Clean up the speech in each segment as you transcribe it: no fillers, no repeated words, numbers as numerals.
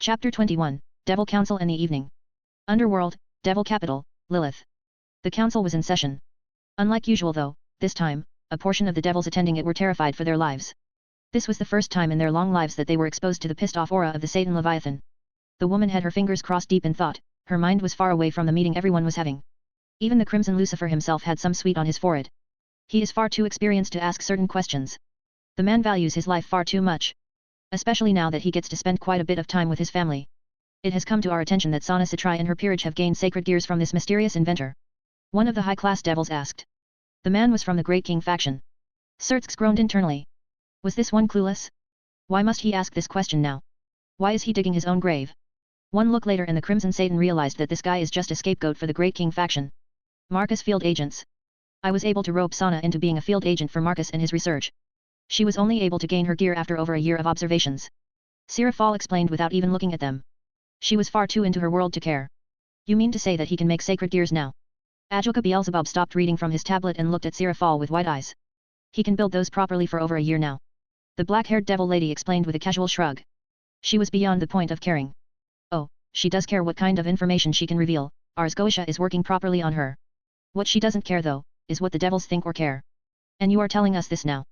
Chapter 21, Devil Council and the Evening. Underworld, Devil Capital, Lilith. The council was in session. Unlike usual though, this time, a portion of the devils attending it were terrified for their lives. This was the first time in their long lives that they were exposed to the pissed-off aura of the Satan Leviathan. The woman had her fingers crossed deep in thought, her mind was far away from the meeting everyone was having. Even the Crimson Lucifer himself had some sweat on his forehead. He is far too experienced to ask certain questions. The man values his life far too much. Especially now that he gets to spend quite a bit of time with his family. It has come to our attention that Sana Satrai and her peerage have gained sacred gears from this mysterious inventor. One of the high-class devils asked. The man was from the Great King faction. Sertsk groaned internally. Was this one clueless? Why must he ask this question now? Why is he digging his own grave? One look later and the Crimson Satan realized that this guy is just a scapegoat for the Great King faction. Marcus Field Agents. I was able to rope Sana into being a field agent for Marcus in his research. She was only able to gain her gear after over a year of observations. Sarafal explained without even looking at them. She was far too into her world to care. You mean to say that he can make sacred gears now? Ajulka Beelzebub stopped reading from his tablet and looked at Sarafal with wide eyes. He can build those properly for over a year now. The black-haired devil lady explained with a casual shrug. She was beyond the point of caring. Oh, she does care what kind of information she can reveal. Ars Goetia is working properly on her. What she doesn't care though, is what the devils think or care. And you are telling us this now?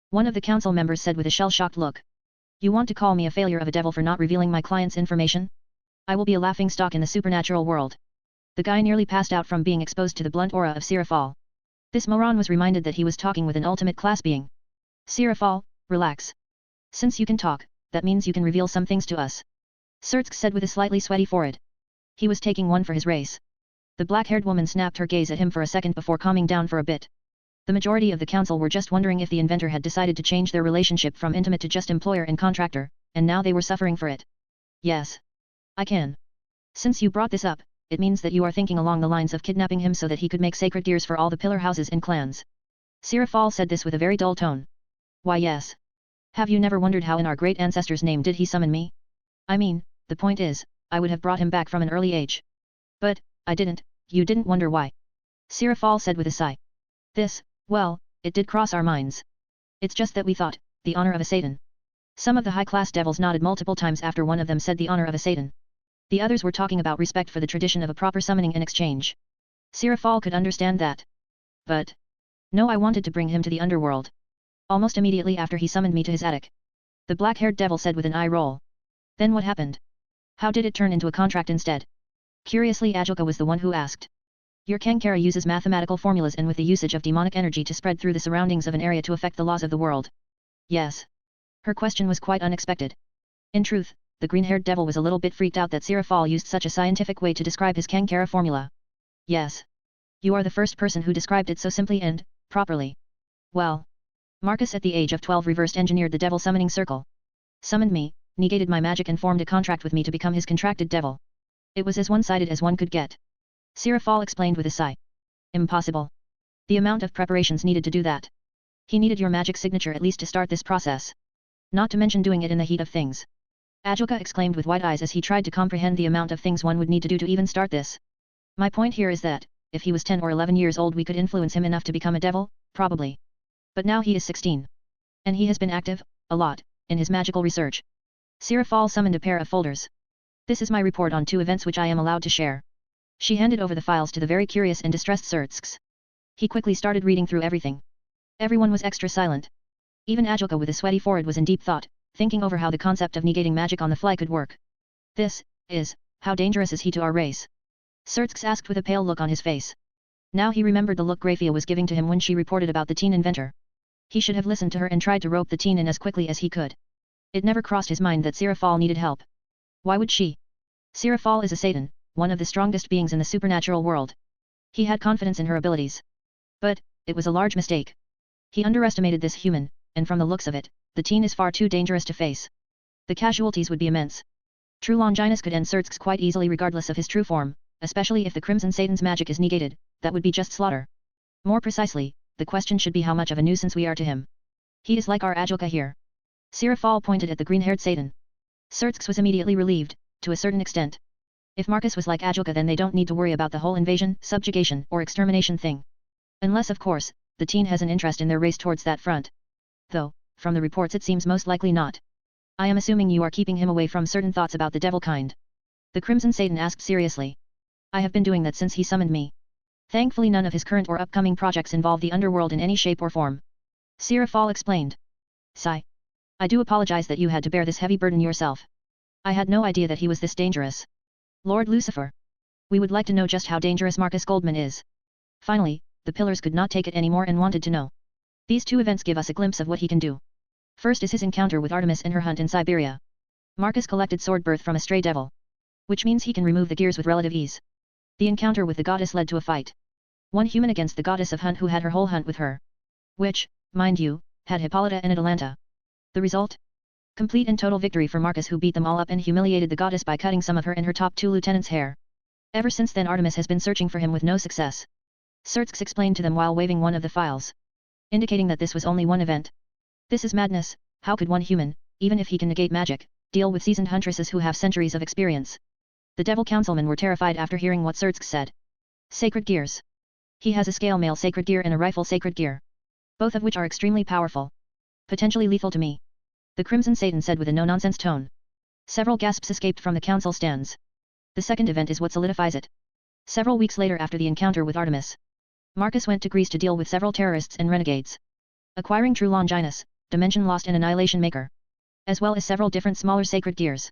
One of the council members said with a shell-shocked look. You want to call me a failure of a devil for not revealing my client's information? I will be a laughingstock in the supernatural world. The guy nearly passed out from being exposed to the blunt aura of Sarafal. This moron was reminded that he was talking with an ultimate class being. Sarafal, relax. Since you can talk, that means you can reveal some things to us. Sertsk said with a slightly sweaty forehead. He was taking one for his race. The black-haired woman snapped her gaze at him for a second before calming down for a bit. The majority of the council were just wondering if the inventor had decided to change their relationship from intimate to just employer and contractor, and now they were suffering for it. Yes. I can. Since you brought this up, it means that you are thinking along the lines of kidnapping him so that he could make sacred gears for all the pillar houses and clans. Sarafal said this with a very dull tone. Why yes. Have you never wondered how in our great ancestor's name did he summon me? I mean, the point is, I would have brought him back from an early age. But, I didn't, you didn't wonder why. Sarafal said with a sigh. This, well, it did cross our minds. It's just that we thought, the honor of a Satan. Some of the high-class devils nodded multiple times after one of them said the honor of a Satan. The others were talking about respect for the tradition of a proper summoning and exchange. Sarafal could understand that. But, no, I wanted to bring him to the underworld. Almost immediately after he summoned me to his attic. The black-haired devil said with an eye roll. Then what happened? How did it turn into a contract instead? Curiously Ajulka was the one who asked. Your Kankara uses mathematical formulas and with the usage of demonic energy to spread through the surroundings of an area to affect the laws of the world. Yes. Her question was quite unexpected. In truth, the green-haired devil was a little bit freaked out that Sarafal used such a scientific way to describe his Kankara formula. Yes. You are the first person who described it so simply and, properly. Well. Marcus at the age of 12 reversed engineered the devil summoning circle. Summoned me, negated my magic and formed a contract with me to become his contracted devil. It was as one-sided as one could get. Sarafal explained with a sigh. Impossible. The amount of preparations needed to do that. He needed your magic signature at least to start this process. Not to mention doing it in the heat of things. Ajulka exclaimed with wide eyes as he tried to comprehend the amount of things one would need to do to even start this. My point here is that, if he was 10 or 11 years old we could influence him enough to become a devil, probably. But now he is 16. And he has been active, a lot, in his magical research. Sarafal summoned a pair of folders. This is my report on 2 events which I am allowed to share. She handed over the files to the very curious and distressed Sertsks. He quickly started reading through everything. Everyone was extra silent. Even Ajulka with a sweaty forehead was in deep thought, thinking over how the concept of negating magic on the fly could work. This, is, how dangerous is he to our race? Sertsks asked with a pale look on his face. Now he remembered the look Grafia was giving to him when she reported about the teen inventor. He should have listened to her and tried to rope the teen in as quickly as he could. It never crossed his mind that Sarafal needed help. Why would she? Sarafal is a Satan, one of the strongest beings in the supernatural world. He had confidence in her abilities. But, it was a large mistake. He underestimated this human, and from the looks of it, the teen is far too dangerous to face. The casualties would be immense. True Longinus could end Sertsk quite easily regardless of his true form, especially if the Crimson Satan's magic is negated, that would be just slaughter. More precisely, the question should be how much of a nuisance we are to him. He is like our Ajulka here. Sarafal pointed at the green-haired Satan. Sertsk was immediately relieved, to a certain extent. If Marcus was like Ajulka then they don't need to worry about the whole invasion, subjugation, or extermination thing. Unless of course, the teen has an interest in their race towards that front. Though, from the reports it seems most likely not. I am assuming you are keeping him away from certain thoughts about the devil kind. The Crimson Satan asked seriously. I have been doing that since he summoned me. Thankfully none of his current or upcoming projects involve the underworld in any shape or form. Sarafal explained. Sigh. I do apologize that you had to bear this heavy burden yourself. I had no idea that he was this dangerous. Lord Lucifer. We would like to know just how dangerous Marcus Goldman is. Finally, the pillars could not take it anymore and wanted to know. These two events give us a glimpse of what he can do. First is his encounter with Artemis in her hunt in Siberia. Marcus collected sword birth from a stray devil. Which means he can remove the gears with relative ease. The encounter with the goddess led to a fight. One human against the goddess of hunt who had her whole hunt with her. Which, mind you, had Hippolyta and Atalanta. The result? Complete and total victory for Marcus, who beat them all up and humiliated the goddess by cutting some of her and her top 2 lieutenants' hair. Ever since then Artemis has been searching for him with no success. Sertx explained to them while waving one of the files, indicating that this was only one event. This is madness. How could one human, even if he can negate magic, deal with seasoned huntresses who have centuries of experience? The devil councilmen were terrified after hearing what Sertx said. Sacred gears. He has a scale mail sacred gear and a rifle sacred gear. Both of which are extremely powerful. Potentially lethal to me. The Crimson Satan said with a no-nonsense tone. Several gasps escaped from the council stands. The second event is what solidifies it. Several weeks later after the encounter with Artemis, Marcus went to Greece to deal with several terrorists and renegades. Acquiring True Longinus, Dimension Lost and Annihilation Maker. As well as several different smaller sacred gears.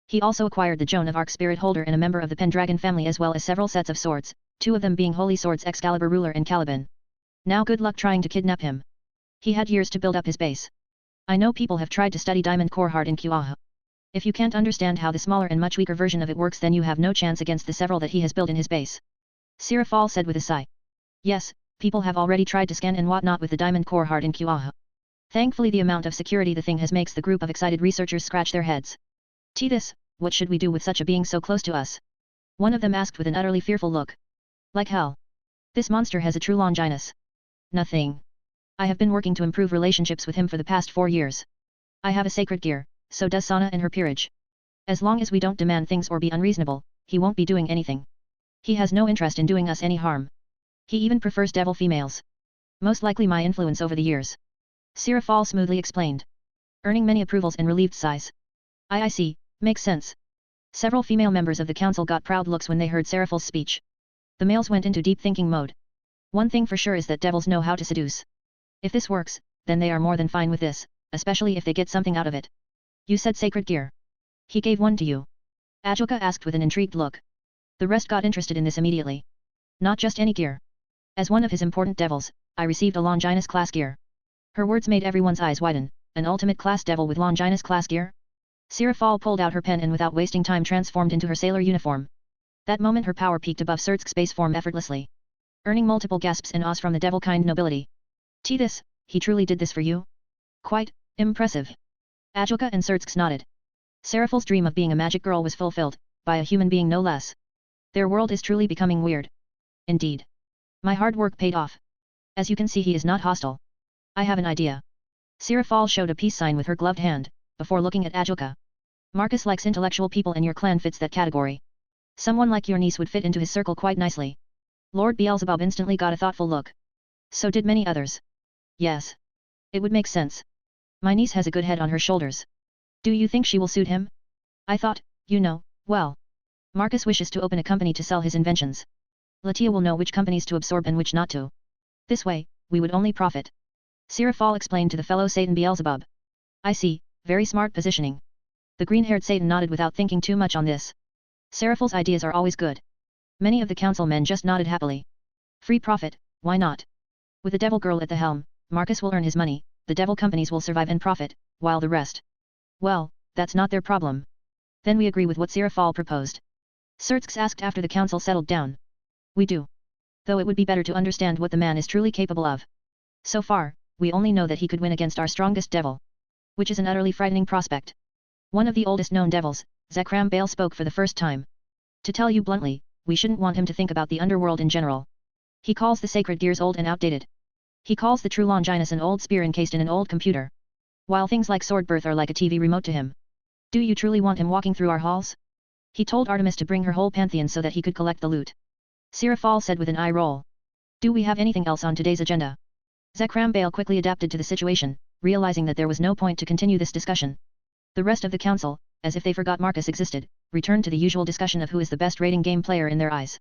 He also acquired the Joan of Arc Spirit Holder and a member of the Pendragon family, as well as several sets of swords, 2 of them being Holy Swords Excalibur Ruler and Caliban. Now good luck trying to kidnap him. He had years to build up his base. I know people have tried to study Diamond Core Heart in QAH. If you can't understand how the smaller and much weaker version of it works, then you have no chance against the several that he has built in his base. Sarafal said with a sigh. Yes, people have already tried to scan and whatnot with the Diamond Core Heart in QAH. Thankfully the amount of security the thing has makes the group of excited researchers scratch their heads. This, what should we do with such a being so close to us? One of them asked with an utterly fearful look. Like hell. This monster has a true Longinus. Nothing. I have been working to improve relationships with him for the past 4 years. I have a sacred gear, so does Sana and her peerage. As long as we don't demand things or be unreasonable, he won't be doing anything. He has no interest in doing us any harm. He even prefers devil females. Most likely my influence over the years. Sarafal smoothly explained. Earning many approvals and relieved sighs. I see, makes sense. Several female members of the council got proud looks when they heard Sarafal's speech. The males went into deep thinking mode. One thing for sure is that devils know how to seduce. If this works, then they are more than fine with this, especially if they get something out of it. You said sacred gear. He gave one to you? Ajoka asked with an intrigued look. The rest got interested in this immediately. Not just any gear. As one of his important devils, I received a Longinus class gear. Her words made everyone's eyes widen. An ultimate class devil with Longinus class gear? Sarafal pulled out her pen and without wasting time transformed into her sailor uniform. That moment her power peaked above Sertx's space form effortlessly. Earning multiple gasps and ahs from the devil-kind nobility. This, he truly did this for you? Quite impressive. Ajoka and Sertx nodded. Sarafal's dream of being a magic girl was fulfilled, by a human being no less. Their world is truly becoming weird. Indeed. My hard work paid off. As you can see, he is not hostile. I have an idea. Sarafal showed a peace sign with her gloved hand, before looking at Ajoka. Marcus likes intellectual people and your clan fits that category. Someone like your niece would fit into his circle quite nicely. Lord Beelzebub instantly got a thoughtful look. So did many others. Yes. It would make sense. My niece has a good head on her shoulders. Do you think she will suit him? I thought, well. Marcus wishes to open a company to sell his inventions. Latia will know which companies to absorb and which not to. This way, we would only profit. Sarafal explained to the fellow Satan Beelzebub. I see, very smart positioning. The green-haired Satan nodded without thinking too much on this. Sarafal's ideas are always good. Many of the council men just nodded happily. Free profit, why not? With the devil girl at the helm, Marcus will earn his money, the devil companies will survive and profit, while the rest. Well, that's not their problem. Then we agree with what Sarafal proposed. Sertx asked after the council settled down. We do. Though it would be better to understand what the man is truly capable of. So far, we only know that he could win against our strongest devil. Which is an utterly frightening prospect. One of the oldest known devils, Zekram Bale spoke for the first time. To tell you bluntly, we shouldn't want him to think about the underworld in general. He calls the sacred gears old and outdated. He calls the true Longinus an old spear encased in an old computer. While things like sword birth are like a TV remote to him. Do you truly want him walking through our halls? He told Artemis to bring her whole pantheon so that he could collect the loot. Sarafal said with an eye roll. Do we have anything else on today's agenda? Zekram Bale quickly adapted to the situation, realizing that there was no point to continue this discussion. The rest of the council, as if they forgot Marcus existed, returned to the usual discussion of who is the best rating game player in their eyes.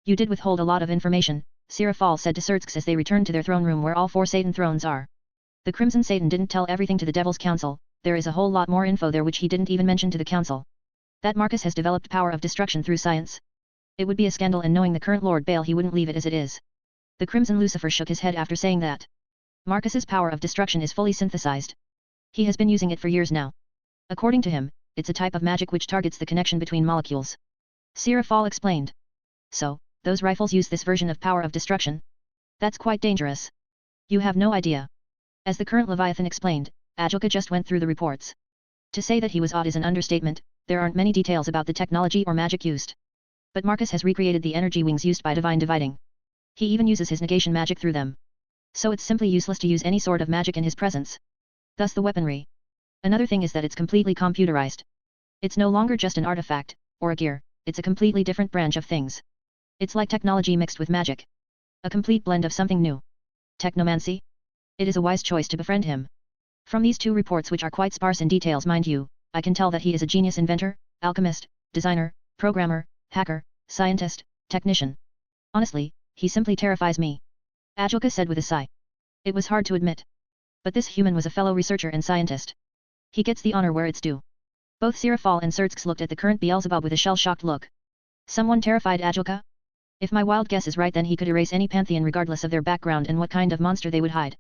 You did withhold a lot of information, Sarafal said to Xerxes as they returned to their throne room where all 4 Satan thrones are. The Crimson Satan didn't tell everything to the Devil's Council, there is a whole lot more info there which he didn't even mention to the council. That Marcus has developed power of destruction through science. It would be a scandal, and knowing the current Lord Baal he wouldn't leave it as it is. The Crimson Lucifer shook his head after saying that. Marcus's power of destruction is fully synthesized. He has been using it for years now. According to him, it's a type of magic which targets the connection between molecules. Sarafal explained. So, those rifles use this version of power of destruction? That's quite dangerous. You have no idea. As the current Leviathan explained, Ajilka just went through the reports. To say that he was odd is an understatement, there aren't many details about the technology or magic used. But Marcus has recreated the energy wings used by Divine Dividing. He even uses his negation magic through them. So it's simply useless to use any sort of magic in his presence. Thus the weaponry. Another thing is that it's completely computerized. It's no longer just an artifact, or a gear, it's a completely different branch of things. It's like technology mixed with magic. A complete blend of something new. Technomancy? It is a wise choice to befriend him. From these 2 reports, which are quite sparse in details mind you, I can tell that he is a genius inventor, alchemist, designer, programmer, hacker, scientist, technician. Honestly, he simply terrifies me. Ajilka said with a sigh. It was hard to admit. But this human was a fellow researcher and scientist. He gets the honor where it's due. Both Sarafal and Xerxes looked at the current Beelzebub with a shell-shocked look. Someone terrified Ajilka? If my wild guess is right, then he could erase any pantheon regardless of their background and what kind of monster they would hide.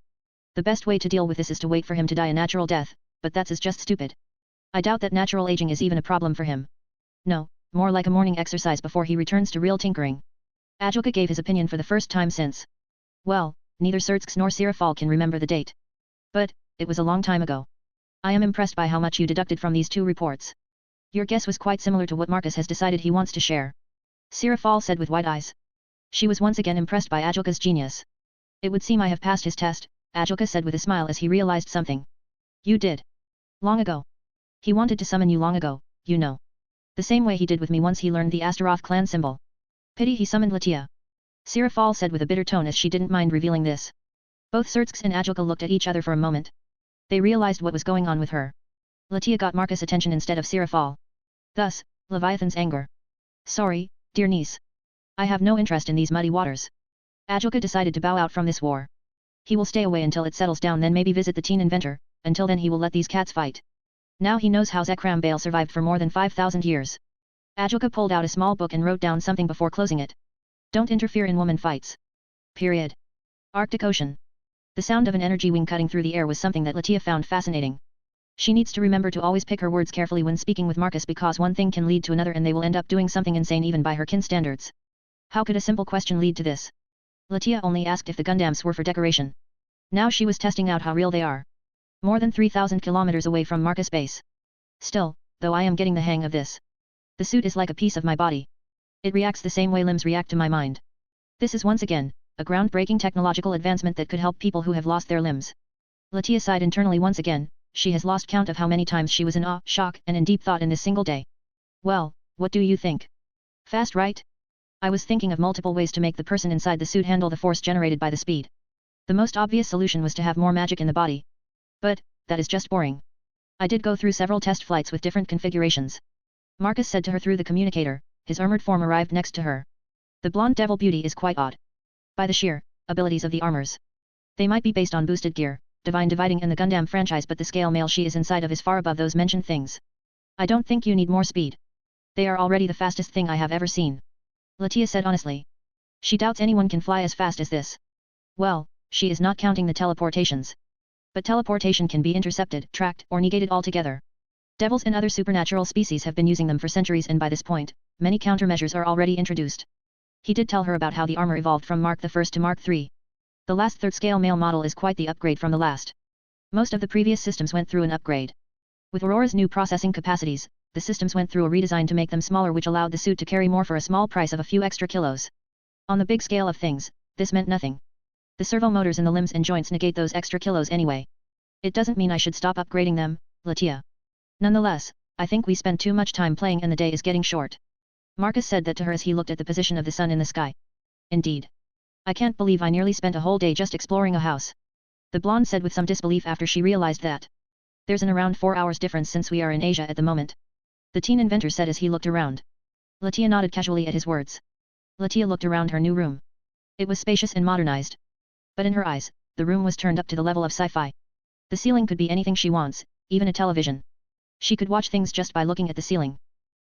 The best way to deal with this is to wait for him to die a natural death, but that's just stupid. I doubt that natural aging is even a problem for him. No, more like a morning exercise before he returns to real tinkering. Ajilka gave his opinion for the first time since. Well, neither Xerxes nor Sarafal can remember the date. But, it was a long time ago. I am impressed by how much you deducted from these 2 reports. Your guess was quite similar to what Marcus has decided he wants to share. Sarafal said with wide eyes. She was once again impressed by Ajilka's genius. It would seem I have passed his test, Ajilka said with a smile as he realized something. You did. Long ago. He wanted to summon you long ago, you know. The same way he did with me once he learned the Astaroth clan symbol. Pity he summoned Latia. Sarafal said with a bitter tone as she didn't mind revealing this. Both Xerxes and Ajilka looked at each other for a moment. They realized what was going on with her. Latia got Marcus' attention instead of Sarafal. Thus, Leviathan's anger. Sorry, dear niece. I have no interest in these muddy waters. Ajilka decided to bow out from this war. He will stay away until it settles down, then maybe visit the teen inventor, until then he will let these cats fight. Now he knows how Zekram Baal survived for more than 5,000 years. Ajilka pulled out a small book and wrote down something before closing it. Don't interfere in woman fights. Period. Arctic Ocean. The sound of an energy wing cutting through the air was something that Latia found fascinating. She needs to remember to always pick her words carefully when speaking with Marcus, because one thing can lead to another and they will end up doing something insane even by her kin standards. How could a simple question lead to this? Latia only asked if the Gundams were for decoration. Now she was testing out how real they are. More than 3,000 kilometers away from Marcus base. Still, though I am getting the hang of this. The suit is like a piece of my body. It reacts the same way limbs react to my mind. This is once again, a groundbreaking technological advancement that could help people who have lost their limbs. Latia sighed internally once again. She has lost count of how many times she was in awe, shock, and in deep thought in this single day. Well, what do you think? Fast, right? I was thinking of multiple ways to make the person inside the suit handle the force generated by the speed. The most obvious solution was to have more magic in the body. But, that is just boring. I did go through several test flights with different configurations. Marcus said to her through the communicator. His armored form arrived next to her. The blonde devil beauty is quite odd. By the sheer abilities of the armors. They might be based on boosted gear, Divine Dividing and the Gundam franchise, but the scale male she is inside of is far above those mentioned things. I don't think you need more speed. They are already the fastest thing I have ever seen. Latia said honestly. She doubts anyone can fly as fast as this. Well, she is not counting the teleportations. But teleportation can be intercepted, tracked, or negated altogether. Devils and other supernatural species have been using them for centuries, and by this point, many countermeasures are already introduced. He did tell her about how the armor evolved from Mark I to Mark III. The last third-scale male model is quite the upgrade from the last. Most of the previous systems went through an upgrade. With Aurora's new processing capacities, the systems went through a redesign to make them smaller, which allowed the suit to carry more for a small price of a few extra kilos. On the big scale of things, this meant nothing. The servo motors in the limbs and joints negate those extra kilos anyway. It doesn't mean I should stop upgrading them, Latia. Nonetheless, I think we spend too much time playing and the day is getting short. Marcus said that to her as he looked at the position of the sun in the sky. Indeed. I can't believe I nearly spent a whole day just exploring a house. The blonde said with some disbelief after she realized that. There's an around 4 hours difference since we are in Asia at the moment. The teen inventor said as he looked around. Latia nodded casually at his words. Latia looked around her new room. It was spacious and modernized. But in her eyes, the room was turned up to the level of sci-fi. The ceiling could be anything she wants, even a television. She could watch things just by looking at the ceiling.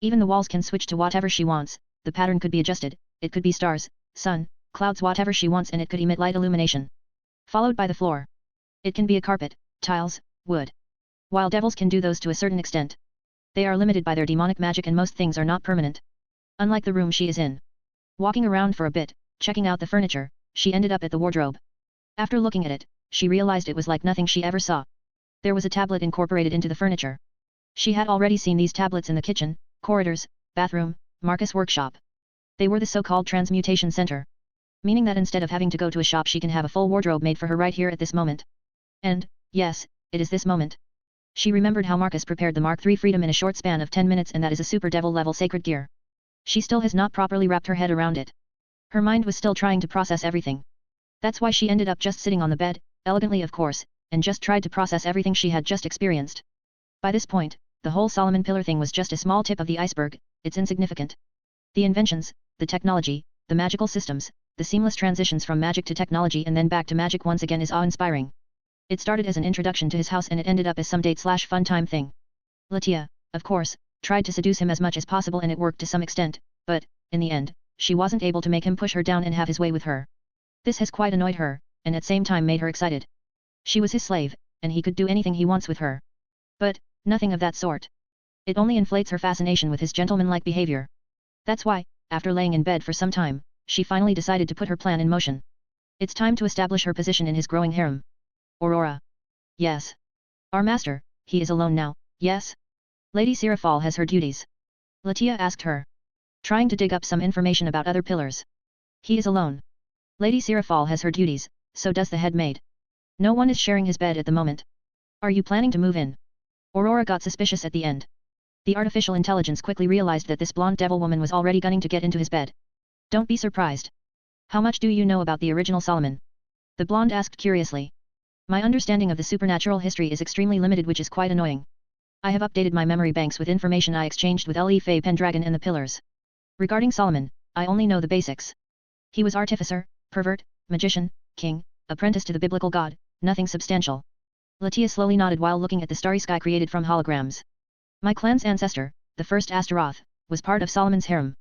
Even the walls can switch to whatever she wants, the pattern could be adjusted, it could be stars, sun, clouds, whatever she wants, and it could emit light illumination. Followed by the floor. It can be a carpet, tiles, wood. While devils can do those to a certain extent, they are limited by their demonic magic and most things are not permanent. Unlike the room she is in. Walking around for a bit, checking out the furniture, she ended up at the wardrobe. After looking at it, she realized it was like nothing she ever saw. There was a tablet incorporated into the furniture. She had already seen these tablets in the kitchen, corridors, bathroom, Marcus' workshop. They were the so-called transmutation center. Meaning that instead of having to go to a shop she can have a full wardrobe made for her right here at this moment. And, yes, it is this moment. She remembered how Marcus prepared the Mark III Freedom in a short span of 10 minutes, and that is a super devil level sacred gear. She still has not properly wrapped her head around it. Her mind was still trying to process everything. That's why she ended up just sitting on the bed, elegantly of course, and just tried to process everything she had just experienced. By this point, the whole Solomon pillar thing was just a small tip of the iceberg, it's insignificant. The inventions, the technology, the magical systems, the seamless transitions from magic to technology and then back to magic once again is awe-inspiring. It started as an introduction to his house and it ended up as some date/fun time thing. Latia, of course, tried to seduce him as much as possible and it worked to some extent, but, in the end, she wasn't able to make him push her down and have his way with her. This has quite annoyed her, and at same time made her excited. She was his slave, and he could do anything he wants with her. But, nothing of that sort. It only inflates her fascination with his gentlemanlike behavior. That's why, after laying in bed for some time, she finally decided to put her plan in motion. It's time to establish her position in his growing harem. Aurora. Yes. Our master, he is alone now, yes? Lady Sarafal has her duties. Latia asked her. Trying to dig up some information about other pillars. He is alone. Lady Sarafal has her duties, so does the head maid. No one is sharing his bed at the moment. Are you planning to move in? Aurora got suspicious at the end. The artificial intelligence quickly realized that this blonde devil woman was already gunning to get into his bed. Don't be surprised. How much do you know about the original Solomon? The blonde asked curiously. My understanding of the supernatural history is extremely limited, which is quite annoying. I have updated my memory banks with information I exchanged with Le Fay Pendragon and the Pillars. Regarding Solomon, I only know the basics. He was artificer, pervert, magician, king, apprentice to the biblical god, nothing substantial. Latia slowly nodded while looking at the starry sky created from holograms. My clan's ancestor, the first Astaroth, was part of Solomon's harem.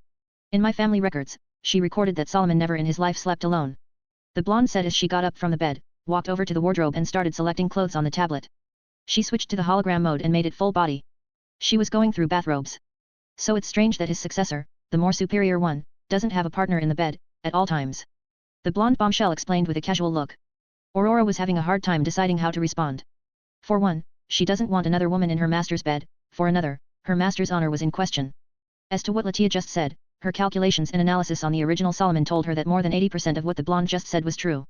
In my family records, she recorded that Solomon never in his life slept alone. The blonde said as she got up from the bed, walked over to the wardrobe and started selecting clothes on the tablet. She switched to the hologram mode and made it full body. She was going through bathrobes. So it's strange that his successor, the more superior one, doesn't have a partner in the bed, at all times. The blonde bombshell explained with a casual look. Aurora was having a hard time deciding how to respond. For one, she doesn't want another woman in her master's bed, for another, her master's honor was in question. As to what Latia just said, her calculations and analysis on the original Solomon told her that more than 80% of what the blonde just said was true.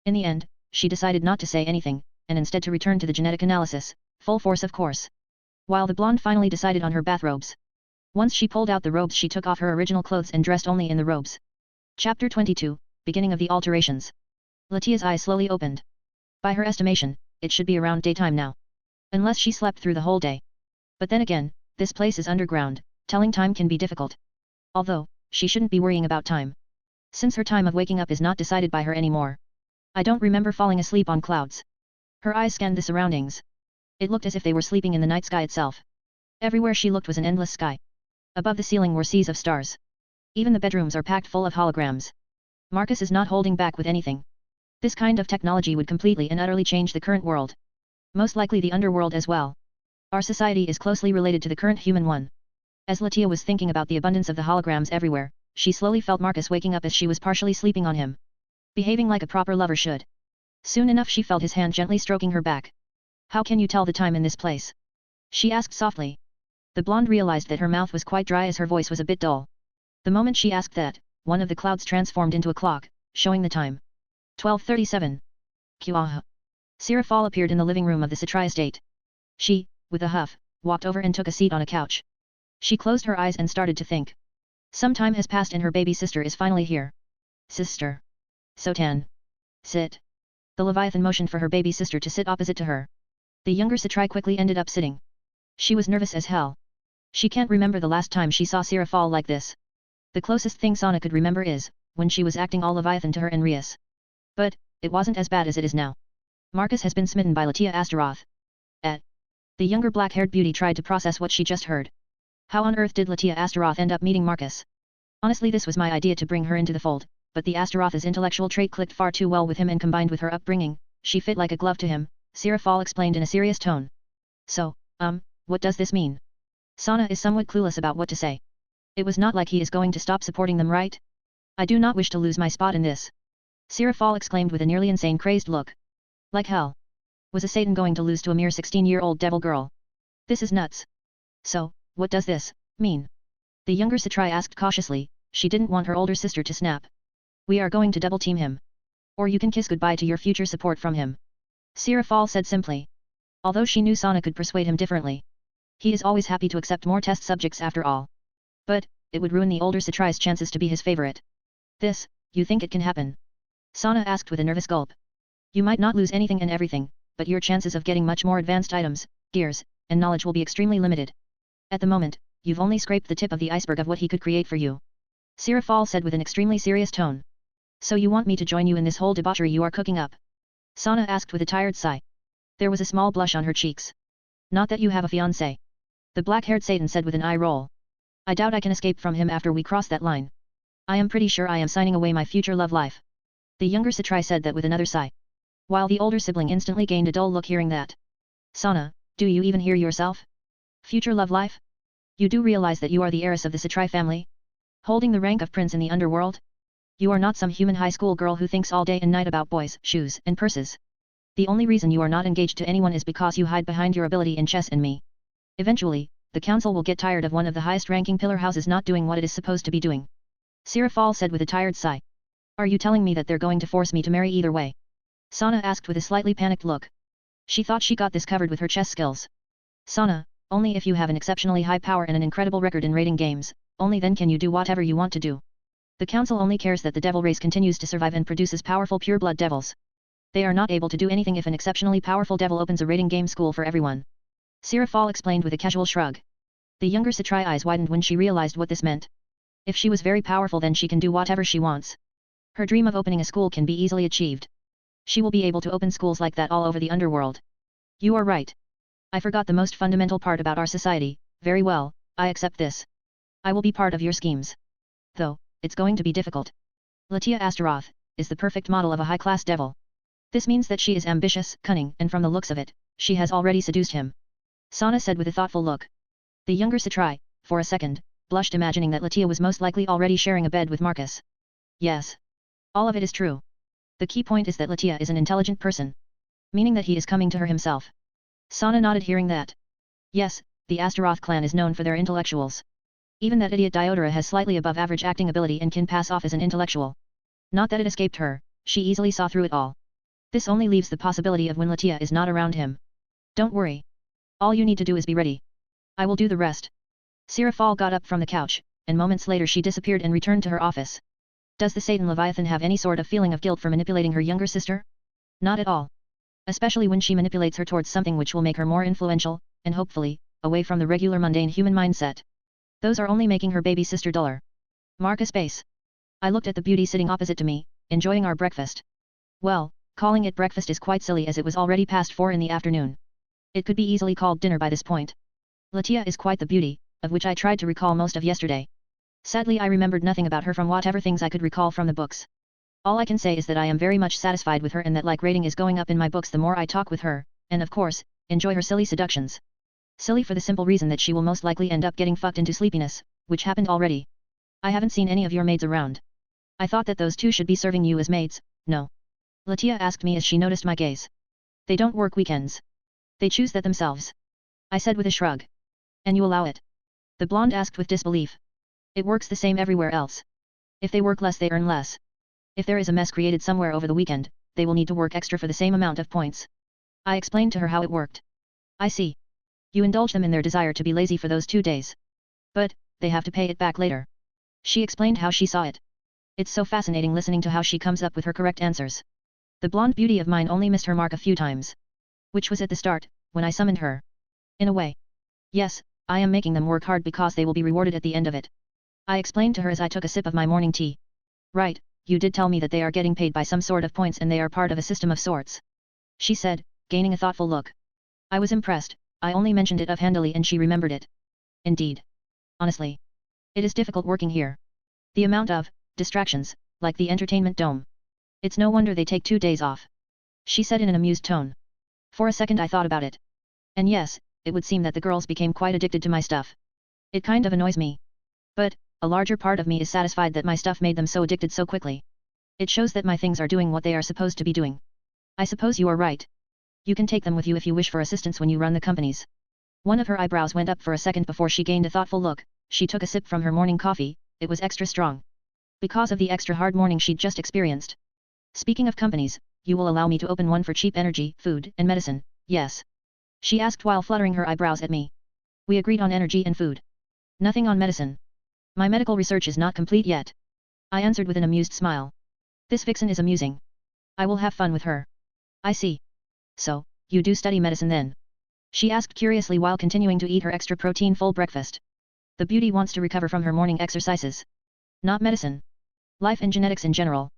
In the end, she decided not to say anything, and instead to return to the genetic analysis, full force of course. While the blonde finally decided on her bathrobes. Once she pulled out the robes she took off her original clothes and dressed only in the robes. Chapter 22, Beginning of the Alterations. Latia's eyes slowly opened. By her estimation, it should be around daytime now. Unless she slept through the whole day. But then again, this place is underground, telling time can be difficult. Although, she shouldn't be worrying about time. Since her time of waking up is not decided by her anymore. I don't remember falling asleep on clouds. Her eyes scanned the surroundings. It looked as if they were sleeping in the night sky itself. Everywhere she looked was an endless sky. Above the ceiling were seas of stars. Even the bedrooms are packed full of holograms. Marcus is not holding back with anything. This kind of technology would completely and utterly change the current world. Most likely the underworld as well. Our society is closely related to the current human one. As Latia was thinking about the abundance of the holograms everywhere, she slowly felt Marcus waking up as she was partially sleeping on him. Behaving like a proper lover should. Soon enough she felt his hand gently stroking her back. How can you tell the time in this place? She asked softly. The blonde realized that her mouth was quite dry as her voice was a bit dull. The moment she asked that, one of the clouds transformed into a clock, showing the time. 12:37. Kuaha. Sarafal appeared in the living room of the Satri estate. She, with a huff, walked over and took a seat on a couch. She closed her eyes and started to think. Some time has passed and her baby sister is finally here. Sister. Sotan. Sit. The Leviathan motioned for her baby sister to sit opposite to her. The younger Satrai quickly ended up sitting. She was nervous as hell. She can't remember the last time she saw Sarafal like this. The closest thing Sana could remember is, when she was acting all Leviathan to her and Rias. But, it wasn't as bad as it is now. Marcus has been smitten by Latia Astaroth. The younger black-haired beauty tried to process what she just heard. How on earth did Latia Astaroth end up meeting Marcus? Honestly, this was my idea to bring her into the fold, but the Astaroth's intellectual trait clicked far too well with him, and combined with her upbringing, she fit like a glove to him, Sarafal explained in a serious tone. So, what does this mean? Sana is somewhat clueless about what to say. It was not like he is going to stop supporting them, right? I do not wish to lose my spot in this. Sarafal exclaimed with a nearly insane crazed look. Like hell. Was a Satan going to lose to a mere 16-year-old devil girl? This is nuts. So, what does this mean? The younger Satrai asked cautiously. She didn't want her older sister to snap. We are going to double-team him. Or you can kiss goodbye to your future support from him. Sarafal said simply. Although she knew Sana could persuade him differently. He is always happy to accept more test subjects after all. But, it would ruin the older Satrai's chances to be his favorite. This, you think it can happen? Sana asked with a nervous gulp. You might not lose anything and everything, but your chances of getting much more advanced items, gears, and knowledge will be extremely limited. At the moment, you've only scraped the tip of the iceberg of what he could create for you. Sarafal said with an extremely serious tone. So you want me to join you in this whole debauchery you are cooking up? Sana asked with a tired sigh. There was a small blush on her cheeks. Not that you have a fiancé. The black-haired Satan said with an eye roll. I doubt I can escape from him after we cross that line. I am pretty sure I am signing away my future love life. The younger Satrai said that with another sigh. While the older sibling instantly gained a dull look hearing that. Sana, do you even hear yourself? Future love life? You do realize that you are the heiress of the Satrai family? Holding the rank of prince in the underworld? You are not some human high school girl who thinks all day and night about boys, shoes, and purses. The only reason you are not engaged to anyone is because you hide behind your ability in chess and me. Eventually, the council will get tired of one of the highest-ranking pillar houses not doing what it is supposed to be doing. Sarafal said with a tired sigh. Are you telling me that they're going to force me to marry either way? Sana asked with a slightly panicked look. She thought she got this covered with her chess skills. Sana, only if you have an exceptionally high power and an incredible record in raiding games, only then can you do whatever you want to do. The council only cares that the devil race continues to survive and produces powerful pure-blood devils. They are not able to do anything if an exceptionally powerful devil opens a raiding game school for everyone. Sarafal explained with a casual shrug. The younger Satrai eyes widened when she realized what this meant. If she was very powerful, then she can do whatever she wants. Her dream of opening a school can be easily achieved. She will be able to open schools like that all over the underworld. You are right. I forgot the most fundamental part about our society. Very well, I accept this. I will be part of your schemes. Though, it's going to be difficult. Latia Astaroth is the perfect model of a high-class devil. This means that she is ambitious, cunning, and from the looks of it, she has already seduced him. Sana said with a thoughtful look. The younger Satrai, for a second, blushed imagining that Latia was most likely already sharing a bed with Marcus. Yes. All of it is true. The key point is that Latia is an intelligent person. Meaning that he is coming to her himself. Sana nodded hearing that. Yes, the Astaroth clan is known for their intellectuals. Even that idiot Diodora has slightly above average acting ability and can pass off as an intellectual. Not that it escaped her, she easily saw through it all. This only leaves the possibility of when Latia is not around him. Don't worry. All you need to do is be ready. I will do the rest. Sarafal got up from the couch, and moments later she disappeared and returned to her office. Does the Satan Leviathan have any sort of feeling of guilt for manipulating her younger sister? Not at all. Especially when she manipulates her towards something which will make her more influential, and hopefully, away from the regular mundane human mindset. Those are only making her baby sister duller. Marcus Base. I looked at the beauty sitting opposite to me, enjoying our breakfast. Well, calling it breakfast is quite silly as it was already past 4 in the afternoon. It could be easily called dinner by this point. Latia is quite the beauty, of which I tried to recall most of yesterday. Sadly I remembered nothing about her from whatever things I could recall from the books. All I can say is that I am very much satisfied with her and that like rating is going up in my books the more I talk with her, and of course, enjoy her silly seductions. Silly for the simple reason that she will most likely end up getting fucked into sleepiness, which happened already. I haven't seen any of your maids around. I thought that those two should be serving you as maids, no? Latia asked me as she noticed my gaze. They don't work weekends. They choose that themselves. I said with a shrug. And you allow it? The blonde asked with disbelief. It works the same everywhere else. If they work less they earn less. If there is a mess created somewhere over the weekend, they will need to work extra for the same amount of points. I explained to her how it worked. I see. You indulge them in their desire to be lazy for those 2 days. But, they have to pay it back later. She explained how she saw it. It's so fascinating listening to how she comes up with her correct answers. The blonde beauty of mine only missed her mark a few times. Which was at the start, when I summoned her. In a way. Yes, I am making them work hard because they will be rewarded at the end of it. I explained to her as I took a sip of my morning tea. Right, you did tell me that they are getting paid by some sort of points and they are part of a system of sorts. She said, gaining a thoughtful look. I was impressed, I only mentioned it offhandedly and she remembered it. Indeed. Honestly. It is difficult working here. The amount of distractions, like the entertainment dome. It's no wonder they take 2 days off. She said in an amused tone. For a second I thought about it. And yes, it would seem that the girls became quite addicted to my stuff. It kind of annoys me. But, a larger part of me is satisfied that my stuff made them so addicted so quickly. It shows that my things are doing what they are supposed to be doing. I suppose you are right. You can take them with you if you wish for assistance when you run the companies. One of her eyebrows went up for a second before she gained a thoughtful look. She took a sip from her morning coffee, it was extra strong. Because of the extra hard morning she'd just experienced. Speaking of companies, you will allow me to open one for cheap energy, food, and medicine, yes? She asked while fluttering her eyebrows at me. We agreed on energy and food. Nothing on medicine. My medical research is not complete yet. I answered with an amused smile. This vixen is amusing. I will have fun with her. I see. So, you do study medicine then? She asked curiously while continuing to eat her extra protein-full breakfast. The beauty wants to recover from her morning exercises. Not medicine. Life and genetics in general.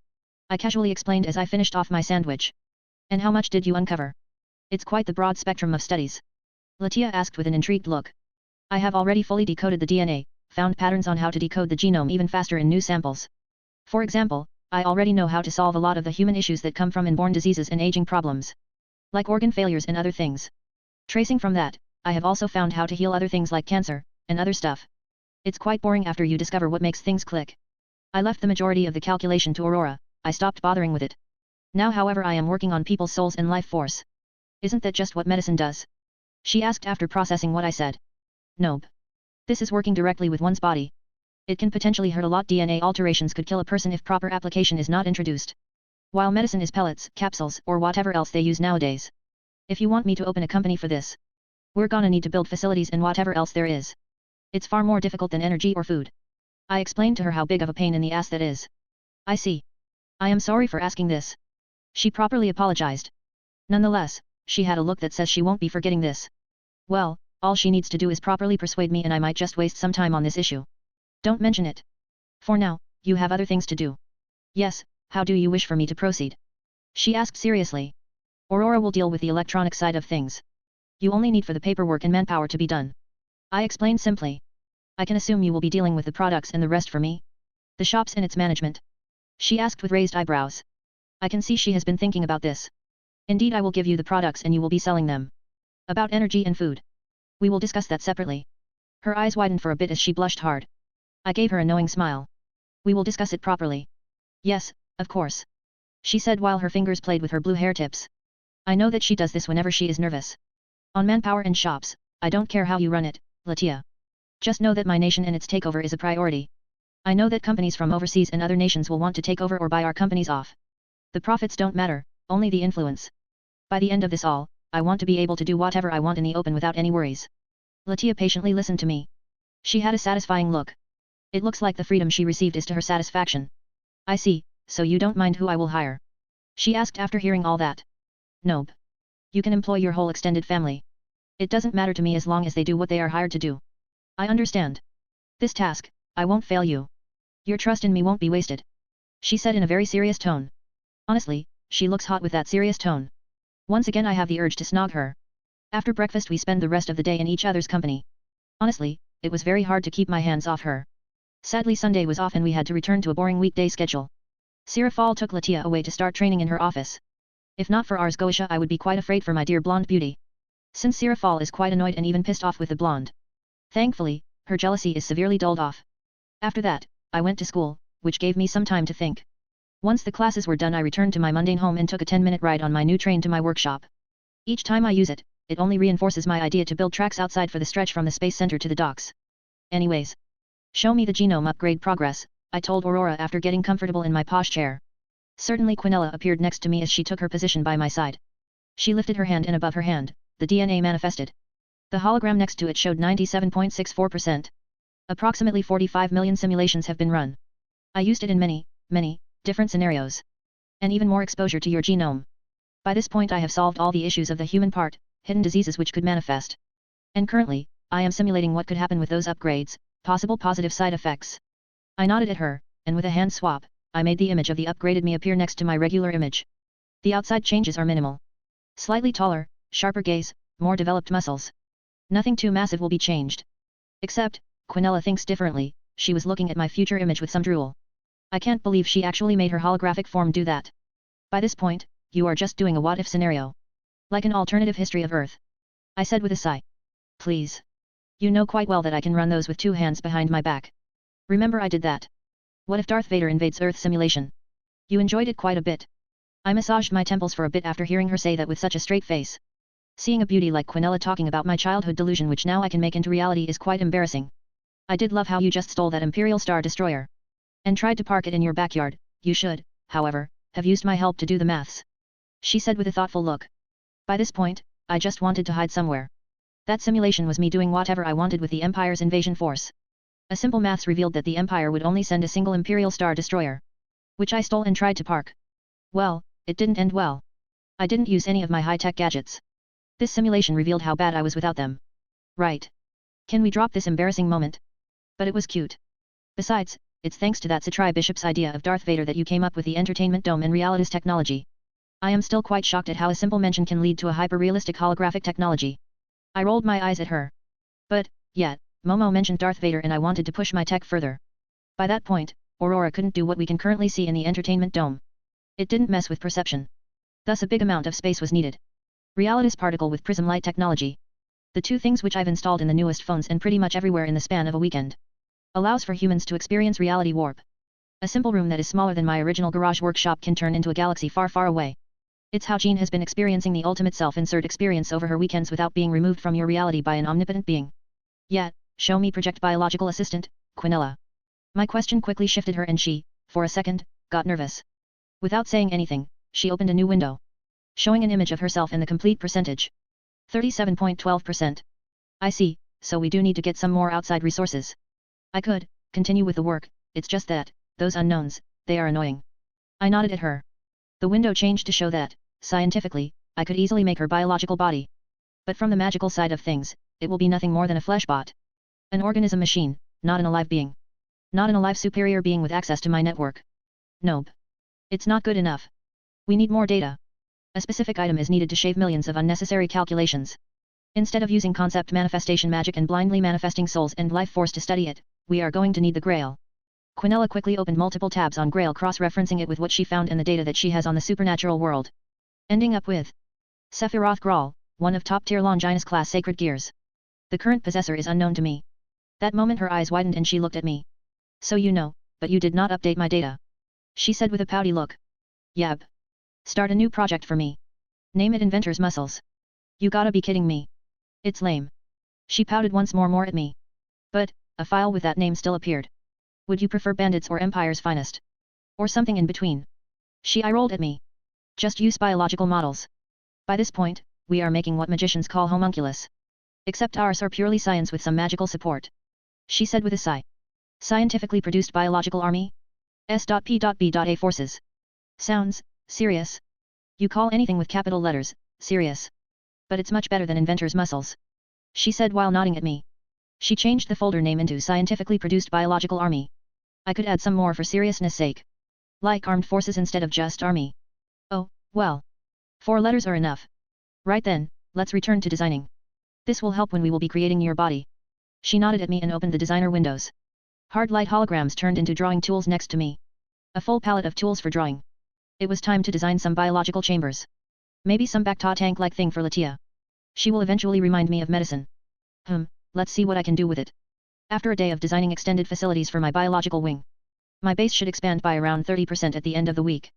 I casually explained as I finished off my sandwich. And how much did you uncover? It's quite the broad spectrum of studies. Latia asked with an intrigued look. I have already fully decoded the DNA, found patterns on how to decode the genome even faster in new samples. For example, I already know how to solve a lot of the human issues that come from inborn diseases and aging problems. Like organ failures and other things. Tracing from that, I have also found how to heal other things like cancer, and other stuff. It's quite boring after you discover what makes things click. I left the majority of the calculation to Aurora, I stopped bothering with it. Now however I am working on people's souls and life force. Isn't that just what medicine does? She asked after processing what I said. Nope. This is working directly with one's body. It can potentially hurt a lot. DNA alterations could kill a person if proper application is not introduced. While medicine is pellets, capsules, or whatever else they use nowadays. If you want me to open a company for this, we're gonna need to build facilities and whatever else there is. It's far more difficult than energy or food. I explained to her how big of a pain in the ass that is. I see. I am sorry for asking this. She properly apologized. Nonetheless, she had a look that says she won't be forgetting this. Well, all she needs to do is properly persuade me and I might just waste some time on this issue. Don't mention it. For now, you have other things to do. Yes, how do you wish for me to proceed? She asked seriously. Aurora will deal with the electronic side of things. You only need for the paperwork and manpower to be done. I explained simply. I can assume you will be dealing with the products and the rest for me? The shops and its management? She asked with raised eyebrows. I can see she has been thinking about this. Indeed I will give you the products and you will be selling them. About energy and food. We will discuss that separately. Her eyes widened for a bit as she blushed hard. I gave her a knowing smile. We will discuss it properly. Yes, of course. She said while her fingers played with her blue hair tips. I know that she does this whenever she is nervous. On manpower and shops, I don't care how you run it, Latia. Just know that my nation and its takeover is a priority. I know that companies from overseas and other nations will want to take over or buy our companies off. The profits don't matter, only the influence. By the end of this all, I want to be able to do whatever I want in the open without any worries. Latia patiently listened to me. She had a satisfying look. It looks like the freedom she received is to her satisfaction. I see, so you don't mind who I will hire? She asked after hearing all that. Nope. You can employ your whole extended family. It doesn't matter to me as long as they do what they are hired to do. I understand. This task, I won't fail you. Your trust in me won't be wasted. She said in a very serious tone. Honestly, she looks hot with that serious tone. Once again I have the urge to snog her. After breakfast we spend the rest of the day in each other's company. Honestly, it was very hard to keep my hands off her. Sadly Sunday was off and we had to return to a boring weekday schedule. Sarafal took Latia away to start training in her office. If not for Ars Goetia I would be quite afraid for my dear blonde beauty. Since Sarafal is quite annoyed and even pissed off with the blonde. Thankfully, her jealousy is severely dulled off. After that, I went to school, which gave me some time to think. Once the classes were done I returned to my mundane home and took a 10-minute ride on my new train to my workshop. Each time I use it, it only reinforces my idea to build tracks outside for the stretch from the space center to the docks. Anyways. Show me the genome upgrade progress, I told Aurora after getting comfortable in my posh chair. Certainly Quinella appeared next to me as she took her position by my side. She lifted her hand and above her hand, the DNA manifested. The hologram next to it showed 97.64%. Approximately 45 million simulations have been run. I used it in many, different scenarios. And even more exposure to your genome. By this point I have solved all the issues of the human part, hidden diseases which could manifest. And currently, I am simulating what could happen with those upgrades, possible positive side effects. I nodded at her, and with a hand swap, I made the image of the upgraded me appear next to my regular image. The outside changes are minimal. Slightly taller, sharper gaze, more developed muscles. Nothing too massive will be changed. Except, Quinella thinks differently, she was looking at my future image with some drool. I can't believe she actually made her holographic form do that. By this point, you are just doing a what-if scenario. Like an alternative history of Earth. I said with a sigh. Please. You know quite well that I can run those with 2 hands behind my back. Remember I did that. What if Darth Vader invades Earth simulation? You enjoyed it quite a bit. I massaged my temples for a bit after hearing her say that with such a straight face. Seeing a beauty like Quinella talking about my childhood delusion which now I can make into reality is quite embarrassing. I did love how you just stole that Imperial Star Destroyer. And tried to park it in your backyard. You should, however, have used my help to do the maths. She said with a thoughtful look. By this point, I just wanted to hide somewhere. That simulation was me doing whatever I wanted with the Empire's invasion force. A simple maths revealed that the Empire would only send a single Imperial Star Destroyer. Which I stole and tried to park. Well, it didn't end well. I didn't use any of my high-tech gadgets. This simulation revealed how bad I was without them. Right. Can we drop this embarrassing moment? But it was cute. Besides, it's thanks to that Citri Bishop's idea of Darth Vader that you came up with the entertainment dome and Realitas technology. I am still quite shocked at how a simple mention can lead to a hyper-realistic holographic technology. I rolled my eyes at her. But, yet, Momo mentioned Darth Vader and I wanted to push my tech further. By that point, Aurora couldn't do what we can currently see in the entertainment dome. It didn't mess with perception. Thus a big amount of space was needed. Realitas particle with prism light technology. The 2 things which I've installed in the newest phones and pretty much everywhere in the span of a weekend. Allows for humans to experience reality warp. A simple room that is smaller than my original garage workshop can turn into a galaxy far far away. It's how Jean has been experiencing the ultimate self-insert experience over her weekends without being removed from your reality by an omnipotent being. Yet, show me project biological assistant, Quinella. My question quickly shifted her and she, for a second, got nervous. Without saying anything, she opened a new window. Showing an image of herself and the complete percentage. 37.12%. I see, so we do need to get some more outside resources. I could continue with the work, it's just that, those unknowns, they are annoying. I nodded at her. The window changed to show that, scientifically, I could easily make her biological body. But from the magical side of things, it will be nothing more than a flesh bot. An organism machine, not an alive being. Not an alive superior being with access to my network. Nope. It's not good enough. We need more data. A specific item is needed to shave millions of unnecessary calculations. Instead of using concept manifestation magic and blindly manifesting souls and life force to study it, we are going to need the Grail. Quinella quickly opened multiple tabs on Grail cross-referencing it with what she found and the data that she has on the supernatural world. Ending up with Sephiroth Graal, one of top-tier Longinus class sacred gears. The current possessor is unknown to me. That moment her eyes widened and she looked at me. So you know, but you did not update my data. She said with a pouty look. Yep. Start a new project for me. Name it Inventor's Muscles. You gotta be kidding me. It's lame. She pouted once more at me. But, a file with that name still appeared. Would you prefer Bandits or Empire's Finest? Or something in between? She eye-rolled at me. Just use biological models. By this point, we are making what magicians call homunculus. Except ours are purely science with some magical support. She said with a sigh. Scientifically produced biological army? S.P.B.A forces. Sounds serious. You call anything with capital letters serious. But it's much better than Inventor's Muscles. She said while nodding at me. She changed the folder name into Scientifically Produced Biological Army. I could add some more for seriousness sake. Like Armed Forces instead of just Army. Oh, well. 4 letters are enough. Right then, let's return to designing. This will help when we will be creating your body. She nodded at me and opened the designer windows. Hard light holograms turned into drawing tools next to me. A full palette of tools for drawing. It was time to design some biological chambers. Maybe some Bacta tank-like thing for Latia. She will eventually remind me of medicine. Let's see what I can do with it. After a day of designing extended facilities for my biological wing. My base should expand by around 30% at the end of the week.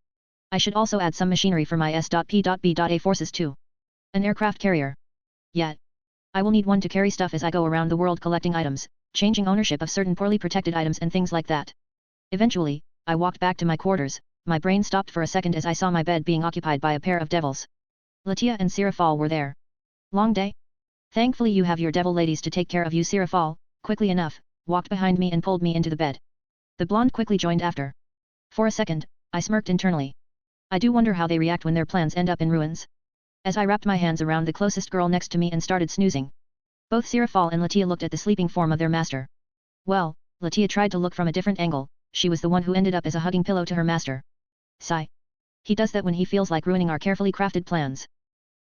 I should also add some machinery for my S.P.B.A forces too. An aircraft carrier. Yet. I will need one to carry stuff as I go around the world collecting items, changing ownership of certain poorly protected items and things like that. Eventually, I walked back to my quarters, my brain stopped for a second as I saw my bed being occupied by a pair of devils. Latia and Sarafal were there. Long day? Thankfully you have your devil ladies to take care of you. Sarafal, quickly enough, walked behind me and pulled me into the bed. The blonde quickly joined after. For a second, I smirked internally. I do wonder how they react when their plans end up in ruins. as I wrapped my hands around the closest girl next to me and started snoozing. Both Sarafal and Latia looked at the sleeping form of their master. Well, Latia tried to look from a different angle, she was the one who ended up as a hugging pillow to her master. Sigh. He does that when he feels like ruining our carefully crafted plans.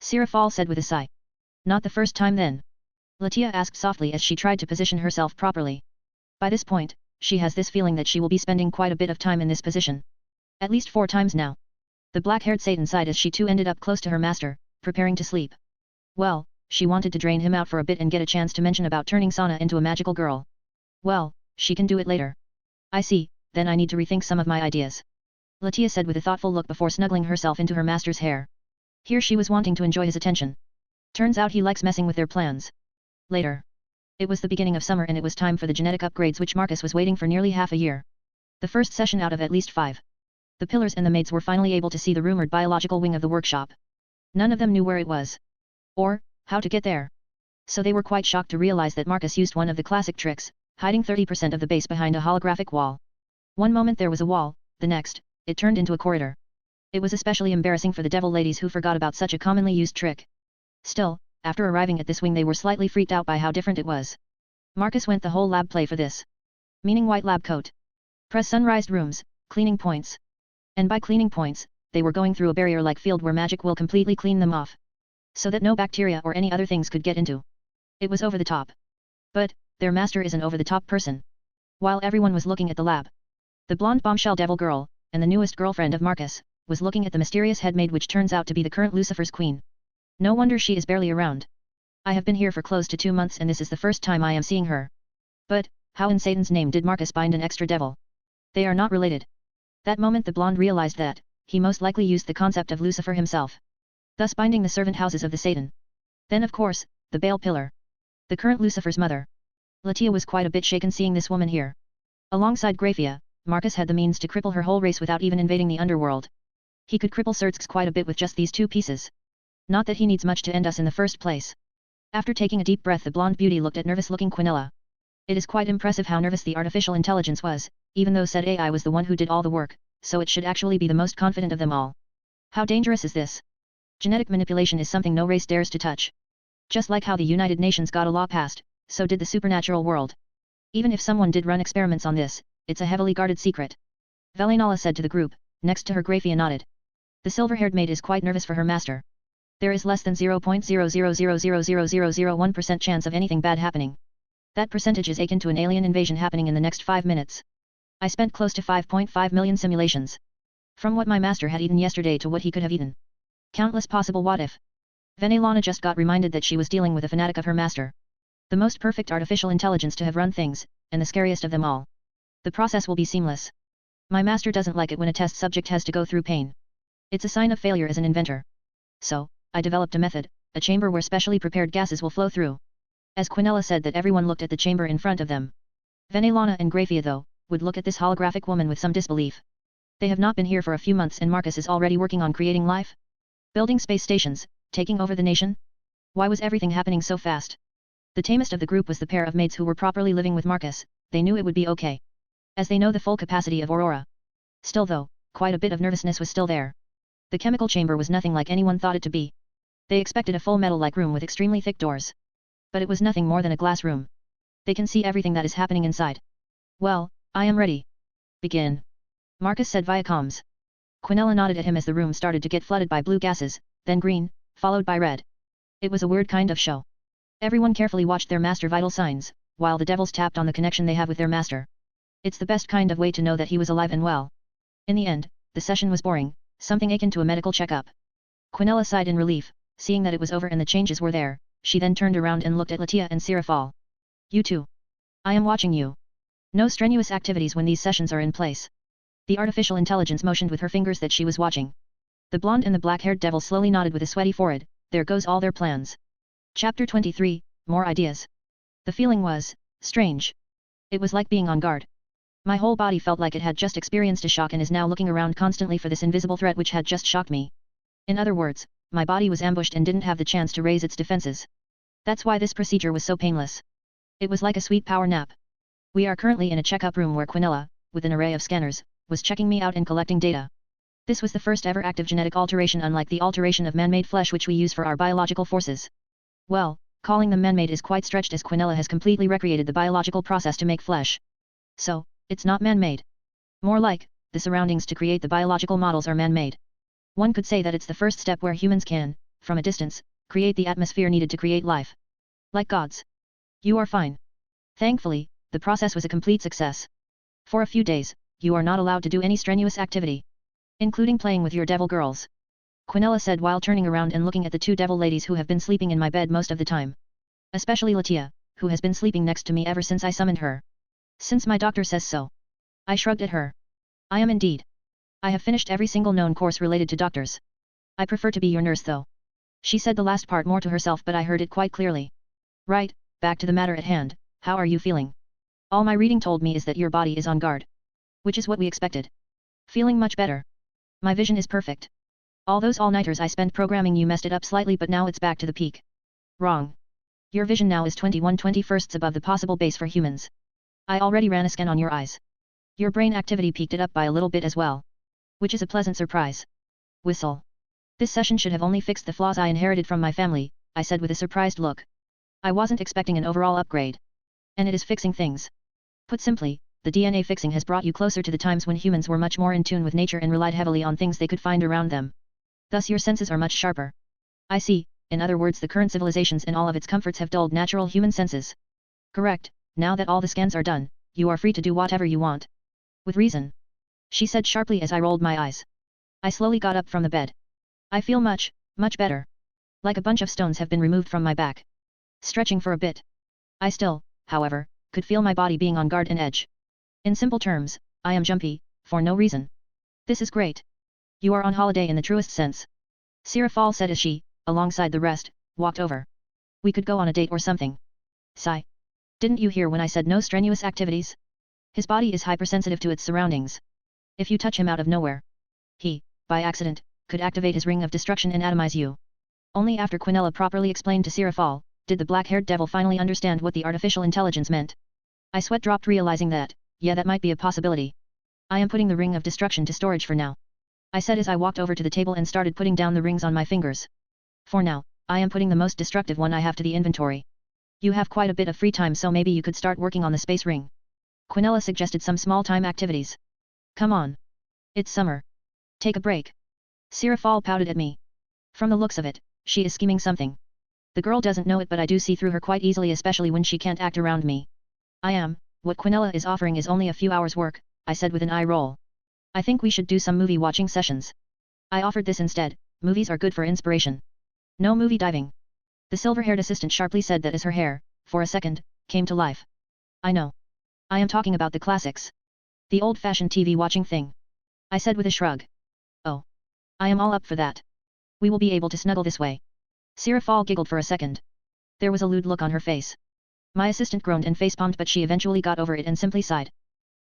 Sarafal said with a sigh. Not the first time then. Latia asked softly as she tried to position herself properly. By this point, she has this feeling that she will be spending quite a bit of time in this position. At least 4 times now. The black-haired Satan sighed as she too ended up close to her master, preparing to sleep. Well, she wanted to drain him out for a bit and get a chance to mention about turning Sana into a magical girl. Well, she can do it later. I see, then I need to rethink some of my ideas. Latia said with a thoughtful look before snuggling herself into her master's hair. Here she was wanting to enjoy his attention. Turns out he likes messing with their plans. Later. It was the beginning of summer and it was time for the genetic upgrades which Marcus was waiting for nearly half a year. The first session out of at least 5. The pillars and the maids were finally able to see the rumored biological wing of the workshop. None of them knew where it was. Or, how to get there. So they were quite shocked to realize that Marcus used one of the classic tricks, hiding 30% of the base behind a holographic wall. One moment there was a wall, the next, it turned into a corridor. It was especially embarrassing for the devil ladies who forgot about such a commonly used trick. Still, after arriving at this wing they were slightly freaked out by how different it was. Marcus went the whole lab play for this. Meaning white lab coat. Press sunrised rooms, cleaning points. And by cleaning points, they were going through a barrier-like field where magic will completely clean them off. So that no bacteria or any other things could get into. It was over the top. But, their master is an over-the-top person. While everyone was looking at the lab, the blonde bombshell devil girl, and the newest girlfriend of Marcus, was looking at the mysterious head maid which turns out to be the current Lucifer's queen. No wonder she is barely around. I have been here for close to 2 months and this is the first time I am seeing her. But, how in Satan's name did Marcus bind an extra devil? They are not related. That moment the blonde realized that, he most likely used the concept of Lucifer himself. Thus binding the servant houses of the Satan. Then of course, the Baal pillar. The current Lucifer's mother. Latia was quite a bit shaken seeing this woman here. Alongside Graphia, Marcus had the means to cripple her whole race without even invading the underworld. He could cripple Surtsk quite a bit with just these 2 pieces. Not that he needs much to end us in the first place. After taking a deep breath the blonde beauty looked at nervous-looking Quinella. It is quite impressive how nervous the artificial intelligence was, even though said AI was the one who did all the work, so it should actually be the most confident of them all. How dangerous is this? Genetic manipulation is something no race dares to touch. Just like how the United Nations got a law passed, so did the supernatural world. Even if someone did run experiments on this, it's a heavily guarded secret. Velinala said to the group, next to her Graphia nodded. The silver-haired maid is quite nervous for her master. There is less than 0.000000001% chance of anything bad happening. That percentage is akin to an alien invasion happening in the next 5 minutes. I spent close to 5.5 million simulations. From what my master had eaten yesterday to what he could have eaten. Countless possible what-if. Venelana just got reminded that she was dealing with a fanatic of her master. The most perfect artificial intelligence to have run things, and the scariest of them all. The process will be seamless. My master doesn't like it when a test subject has to go through pain. It's a sign of failure as an inventor. So, I developed a method, a chamber where specially prepared gases will flow through. As Quinella said that everyone looked at the chamber in front of them. Venelana and Graphia though, would look at this holographic woman with some disbelief. They have not been here for a few months and Marcus is already working on creating life? Building space stations, taking over the nation? Why was everything happening so fast? The tamest of the group was the pair of maids who were properly living with Marcus, they knew it would be okay. As they know the full capacity of Aurora. Still though, quite a bit of nervousness was still there. The chemical chamber was nothing like anyone thought it to be. They expected a full metal-like room with extremely thick doors. But it was nothing more than a glass room. They can see everything that is happening inside. Well, I am ready. Begin. Marcus said via comms. Quinella nodded at him as the room started to get flooded by blue gases, then green, followed by red. It was a weird kind of show. Everyone carefully watched their master vital signs, while the devils tapped on the connection they have with their master. It's the best kind of way to know that he was alive and well. In the end, the session was boring, something akin to a medical checkup. Quinella sighed in relief, seeing that it was over and the changes were there, she then turned around and looked at Latia and Sarafal. You too. I am watching you. No strenuous activities when these sessions are in place. The artificial intelligence motioned with her fingers that she was watching. The blonde and the black-haired devil slowly nodded with a sweaty forehead, there goes all their plans. Chapter 23, More Ideas. The feeling was strange. It was like being on guard. My whole body felt like it had just experienced a shock and is now looking around constantly for this invisible threat which had just shocked me. In other words, my body was ambushed and didn't have the chance to raise its defenses. That's why this procedure was so painless. It was like a sweet power nap. We are currently in a checkup room where Quinella, with an array of scanners, was checking me out and collecting data. This was the first ever active genetic alteration, unlike the alteration of man-made flesh which we use for our biological forces. Well, calling them man-made is quite stretched, as Quinella has completely recreated the biological process to make flesh. So, it's not man-made. More like, the surroundings to create the biological models are man-made. One could say that it's the first step where humans can, from a distance, create the atmosphere needed to create life. Like gods. You are fine. Thankfully, the process was a complete success. For a few days, you are not allowed to do any strenuous activity, including playing with your devil girls. Quinella said while turning around and looking at the two devil ladies who have been sleeping in my bed most of the time. Especially Latia, who has been sleeping next to me ever since I summoned her. Since my doctor says so. I shrugged at her. I am indeed. I have finished every single known course related to doctors. I prefer to be your nurse though. She said the last part more to herself, but I heard it quite clearly. Right, back to the matter at hand, how are you feeling? All my reading told me is that your body is on guard. Which is what we expected. Feeling much better. My vision is perfect. All those all-nighters I spent programming you messed it up slightly, but now it's back to the peak. Wrong. Your vision now is 21/21 above the possible base for humans. I already ran a scan on your eyes. Your brain activity peaked it up by a little bit as well. Which is a pleasant surprise. Whistle. This session should have only fixed the flaws I inherited from my family, I said with a surprised look. I wasn't expecting an overall upgrade. And it is fixing things. Put simply, the DNA fixing has brought you closer to the times when humans were much more in tune with nature and relied heavily on things they could find around them. Thus your senses are much sharper. I see, in other words, the current civilizations and all of its comforts have dulled natural human senses. Correct, now that all the scans are done, you are free to do whatever you want. With reason. She said sharply as I rolled my eyes. I slowly got up from the bed. I feel much, much better. Like a bunch of stones have been removed from my back. Stretching for a bit. I still, however, could feel my body being on guard and edge. In simple terms, I am jumpy, for no reason. This is great. You are on holiday in the truest sense. Sarafal said as she, alongside the rest, walked over. We could go on a date or something. Sigh. Didn't you hear when I said no strenuous activities? His body is hypersensitive to its surroundings. If you touch him out of nowhere, he, by accident, could activate his ring of destruction and atomize you. Only after Quinella properly explained to Sarafal, did the black-haired devil finally understand what the artificial intelligence meant. I sweat dropped realizing that, yeah, that might be a possibility. I am putting the ring of destruction to storage for now. I said as I walked over to the table and started putting down the rings on my fingers. For now, I am putting the most destructive one I have to the inventory. You have quite a bit of free time, so maybe you could start working on the space ring. Quinella suggested some small-time activities. Come on. It's summer. Take a break. Sarafal pouted at me. From the looks of it, she is scheming something. The girl doesn't know it, but I do see through her quite easily, especially when she can't act around me. What Quinella is offering is only a few hours work, I said with an eye roll. I think we should do some movie watching sessions. I offered this instead. Movies are good for inspiration. No movie diving. The silver-haired assistant sharply said that as her hair, for a second, came to life. I know. I am talking about the classics. The old-fashioned TV watching thing. I said with a shrug. Oh. I am all up for that. We will be able to snuggle this way. Sarafal giggled for a second. There was a lewd look on her face. My assistant groaned and facepalmed, but she eventually got over it and simply sighed.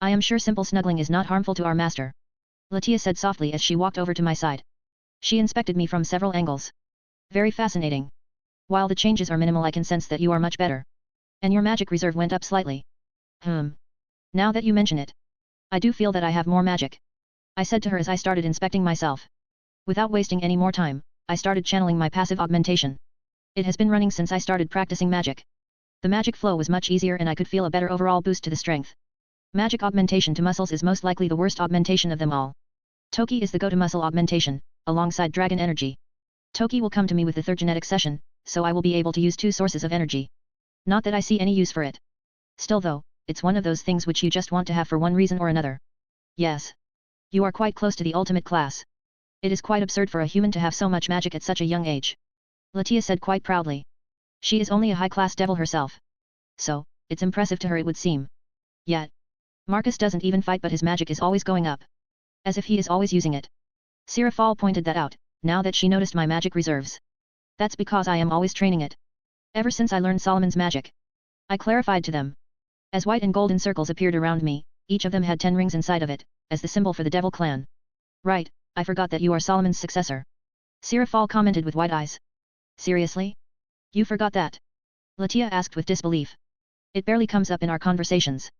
I am sure simple snuggling is not harmful to our master. Latia said softly as she walked over to my side. She inspected me from several angles. Very fascinating. While the changes are minimal, I can sense that you are much better. And your magic reserve went up slightly. Now that you mention it. I do feel that I have more magic. I said to her as I started inspecting myself. Without wasting any more time, I started channeling my passive augmentation. It has been running since I started practicing magic. The magic flow was much easier and I could feel a better overall boost to the strength. Magic augmentation to muscles is most likely the worst augmentation of them all. Toki is the go-to muscle augmentation, alongside dragon energy. Toki will come to me with the third genetic session, so I will be able to use two sources of energy. Not that I see any use for it. Still though, it's one of those things which you just want to have for one reason or another. Yes. You are quite close to the ultimate class. It is quite absurd for a human to have so much magic at such a young age. Latia said quite proudly. She is only a high-class devil herself. So, it's impressive to her, it would seem. Yet. Marcus doesn't even fight, but his magic is always going up. As if he is always using it. Sarafal pointed that out, now that she noticed my magic reserves. That's because I am always training it. Ever since I learned Solomon's magic. I clarified to them. As white and golden circles appeared around me, each of them had 10 rings inside of it, as the symbol for the devil clan. Right, I forgot that you are Solomon's successor. Sarafal commented with wide eyes. Seriously? You forgot that? Latia asked with disbelief. It barely comes up in our conversations.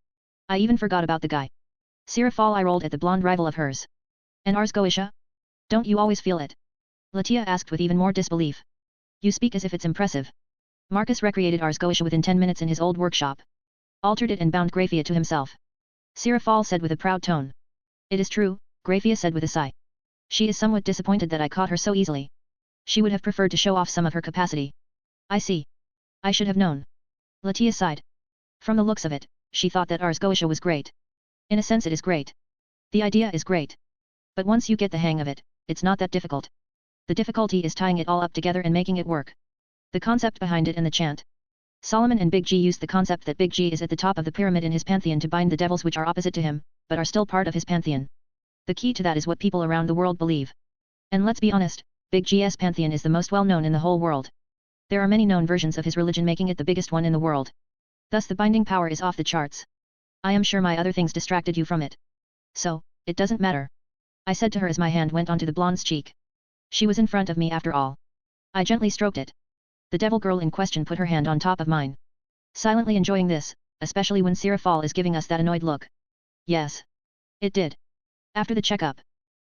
I even forgot about the guy. Sarafal eye rolled at the blonde rival of hers. And Ars Goetia? Don't you always feel it? Latia asked with even more disbelief. You speak as if it's impressive. Marcus recreated Ars Goetia within 10 minutes in his old workshop. Altered it and bound Graphia to himself. Sarafal said with a proud tone. It is true, Graphia said with a sigh. She is somewhat disappointed that I caught her so easily. She would have preferred to show off some of her capacity. I see. I should have known. Latia sighed. From the looks of it, she thought that Ars Goetia was great. In a sense it is great. The idea is great. But once you get the hang of it, it's not that difficult. The difficulty is tying it all up together and making it work. The concept behind it and the chant. Solomon and Big G used the concept that Big G is at the top of the pyramid in his pantheon to bind the devils which are opposite to him, but are still part of his pantheon. The key to that is what people around the world believe. And let's be honest, Big G's pantheon is the most well known in the whole world. There are many known versions of his religion making it the biggest one in the world. Thus the binding power is off the charts. I am sure my other things distracted you from it. So, it doesn't matter. I said to her as my hand went onto the blonde's cheek. She was in front of me after all. I gently stroked it. The devil girl in question put her hand on top of mine. Silently enjoying this, especially when Sarafal is giving us that annoyed look. Yes. It did. After the checkup,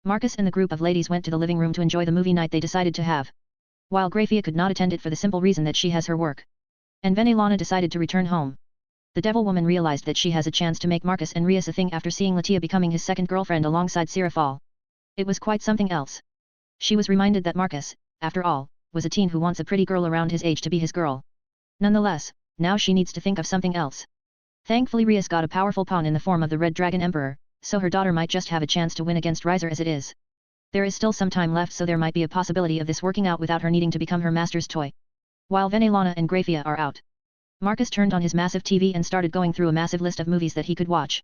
Marcus and the group of ladies went to the living room to enjoy the movie night they decided to have. While Graphia could not attend it for the simple reason that she has her work. And Venelana decided to return home. The devil woman realized that she has a chance to make Marcus and Rias a thing after seeing Latia becoming his second girlfriend alongside Sarafal. It was quite something else. She was reminded that Marcus, after all, was a teen who wants a pretty girl around his age to be his girl. Nonetheless, now she needs to think of something else. Thankfully Rias got a powerful pawn in the form of the Red Dragon Emperor, so her daughter might just have a chance to win against Riser as it is. There is still some time left, so there might be a possibility of this working out without her needing to become her master's toy. While Venelana and Graphia are out, Marcus turned on his massive TV and started going through a massive list of movies that he could watch.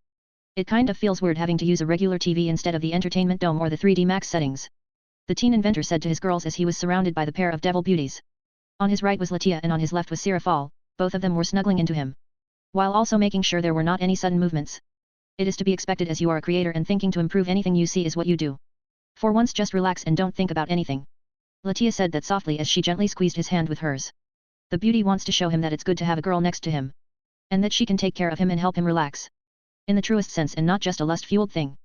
It kind of feels weird having to use a regular TV instead of the Entertainment Dome or the 3D Max settings. The teen inventor said to his girls as he was surrounded by the pair of devil beauties. On his right was Latia and on his left was Sarafal, both of them were snuggling into him. While also making sure there were not any sudden movements. It is to be expected as you are a creator and thinking to improve anything you see is what you do. For once just relax and don't think about anything. Latia said that softly as she gently squeezed his hand with hers. The beauty wants to show him that it's good to have a girl next to him. And that she can take care of him and help him relax. In the truest sense and not just a lust-fueled thing.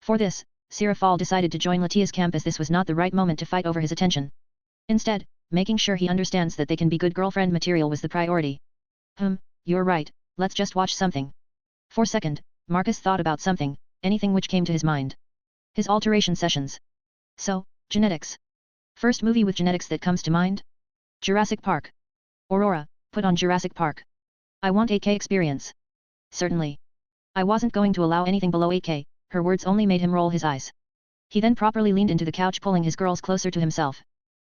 For this, Sarafal decided to join Latia's camp as this was not the right moment to fight over his attention. Instead, making sure he understands that they can be good girlfriend material was the priority. You're right, let's just watch something. For a second, Marcus thought about something, anything which came to his mind. His alteration sessions. So, genetics. First movie with genetics that comes to mind? Jurassic Park. Aurora, put on Jurassic Park. I want 8K experience. Certainly. I wasn't going to allow anything below 8K, her words only made him roll his eyes. He then properly leaned into the couch pulling his girls closer to himself.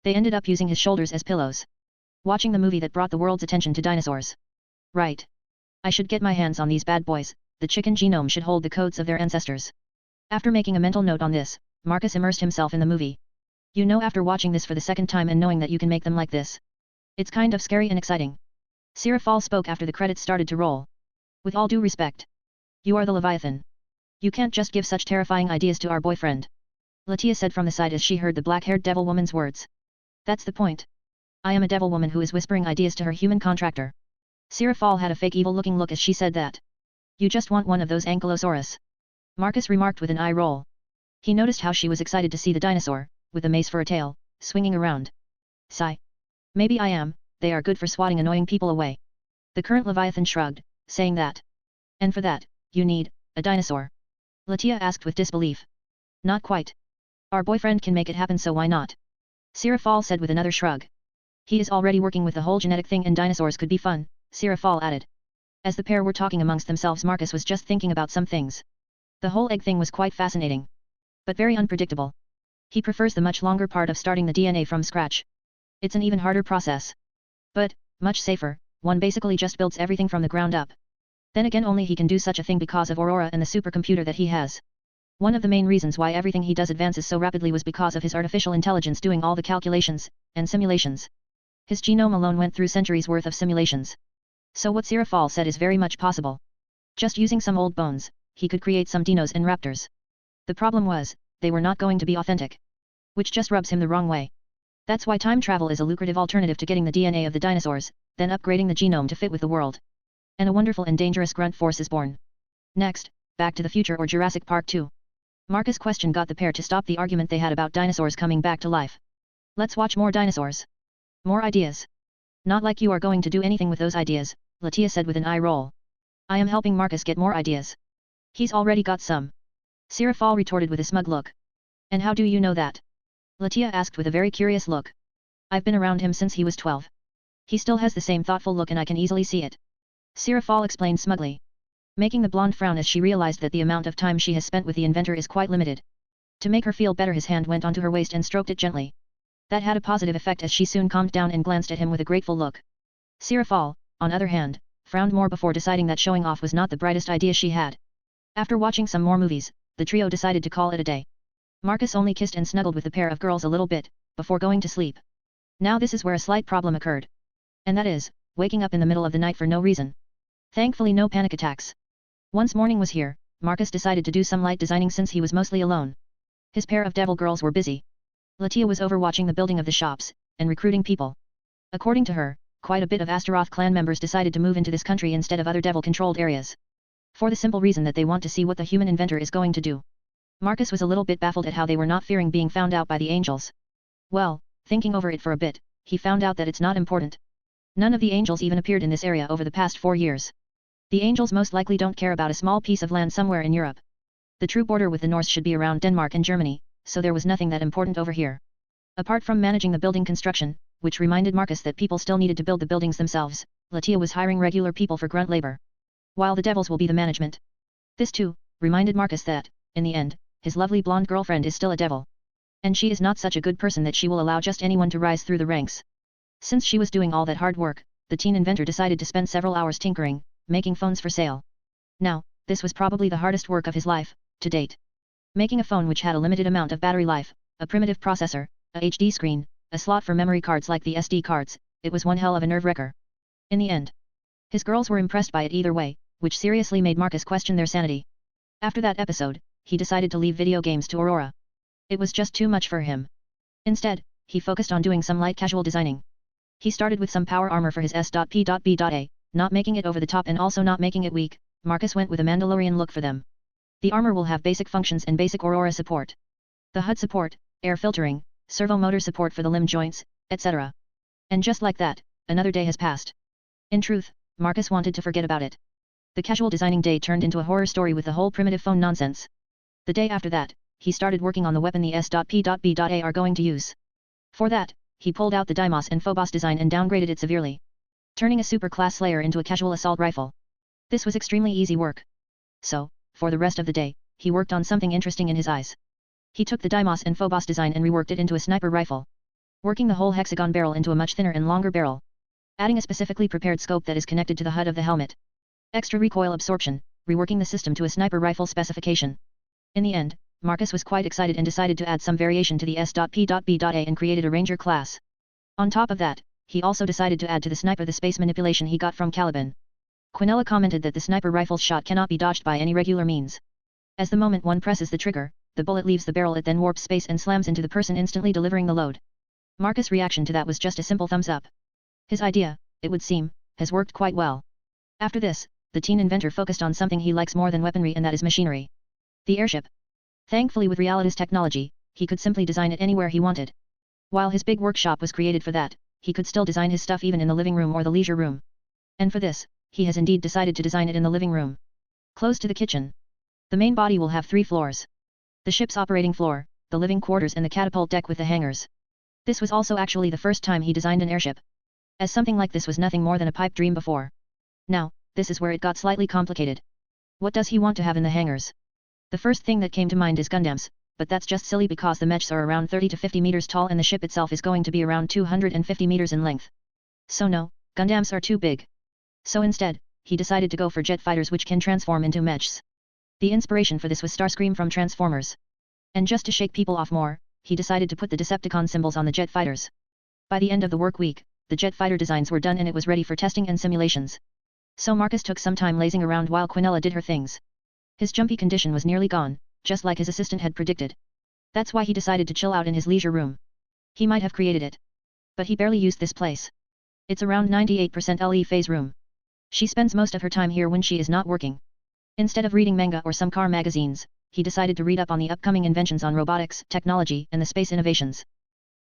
They ended up using his shoulders as pillows. Watching the movie that brought the world's attention to dinosaurs. Right. I should get my hands on these bad boys, the chicken genome should hold the codes of their ancestors. After making a mental note on this, Marcus immersed himself in the movie. You know, after watching this for the second time and knowing that you can make them like this. It's kind of scary and exciting. Sarafal spoke after the credits started to roll. With all due respect. You are the Leviathan. You can't just give such terrifying ideas to our boyfriend. Latia said from the side as she heard the black-haired devil woman's words. That's the point. I am a devil woman who is whispering ideas to her human contractor. Sarafal had a fake evil-looking look as she said that. You just want one of those ankylosaurus. Marcus remarked with an eye roll. He noticed how she was excited to see the dinosaur, with a mace for a tail, swinging around. Sigh. Maybe I am, they are good for swatting annoying people away. The current Leviathan shrugged, saying that. And for that, you need, a dinosaur. Latia asked with disbelief. Not quite. Our boyfriend can make it happen, so why not? Sarafal said with another shrug. He is already working with the whole genetic thing and dinosaurs could be fun, Sarafal added. As the pair were talking amongst themselves, Marcus was just thinking about some things. The whole egg thing was quite fascinating. But very unpredictable. He prefers the much longer part of starting the DNA from scratch. It's an even harder process. But, much safer, one basically just builds everything from the ground up. Then again, only he can do such a thing because of Aurora and the supercomputer that he has. One of the main reasons why everything he does advances so rapidly was because of his artificial intelligence doing all the calculations, and simulations. His genome alone went through centuries worth of simulations. So what Sarafal said is very much possible. Just using some old bones, he could create some dinos and raptors. The problem was, they were not going to be authentic. Which just rubs him the wrong way. That's why time travel is a lucrative alternative to getting the DNA of the dinosaurs, then upgrading the genome to fit with the world. And a wonderful and dangerous grunt force is born. Next, Back to the Future or Jurassic Park 2. Marcus' question got the pair to stop the argument they had about dinosaurs coming back to life. Let's watch more dinosaurs. More ideas. Not like you are going to do anything with those ideas, Latia said with an eye roll. I am helping Marcus get more ideas. He's already got some. Sarafal retorted with a smug look. And how do you know that? Latia asked with a very curious look. I've been around him since he was 12. He still has the same thoughtful look and I can easily see it. Sarafal explained smugly, making the blonde frown as she realized that the amount of time she has spent with the inventor is quite limited. To make her feel better, his hand went onto her waist and stroked it gently. That had a positive effect as she soon calmed down and glanced at him with a grateful look. Sarafal, on other hand, frowned more before deciding that showing off was not the brightest idea she had. After watching some more movies, the trio decided to call it a day. Marcus only kissed and snuggled with the pair of girls a little bit, before going to sleep. Now this is where a slight problem occurred. And that is, waking up in the middle of the night for no reason. Thankfully no panic attacks. Once morning was here, Marcus decided to do some light designing since he was mostly alone. His pair of devil girls were busy. Latia was overwatching the building of the shops, and recruiting people. According to her, quite a bit of Astaroth clan members decided to move into this country instead of other devil-controlled areas. For the simple reason that they want to see what the human inventor is going to do. Marcus was a little bit baffled at how they were not fearing being found out by the angels. Well, thinking over it for a bit, he found out that it's not important. None of the angels even appeared in this area over the past 4 years. The angels most likely don't care about a small piece of land somewhere in Europe. The true border with the Norse should be around Denmark and Germany, so there was nothing that important over here. Apart from managing the building construction, which reminded Marcus that people still needed to build the buildings themselves, Latia was hiring regular people for grunt labor. While the devils will be the management. This too, reminded Marcus that, in the end, his lovely blonde girlfriend is still a devil. And she is not such a good person that she will allow just anyone to rise through the ranks. Since she was doing all that hard work, the teen inventor decided to spend several hours tinkering, making phones for sale. Now, this was probably the hardest work of his life, to date. Making a phone which had a limited amount of battery life, a primitive processor, a HD screen, a slot for memory cards like the SD cards, it was one hell of a nerve-wrecker. In the end, his girls were impressed by it either way, which seriously made Marcus question their sanity. After that episode, he decided to leave video games to Aurora. It was just too much for him. Instead, he focused on doing some light casual designing. He started with some power armor for his S.P.B.A, not making it over the top and also not making it weak. Marcus went with a Mandalorian look for them. The armor will have basic functions and basic Aurora support. The HUD support, air filtering, servo motor support for the limb joints, etc. And just like that, another day has passed. In truth, Marcus wanted to forget about it. The casual designing day turned into a horror story with the whole primitive phone nonsense. The day after that, he started working on the weapon the S.P.B.A are going to use. For that, he pulled out the Deimos and Phobos design and downgraded it severely, turning a super-class Slayer into a casual assault rifle. This was extremely easy work. So, for the rest of the day, he worked on something interesting in his eyes. He took the Deimos and Phobos design and reworked it into a sniper rifle, working the whole hexagon barrel into a much thinner and longer barrel, adding a specifically prepared scope that is connected to the HUD of the helmet. Extra recoil absorption, reworking the system to a sniper rifle specification. In the end, Marcus was quite excited and decided to add some variation to the S.P.B.A and created a Ranger class. On top of that, he also decided to add to the sniper the space manipulation he got from Caliban. Quinella commented that the sniper rifle's shot cannot be dodged by any regular means. As the moment one presses the trigger, the bullet leaves the barrel, it then warps space and slams into the person, instantly delivering the load. Marcus' reaction to that was just a simple thumbs up. His idea, it would seem, has worked quite well. After this, the teen inventor focused on something he likes more than weaponry, and that is machinery. The airship. Thankfully, with Rivalry's technology, he could simply design it anywhere he wanted. While his big workshop was created for that, he could still design his stuff even in the living room or the leisure room. And for this, he has indeed decided to design it in the living room, close to the kitchen. The main body will have 3 floors. The ship's operating floor, the living quarters and the catapult deck with the hangars. This was also actually the first time he designed an airship, as something like this was nothing more than a pipe dream before. Now, this is where it got slightly complicated. What does he want to have in the hangars? The first thing that came to mind is Gundams, but that's just silly because the mechs are around 30 to 50 meters tall and the ship itself is going to be around 250 meters in length. So no, Gundams are too big. So instead, he decided to go for jet fighters which can transform into mechs. The inspiration for this was Starscream from Transformers. And just to shake people off more, he decided to put the Decepticon symbols on the jet fighters. By the end of the work week, the jet fighter designs were done and it was ready for testing and simulations. So Marcus took some time lazing around while Quinella did her things. His jumpy condition was nearly gone, just like his assistant had predicted. That's why he decided to chill out in his leisure room. He might have created it, but he barely used this place. It's around 98% LE phase room. She spends most of her time here when she is not working. Instead of reading manga or some car magazines, he decided to read up on the upcoming inventions on robotics, technology, and the space innovations.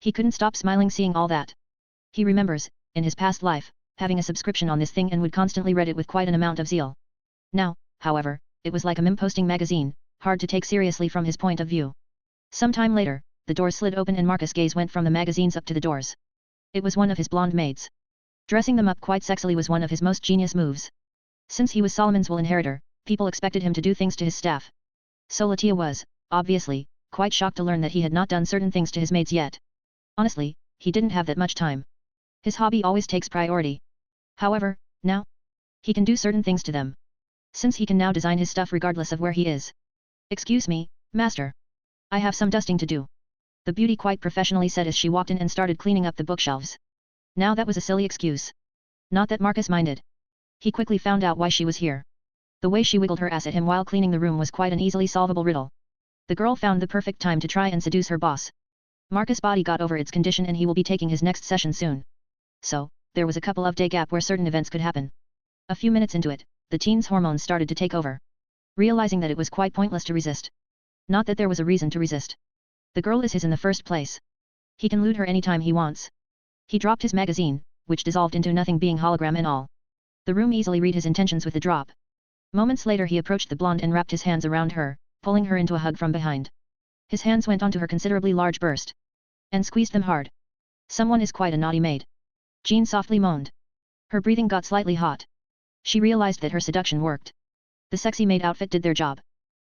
He couldn't stop smiling seeing all that. He remembers, in his past life, having a subscription on this thing and would constantly read it with quite an amount of zeal. Now, however, it was like a meme-posting magazine, hard to take seriously from his point of view. Some time later, the doors slid open and Marcus' gaze went from the magazines up to the doors. It was one of his blonde maids. Dressing them up quite sexily was one of his most genius moves. Since he was Solomon's will inheritor, people expected him to do things to his staff. So Latia was, obviously, quite shocked to learn that he had not done certain things to his maids yet. Honestly, he didn't have that much time. His hobby always takes priority. However, now, he can do certain things to them. Since he can now design his stuff regardless of where he is. Excuse me, master. I have some dusting to do. The beauty quite professionally said as she walked in and started cleaning up the bookshelves. Now that was a silly excuse. Not that Marcus minded. He quickly found out why she was here. The way she wiggled her ass at him while cleaning the room was quite an easily solvable riddle. The girl found the perfect time to try and seduce her boss. Marcus' body got over its condition and he will be taking his next session soon. So, there was a couple of day gap where certain events could happen. A few minutes into it, the teen's hormones started to take over. Realizing that it was quite pointless to resist. Not that there was a reason to resist. The girl is his in the first place. He can loot her anytime he wants. He dropped his magazine, which dissolved into nothing being hologram and all. The room easily read his intentions with the drop. Moments later he approached the blonde and wrapped his hands around her, pulling her into a hug from behind. His hands went onto her considerably large burst. And squeezed them hard. Someone is quite a naughty maid. Jean softly moaned. Her breathing got slightly hot. She realized that her seduction worked. The sexy maid outfit did their job.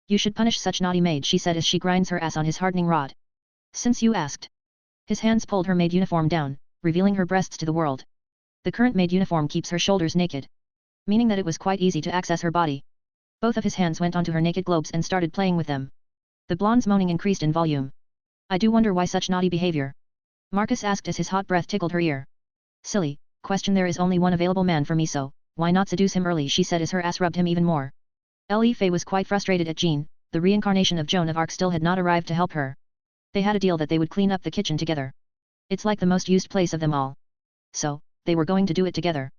You should punish such naughty maid, she said as she grinds her ass on his hardening rod. Since you asked. His hands pulled her maid uniform down, revealing her breasts to the world. The current maid uniform keeps her shoulders naked. Meaning that it was quite easy to access her body. Both of his hands went onto her naked globes and started playing with them. The blonde's moaning increased in volume. I do wonder why such naughty behavior. Marcus asked as his hot breath tickled her ear. Silly question, there is only one available man for me, so why not seduce him early, she said as her ass rubbed him even more. Faye was quite frustrated at Jean. The reincarnation of Joan of Arc still had not arrived to help her. They had a deal that they would clean up the kitchen together. It's like the most used place of them all. So, they were going to do it together.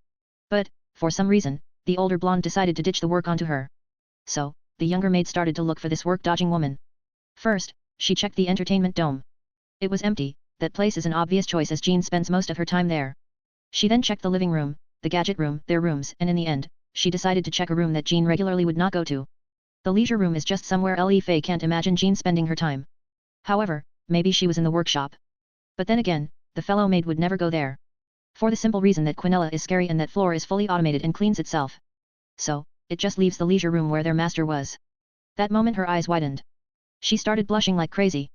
But, for some reason, the older blonde decided to ditch the work onto her. So, the younger maid started to look for this work-dodging woman. First, she checked the entertainment dome. It was empty. That place is an obvious choice as Jean spends most of her time there. She then checked the living room, the gadget room, their rooms, and in the end, she decided to check a room that Jean regularly would not go to. The leisure room is just somewhere Faye can't imagine Jean spending her time. However, maybe she was in the workshop. But then again, the fellow maid would never go there. For the simple reason that Quinella is scary and that floor is fully automated and cleans itself. So, it just leaves the leisure room where their master was. That moment her eyes widened. She started blushing like crazy.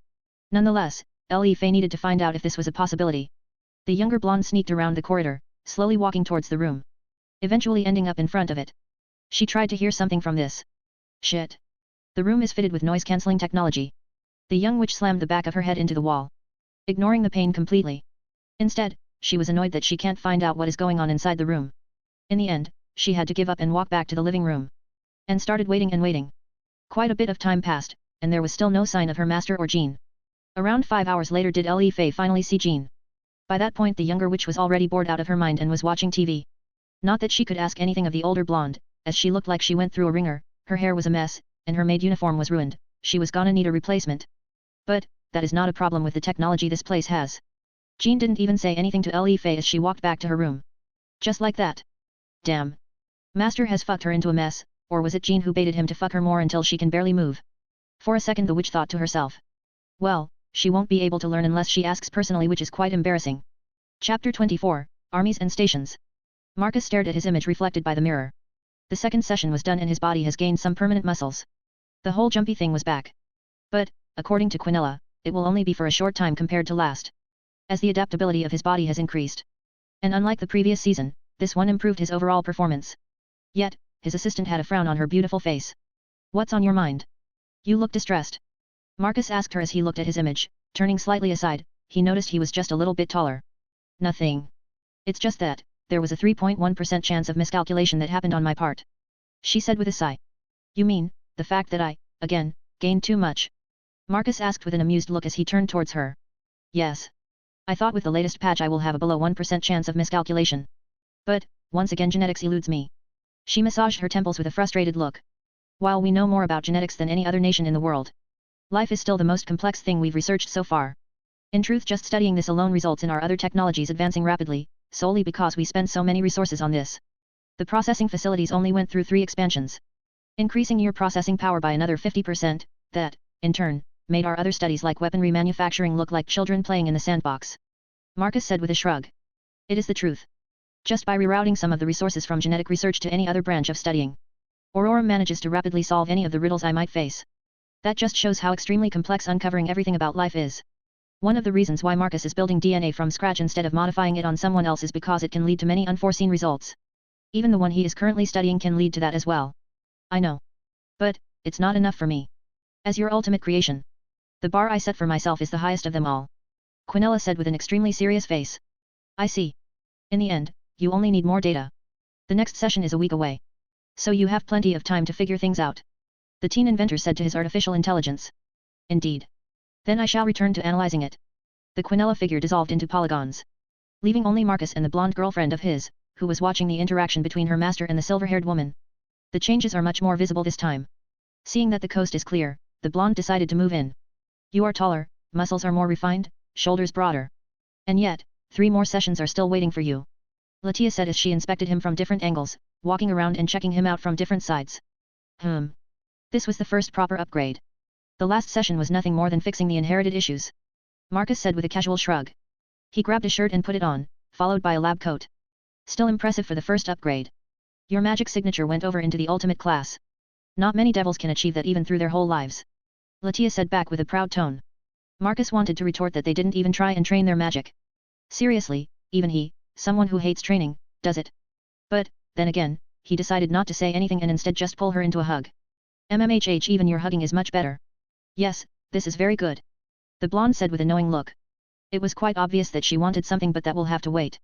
Nonetheless, Faye needed to find out if this was a possibility. The younger blonde sneaked around the corridor, slowly walking towards the room. Eventually ending up in front of it. She tried to hear something from this. Shit. The room is fitted with noise-cancelling technology. The young witch slammed the back of her head into the wall. Ignoring the pain completely. Instead, she was annoyed that she can't find out what is going on inside the room. In the end, she had to give up and walk back to the living room. And started waiting and waiting. Quite a bit of time passed, and there was still no sign of her master or Jean. Around 5 hours later did Faye finally see Jean. By that point the younger witch was already bored out of her mind and was watching TV. Not that she could ask anything of the older blonde, as she looked like she went through a ringer, her hair was a mess, and her maid uniform was ruined, she was gonna need a replacement. But, that is not a problem with the technology this place has. Jean didn't even say anything to Faye as she walked back to her room. Just like that. Damn. Master has fucked her into a mess, or was it Jean who baited him to fuck her more until she can barely move? For a second the witch thought to herself. Well, she won't be able to learn unless she asks personally, which is quite embarrassing. Chapter 24, Armies and Stations. Marcus stared at his image reflected by the mirror. The second session was done and his body has gained some permanent muscles. The whole jumpy thing was back. But, according to Quinella, it will only be for a short time compared to last. As the adaptability of his body has increased. And unlike the previous season, this one improved his overall performance. Yet, his assistant had a frown on her beautiful face. What's on your mind? You look distressed. Marcus asked her as he looked at his image, turning slightly aside, he noticed he was just a little bit taller. Nothing. It's just that, there was a 3.1% chance of miscalculation that happened on my part. She said with a sigh. You mean, the fact that I, again, gained too much? Marcus asked with an amused look as he turned towards her. Yes. I thought with the latest patch I will have a below 1% chance of miscalculation. But, once again genetics eludes me. She massaged her temples with a frustrated look. While we know more about genetics than any other nation in the world, life is still the most complex thing we've researched so far. In truth, just studying this alone results in our other technologies advancing rapidly, solely because we spend so many resources on this. The processing facilities only went through 3 expansions, increasing your processing power by another 50%, that, in turn, made our other studies like weaponry manufacturing look like children playing in the sandbox. Marcus said with a shrug. It is the truth. Just by rerouting some of the resources from genetic research to any other branch of studying, Aurorum manages to rapidly solve any of the riddles I might face. That just shows how extremely complex uncovering everything about life is. One of the reasons why Marcus is building DNA from scratch instead of modifying it on someone else is because it can lead to many unforeseen results. Even the one he is currently studying can lead to that as well. I know. But, it's not enough for me. As your ultimate creation, the bar I set for myself is the highest of them all. Quinella said with an extremely serious face. I see. In the end, you only need more data. The next session is a week away. So you have plenty of time to figure things out. The teen inventor said to his artificial intelligence. Indeed. Then I shall return to analyzing it. The Quinella figure dissolved into polygons, leaving only Marcus and the blonde girlfriend of his, who was watching the interaction between her master and the silver-haired woman. The changes are much more visible this time. Seeing that the coast is clear, the blonde decided to move in. You are taller, muscles are more refined, shoulders broader. And yet, 3 more sessions are still waiting for you. Latia said as she inspected him from different angles, walking around and checking him out from different sides. This was the first proper upgrade. The last session was nothing more than fixing the inherited issues. Marcus said with a casual shrug. He grabbed a shirt and put it on, followed by a lab coat. Still impressive for the first upgrade. Your magic signature went over into the ultimate class. Not many devils can achieve that even through their whole lives. Latia said back with a proud tone. Marcus wanted to retort that they didn't even try and train their magic. Seriously, even he, someone who hates training, does it. But, then again, he decided not to say anything and instead just pull her into a hug. MMHH, even your hugging is much better. Yes, this is very good. The blonde said with a knowing look. It was quite obvious that she wanted something, but that will have to wait.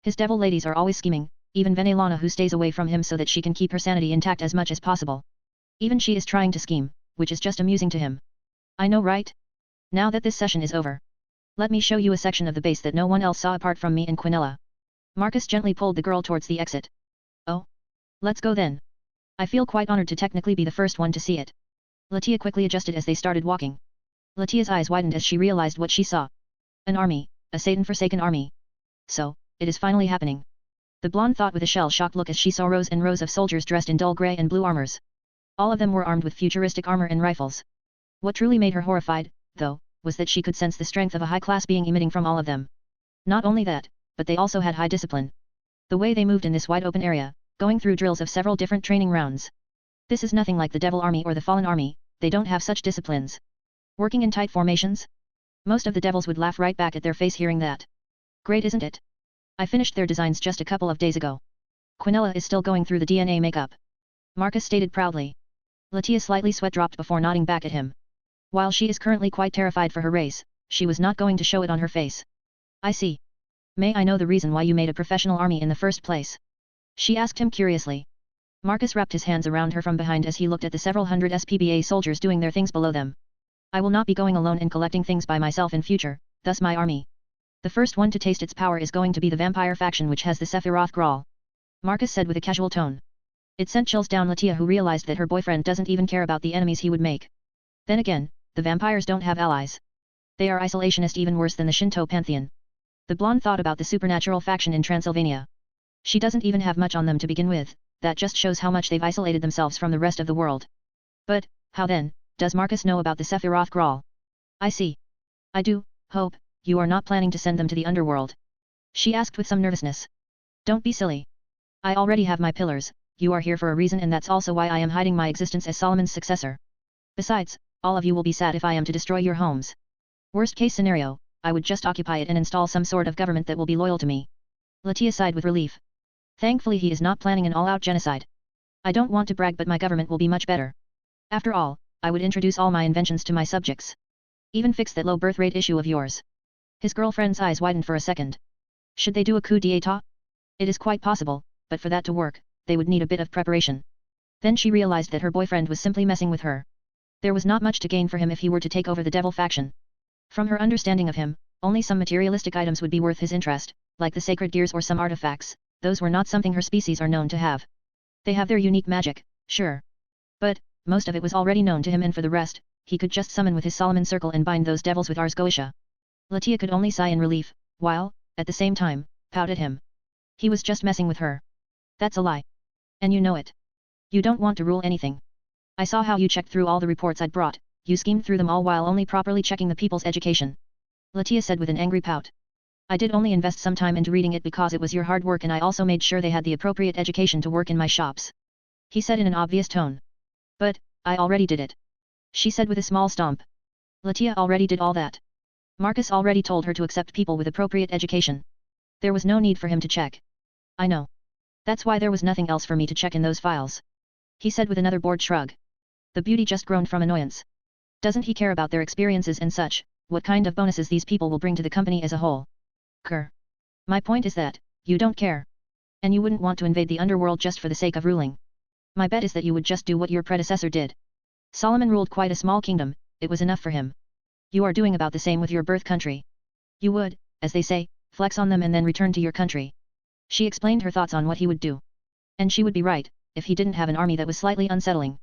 His devil ladies are always scheming, even Venelana, who stays away from him so that she can keep her sanity intact as much as possible. Even she is trying to scheme, which is just amusing to him. I know, right? Now that this session is over, let me show you a section of the base that no one else saw apart from me and Quinella. Marcus gently pulled the girl towards the exit. Oh? Let's go then. I feel quite honored to technically be the first one to see it. Latia quickly adjusted as they started walking. Latia's eyes widened as she realized what she saw. An army, a Satan-forsaken army. So, it is finally happening. The blonde thought with a shell-shocked look as she saw rows and rows of soldiers dressed in dull grey and blue armors. All of them were armed with futuristic armor and rifles. What truly made her horrified, though, was that she could sense the strength of a high-class being emitting from all of them. Not only that, but they also had high discipline. The way they moved in this wide-open area, going through drills of several different training rounds. This is nothing like the Devil Army or the Fallen Army, they don't have such disciplines. Working in tight formations? Most of the devils would laugh right back at their face hearing that. Great, isn't it? I finished their designs just a couple of days ago. Quinella is still going through the DNA makeup. Marcus stated proudly. Latia slightly sweat dropped before nodding back at him. While she is currently quite terrified for her race, she was not going to show it on her face. I see. May I know the reason why you made a professional army in the first place? She asked him curiously. Marcus wrapped his hands around her from behind as he looked at the several hundred SPBA soldiers doing their things below them. I will not be going alone and collecting things by myself in future, thus my army. The first one to taste its power is going to be the vampire faction, which has the Sephiroth Grawl. Marcus said with a casual tone. It sent chills down Latia, who realized that her boyfriend doesn't even care about the enemies he would make. Then again, the vampires don't have allies. They are isolationist, even worse than the Shinto pantheon. The blonde thought about the supernatural faction in Transylvania. She doesn't even have much on them to begin with, that just shows how much they've isolated themselves from the rest of the world. But, how then, does Marcus know about the Sephiroth Grawl? I see. I do, hope, you are not planning to send them to the underworld. She asked with some nervousness. Don't be silly. I already have my pillars, you are here for a reason, and that's also why I am hiding my existence as Solomon's successor. Besides, all of you will be sad if I am to destroy your homes. Worst case scenario, I would just occupy it and install some sort of government that will be loyal to me. Latia sighed with relief. Thankfully he is not planning an all-out genocide. I don't want to brag, but my government will be much better. After all, I would introduce all my inventions to my subjects. Even fix that low birth rate issue of yours. His girlfriend's eyes widened for a second. Should they do a coup d'état? It is quite possible, but for that to work, they would need a bit of preparation. Then she realized that her boyfriend was simply messing with her. There was not much to gain for him if he were to take over the devil faction. From her understanding of him, only some materialistic items would be worth his interest, like the sacred gears or some artifacts. Those were not something her species are known to have. They have their unique magic, sure. But, most of it was already known to him, and for the rest, he could just summon with his Solomon circle and bind those devils with Ars Goetia. Latia could only sigh in relief, while, at the same time, pout at him. He was just messing with her. That's a lie. And you know it. You don't want to rule anything. I saw how you checked through all the reports I'd brought, you schemed through them all while only properly checking the people's education. Latia said with an angry pout. I did only invest some time into reading it because it was your hard work, and I also made sure they had the appropriate education to work in my shops. He said in an obvious tone. But, I already did it. She said with a small stomp. Latia already did all that. Marcus already told her to accept people with appropriate education. There was no need for him to check. I know. That's why there was nothing else for me to check in those files. He said with another bored shrug. The beauty just groaned from annoyance. Doesn't he care about their experiences and such, what kind of bonuses these people will bring to the company as a whole? Kerr. My point is that, you don't care. And you wouldn't want to invade the underworld just for the sake of ruling. My bet is that you would just do what your predecessor did. Solomon ruled quite a small kingdom, it was enough for him. You are doing about the same with your birth country. You would, as they say, flex on them and then return to your country. She explained her thoughts on what he would do. And she would be right, if he didn't have an army that was slightly unsettling.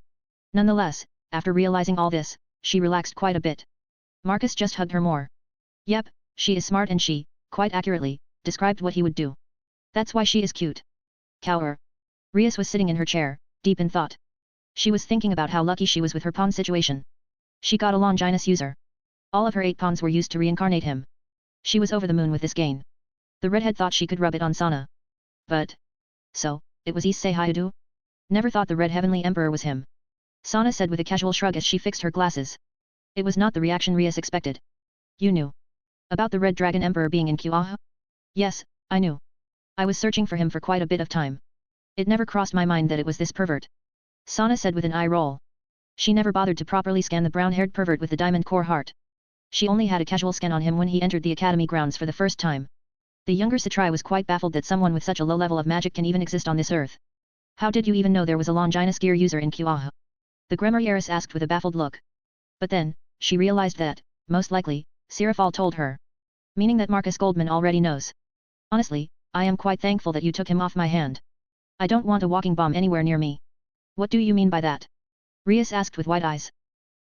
Nonetheless, after realizing all this, she relaxed quite a bit. Marcus just hugged her more. Yep, she is smart, and she, quite accurately, described what he would do. That's why she is cute. Cower. Rias was sitting in her chair, deep in thought. She was thinking about how lucky she was with her pawn situation. She got a Longinus user. All of her 8 pawns were used to reincarnate him. She was over the moon with this gain. The redhead thought she could rub it on Sana. But... So, it was Issei Hayadu? Never thought the Red Heavenly Emperor was him. Sana said with a casual shrug as she fixed her glasses. It was not the reaction Rias expected. You knew. About the Red Dragon Emperor being in Kuaha? Yes, I knew. I was searching for him for quite a bit of time. It never crossed my mind that it was this pervert. Sana said with an eye roll. She never bothered to properly scan the brown-haired pervert with the diamond core heart. She only had a casual scan on him when he entered the academy grounds for the first time. The younger Satrai was quite baffled that someone with such a low level of magic can even exist on this earth. How did you even know there was a Longinus gear user in Kuaha? The Gremor heiress asked with a baffled look. But then, she realized that, most likely, Sarafal told her. Meaning that Marcus Goldman already knows. Honestly, I am quite thankful that you took him off my hand. I don't want a walking bomb anywhere near me. What do you mean by that? Rias asked with wide eyes.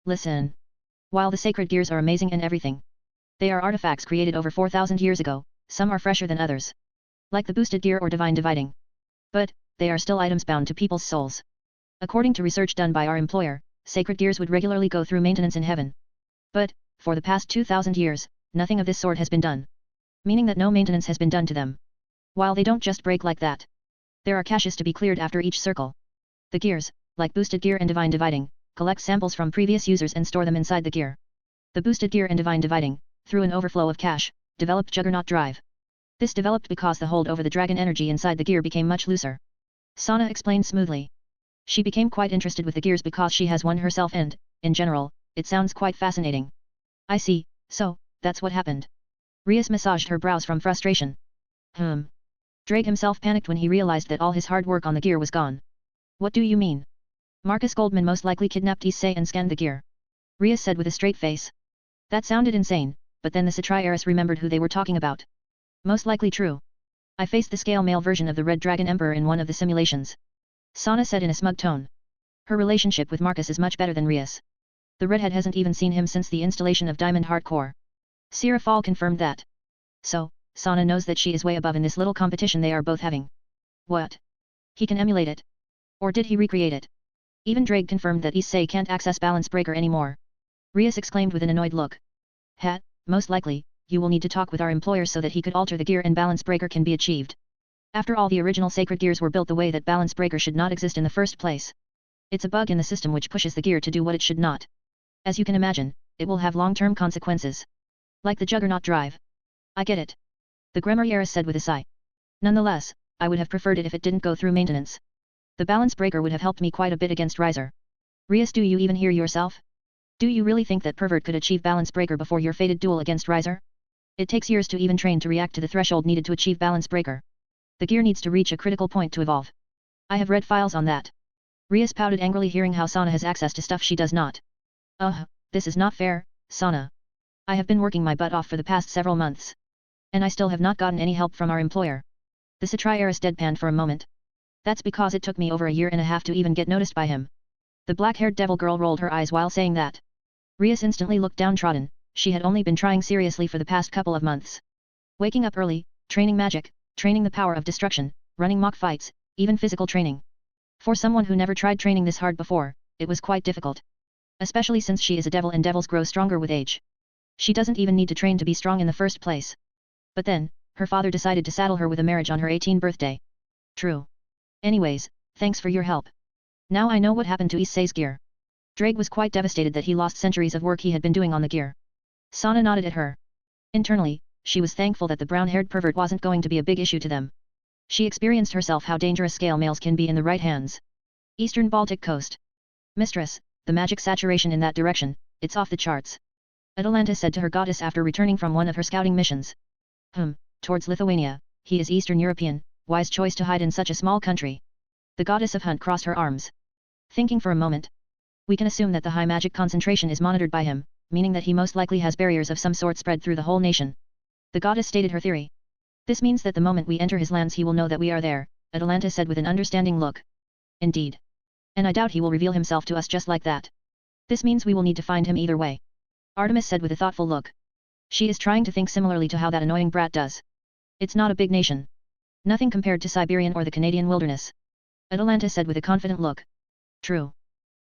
Listen. While the sacred gears are amazing and everything, they are artifacts created over 4,000 years ago, some are fresher than others. Like the boosted gear or divine dividing. But, they are still items bound to people's souls. According to research done by our employer, sacred gears would regularly go through maintenance in heaven. But, for the past 2,000 years, nothing of this sort has been done. Meaning that no maintenance has been done to them. While they don't just break like that. There are caches to be cleared after each circle. The gears, like boosted gear and divine dividing, collect samples from previous users and store them inside the gear. The boosted gear and divine dividing, through an overflow of cache, developed Juggernaut Drive. This developed because the hold over the dragon energy inside the gear became much looser. Sana explained smoothly. She became quite interested with the gears because she has one herself and, in general, it sounds quite fascinating. I see, so, that's what happened. Rias massaged her brows from frustration. Drake himself panicked when he realized that all his hard work on the gear was gone. What do you mean? Marcus Goldman most likely kidnapped Issei and scanned the gear. Rias said with a straight face. That sounded insane, but then the Satrai heiress remembered who they were talking about. Most likely true. I faced the scale male version of the Red Dragon Emperor in one of the simulations. Sana said in a smug tone. Her relationship with Marcus is much better than Rias. The redhead hasn't even seen him since the installation of Diamond Heart Core. Sarafal confirmed that. So, Sana knows that she is way above in this little competition they are both having. What? He can emulate it? Or did he recreate it? Even Drake confirmed that Issei can't access Balance Breaker anymore. Rias exclaimed with an annoyed look. Most likely, you will need to talk with our employer so that he could alter the gear and Balance Breaker can be achieved. After all, the original sacred gears were built the way that Balance Breaker should not exist in the first place. It's a bug in the system which pushes the gear to do what it should not. As you can imagine, it will have long-term consequences. Like the Juggernaut Drive. I get it. The Gremor heiress said with a sigh. Nonetheless, I would have preferred it if it didn't go through maintenance. The Balance Breaker would have helped me quite a bit against Riser. Rias, do you even hear yourself? Do you really think that pervert could achieve Balance Breaker before your fated duel against Riser? It takes years to even train to react to the threshold needed to achieve Balance Breaker. The gear needs to reach a critical point to evolve. I have read files on that. Rias pouted angrily hearing how Sana has access to stuff she does not. This is not fair, Sana. I have been working my butt off for the past several months. And I still have not gotten any help from our employer. The Satrai heiress deadpanned for a moment. That's because it took me over a year and a half to even get noticed by him. The black-haired devil girl rolled her eyes while saying that. Rias instantly looked downtrodden. She had only been trying seriously for the past couple of months. Waking up early, training magic, training the power of destruction, running mock fights, even physical training. For someone who never tried training this hard before, it was quite difficult. Especially since she is a devil and devils grow stronger with age. She doesn't even need to train to be strong in the first place. But then, her father decided to saddle her with a marriage on her 18th birthday. True. Anyways, thanks for your help. Now I know what happened to Issei's gear. Drake was quite devastated that he lost centuries of work he had been doing on the gear. Sana nodded at her. Internally, she was thankful that the brown-haired pervert wasn't going to be a big issue to them. She experienced herself how dangerous scale males can be in the right hands. Eastern Baltic coast. Mistress, the magic saturation in that direction, it's off the charts. Atalanta said to her goddess after returning from one of her scouting missions. Towards Lithuania, he is Eastern European, wise choice to hide in such a small country. The goddess of Hunt crossed her arms. Thinking for a moment. We can assume that the high magic concentration is monitored by him, meaning that he most likely has barriers of some sort spread through the whole nation. The goddess stated her theory. This means that the moment we enter his lands he will know that we are there, Atalanta said with an understanding look. Indeed. And I doubt he will reveal himself to us just like that. This means we will need to find him either way. Artemis said with a thoughtful look. She is trying to think similarly to how that annoying brat does. It's not a big nation. Nothing compared to Siberian or the Canadian wilderness. Atalanta said with a confident look. True.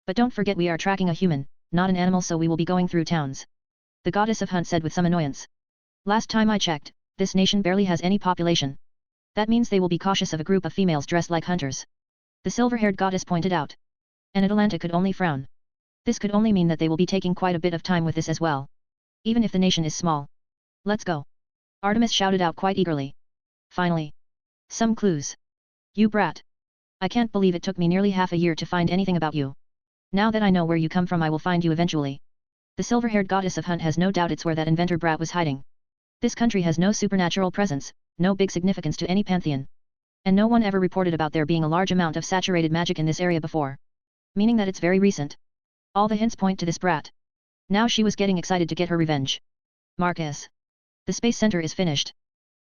But don't forget we are tracking a human, not an animal, so we will be going through towns. The goddess of Hunt said with some annoyance. Last time I checked, this nation barely has any population. That means they will be cautious of a group of females dressed like hunters. The silver-haired goddess pointed out. And Atalanta could only frown. This could only mean that they will be taking quite a bit of time with this as well. Even if the nation is small. Let's go. Artemis shouted out quite eagerly. Finally. Some clues. You brat. I can't believe it took me nearly half a year to find anything about you. Now that I know where you come from I will find you eventually. The silver-haired goddess of Hunt has no doubt it's where that inventor brat was hiding. This country has no supernatural presence, no big significance to any pantheon. And no one ever reported about there being a large amount of saturated magic in this area before. Meaning that it's very recent. All the hints point to this brat. Now she was getting excited to get her revenge. Marcus. The space center is finished.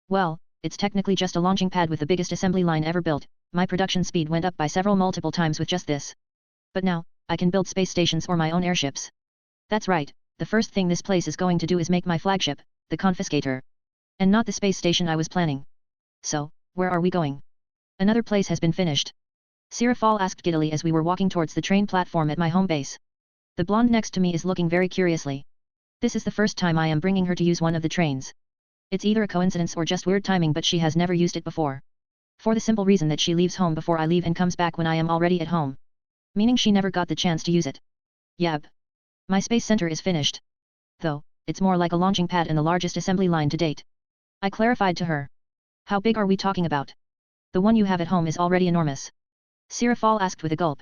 Well, it's technically just a launching pad with the biggest assembly line ever built. My production speed went up by multiple times with just this. But now, I can build space stations or my own airships. That's right, the first thing this place is going to do is make my flagship, the Confiscator. And not the space station I was planning. So, where are we going? Another place has been finished. Sarafal asked giddily as we were walking towards the train platform at my home base. The blonde next to me is looking very curiously. This is the first time I am bringing her to use one of the trains. It's either a coincidence or just weird timing, but she has never used it before. For the simple reason that she leaves home before I leave and comes back when I am already at home. Meaning she never got the chance to use it. Yep. My space center is finished. Though, it's more like a launching pad and the largest assembly line to date. I clarified to her. How big are we talking about? The one you have at home is already enormous. Sarafal asked with a gulp.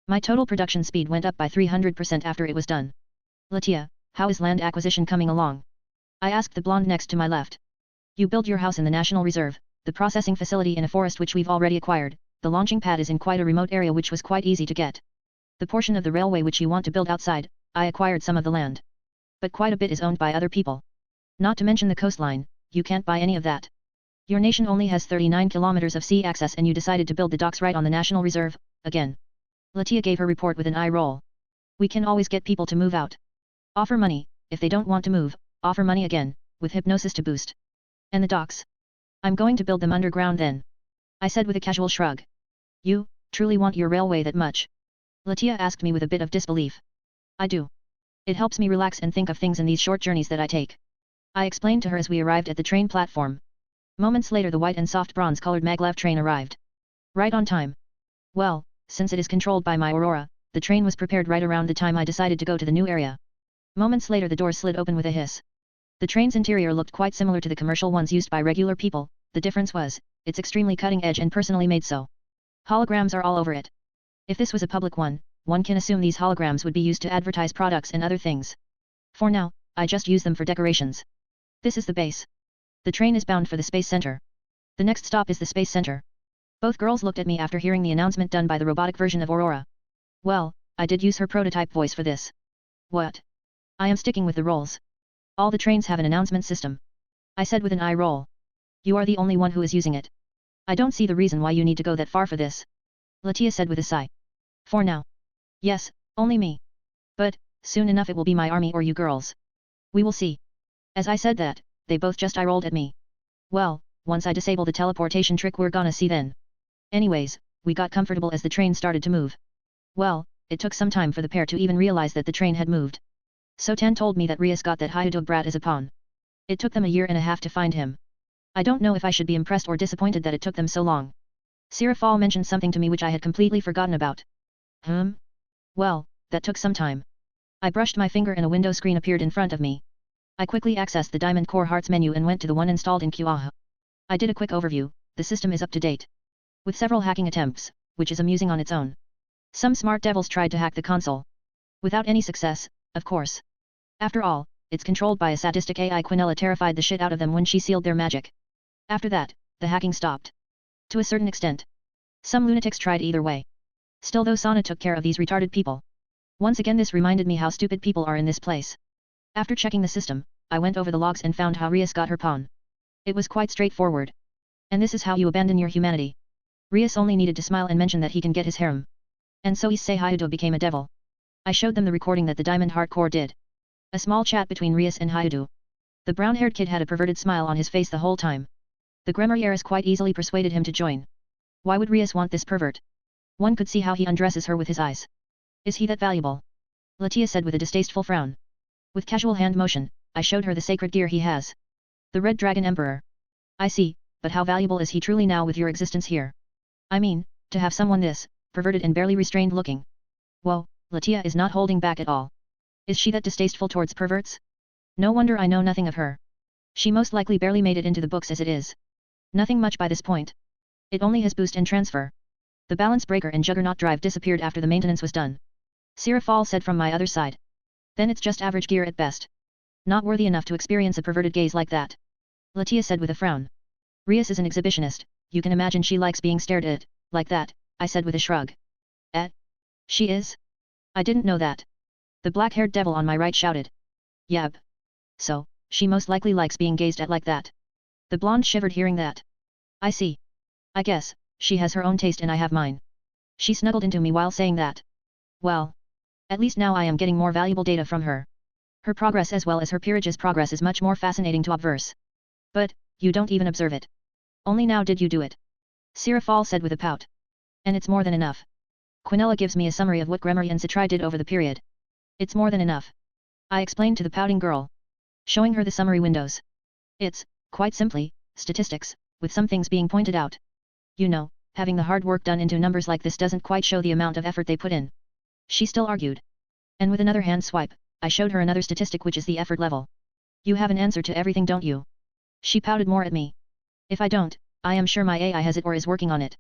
My total production speed went up by 300% after it was done. Latia, how is land acquisition coming along? I asked the blonde next to my left. You build your house in the National Reserve, the processing facility in a forest which we've already acquired, the launching pad is in quite a remote area which was quite easy to get. The portion of the railway which you want to build outside, I acquired some of the land. But quite a bit is owned by other people. Not to mention the coastline, you can't buy any of that. Your nation only has 39 kilometers of sea access and you decided to build the docks right on the National Reserve, again. Latia gave her report with an eye roll. We can always get people to move out. Offer money, if they don't want to move, offer money again, with hypnosis to boost. And the docks? I'm going to build them underground then. I said with a casual shrug. You, truly want your railway that much? Latia asked me with a bit of disbelief. I do. It helps me relax and think of things in these short journeys that I take. I explained to her as we arrived at the train platform. Moments later the white and soft bronze-colored maglev train arrived. Right on time. Well, since it is controlled by my aurora, the train was prepared right around the time I decided to go to the new area. Moments later the door slid open with a hiss. The train's interior looked quite similar to the commercial ones used by regular people, the difference was, it's extremely cutting edge and personally made so. Holograms are all over it. If this was a public one can assume these holograms would be used to advertise products and other things. For now, I just use them for decorations. This is the base. The train is bound for the Space Center. The next stop is the Space Center. Both girls looked at me after hearing the announcement done by the robotic version of Aurora. Well, I did use her prototype voice for this. What? I am sticking with the roles. All the trains have an announcement system. I said with an eye roll. You are the only one who is using it. I don't see the reason why you need to go that far for this. Latia said with a sigh. For now. Yes, only me. But, soon enough it will be my army or you girls. We will see. As I said that, they both just eye-rolled at me. Well, once I disable the teleportation trick we're gonna see then. Anyways, we got comfortable as the train started to move. Well, it took some time for the pair to even realize that the train had moved. So Tan told me that Rias got that Hyudog brat as a pawn. It took them a year and a half to find him. I don't know if I should be impressed or disappointed that it took them so long. Sarafal mentioned something to me which I had completely forgotten about. Well, that took some time. I brushed my finger and a window screen appeared in front of me. I quickly accessed the Diamond Core Hearts menu and went to the one installed in QAH. I did a quick overview, the system is up to date. With several hacking attempts, which is amusing on its own. Some smart devils tried to hack the console. Without any success, of course. After all, it's controlled by a sadistic AI. Quinella terrified the shit out of them when she sealed their magic. After that, the hacking stopped. To a certain extent. Some lunatics tried either way. Still though Sana took care of these retarded people. Once again this reminded me how stupid people are in this place. After checking the system, I went over the logs and found how Rias got her pawn. It was quite straightforward. And this is how you abandon your humanity. Rias only needed to smile and mention that he can get his harem. And so Issei Hyudo became a devil. I showed them the recording that the Diamond Heart Core did. A small chat between Rias and Hyudo. The brown-haired kid had a perverted smile on his face the whole time. The Gremariaris quite easily persuaded him to join. Why would Rias want this pervert? One could see how he undresses her with his eyes. Is he that valuable? Latia said with a distasteful frown. With casual hand motion, I showed her the sacred gear he has. The Red Dragon Emperor. I see, but how valuable is he truly now with your existence here? I mean, to have someone this, perverted and barely restrained looking. Whoa, Latia is not holding back at all. Is she that distasteful towards perverts? No wonder I know nothing of her. She most likely barely made it into the books as it is. Nothing much by this point. It only has boost and transfer. The balance breaker and juggernaut drive disappeared after the maintenance was done. Sarafal said from my other side. Then it's just average gear at best. Not worthy enough to experience a perverted gaze like that. Latia said with a frown. Rias is an exhibitionist, you can imagine she likes being stared at, like that, I said with a shrug. She is? I didn't know that. The black-haired devil on my right shouted. Yab. So, she most likely likes being gazed at like that. The blonde shivered hearing that. I see. I guess, she has her own taste and I have mine. She snuggled into me while saying that. Well. At least now I am getting more valuable data from her. Her progress as well as her peerage's progress is much more fascinating to obverse. But, you don't even observe it. Only now did you do it. Sarafal said with a pout. And it's more than enough. Quinella gives me a summary of what Gremory and Citri did over the period. It's more than enough. I explained to the pouting girl. Showing her the summary windows. It's, quite simply, statistics, with some things being pointed out. You know, having the hard work done into numbers like this doesn't quite show the amount of effort they put in. She still argued. And with another hand swipe, I showed her another statistic which is the effort level. You have an answer to everything, don't you? She pouted more at me. If I don't, I am sure my AI has it or is working on it.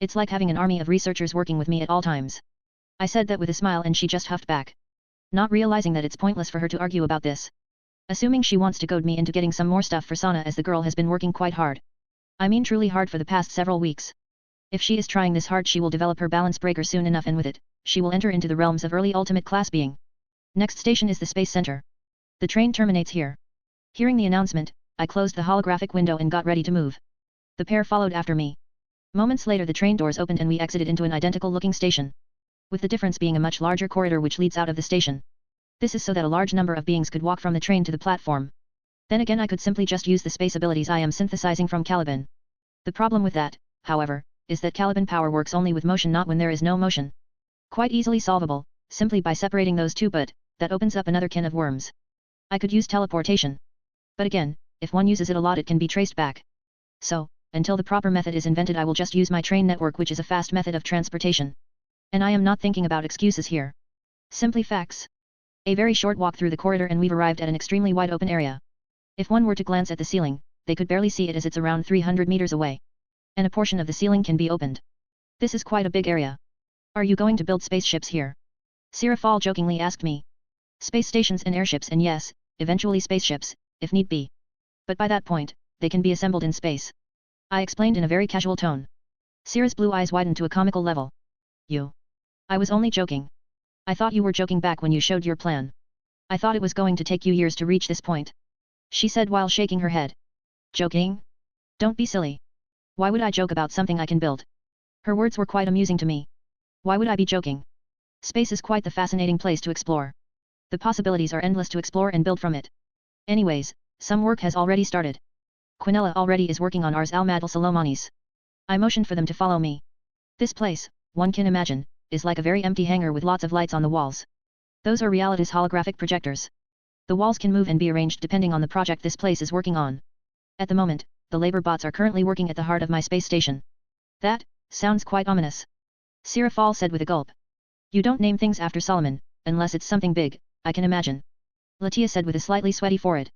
It's like having an army of researchers working with me at all times. I said that with a smile and she just huffed back. Not realizing that it's pointless for her to argue about this. Assuming she wants to goad me into getting some more stuff for Sana as the girl has been working quite hard. I mean truly hard for the past several weeks. If she is trying this hard she will develop her balance breaker soon enough and with it, she will enter into the realms of early ultimate class being. Next station is the Space Center. The train terminates here. Hearing the announcement, I closed the holographic window and got ready to move. The pair followed after me. Moments later the train doors opened and we exited into an identical-looking station. With the difference being a much larger corridor which leads out of the station. This is so that a large number of beings could walk from the train to the platform. Then again I could simply just use the space abilities I am synthesizing from Caliban. The problem with that, however, is that Caliban power works only with motion not when there is no motion. Quite easily solvable, simply by separating those two but, that opens up another can of worms. I could use teleportation. But again, if one uses it a lot it can be traced back. So, until the proper method is invented I will just use my train network which is a fast method of transportation. And I am not thinking about excuses here. Simply facts. A very short walk through the corridor and we've arrived at an extremely wide open area. If one were to glance at the ceiling, they could barely see it as it's around 300 meters away. And a portion of the ceiling can be opened. This is quite a big area. Are you going to build spaceships here? Sarafal jokingly asked me. Space stations and airships and yes, eventually spaceships, if need be. But by that point, they can be assembled in space. I explained in a very casual tone. Sierra's blue eyes widened to a comical level. You. I was only joking. I thought you were joking back when you showed your plan. I thought it was going to take you years to reach this point. She said while shaking her head. Joking? Don't be silly. Why would I joke about something I can build? Her words were quite amusing to me. Why would I be joking? Space is quite the fascinating place to explore. The possibilities are endless to explore and build from it. Anyways, some work has already started. Quinella already is working on Ars al-Madal Salomonis. I motioned for them to follow me. This place, one can imagine, is like a very empty hangar with lots of lights on the walls. Those are Reality's holographic projectors. The walls can move and be arranged depending on the project this place is working on. At the moment, the labor bots are currently working at the heart of my space station. That sounds quite ominous. Sarafal said with a gulp. You don't name things after Solomon, unless it's something big, I can imagine. Latia said with a slightly sweaty forehead.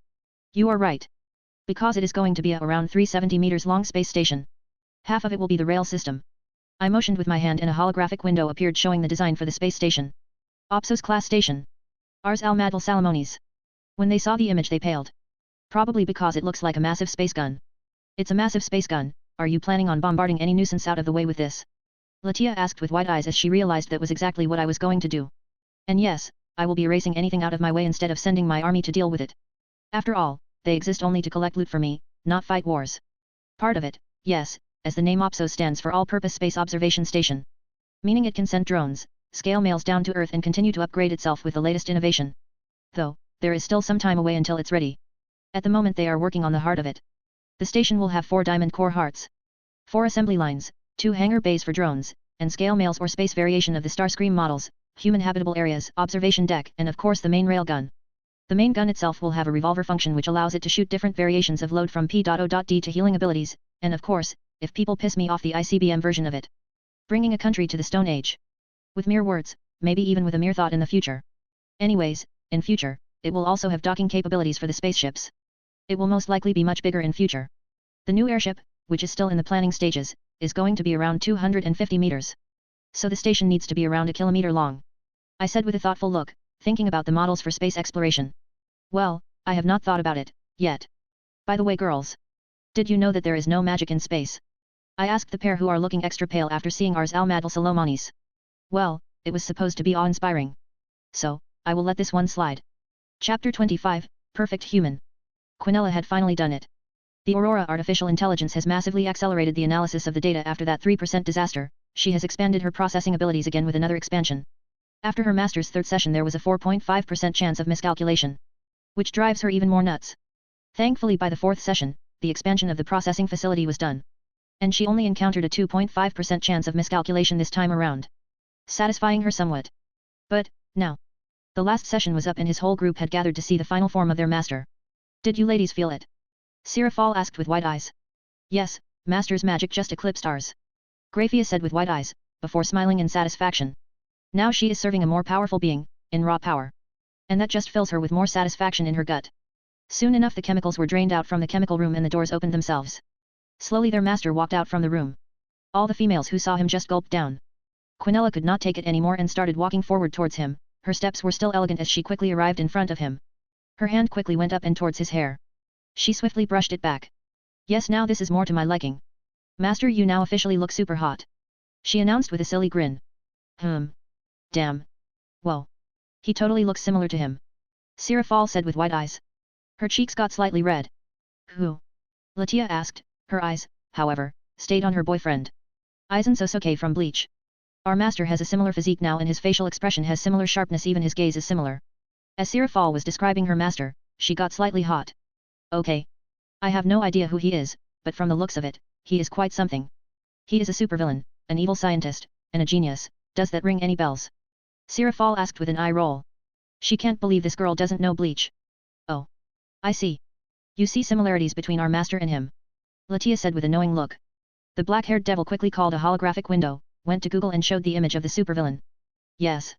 You are right. Because it is going to be a around 370 meters long space station. Half of it will be the rail system. I motioned with my hand and a holographic window appeared showing the design for the space station. Opsos class station. Ars al-Madal Salomonis. When they saw the image they paled. Probably because it looks like a massive space gun. It's a massive space gun, are you planning on bombarding any nuisance out of the way with this? Latia asked with wide eyes as she realized that was exactly what I was going to do. And yes, I will be erasing anything out of my way instead of sending my army to deal with it. After all, they exist only to collect loot for me, not fight wars. Part of it, yes, as the name OPSO stands for All-Purpose Space Observation Station. Meaning it can send drones, scale mails down to Earth and continue to upgrade itself with the latest innovation. Though, there is still some time away until it's ready. At the moment they are working on the heart of it. The station will have 4 diamond core hearts. 4 assembly lines, 2 hangar bays for drones, and scale mails or space variation of the Starscream models, human habitable areas, observation deck, and of course the main railgun. The main gun itself will have a revolver function which allows it to shoot different variations of load from P.O.D to healing abilities, and of course, if people piss me off, the ICBM version of it. Bringing a country to the Stone Age. With mere words, maybe even with a mere thought in the future. Anyways, in future, it will also have docking capabilities for the spaceships. It will most likely be much bigger in future. The new airship, which is still in the planning stages, is going to be around 250 meters. So the station needs to be around a kilometer long. I said with a thoughtful look, thinking about the models for space exploration. Well, I have not thought about it, yet. By the way girls. Did you know that there is no magic in space? I asked the pair who are looking extra pale after seeing Ars al-Madal Salomonis. Well, it was supposed to be awe-inspiring. So, I will let this one slide. Chapter 25, Perfect Human. Quinella had finally done it. The Aurora artificial intelligence has massively accelerated the analysis of the data after that 3% disaster. She has expanded her processing abilities again with another expansion. After her master's 3rd session there was a 4.5% chance of miscalculation. Which drives her even more nuts. Thankfully by the 4th session, the expansion of the processing facility was done. And she only encountered a 2.5% chance of miscalculation this time around. Satisfying her somewhat. But, now. The last session was up and his whole group had gathered to see the final form of their master. Did you ladies feel it? Sarafal asked with wide eyes. Yes, master's magic just eclipsed ours. Graphia said with wide eyes, before smiling in satisfaction. Now she is serving a more powerful being, in raw power. And that just fills her with more satisfaction in her gut. Soon enough the chemicals were drained out from the chemical room and the doors opened themselves. Slowly their master walked out from the room. All the females who saw him just gulped down. Quinella could not take it anymore and started walking forward towards him. Her steps were still elegant as she quickly arrived in front of him. Her hand quickly went up and towards his hair. She swiftly brushed it back. Yes, now this is more to my liking. Master, you now officially look super hot. She announced with a silly grin. Damn. Whoa. He totally looks similar to him. Sarafal said with wide eyes. Her cheeks got slightly red. Who? Latia asked, her eyes, however, stayed on her boyfriend. Aizen Sosuke from Bleach. Our master has a similar physique now and his facial expression has similar sharpness, even his gaze is similar. As Sarafal was describing her master, she got slightly hot. Okay. I have no idea who he is, but from the looks of it, he is quite something. He is a supervillain, an evil scientist, and a genius. Does that ring any bells? Sarafal asked with an eye roll. She can't believe this girl doesn't know Bleach. Oh. I see. You see similarities between our master and him. Latia said with a knowing look. The black-haired devil quickly called a holographic window, went to Google and showed the image of the supervillain. Yes.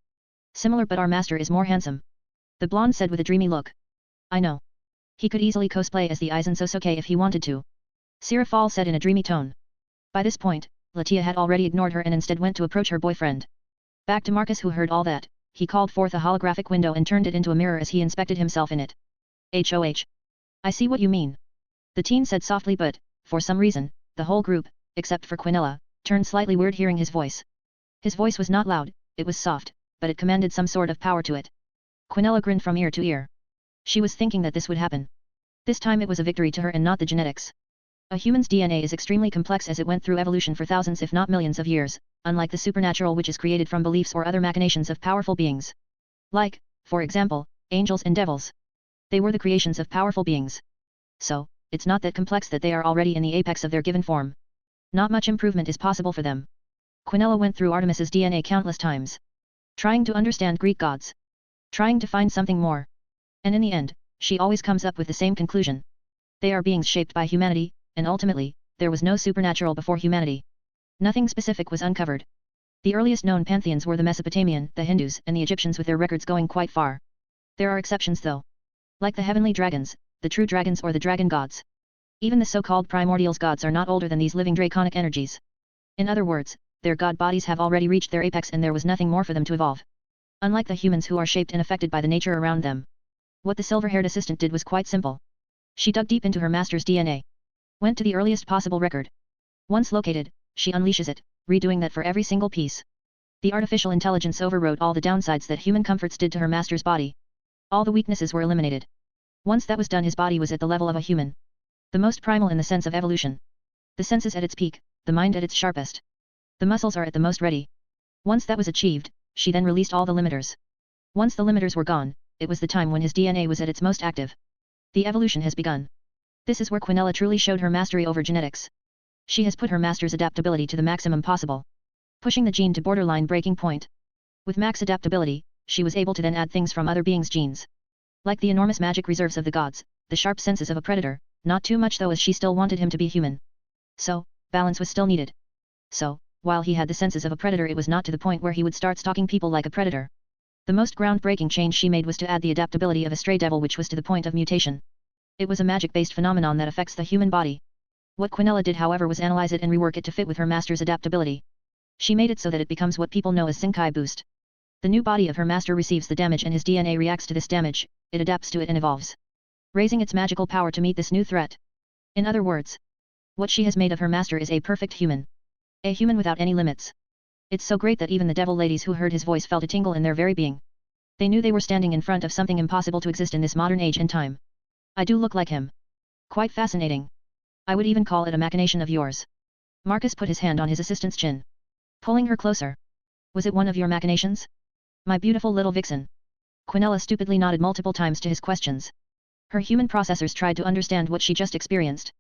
Similar, but our master is more handsome. The blonde said with a dreamy look. I know. He could easily cosplay as the Aizen Sosuke if he wanted to. Sarafal said in a dreamy tone. By this point, Latia had already ignored her and instead went to approach her boyfriend. Back to Marcus, who heard all that, he called forth a holographic window and turned it into a mirror as he inspected himself in it. HOH. I see what you mean. The teen said softly, but, for some reason, the whole group, except for Quinella, turned slightly weird hearing his voice. His voice was not loud, it was soft, but it commanded some sort of power to it. Quinella grinned from ear to ear. She was thinking that this would happen. This time it was a victory to her and not the genetics. A human's DNA is extremely complex as it went through evolution for thousands if not millions of years, unlike the supernatural which is created from beliefs or other machinations of powerful beings. Like, for example, angels and devils. They were the creations of powerful beings. So, it's not that complex that they are already in the apex of their given form. Not much improvement is possible for them. Quinella went through Artemis's DNA countless times. Trying to understand Greek gods. Trying to find something more. And in the end, she always comes up with the same conclusion. They are beings shaped by humanity, and ultimately, there was no supernatural before humanity. Nothing specific was uncovered. The earliest known pantheons were the Mesopotamian, the Hindus, and the Egyptians with their records going quite far. There are exceptions though. Like the heavenly dragons, the true dragons or the dragon gods. Even the so-called primordials gods are not older than these living draconic energies. In other words, their god bodies have already reached their apex and there was nothing more for them to evolve. Unlike the humans who are shaped and affected by the nature around them. What the silver-haired assistant did was quite simple. She dug deep into her master's DNA. Went to the earliest possible record. Once located, she unleashes it, redoing that for every single piece. The artificial intelligence overrode all the downsides that human comforts did to her master's body. All the weaknesses were eliminated. Once that was done, his body was at the level of a human. The most primal in the sense of evolution. The senses at its peak, the mind at its sharpest. The muscles are at the most ready. Once that was achieved, she then released all the limiters. Once the limiters were gone, it was the time when his DNA was at its most active. The evolution has begun. This is where Quinella truly showed her mastery over genetics. She has put her master's adaptability to the maximum possible. Pushing the gene to borderline breaking point. With max adaptability, she was able to then add things from other beings' genes. Like the enormous magic reserves of the gods, the sharp senses of a predator, not too much though as she still wanted him to be human. So, balance was still needed. So, while he had the senses of a predator, it was not to the point where he would start stalking people like a predator. The most groundbreaking change she made was to add the adaptability of a stray devil, which was to the point of mutation. It was a magic-based phenomenon that affects the human body. What Quinella did however was analyze it and rework it to fit with her master's adaptability. She made it so that it becomes what people know as Sinkai boost. The new body of her master receives the damage and his DNA reacts to this damage, it adapts to it and evolves. Raising its magical power to meet this new threat. In other words, what she has made of her master is a perfect human. A human without any limits. It's so great that even the devil ladies who heard his voice felt a tingle in their very being. They knew they were standing in front of something impossible to exist in this modern age and time. I do look like him. Quite fascinating. I would even call it a machination of yours. Marcus put his hand on his assistant's chin. Pulling her closer. Was it one of your machinations? My beautiful little vixen. Quinella stupidly nodded multiple times to his questions. Her human processors tried to understand what she just experienced.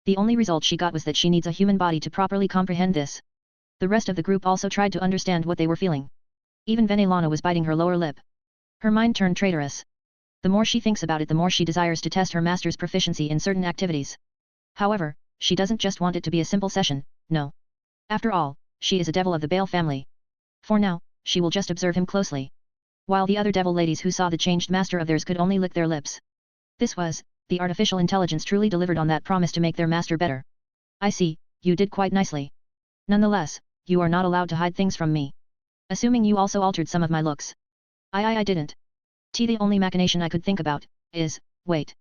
The only result she got was that she needs a human body to properly comprehend this. The rest of the group also tried to understand what they were feeling. Even Venelana was biting her lower lip. Her mind turned traitorous. The more she thinks about it, the more she desires to test her master's proficiency in certain activities. However, she doesn't just want it to be a simple session, no. After all, she is a devil of the Baal family. For now, she will just observe him closely. While the other devil ladies who saw the changed master of theirs could only lick their lips. This was, the artificial intelligence truly delivered on that promise to make their master better. I see, you did quite nicely. Nonetheless, you are not allowed to hide things from me. Assuming you also altered some of my looks. I didn't. The only machination I could think about, is, wait.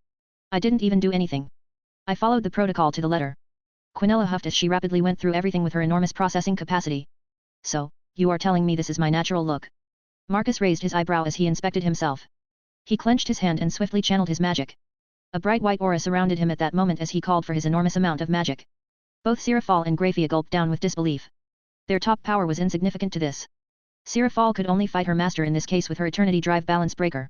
I didn't even do anything. I followed the protocol to the letter. Quinella huffed as she rapidly went through everything with her enormous processing capacity. So, you are telling me this is my natural look? Marcus raised his eyebrow as he inspected himself. He clenched his hand and swiftly channeled his magic. A bright white aura surrounded him at that moment as he called for his enormous amount of magic. Both Sarafal and Graphia gulped down with disbelief. Their top power was insignificant to this. Sarafal could only fight her master in this case with her Eternity Drive Balance Breaker.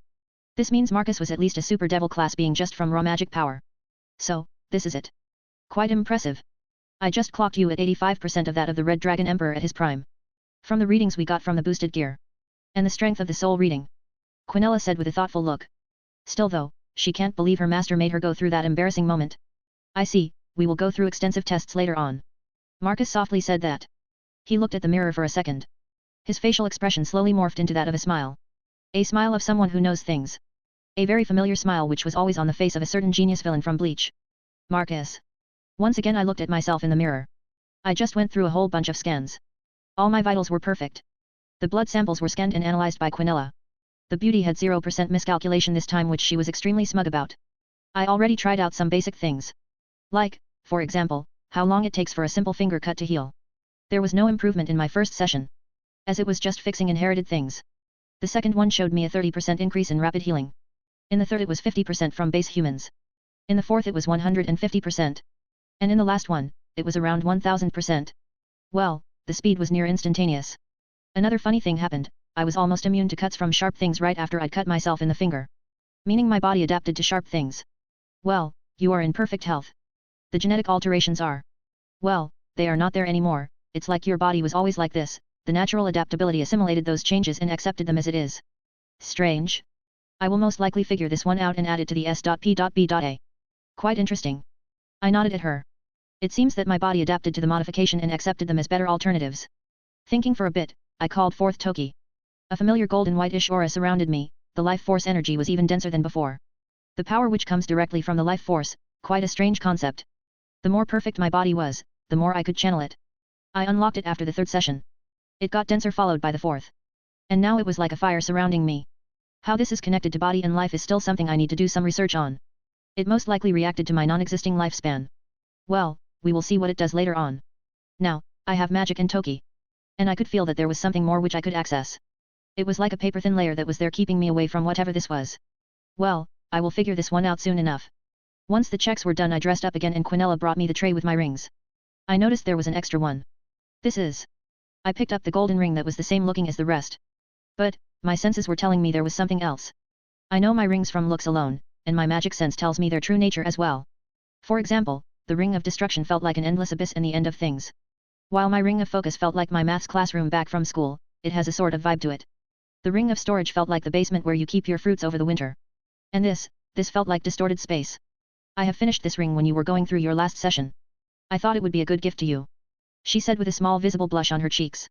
This means Marcus was at least a super devil class being just from raw magic power. So, this is it. Quite impressive. I just clocked you at 85% of that of the Red Dragon Emperor at his prime. From the readings we got from the boosted gear. And the strength of the soul reading. Quinella said with a thoughtful look. Still though, she can't believe her master made her go through that embarrassing moment. I see, we will go through extensive tests later on. Marcus softly said that. He looked at the mirror for a second. His facial expression slowly morphed into that of a smile. A smile of someone who knows things. A very familiar smile which was always on the face of a certain genius villain from Bleach. Marcus. Once again I looked at myself in the mirror. I just went through a whole bunch of scans. All my vitals were perfect. The blood samples were scanned and analyzed by Quinella. The beauty had 0% miscalculation this time, which she was extremely smug about. I already tried out some basic things. Like, for example, how long it takes for a simple finger cut to heal. There was no improvement in my first session. As it was just fixing inherited things. The second one showed me a 30% increase in rapid healing. In the third it was 50% from base humans. In the fourth it was 150%. And in the last one, it was around 1000%. Well, the speed was near instantaneous. Another funny thing happened, I was almost immune to cuts from sharp things right after I'd cut myself in the finger. Meaning my body adapted to sharp things. Well, you are in perfect health. The genetic alterations are. Well, they are not there anymore, it's like your body was always like this, the natural adaptability assimilated those changes and accepted them as it is. Strange. I will most likely figure this one out and add it to the S.P.B.A. Quite interesting. I nodded at her. It seems that my body adapted to the modification and accepted them as better alternatives. Thinking for a bit, I called forth Toki. A familiar golden whitish aura surrounded me, the life force energy was even denser than before. The power which comes directly from the life force, quite a strange concept. The more perfect my body was, the more I could channel it. I unlocked it after the third session. It got denser followed by the fourth. And now it was like a fire surrounding me. How this is connected to body and life is still something I need to do some research on. It most likely reacted to my non-existing lifespan. Well, we will see what it does later on. Now, I have magic and Toki. And I could feel that there was something more which I could access. It was like a paper-thin layer that was there keeping me away from whatever this was. Well, I will figure this one out soon enough. Once the checks were done I dressed up again and Quinella brought me the tray with my rings. I noticed there was an extra one. This is. I picked up the golden ring that was the same looking as the rest. But, my senses were telling me there was something else. I know my rings from looks alone, and my magic sense tells me their true nature as well. For example, the ring of destruction felt like an endless abyss and the end of things. While my ring of focus felt like my maths classroom back from school, it has a sort of vibe to it. The ring of storage felt like the basement where you keep your fruits over the winter. And this felt like distorted space. I have finished this ring when you were going through your last session. I thought it would be a good gift to you. She said with a small visible blush on her cheeks.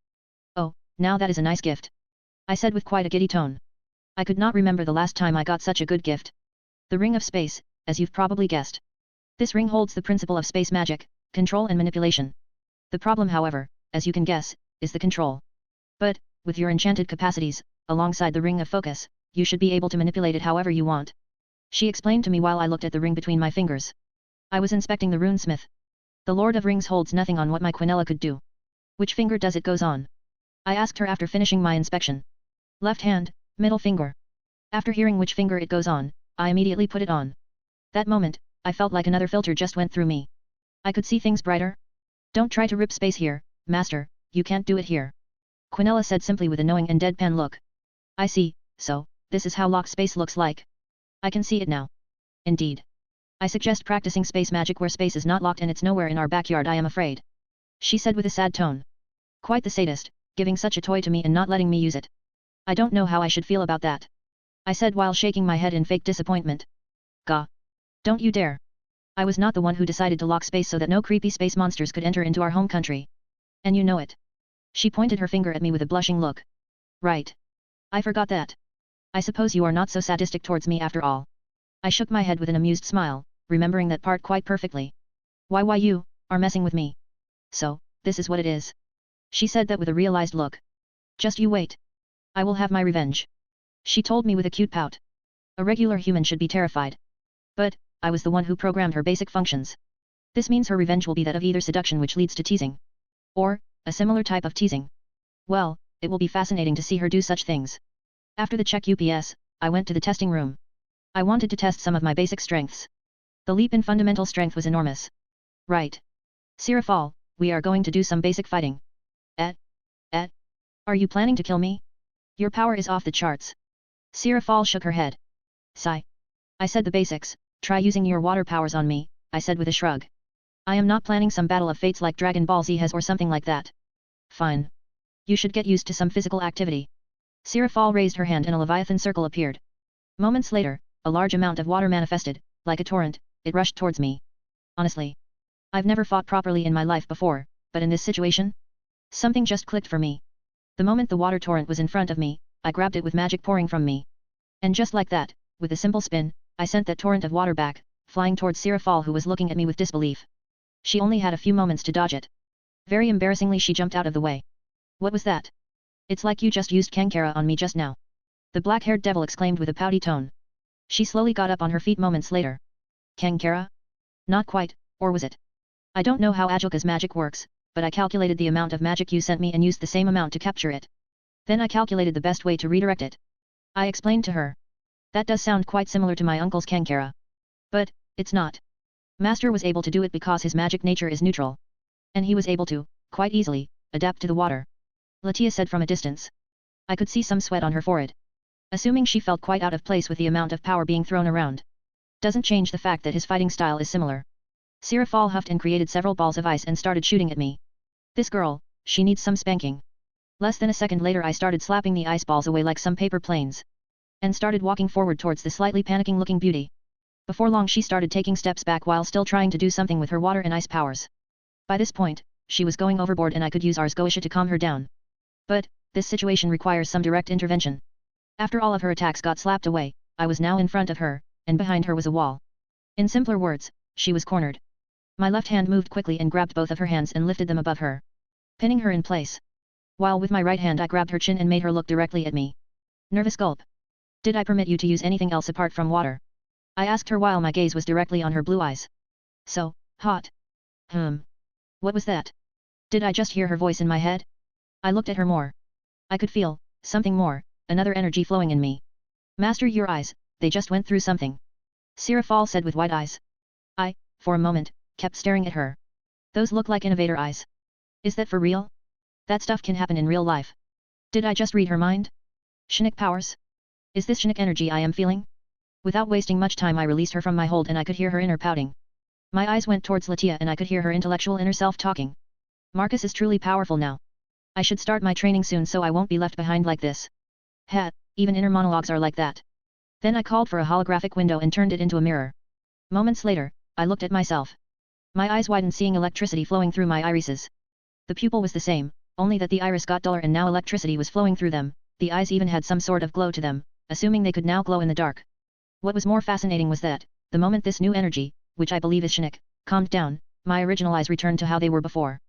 Oh, now that is a nice gift. I said with quite a giddy tone. I could not remember the last time I got such a good gift. The ring of space, as you've probably guessed. This ring holds the principle of space magic, control and manipulation. The problem however, as you can guess, is the control. But, with your enchanted capacities, alongside the ring of focus, you should be able to manipulate it however you want. She explained to me while I looked at the ring between my fingers. I was inspecting the runesmith. The Lord of Rings holds nothing on what my Quinella could do. Which finger does it goes on? I asked her after finishing my inspection. Left hand, middle finger. After hearing which finger it goes on, I immediately put it on. That moment, I felt like another filter just went through me. I could see things brighter. Don't try to rip space here, master, you can't do it here. Quinella said simply with a knowing and deadpan look. I see, so, this is how locked space looks like. I can see it now. Indeed. I suggest practicing space magic where space is not locked and it's nowhere in our backyard I am afraid. She said with a sad tone. Quite the sadist, giving such a toy to me and not letting me use it. I don't know how I should feel about that. I said while shaking my head in fake disappointment. Gah. Don't you dare. I was not the one who decided to lock space so that no creepy space monsters could enter into our home country. And you know it. She pointed her finger at me with a blushing look. Right. I forgot that. I suppose you are not so sadistic towards me after all. I shook my head with an amused smile, remembering that part quite perfectly. Why you are messing with me. So, this is what it is. She said that with a realized look. Just you wait. I will have my revenge. She told me with a cute pout. A regular human should be terrified. But, I was the one who programmed her basic functions. This means her revenge will be that of either seduction which leads to teasing. Or, a similar type of teasing. Well, it will be fascinating to see her do such things. After the check UPS, I went to the testing room. I wanted to test some of my basic strengths. The leap in fundamental strength was enormous. Right. Sarafal, we are going to do some basic fighting. Are you planning to kill me? Your power is off the charts. Sarafal shook her head. Sigh. I said the basics, try using your water powers on me, I said with a shrug. I am not planning some battle of fates like Dragon Ball Z has or something like that. Fine. You should get used to some physical activity. Sarafal raised her hand and a leviathan circle appeared. Moments later, a large amount of water manifested, like a torrent, it rushed towards me. Honestly. I've never fought properly in my life before, but in this situation? Something just clicked for me. The moment the water torrent was in front of me, I grabbed it with magic pouring from me. And just like that, with a simple spin, I sent that torrent of water back, flying towards Sarafal who was looking at me with disbelief. She only had a few moments to dodge it. Very embarrassingly she jumped out of the way. What was that? It's like you just used Kankara on me just now. The black-haired devil exclaimed with a pouty tone. She slowly got up on her feet moments later. Kankara? Not quite, or was it? I don't know how Ajilka's magic works, but I calculated the amount of magic you sent me and used the same amount to capture it. Then I calculated the best way to redirect it. I explained to her. That does sound quite similar to my uncle's Kankara. But, it's not. Master was able to do it because his magic nature is neutral. And he was able to, quite easily, adapt to the water. Latia said from a distance. I could see some sweat on her forehead. Assuming she felt quite out of place with the amount of power being thrown around. Doesn't change the fact that his fighting style is similar. Sarafal huffed and created several balls of ice and started shooting at me. This girl, she needs some spanking. Less than a second later I started slapping the ice balls away like some paper planes. And started walking forward towards the slightly panicking looking beauty. Before long she started taking steps back while still trying to do something with her water and ice powers. By this point, she was going overboard and I could use Ars Goetia to calm her down. But, this situation requires some direct intervention. After all of her attacks got slapped away, I was now in front of her, and behind her was a wall. In simpler words, she was cornered. My left hand moved quickly and grabbed both of her hands and lifted them above her, pinning her in place. While with my right hand I grabbed her chin and made her look directly at me. Nervous gulp. Did I permit you to use anything else apart from water? I asked her while my gaze was directly on her blue eyes. So, hot. What was that? Did I just hear her voice in my head? I looked at her more. I could feel, something more, another energy flowing in me. Master, your eyes, they just went through something. Sarafal said with wide eyes. I, for a moment, kept staring at her. Those look like innovator eyes. Is that for real? That stuff can happen in real life. Did I just read her mind? Shinic powers? Is this Shinic energy I am feeling? Without wasting much time I released her from my hold and I could hear her inner pouting. My eyes went towards Latia and I could hear her intellectual inner self talking. Marcus is truly powerful now. I should start my training soon so I won't be left behind like this. Even inner monologues are like that. Then I called for a holographic window and turned it into a mirror. Moments later, I looked at myself. My eyes widened seeing electricity flowing through my irises. The pupil was the same, only that the iris got duller and now electricity was flowing through them, the eyes even had some sort of glow to them, assuming they could now glow in the dark. What was more fascinating was that, the moment this new energy, which I believe is Shinic, calmed down, my original eyes returned to how they were before.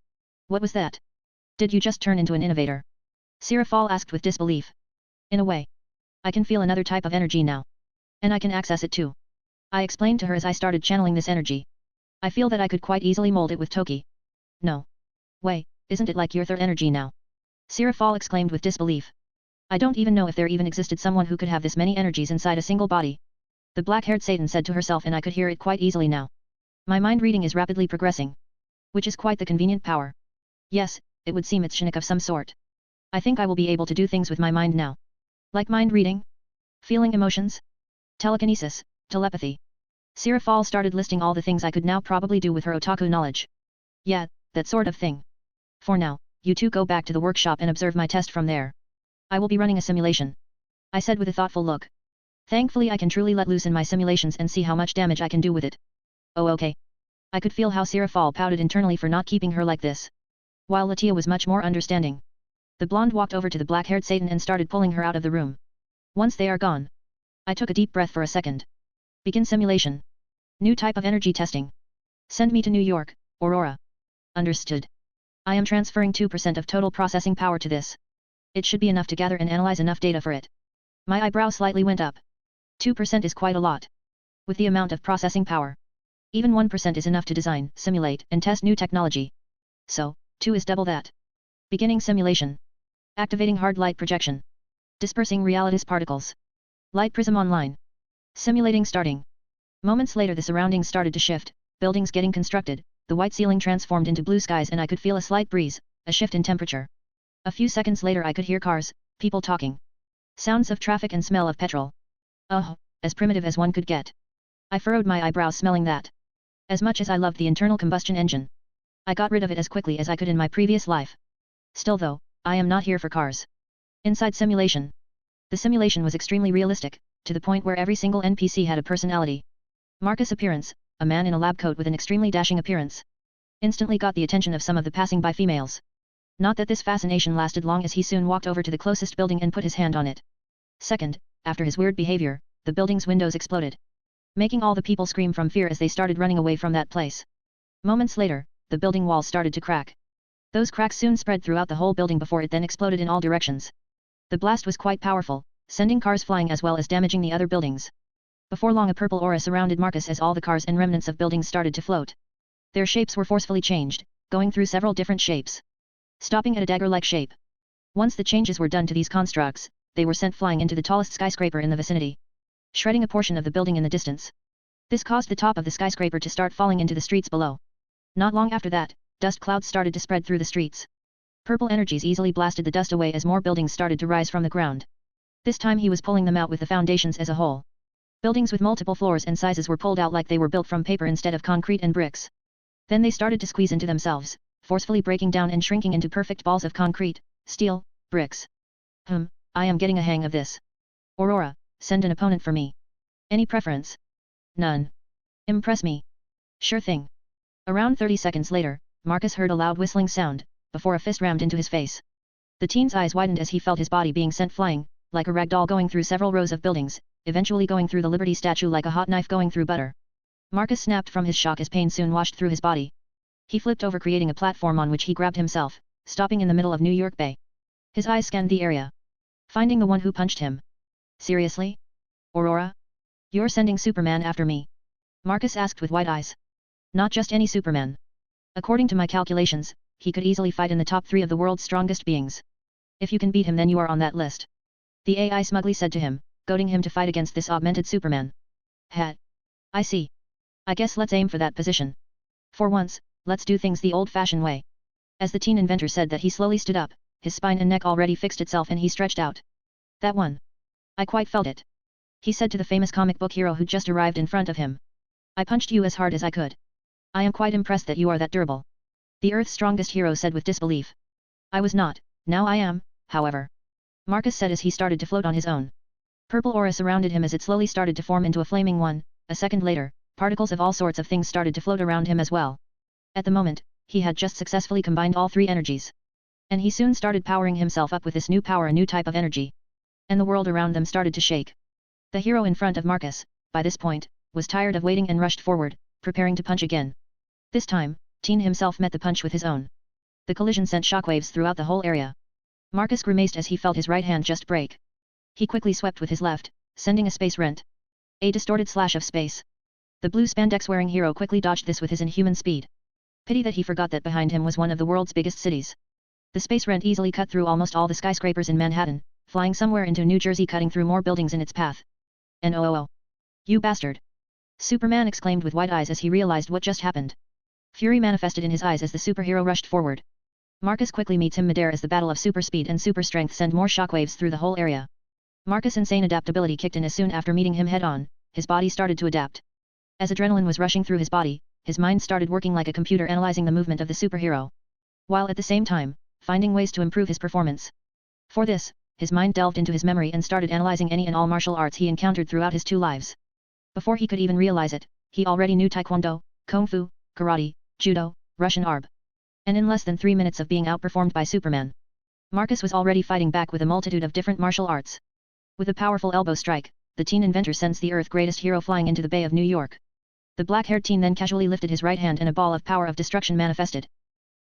What was that? Did you just turn into an innovator? Sarafal asked with disbelief. In a way. I can feel another type of energy now. And I can access it too. I explained to her as I started channeling this energy. I feel that I could quite easily mold it with Toki. No. Way, isn't it like your third energy now? Sarafal exclaimed with disbelief. I don't even know if there even existed someone who could have this many energies inside a single body. The black-haired Satan said to herself and I could hear it quite easily now. My mind reading is rapidly progressing. Which is quite the convenient power. Yes, it would seem it's Shinic of some sort. I think I will be able to do things with my mind now. Like mind reading? Feeling emotions? Telekinesis, telepathy. Sarafal started listing all the things I could now probably do with her otaku knowledge. Yeah, that sort of thing. For now, you two go back to the workshop and observe my test from there. I will be running a simulation. I said with a thoughtful look. Thankfully I can truly let loose in my simulations and see how much damage I can do with it. Oh okay. I could feel how Sarafal pouted internally for not keeping her like this. While Latia was much more understanding. The blonde walked over to the black-haired Satan and started pulling her out of the room. Once they are gone. I took a deep breath for a second. Begin simulation. New type of energy testing. Send me to New York, Aurora. Understood. I am transferring 2% of total processing power to this. It should be enough to gather and analyze enough data for it. My eyebrow slightly went up. 2% is quite a lot. With the amount of processing power. Even 1% is enough to design, simulate, and test new technology. So, 2 is double that. Beginning simulation. Activating hard light projection. Dispersing reality's particles. Light prism online. Simulating starting. Moments later the surroundings started to shift, buildings getting constructed, the white ceiling transformed into blue skies and I could feel a slight breeze, a shift in temperature. A few seconds later I could hear cars, people talking. Sounds of traffic and smell of petrol. Oh, as primitive as one could get. I furrowed my eyebrows smelling that. As much as I loved the internal combustion engine. I got rid of it as quickly as I could in my previous life. Still though, I am not here for cars. Inside simulation. The simulation was extremely realistic, to the point where every single NPC had a personality. Marcus' appearance, a man in a lab coat with an extremely dashing appearance. Instantly got the attention of some of the passing by females. Not that this fascination lasted long as he soon walked over to the closest building and put his hand on it. Second, after his weird behavior, the building's windows exploded. Making all the people scream from fear as they started running away from that place. Moments later, the building walls started to crack. Those cracks soon spread throughout the whole building before it then exploded in all directions. The blast was quite powerful, sending cars flying as well as damaging the other buildings. Before long a purple aura surrounded Marcus as all the cars and remnants of buildings started to float. Their shapes were forcefully changed, going through several different shapes. Stopping at a dagger-like shape. Once the changes were done to these constructs, they were sent flying into the tallest skyscraper in the vicinity. Shredding a portion of the building in the distance. This caused the top of the skyscraper to start falling into the streets below. Not long after that, dust clouds started to spread through the streets. Purple energies easily blasted the dust away as more buildings started to rise from the ground. This time he was pulling them out with the foundations as a whole. Buildings with multiple floors and sizes were pulled out like they were built from paper instead of concrete and bricks. Then they started to squeeze into themselves, forcefully breaking down and shrinking into perfect balls of concrete, steel, bricks. I am getting a hang of this. Aurora, send an opponent for me. Any preference? None. Impress me. Sure thing. Around 30 seconds later, Marcus heard a loud whistling sound, before a fist rammed into his face. The teen's eyes widened as he felt his body being sent flying, like a rag doll going through several rows of buildings, eventually going through the Liberty statue like a hot knife going through butter. Marcus snapped from his shock as pain soon washed through his body. He flipped over, creating a platform on which he grabbed himself, stopping in the middle of New York Bay. His eyes scanned the area, finding the one who punched him. Seriously? Aurora? You're sending Superman after me? Marcus asked with wide eyes. Not just any Superman. According to my calculations, he could easily fight in the top 3 of the world's strongest beings. If you can beat him, then you are on that list. The AI smugly said to him, goading him to fight against this augmented Superman. I see. I guess let's aim for that position. For once, let's do things the old-fashioned way. As the teen inventor said that, he slowly stood up, his spine and neck already fixed itself, and he stretched out. That one. I quite felt it. He said to the famous comic book hero who just arrived in front of him. I punched you as hard as I could. I am quite impressed that you are that durable. The Earth's strongest hero said with disbelief. I was not, now I am, however. Marcus said as he started to float on his own. Purple aura surrounded him as it slowly started to form into a flaming one. A second later, particles of all sorts of things started to float around him as well. At the moment, he had just successfully combined all 3 energies. And he soon started powering himself up with this new power, a new type of energy. And the world around them started to shake. The hero in front of Marcus, by this point, was tired of waiting and rushed forward, preparing to punch again. This time, Teen himself met the punch with his own. The collision sent shockwaves throughout the whole area. Marcus grimaced as he felt his right hand just break. He quickly swept with his left, sending a space rent. A distorted slash of space. The blue spandex-wearing hero quickly dodged this with his inhuman speed. Pity that he forgot that behind him was one of the world's biggest cities. The space rent easily cut through almost all the skyscrapers in Manhattan, flying somewhere into New Jersey, cutting through more buildings in its path. "No! You bastard!" Superman exclaimed with wide eyes as he realized what just happened. Fury manifested in his eyes as the superhero rushed forward. Marcus quickly meets him midair as the battle of super speed and super strength send more shockwaves through the whole area. Marcus' insane adaptability kicked in as soon after meeting him head-on, his body started to adapt. As adrenaline was rushing through his body, his mind started working like a computer, analyzing the movement of the superhero, while at the same time, finding ways to improve his performance. For this, his mind delved into his memory and started analyzing any and all martial arts he encountered throughout his 2 lives. Before he could even realize it, he already knew Taekwondo, Kung Fu, Karate, Judo, Russian Arb. And in less than 3 minutes of being outperformed by Superman, Marcus was already fighting back with a multitude of different martial arts. With a powerful elbow strike, the teen inventor sends the Earth's greatest hero flying into the Bay of New York. The black-haired teen then casually lifted his right hand and a ball of power of destruction manifested.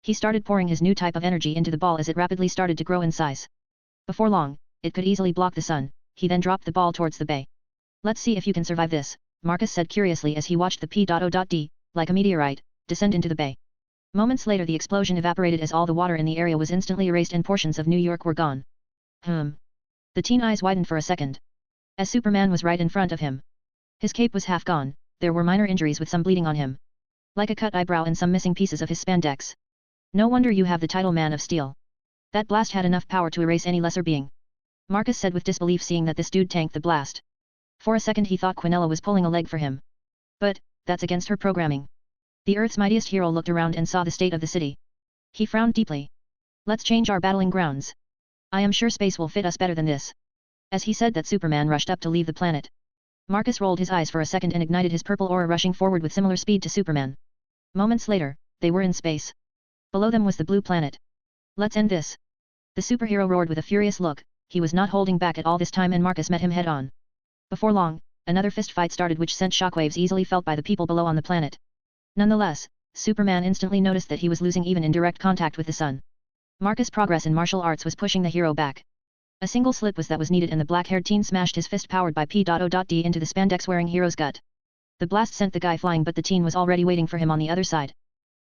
He started pouring his new type of energy into the ball as it rapidly started to grow in size. Before long, it could easily block the sun. He then dropped the ball towards the bay. "Let's see if you can survive this," Marcus said curiously as he watched the P.O.D, like a meteorite, descend into the bay. Moments later the explosion evaporated as all the water in the area was instantly erased and portions of New York were gone. The teen eyes widened for a second. As Superman was right in front of him. His cape was half gone, there were minor injuries with some bleeding on him. Like a cut eyebrow and some missing pieces of his spandex. "No wonder you have the title Man of Steel. That blast had enough power to erase any lesser being," Marcus said with disbelief, seeing that this dude tanked the blast. For a second he thought Quinella was pulling a leg for him. But, that's against her programming. The Earth's mightiest hero looked around and saw the state of the city. He frowned deeply. "Let's change our battling grounds. I am sure space will fit us better than this." As he said that, Superman rushed up to leave the planet. Marcus rolled his eyes for a second and ignited his purple aura, rushing forward with similar speed to Superman. Moments later, they were in space. Below them was the blue planet. "Let's end this." The superhero roared with a furious look. He was not holding back at all this time, and Marcus met him head-on. Before long, another fist fight started which sent shockwaves easily felt by the people below on the planet. Nonetheless, Superman instantly noticed that he was losing even in direct contact with the sun. Marcus' progress in martial arts was pushing the hero back. A single slip was needed, and the black-haired teen smashed his fist powered by P.O.D into the spandex-wearing hero's gut. The blast sent the guy flying, but the teen was already waiting for him on the other side.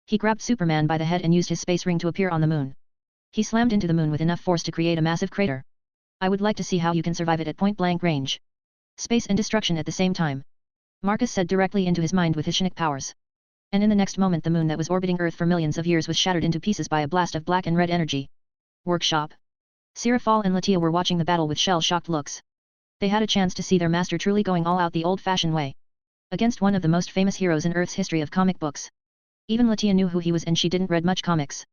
He grabbed Superman by the head and used his space ring to appear on the moon. He slammed into the moon with enough force to create a massive crater. "I would like to see how you can survive it at point-blank range. Space and destruction at the same time." Marcus said directly into his mind with his Shinic powers. And in the next moment the moon that was orbiting Earth for millions of years was shattered into pieces by a blast of black and red energy. Workshop. Sarafal and Latia were watching the battle with shell-shocked looks. They had a chance to see their master truly going all out the old-fashioned way. Against one of the most famous heroes in Earth's history of comic books. Even Latia knew who he was and she didn't read much comics.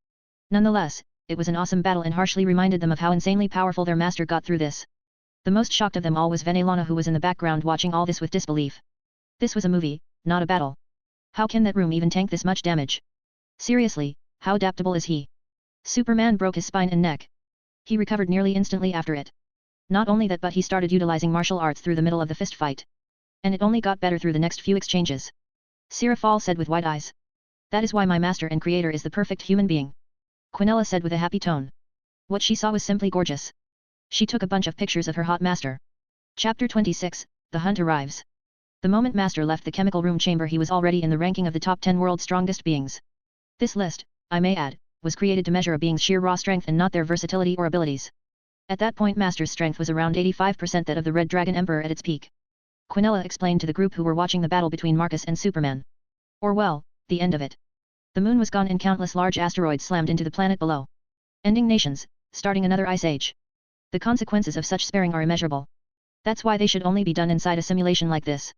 Nonetheless, it was an awesome battle and harshly reminded them of how insanely powerful their master got through this. The most shocked of them all was Venelana, who was in the background watching all this with disbelief. This was a movie, not a battle. How can that room even tank this much damage? Seriously, how adaptable is he? Superman broke his spine and neck. He recovered nearly instantly after it. Not only that, but he started utilizing martial arts through the middle of the fist fight. And it only got better through the next few exchanges. Sarafal said with wide eyes. That is why my master and creator is the perfect human being. Quinella said with a happy tone. What she saw was simply gorgeous. She took a bunch of pictures of her hot master. Chapter 26, The Hunt Arrives. The moment Master left the chemical room chamber, he was already in the ranking of the top 10 world's strongest beings. This list, I may add, was created to measure a being's sheer raw strength and not their versatility or abilities. At that point Master's strength was around 85% that of the Red Dragon Emperor at its peak. Quinella explained to the group who were watching the battle between Marcus and Superman. Or well, the end of it. The moon was gone and countless large asteroids slammed into the planet below. Ending nations, starting another ice age. The consequences of such sparing are immeasurable. That's why they should only be done inside a simulation like this.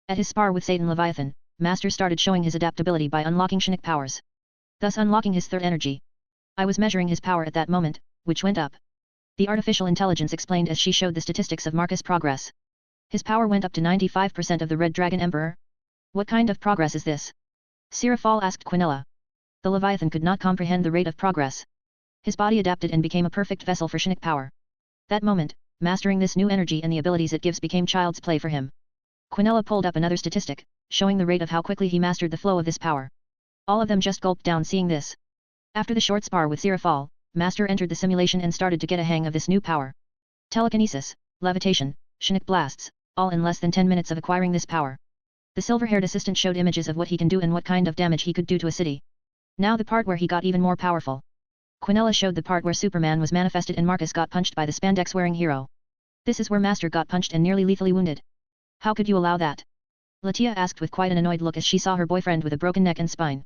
At his spar with Satan Leviathan, Master started showing his adaptability by unlocking Shinic powers. Thus unlocking his third energy. I was measuring his power at that moment, which went up. The artificial intelligence explained as she showed the statistics of Marcus' progress. His power went up to 95% of the Red Dragon Emperor. What kind of progress is this? Sarafal asked Quinella. The Leviathan could not comprehend the rate of progress. His body adapted and became a perfect vessel for Shinic power. That moment, mastering this new energy and the abilities it gives became child's play for him. Quinella pulled up another statistic, showing the rate of how quickly he mastered the flow of this power. All of them just gulped down seeing this. After the short spar with Sarafal, Master entered the simulation and started to get a hang of this new power. Telekinesis, levitation, Shinic blasts, all in less than 10 minutes of acquiring this power. The silver-haired assistant showed images of what he can do and what kind of damage he could do to a city. Now the part where he got even more powerful. Quinella showed the part where Superman was manifested and Marcus got punched by the spandex-wearing hero. This is where Master got punched and nearly lethally wounded. How could you allow that? Latia asked with quite an annoyed look as she saw her boyfriend with a broken neck and spine.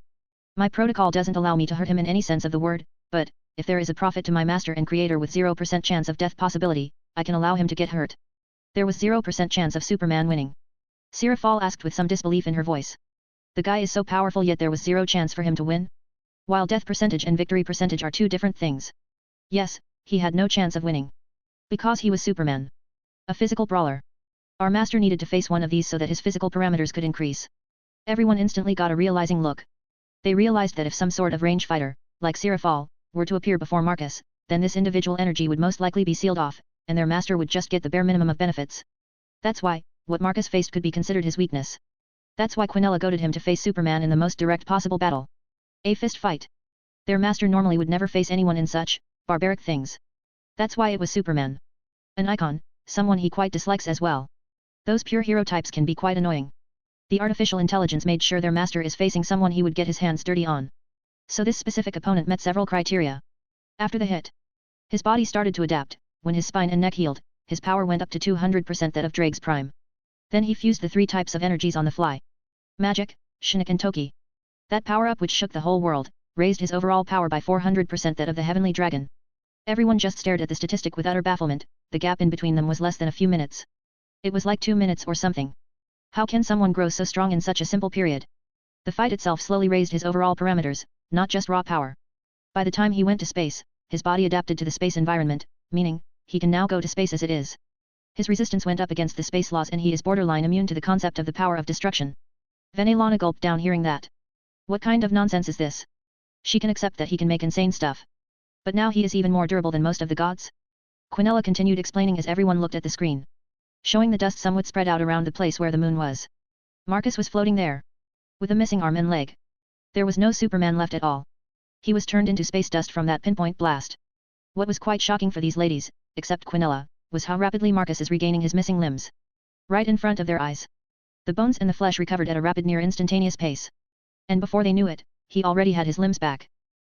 My protocol doesn't allow me to hurt him in any sense of the word, but, if there is a profit to my master and creator with 0% chance of death possibility, I can allow him to get hurt. There was 0% chance of Superman winning. Sarafal asked with some disbelief in her voice. The guy is so powerful yet there was 0 chance for him to win? While death percentage and victory percentage are two different things. Yes, he had no chance of winning. Because he was Superman. A physical brawler. Our master needed to face one of these so that his physical parameters could increase. Everyone instantly got a realizing look. They realized that if some sort of range fighter, like Sarafal, were to appear before Marcus, then this individual energy would most likely be sealed off, and their master would just get the bare minimum of benefits. That's why, what Marcus faced could be considered his weakness. That's why Quinella goaded him to face Superman in the most direct possible battle. A fist fight. Their master normally would never face anyone in such barbaric things. That's why it was Superman. An icon, someone he quite dislikes as well. Those pure hero types can be quite annoying. The artificial intelligence made sure their master is facing someone he would get his hands dirty on. So this specific opponent met several criteria. After the hit, his body started to adapt. When his spine and neck healed, his power went up to 200% that of Drake's prime. Then he fused the 3 types of energies on the fly. Magic, Shinic and Toki. That power-up which shook the whole world, raised his overall power by 400% that of the Heavenly Dragon. Everyone just stared at the statistic with utter bafflement. The gap in between them was less than a few minutes. It was like 2 minutes or something. How can someone grow so strong in such a simple period? The fight itself slowly raised his overall parameters, not just raw power. By the time he went to space, his body adapted to the space environment, meaning, he can now go to space as it is. His resistance went up against the space laws and he is borderline immune to the concept of the power of destruction. Venelana gulped down hearing that. What kind of nonsense is this? She can accept that he can make insane stuff. But now he is even more durable than most of the gods? Quinella continued explaining as everyone looked at the screen. Showing the dust somewhat spread out around the place where the moon was. Marcus was floating there. With a missing arm and leg. There was no Superman left at all. He was turned into space dust from that pinpoint blast. What was quite shocking for these ladies, except Quinella, was how rapidly Marcus is regaining his missing limbs. Right in front of their eyes. The bones and the flesh recovered at a rapid near instantaneous pace. And before they knew it, he already had his limbs back.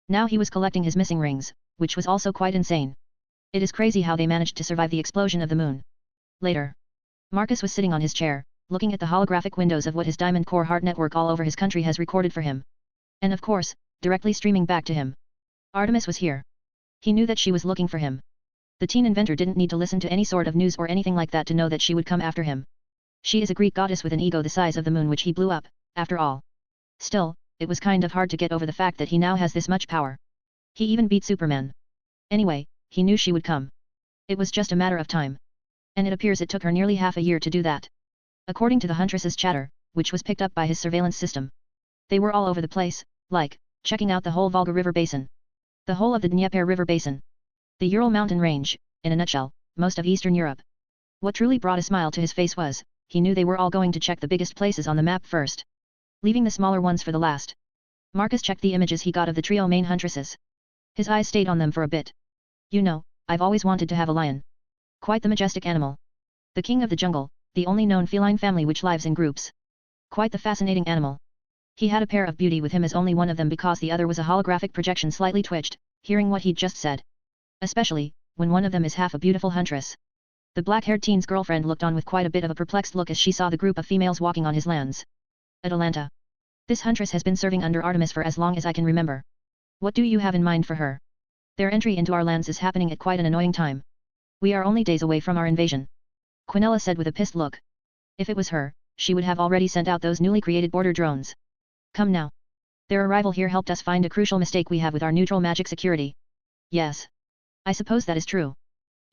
Now he was collecting his missing rings, which was also quite insane. It is crazy how they managed to survive the explosion of the moon. Later. Marcus was sitting on his chair, looking at the holographic windows of what his Diamond Core Heart network all over his country has recorded for him. And of course, directly streaming back to him. Artemis was here. He knew that she was looking for him. The teen inventor didn't need to listen to any sort of news or anything like that to know that she would come after him. She is a Greek goddess with an ego the size of the moon which he blew up, after all. Still, it was kind of hard to get over the fact that he now has this much power. He even beat Superman. Anyway, he knew she would come. It was just a matter of time. And it appears it took her nearly half a year to do that. According to the Huntress's chatter, which was picked up by his surveillance system. They were all over the place, like, checking out the whole Volga River Basin. The whole of the Dnieper River Basin. The Ural mountain range, in a nutshell, most of Eastern Europe. What truly brought a smile to his face was, he knew they were all going to check the biggest places on the map first. Leaving the smaller ones for the last. Marcus checked the images he got of the trio main huntresses. His eyes stayed on them for a bit. You know, I've always wanted to have a lion. Quite the majestic animal. The king of the jungle, the only known feline family which lives in groups. Quite the fascinating animal. He had a pair of beauty with him as only one of them because the other was a holographic projection slightly twitched, hearing what he'd just said. Especially, when one of them is half a beautiful huntress. The black-haired teen's girlfriend looked on with quite a bit of a perplexed look as she saw the group of females walking on his lands. Atalanta. This huntress has been serving under Artemis for as long as I can remember. What do you have in mind for her? Their entry into our lands is happening at quite an annoying time. We are only days away from our invasion. Quinella said with a pissed look. If it was her, she would have already sent out those newly created border drones. Come now. Their arrival here helped us find a crucial mistake we have with our neutral magic security. Yes. I suppose that is true.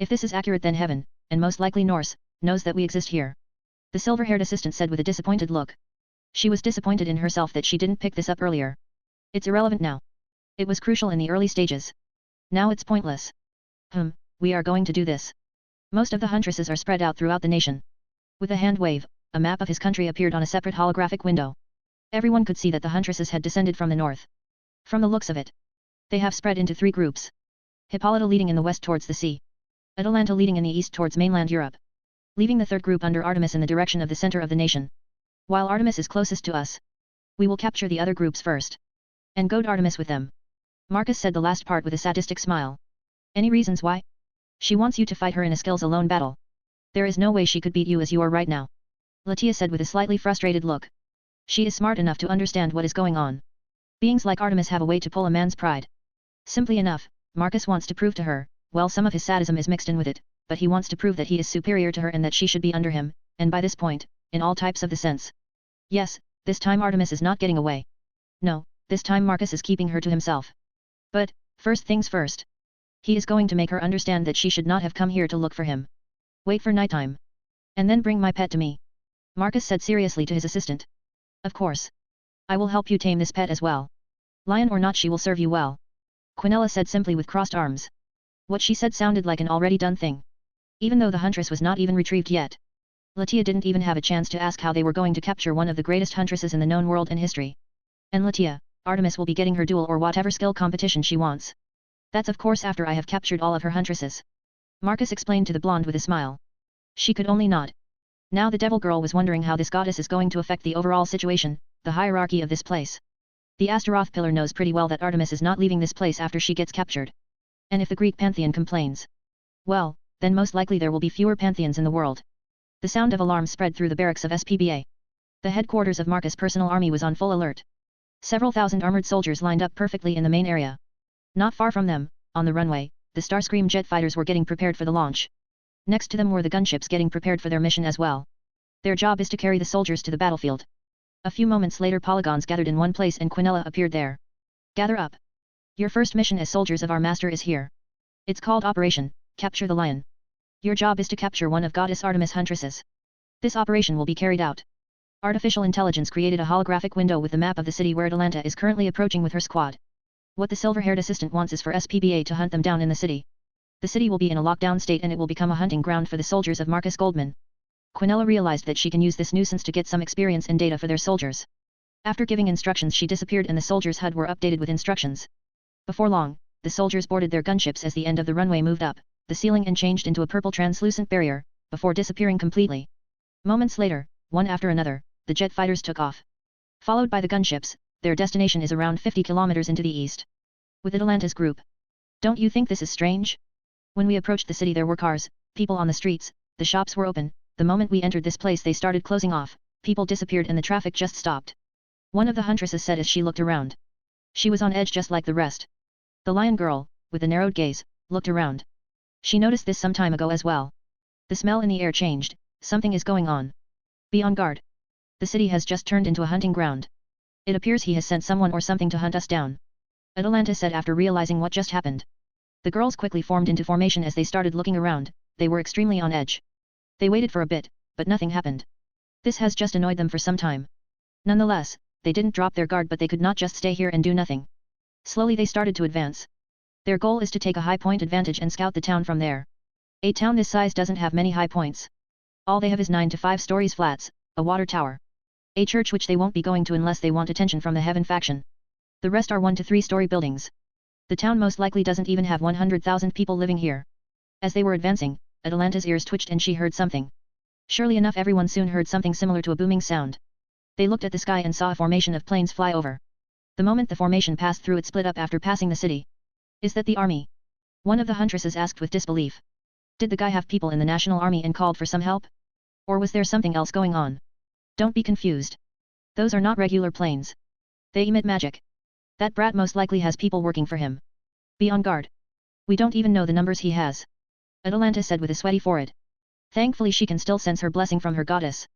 If this is accurate then heaven, and most likely Norse, knows that we exist here. The silver-haired assistant said with a disappointed look. She was disappointed in herself that she didn't pick this up earlier. It's irrelevant now. It was crucial in the early stages. Now it's pointless. We are going to do this. Most of the huntresses are spread out throughout the nation. With a hand wave, a map of his country appeared on a separate holographic window. Everyone could see that the huntresses had descended from the north. From the looks of it. They have spread into 3 groups. Hippolyta leading in the west towards the sea. Atalanta leading in the east towards mainland Europe. Leaving the third group under Artemis in the direction of the center of the nation. While Artemis is closest to us. We will capture the other groups first. And goad Artemis with them. Marcus said the last part with a sadistic smile. Any reasons why? She wants you to fight her in a skills alone battle. There is no way she could beat you as you are right now. Latia said with a slightly frustrated look. She is smart enough to understand what is going on. Beings like Artemis have a way to pull a man's pride. Simply enough, Marcus wants to prove to her, well some of his sadism is mixed in with it, but he wants to prove that he is superior to her and that she should be under him, and by this point, in all types of the sense. Yes, this time Artemis is not getting away. No, this time Marcus is keeping her to himself. But, first things first. He is going to make her understand that she should not have come here to look for him. Wait for nighttime. And then bring my pet to me. Marcus said seriously to his assistant. Of course. I will help you tame this pet as well. Lion or not she will serve you well. Quinella said simply with crossed arms. What she said sounded like an already done thing. Even though the huntress was not even retrieved yet. Latia didn't even have a chance to ask how they were going to capture one of the greatest huntresses in the known world and history. And Latia, Artemis will be getting her duel or whatever skill competition she wants. That's of course after I have captured all of her huntresses. Marcus explained to the blonde with a smile. She could only nod. Now the devil girl was wondering how this goddess is going to affect the overall situation, the hierarchy of this place. The Astaroth pillar knows pretty well that Artemis is not leaving this place after she gets captured. And if the Greek pantheon complains, well, then most likely there will be fewer pantheons in the world. The sound of alarm spread through the barracks of SPBA. The headquarters of Marcus' personal army was on full alert. Several thousand armored soldiers lined up perfectly in the main area. Not far from them, on the runway, the Starscream jet fighters were getting prepared for the launch. Next to them were the gunships getting prepared for their mission as well. Their job is to carry the soldiers to the battlefield. A few moments later polygons gathered in one place and Quinella appeared there. Gather up. Your first mission as soldiers of our master is here. It's called Operation Capture the Lion. Your job is to capture one of Goddess Artemis' huntresses. This operation will be carried out. Artificial intelligence created a holographic window with the map of the city where Atalanta is currently approaching with her squad. What the silver-haired assistant wants is for SPBA to hunt them down in the city. The city will be in a lockdown state and it will become a hunting ground for the soldiers of Marcus Goldman. Quinella realized that she can use this nuisance to get some experience and data for their soldiers. After giving instructions she disappeared and the soldiers' HUD were updated with instructions. Before long, the soldiers boarded their gunships as the end of the runway moved up, the ceiling and changed into a purple translucent barrier, before disappearing completely. Moments later, one after another, the jet fighters took off. Followed by the gunships, their destination is around 50 kilometers into the east. With Atalanta's group. Don't you think this is strange? When we approached the city there were cars, people on the streets, the shops were open, the moment we entered this place they started closing off, people disappeared and the traffic just stopped. One of the huntresses said as she looked around. She was on edge just like the rest. The lion girl, with a narrowed gaze, looked around. She noticed this some time ago as well. The smell in the air changed, something is going on. Be on guard. The city has just turned into a hunting ground. It appears he has sent someone or something to hunt us down. Atalanta said after realizing what just happened. The girls quickly formed into formation as they started looking around, they were extremely on edge. They waited for a bit, but nothing happened. This has just annoyed them for some time. Nonetheless, they didn't drop their guard but they could not just stay here and do nothing. Slowly they started to advance. Their goal is to take a high point advantage and scout the town from there. A town this size doesn't have many high points. All they have is 9 to 5 stories flats, a water tower. A church which they won't be going to unless they want attention from the Heaven faction. The rest are 1 to 3 story buildings. The town most likely doesn't even have 100,000 people living here. As they were advancing, Atalanta's ears twitched and she heard something. Surely enough everyone soon heard something similar to a booming sound. They looked at the sky and saw a formation of planes fly over. The moment the formation passed through it split up after passing the city. Is that the army? One of the huntresses asked with disbelief. Did the guy have people in the national army and called for some help? Or was there something else going on? Don't be confused. Those are not regular planes. They emit magic. That brat most likely has people working for him. Be on guard. We don't even know the numbers he has. Atalanta said with a sweaty forehead. Thankfully she can still sense her blessing from her goddess.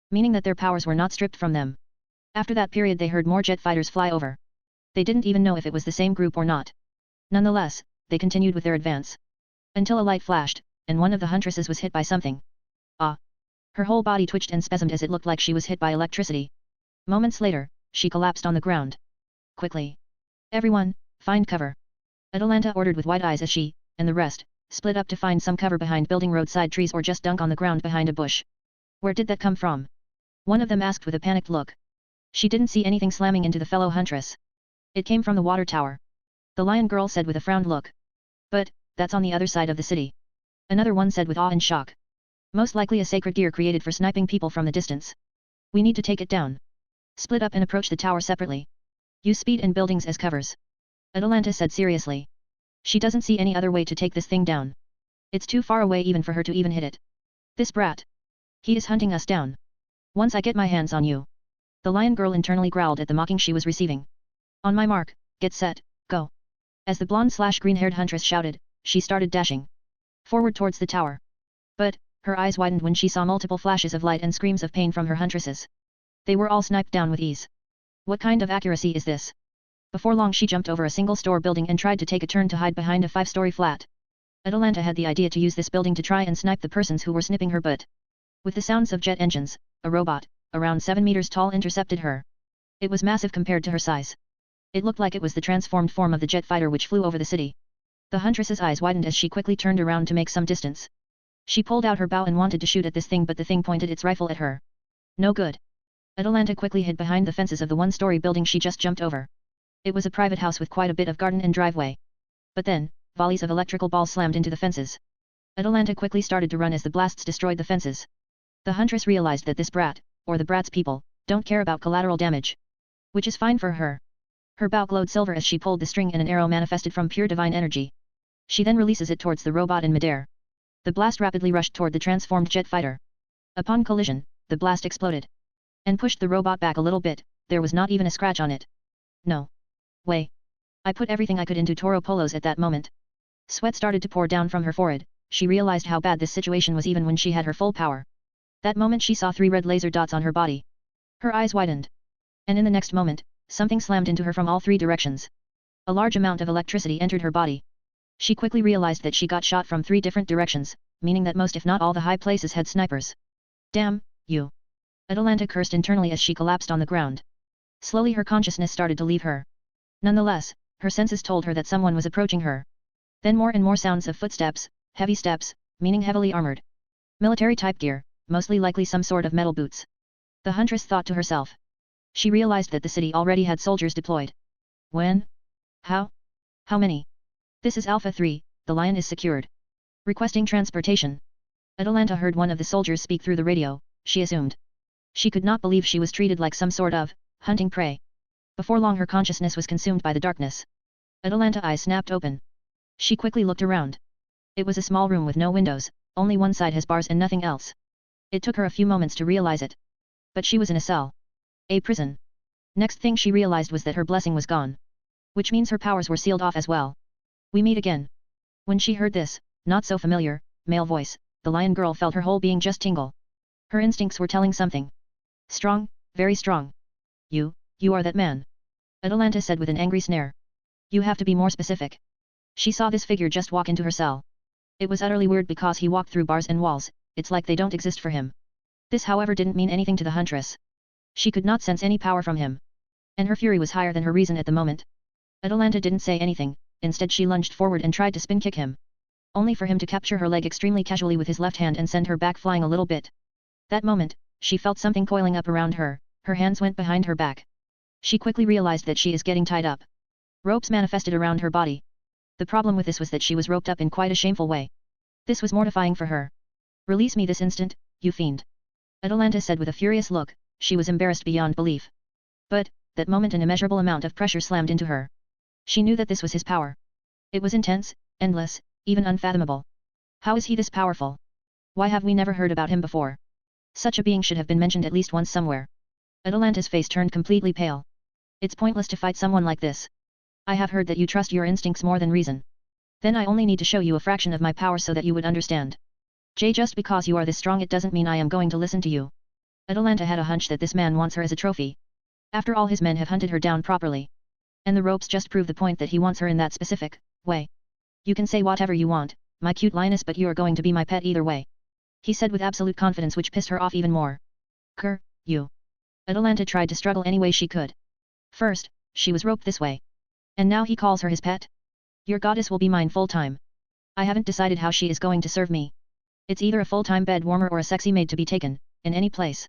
Meaning that their powers were not stripped from them. After that period they heard more jet fighters fly over. They didn't even know if it was the same group or not. Nonetheless, they continued with their advance. Until a light flashed, and one of the huntresses was hit by something. Ah! Her whole body twitched and spasmed as it looked like she was hit by electricity. Moments later, she collapsed on the ground. Quickly! Everyone, find cover! Atalanta ordered with wide eyes as she, and the rest, split up to find some cover behind building roadside trees or just dunk on the ground behind a bush. Where did that come from? One of them asked with a panicked look. She didn't see anything slamming into the fellow huntress. It came from the water tower. The lion girl said with a frowned look. But, that's on the other side of the city. Another one said with awe and shock. Most likely a sacred gear created for sniping people from the distance. We need to take it down. Split up and approach the tower separately. Use speed and buildings as covers. Atalanta said seriously. She doesn't see any other way to take this thing down. It's too far away even for her to even hit it. This brat. He is hunting us down. Once I get my hands on you. The lion girl internally growled at the mocking she was receiving. On my mark, get set, go. As the blonde/green-haired huntress shouted, she started dashing forward towards the tower. But, her eyes widened when she saw multiple flashes of light and screams of pain from her huntresses. They were all sniped down with ease. What kind of accuracy is this? Before long she jumped over a single store building and tried to take a turn to hide behind a 5-story flat. Atalanta had the idea to use this building to try and snipe the persons who were snipping her butt. With the sounds of jet engines, a robot, around 7 meters tall intercepted her. It was massive compared to her size. It looked like it was the transformed form of the jet fighter which flew over the city. The huntress's eyes widened as she quickly turned around to make some distance. She pulled out her bow and wanted to shoot at this thing but the thing pointed its rifle at her. No good. Atalanta quickly hid behind the fences of the 1-story building she just jumped over. It was a private house with quite a bit of garden and driveway. But then, volleys of electrical balls slammed into the fences. Atalanta quickly started to run as the blasts destroyed the fences. The huntress realized that this brat, or the brat's people, don't care about collateral damage. Which is fine for her. Her bow glowed silver as she pulled the string and an arrow manifested from pure divine energy. She then releases it towards the robot in midair. The blast rapidly rushed toward the transformed jet fighter. Upon collision, the blast exploded. And pushed the robot back a little bit, there was not even a scratch on it. No way. I put everything I could into Toro Polos at that moment. Sweat started to pour down from her forehead, she realized how bad this situation was even when she had her full power. That moment she saw 3 red laser dots on her body. Her eyes widened. And in the next moment, something slammed into her from all 3 directions. A large amount of electricity entered her body. She quickly realized that she got shot from 3 different directions, meaning that most if not all the high places had snipers. Damn, you. Atalanta cursed internally as she collapsed on the ground. Slowly her consciousness started to leave her. Nonetheless, her senses told her that someone was approaching her. Then more and more sounds of footsteps, heavy steps, meaning heavily armored. Military type gear, mostly likely some sort of metal boots. The huntress thought to herself. She realized that the city already had soldiers deployed. When? How? How many? This is Alpha 3, the lion is secured. Requesting transportation. Atalanta heard one of the soldiers speak through the radio, she assumed. She could not believe she was treated like some sort of hunting prey. Before long her consciousness was consumed by the darkness. Atalanta's eyes snapped open. She quickly looked around. It was a small room with no windows, only one side has bars and nothing else. It took her a few moments to realize it. But she was in a cell. A prison. Next thing she realized was that her blessing was gone. Which means her powers were sealed off as well. We meet again. When she heard this, not so familiar, male voice, the lion girl felt her whole being just tingle. Her instincts were telling something. Strong, very strong. You are that man. Atalanta said with an angry snare. You have to be more specific. She saw this figure just walk into her cell. It was utterly weird because he walked through bars and walls, it's like they don't exist for him. This however didn't mean anything to the huntress. She could not sense any power from him. And her fury was higher than her reason at the moment. Atalanta didn't say anything, instead she lunged forward and tried to spin kick him. Only for him to capture her leg extremely casually with his left hand and send her back flying a little bit. That moment, she felt something coiling up around her, her hands went behind her back. She quickly realized that she is getting tied up. Ropes manifested around her body. The problem with this was that she was roped up in quite a shameful way. This was mortifying for her. Release me this instant, you fiend. Atalanta said with a furious look, she was embarrassed beyond belief. But, that moment an immeasurable amount of pressure slammed into her. She knew that this was his power. It was intense, endless, even unfathomable. How is he this powerful? Why have we never heard about him before? Such a being should have been mentioned at least once somewhere. Atalanta's face turned completely pale. It's pointless to fight someone like this. I have heard that you trust your instincts more than reason. Then I only need to show you a fraction of my power so that you would understand. Just because you are this strong it doesn't mean I am going to listen to you. Atalanta had a hunch that this man wants her as a trophy. After all, his men have hunted her down properly. And the ropes just prove the point that he wants her in that specific way. You can say whatever you want, my cute lioness, but you are going to be my pet either way. He said with absolute confidence, which pissed her off even more. You. Atalanta tried to struggle any way she could. First, she was roped this way. And now he calls her his pet? Your goddess will be mine full time. I haven't decided how she is going to serve me. It's either a full-time bed warmer or a sexy maid to be taken, in any place.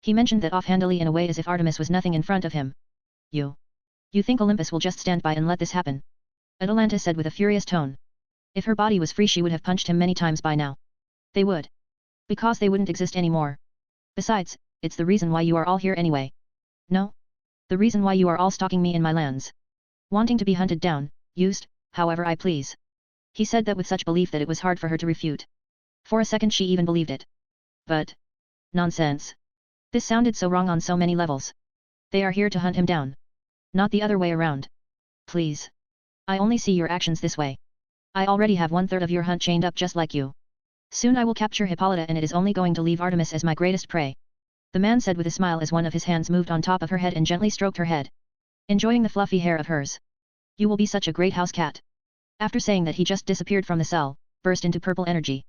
He mentioned that offhandedly in a way as if Artemis was nothing in front of him. You think Olympus will just stand by and let this happen? Atalanta said with a furious tone. If her body was free she would have punched him many times by now. They would. Because they wouldn't exist anymore. Besides, it's the reason why you are all here anyway. No? The reason why you are all stalking me in my lands. Wanting to be hunted down, used, however I please. He said that with such belief that it was hard for her to refute. For a second she even believed it. But... nonsense. This sounded so wrong on so many levels. They are here to hunt him down. Not the other way around. Please. I only see your actions this way. I already have 1/3 of your hunt chained up just like you. Soon I will capture Hippolyta and it is only going to leave Artemis as my greatest prey. The man said with a smile as one of his hands moved on top of her head and gently stroked her head. Enjoying the fluffy hair of hers. You will be such a great house cat. After saying that he just disappeared from the cell, burst into purple energy.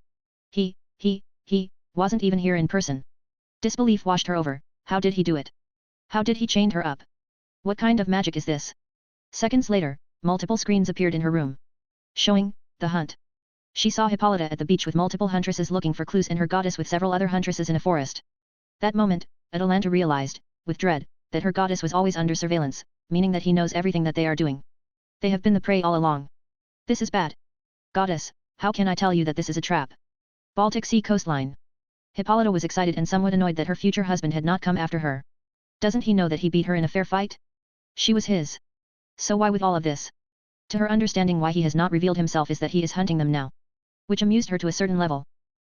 He wasn't even here in person. Disbelief washed her over. How did he do it? How did he chain her up? What kind of magic is this? Seconds later, multiple screens appeared in her room. Showing, the hunt. She saw Hippolyta at the beach with multiple huntresses looking for clues and her goddess with several other huntresses in a forest. That moment, Atalanta realized, with dread, that her goddess was always under surveillance, meaning that he knows everything that they are doing. They have been the prey all along. This is bad. Goddess, how can I tell you that this is a trap? Baltic Sea coastline. Hippolyta was excited and somewhat annoyed that her future husband had not come after her. Doesn't he know that he beat her in a fair fight? She was his. So why with all of this? To her understanding why he has not revealed himself is that he is hunting them now. Which amused her to a certain level.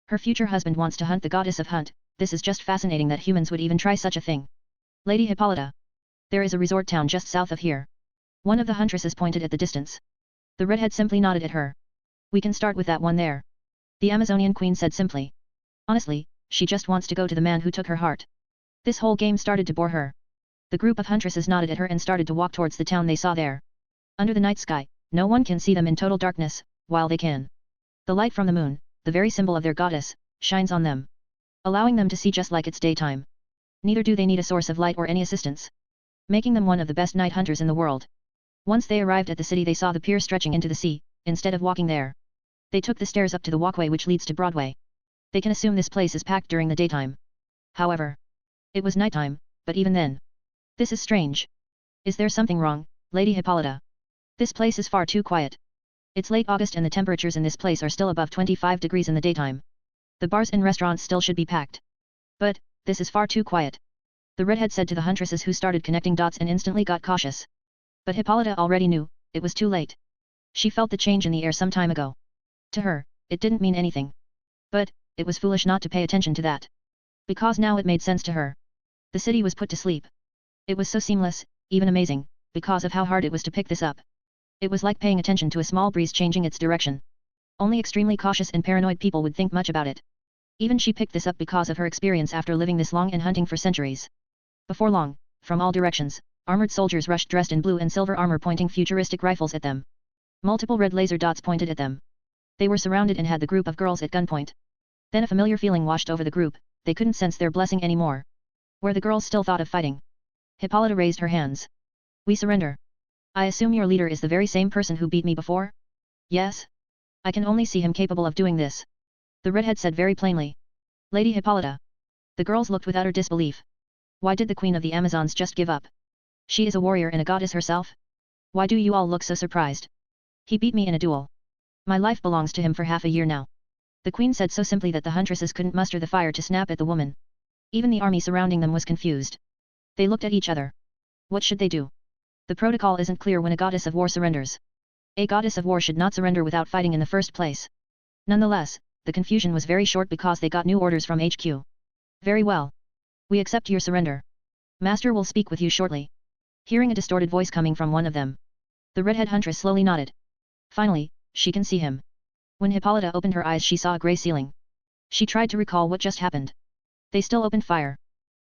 Her future husband wants to hunt the goddess of hunt, this is just fascinating that humans would even try such a thing. Lady Hippolyta. There is a resort town just south of here. One of the huntresses pointed at the distance. The redhead simply nodded at her. We can start with that one there. The Amazonian queen said simply. Honestly, she just wants to go to the man who took her heart. This whole game started to bore her. The group of huntresses nodded at her and started to walk towards the town they saw there. Under the night sky, no one can see them in total darkness, while they can. The light from the moon, the very symbol of their goddess, shines on them. Allowing them to see just like it's daytime. Neither do they need a source of light or any assistance. Making them one of the best night hunters in the world. Once they arrived at the city they saw the pier stretching into the sea, instead of walking there. They took the stairs up to the walkway which leads to Broadway. They can assume this place is packed during the daytime. However, it was nighttime, but even then. This is strange. Is there something wrong, Lady Hippolyta? This place is far too quiet. It's late August and the temperatures in this place are still above 25 degrees in the daytime. The bars and restaurants still should be packed. But, this is far too quiet. The redhead said to the huntresses who started connecting dots and instantly got cautious. But Hippolyta already knew, it was too late. She felt the change in the air some time ago. To her, it didn't mean anything. But, it was foolish not to pay attention to that. Because now it made sense to her. The city was put to sleep. It was so seamless, even amazing, because of how hard it was to pick this up. It was like paying attention to a small breeze changing its direction. Only extremely cautious and paranoid people would think much about it. Even she picked this up because of her experience after living this long and hunting for centuries. Before long, from all directions, armored soldiers rushed dressed in blue and silver armor pointing futuristic rifles at them. Multiple red laser dots pointed at them. They were surrounded and had the group of girls at gunpoint. Then a familiar feeling washed over the group, they couldn't sense their blessing anymore. Where the girls still thought of fighting. Hippolyta raised her hands. We surrender. I assume your leader is the very same person who beat me before? Yes. I can only see him capable of doing this. The redhead said very plainly. Lady Hippolyta. The girls looked with utter disbelief. Why did the Queen of the Amazons just give up? She is a warrior and a goddess herself? Why do you all look so surprised? He beat me in a duel. My life belongs to him for half a year now. The Queen said so simply that the huntresses couldn't muster the fire to snap at the woman. Even the army surrounding them was confused. They looked at each other. What should they do? The protocol isn't clear when a goddess of war surrenders. A goddess of war should not surrender without fighting in the first place. Nonetheless, the confusion was very short because they got new orders from HQ. Very well. We accept your surrender. Master will speak with you shortly. Hearing a distorted voice coming from one of them. The redhead huntress slowly nodded. Finally, she can see him. When Hippolyta opened her eyes she saw a grey ceiling. She tried to recall what just happened. They still opened fire.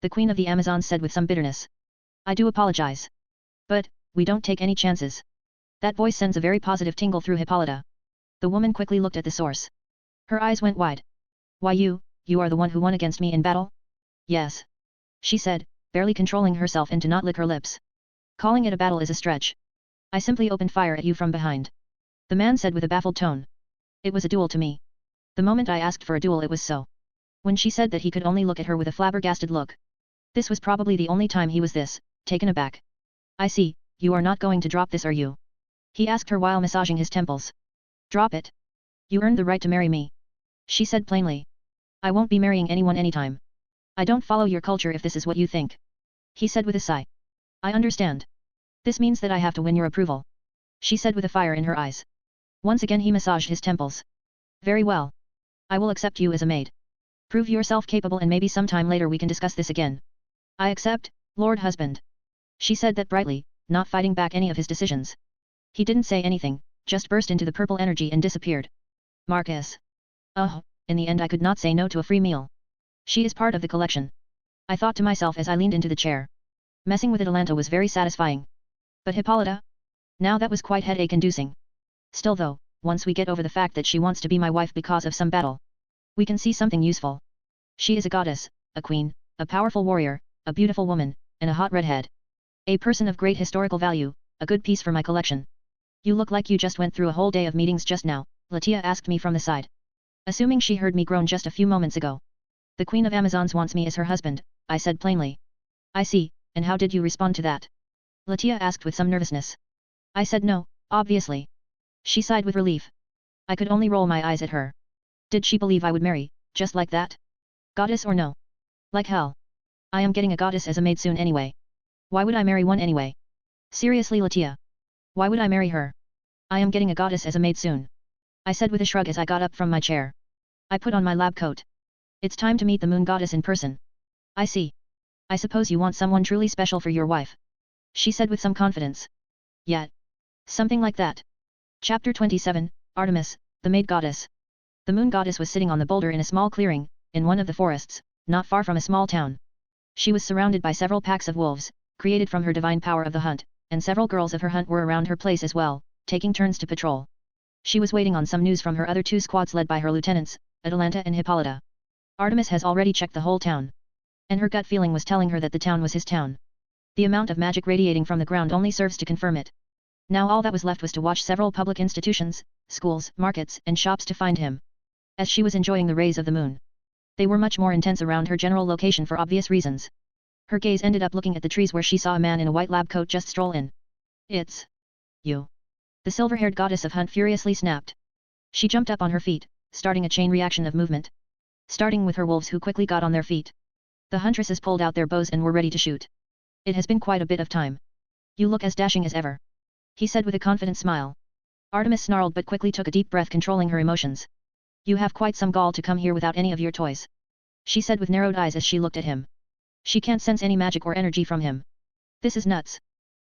The Queen of the Amazons said with some bitterness. I do apologize. But, we don't take any chances. That voice sends a very positive tingle through Hippolyta. The woman quickly looked at the source. Her eyes went wide. Why you are the one who won against me in battle? Yes. She said, barely controlling herself and to not lick her lips. Calling it a battle is a stretch. I simply opened fire at you from behind. The man said with a baffled tone. It was a duel to me. The moment I asked for a duel it was so. When she said that he could only look at her with a flabbergasted look. This was probably the only time he was this, taken aback. I see, you are not going to drop this are you? He asked her while massaging his temples. Drop it. You earned the right to marry me. She said plainly. I won't be marrying anyone anytime. I don't follow your culture if this is what you think. He said with a sigh. I understand. This means that I have to win your approval. She said with a fire in her eyes. Once again he massaged his temples. Very well. I will accept you as a maid. Prove yourself capable and maybe sometime later we can discuss this again. I accept, Lord Husband. She said that brightly, not fighting back any of his decisions. He didn't say anything, just burst into the purple energy and disappeared. Marcus. Oh, in the end I could not say no to a free meal. She is part of the collection. I thought to myself as I leaned into the chair. Messing with Atalanta was very satisfying. But Hippolyta? Now that was quite headache-inducing. Still though, once we get over the fact that she wants to be my wife because of some battle, we can see something useful. She is a goddess, a queen, a powerful warrior, a beautiful woman, and a hot redhead. A person of great historical value, a good piece for my collection. You look like you just went through a whole day of meetings just now, Latia asked me from the side. Assuming she heard me groan just a few moments ago. The Queen of Amazons wants me as her husband, I said plainly. I see, and how did you respond to that? Latia asked with some nervousness. I said no, obviously. She sighed with relief. I could only roll my eyes at her. Did she believe I would marry, just like that? Goddess or no? Like hell. I am getting a goddess as a maid soon anyway. Why would I marry one anyway? Seriously Latia. Why would I marry her? I am getting a goddess as a maid soon. I said with a shrug as I got up from my chair. I put on my lab coat. It's time to meet the moon goddess in person. I see. I suppose you want someone truly special for your wife. She said with some confidence. Yeah. Something like that. Chapter 27, Artemis, the Maid Goddess. The moon goddess was sitting on the boulder in a small clearing, in one of the forests, not far from a small town. She was surrounded by several packs of wolves, created from her divine power of the hunt, and several girls of her hunt were around her place as well, taking turns to patrol. She was waiting on some news from her other two squads led by her lieutenants, Atalanta and Hippolyta. Artemis has already checked the whole town. And her gut feeling was telling her that the town was his town. The amount of magic radiating from the ground only serves to confirm it. Now all that was left was to watch several public institutions, schools, markets, and shops to find him. As she was enjoying the rays of the moon. They were much more intense around her general location for obvious reasons. Her gaze ended up looking at the trees where she saw a man in a white lab coat just stroll in. It's you. The silver-haired goddess of hunt furiously snapped. She jumped up on her feet, starting a chain reaction of movement. Starting with her wolves who quickly got on their feet. The huntresses pulled out their bows and were ready to shoot. It has been quite a bit of time. You look as dashing as ever. He said with a confident smile. Artemis snarled but quickly took a deep breath controlling her emotions. You have quite some gall to come here without any of your toys. she said with narrowed eyes as she looked at him. She can't sense any magic or energy from him. This is nuts.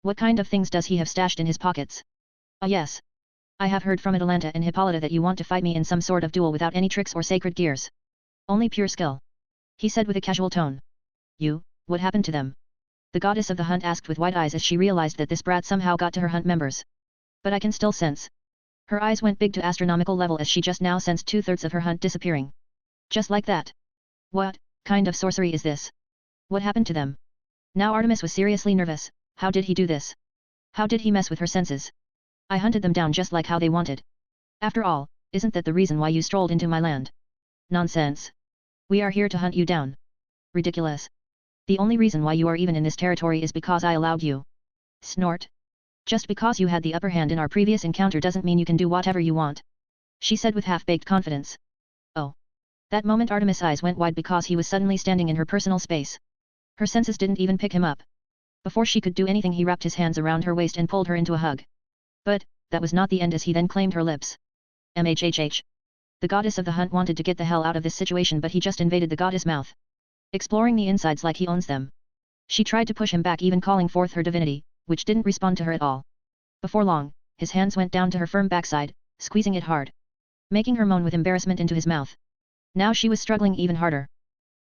What kind of things does he have stashed in his pockets? Ah yes. I have heard from Atalanta and Hippolyta that you want to fight me in some sort of duel without any tricks or sacred gears. Only pure skill. He said with a casual tone. What happened to them? The goddess of the hunt asked with wide eyes as she realized that this brat somehow got to her hunt members. But I can still sense. Her eyes went big to astronomical level as she just now sensed 2/3 of her hunt disappearing. Just like that. What kind of sorcery is this? What happened to them? Now Artemis was seriously nervous. How did he do this? How did he mess with her senses? I hunted them down just like how they wanted. After all, isn't that the reason why you strolled into my land? Nonsense. We are here to hunt you down. Ridiculous. The only reason why you are even in this territory is because I allowed you. Snort. Just because you had the upper hand in our previous encounter doesn't mean you can do whatever you want. She said with half-baked confidence. Oh. That moment Artemis' eyes went wide because he was suddenly standing in her personal space. Her senses didn't even pick him up. Before she could do anything he wrapped his hands around her waist and pulled her into a hug. But, that was not the end as he then claimed her lips. MHHH. The goddess of the hunt wanted to get the hell out of this situation but he just invaded the goddess' mouth. Exploring the insides like he owns them. She tried to push him back even calling forth her divinity, which didn't respond to her at all. Before long, his hands went down to her firm backside, squeezing it hard. Making her moan with embarrassment into his mouth. Now she was struggling even harder.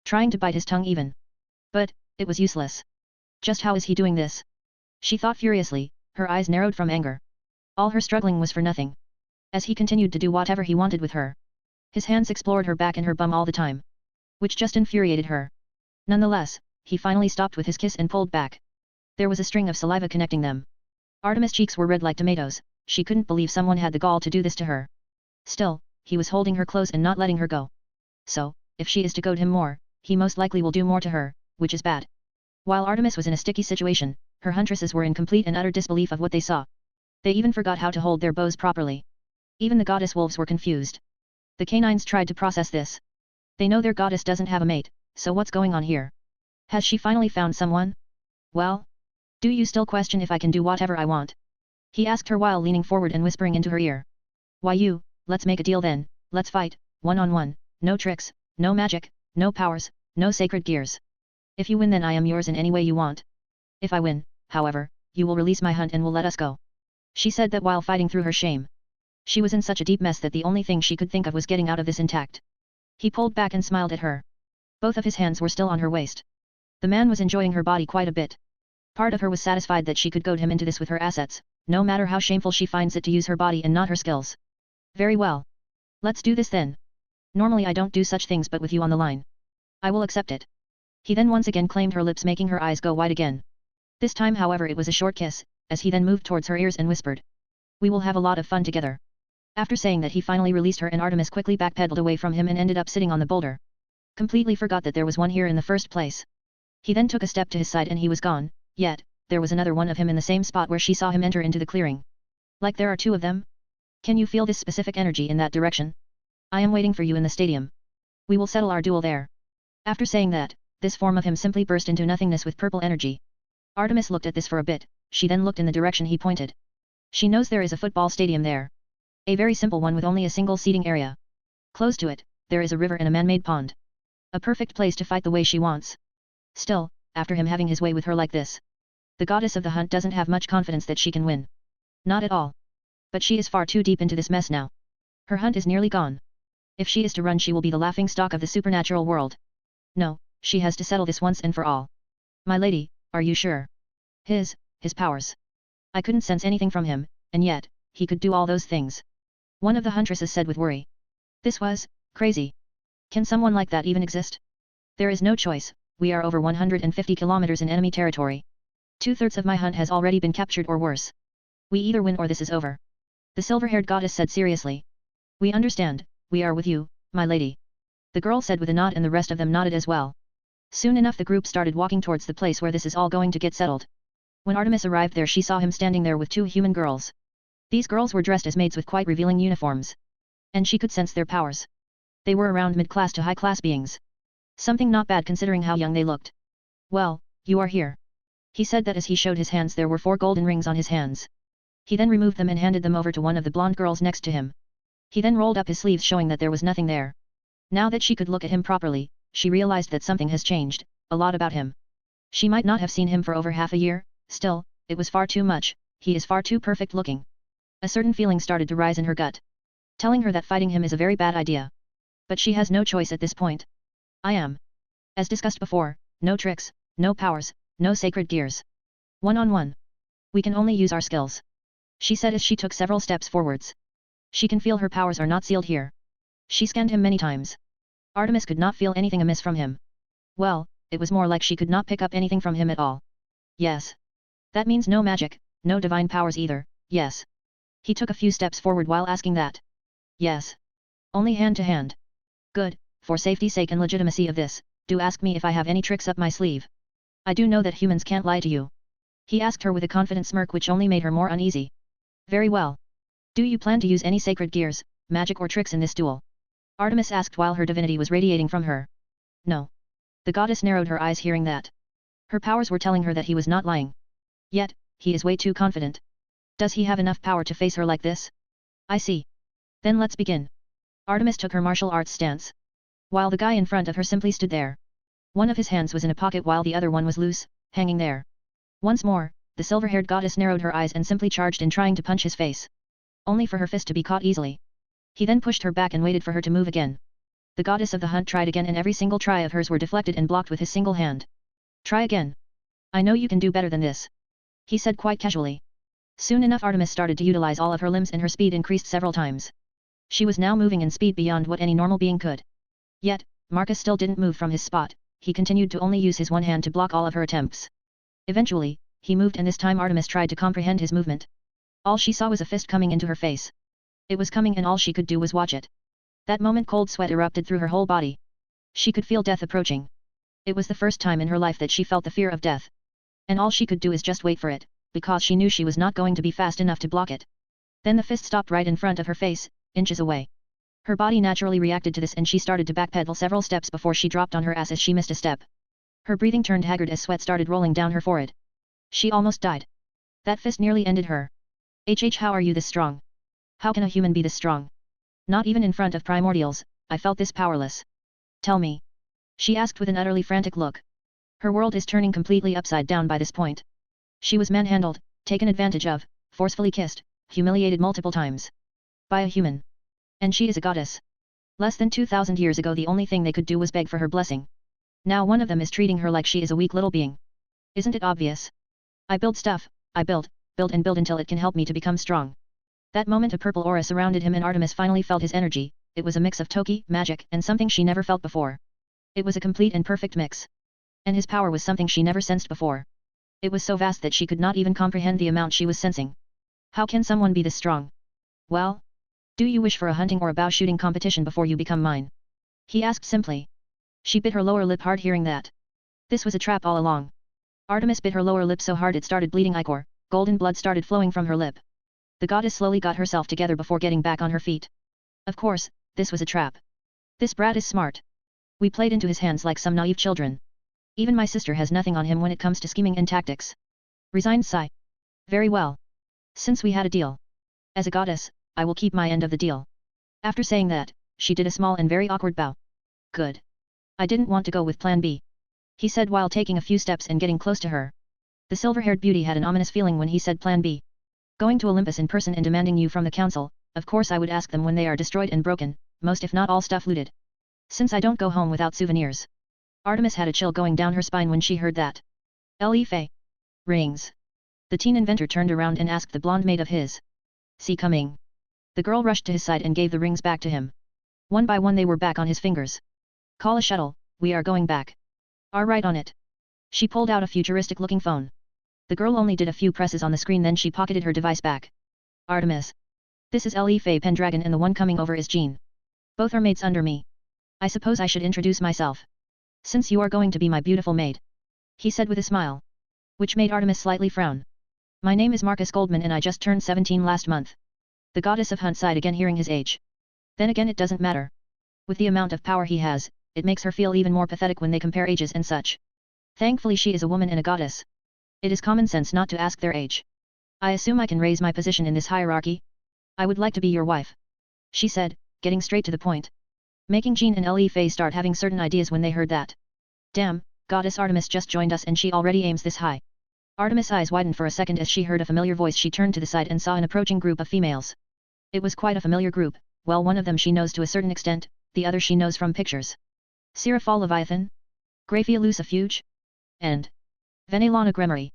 Trying to bite his tongue even. But, it was useless. Just how is he doing this? She thought furiously, her eyes narrowed from anger. All her struggling was for nothing. As he continued to do whatever he wanted with her. His hands explored her back and her bum all the time. Which just infuriated her. Nonetheless, he finally stopped with his kiss and pulled back. There was a string of saliva connecting them. Artemis' cheeks were red like tomatoes, she couldn't believe someone had the gall to do this to her. Still, he was holding her close and not letting her go. So, if she is to goad him more, he most likely will do more to her, which is bad. While Artemis was in a sticky situation, her huntresses were in complete and utter disbelief of what they saw. They even forgot how to hold their bows properly. Even the goddess wolves were confused. The canines tried to process this. They know their goddess doesn't have a mate, so what's going on here? Has she finally found someone? Well? Do you still question if I can do whatever I want? He asked her while leaning forward and whispering into her ear. Why let's make a deal then, let's fight, one-on-one, no tricks, no magic, no powers, no sacred gears. If you win then I am yours in any way you want. If I win, however, you will release my hunt and will let us go. She said that while fighting through her shame. She was in such a deep mess that the only thing she could think of was getting out of this intact. He pulled back and smiled at her. Both of his hands were still on her waist. The man was enjoying her body quite a bit. Part of her was satisfied that she could goad him into this with her assets, no matter how shameful she finds it to use her body and not her skills. Very well. Let's do this then. Normally I don't do such things but with you on the line. I will accept it. He then once again claimed her lips making her eyes go wide again. This time however it was a short kiss, as he then moved towards her ears and whispered. We will have a lot of fun together. After saying that he finally released her and Artemis quickly backpedaled away from him and ended up sitting on the boulder. Completely forgot that there was one here in the first place. He then took a step to his side and he was gone, yet, there was another one of him in the same spot where she saw him enter into the clearing. Like there are two of them? Can you feel this specific energy in that direction? I am waiting for you in the stadium. We will settle our duel there. After saying that, this form of him simply burst into nothingness with purple energy. Artemis looked at this for a bit, she then looked in the direction he pointed. She knows there is a football stadium there. A very simple one with only a single seating area. Close to it, there is a river and a man-made pond. A perfect place to fight the way she wants. Still, after him having his way with her like this, the goddess of the hunt doesn't have much confidence that she can win. Not at all. But she is far too deep into this mess now. Her hunt is nearly gone. If she is to run she will be the laughing stock of the supernatural world. No, she has to settle this once and for all. My lady, are you sure? His powers. I couldn't sense anything from him, and yet, he could do all those things. One of the huntresses said with worry. This was crazy. Can someone like that even exist? There is no choice, we are over 150 kilometers in enemy territory. 2/3 of my hunt has already been captured or worse. We either win or this is over. The silver-haired goddess said seriously. We understand, we are with you, my lady. The girl said with a nod and the rest of them nodded as well. Soon enough the group started walking towards the place where this is all going to get settled. When Artemis arrived there she saw him standing there with two human girls. These girls were dressed as maids with quite revealing uniforms. And she could sense their powers. They were around mid-class to high-class beings. Something not bad considering how young they looked. Well, you are here. He said that as he showed his hands there were 4 golden rings on his hands. He then removed them and handed them over to one of the blonde girls next to him. He then rolled up his sleeves showing that there was nothing there. Now that she could look at him properly, she realized that something has changed, a lot about him. She might not have seen him for over half a year, still, it was far too much, he is far too perfect looking. A certain feeling started to rise in her gut, telling her that fighting him is a very bad idea. But she has no choice at this point. I am. As discussed before, no tricks, no powers, no sacred gears. One-on-one. We can only use our skills. She said as she took several steps forwards. She can feel her powers are not sealed here. She scanned him many times. Artemis could not feel anything amiss from him. Well, it was more like she could not pick up anything from him at all. Yes. That means no magic, no divine powers either, yes. He took a few steps forward while asking that. Yes. Only hand to hand. Good, for safety's sake and legitimacy of this, do ask me if I have any tricks up my sleeve. I do know that humans can't lie to you. He asked her with a confident smirk which only made her more uneasy. Very well. Do you plan to use any sacred gears, magic or tricks in this duel? Artemis asked while her divinity was radiating from her. No. The goddess narrowed her eyes hearing that. Her powers were telling her that he was not lying. Yet, he is way too confident. Does he have enough power to face her like this? I see. Then let's begin. Artemis took her martial arts stance. While the guy in front of her simply stood there. One of his hands was in a pocket while the other one was loose, hanging there. Once more, the silver-haired goddess narrowed her eyes and simply charged in trying to punch his face. Only for her fist to be caught easily. He then pushed her back and waited for her to move again. The goddess of the hunt tried again and every single try of hers were deflected and blocked with his single hand. Try again. I know you can do better than this. He said quite casually. Soon enough Artemis started to utilize all of her limbs and her speed increased several times. She was now moving in speed beyond what any normal being could. Yet, Marcus still didn't move from his spot, he continued to only use his one hand to block all of her attempts. Eventually, he moved and this time Artemis tried to comprehend his movement. All she saw was a fist coming into her face. It was coming and all she could do was watch it. That moment cold sweat erupted through her whole body. She could feel death approaching. It was the first time in her life that she felt the fear of death. And all she could do is just wait for it, because she knew she was not going to be fast enough to block it. Then the fist stopped right in front of her face, inches away. Her body naturally reacted to this and she started to backpedal several steps before she dropped on her ass as she missed a step. Her breathing turned haggard as sweat started rolling down her forehead. She almost died. That fist nearly ended her. How are you this strong? How can a human be this strong? Not even in front of primordials, I felt this powerless. Tell me. She asked with an utterly frantic look. Her world is turning completely upside down by this point. She was manhandled, taken advantage of, forcefully kissed, humiliated multiple times. By a human. And she is a goddess. Less than 2,000 years ago the only thing they could do was beg for her blessing. Now one of them is treating her like she is a weak little being. Isn't it obvious? I build stuff, I build and build until it can help me to become strong. That moment a purple aura surrounded him and Artemis finally felt his energy, it was a mix of Toki, magic, and something she never felt before. It was a complete and perfect mix. And his power was something she never sensed before. It was so vast that she could not even comprehend the amount she was sensing. How can someone be this strong? Well? Do you wish for a hunting or a bow shooting competition before you become mine? He asked simply. She bit her lower lip hard hearing that. This was a trap all along. Artemis bit her lower lip so hard it started bleeding ichor, golden blood started flowing from her lip. The goddess slowly got herself together before getting back on her feet. Of course, this was a trap. This brat is smart. We played into his hands like some naive children. Even my sister has nothing on him when it comes to scheming and tactics. Resigned sigh. Very well. Since we had a deal. As a goddess, I will keep my end of the deal. After saying that, she did a small and very awkward bow. Good. I didn't want to go with plan B. He said while taking a few steps and getting close to her. The silver-haired beauty had an ominous feeling when he said plan B. Going to Olympus in person and demanding you from the council, of course I would ask them when they are destroyed and broken, most if not all stuff looted. Since I don't go home without souvenirs. Artemis had a chill going down her spine when she heard that. Faye. Rings. The teen inventor turned around and asked the blonde maid of his. See coming. The girl rushed to his side and gave the rings back to him. One by one they were back on his fingers. Call a shuttle, we are going back. Are right on it. She pulled out a futuristic-looking phone. The girl only did a few presses on the screen then she pocketed her device back. Artemis. This is Faye Pendragon and the one coming over is Jean. Both are mates under me. I suppose I should introduce myself. Since you are going to be my beautiful maid. He said with a smile. Which made Artemis slightly frown. My name is Marcus Goldman and I just turned 17 last month. The goddess of Hunt sighed again hearing his age. Then again it doesn't matter. With the amount of power he has, it makes her feel even more pathetic when they compare ages and such. Thankfully she is a woman and a goddess. It is common sense not to ask their age. I assume I can raise my position in this hierarchy? I would like to be your wife. She said, getting straight to the point. making Jean and Le Fei start having certain ideas when they heard that. Damn, Goddess Artemis just joined us and she already aims this high. Artemis' eyes widened for a second as she heard a familiar voice. She turned to the side and saw an approaching group of females. It was quite a familiar group. Well, one of them she knows to a certain extent, the other she knows from pictures. Sarafal Leviathan? Graphia Lucifuge? And Venelana Gremory.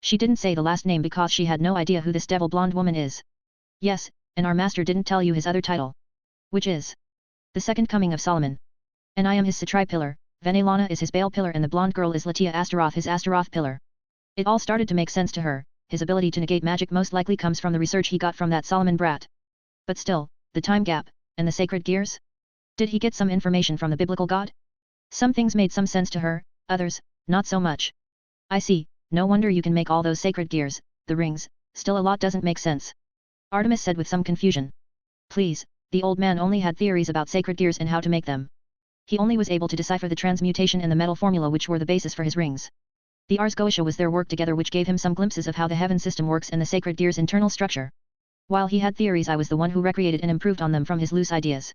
She didn't say the last name because she had no idea who this devil blonde woman is. Yes, and our master didn't tell you his other title. Which is the second coming of Solomon. And I am his Satri pillar, Venelana is his Baal pillar and the blonde girl is Latia Astaroth his Astaroth pillar. It all started to make sense to her. His ability to negate magic most likely comes from the research he got from that Solomon brat. But still, the time gap, and the sacred gears? Did he get some information from the biblical god? Some things made some sense to her, others, not so much. I see, no wonder you can make all those sacred gears, the rings, still a lot doesn't make sense. Artemis said with some confusion. Please, the old man only had theories about sacred gears and how to make them. He only was able to decipher the transmutation and the metal formula which were the basis for his rings. The Ars Goetia was their work together which gave him some glimpses of how the heaven system works and the sacred gear's internal structure. While he had theories, I was the one who recreated and improved on them from his loose ideas.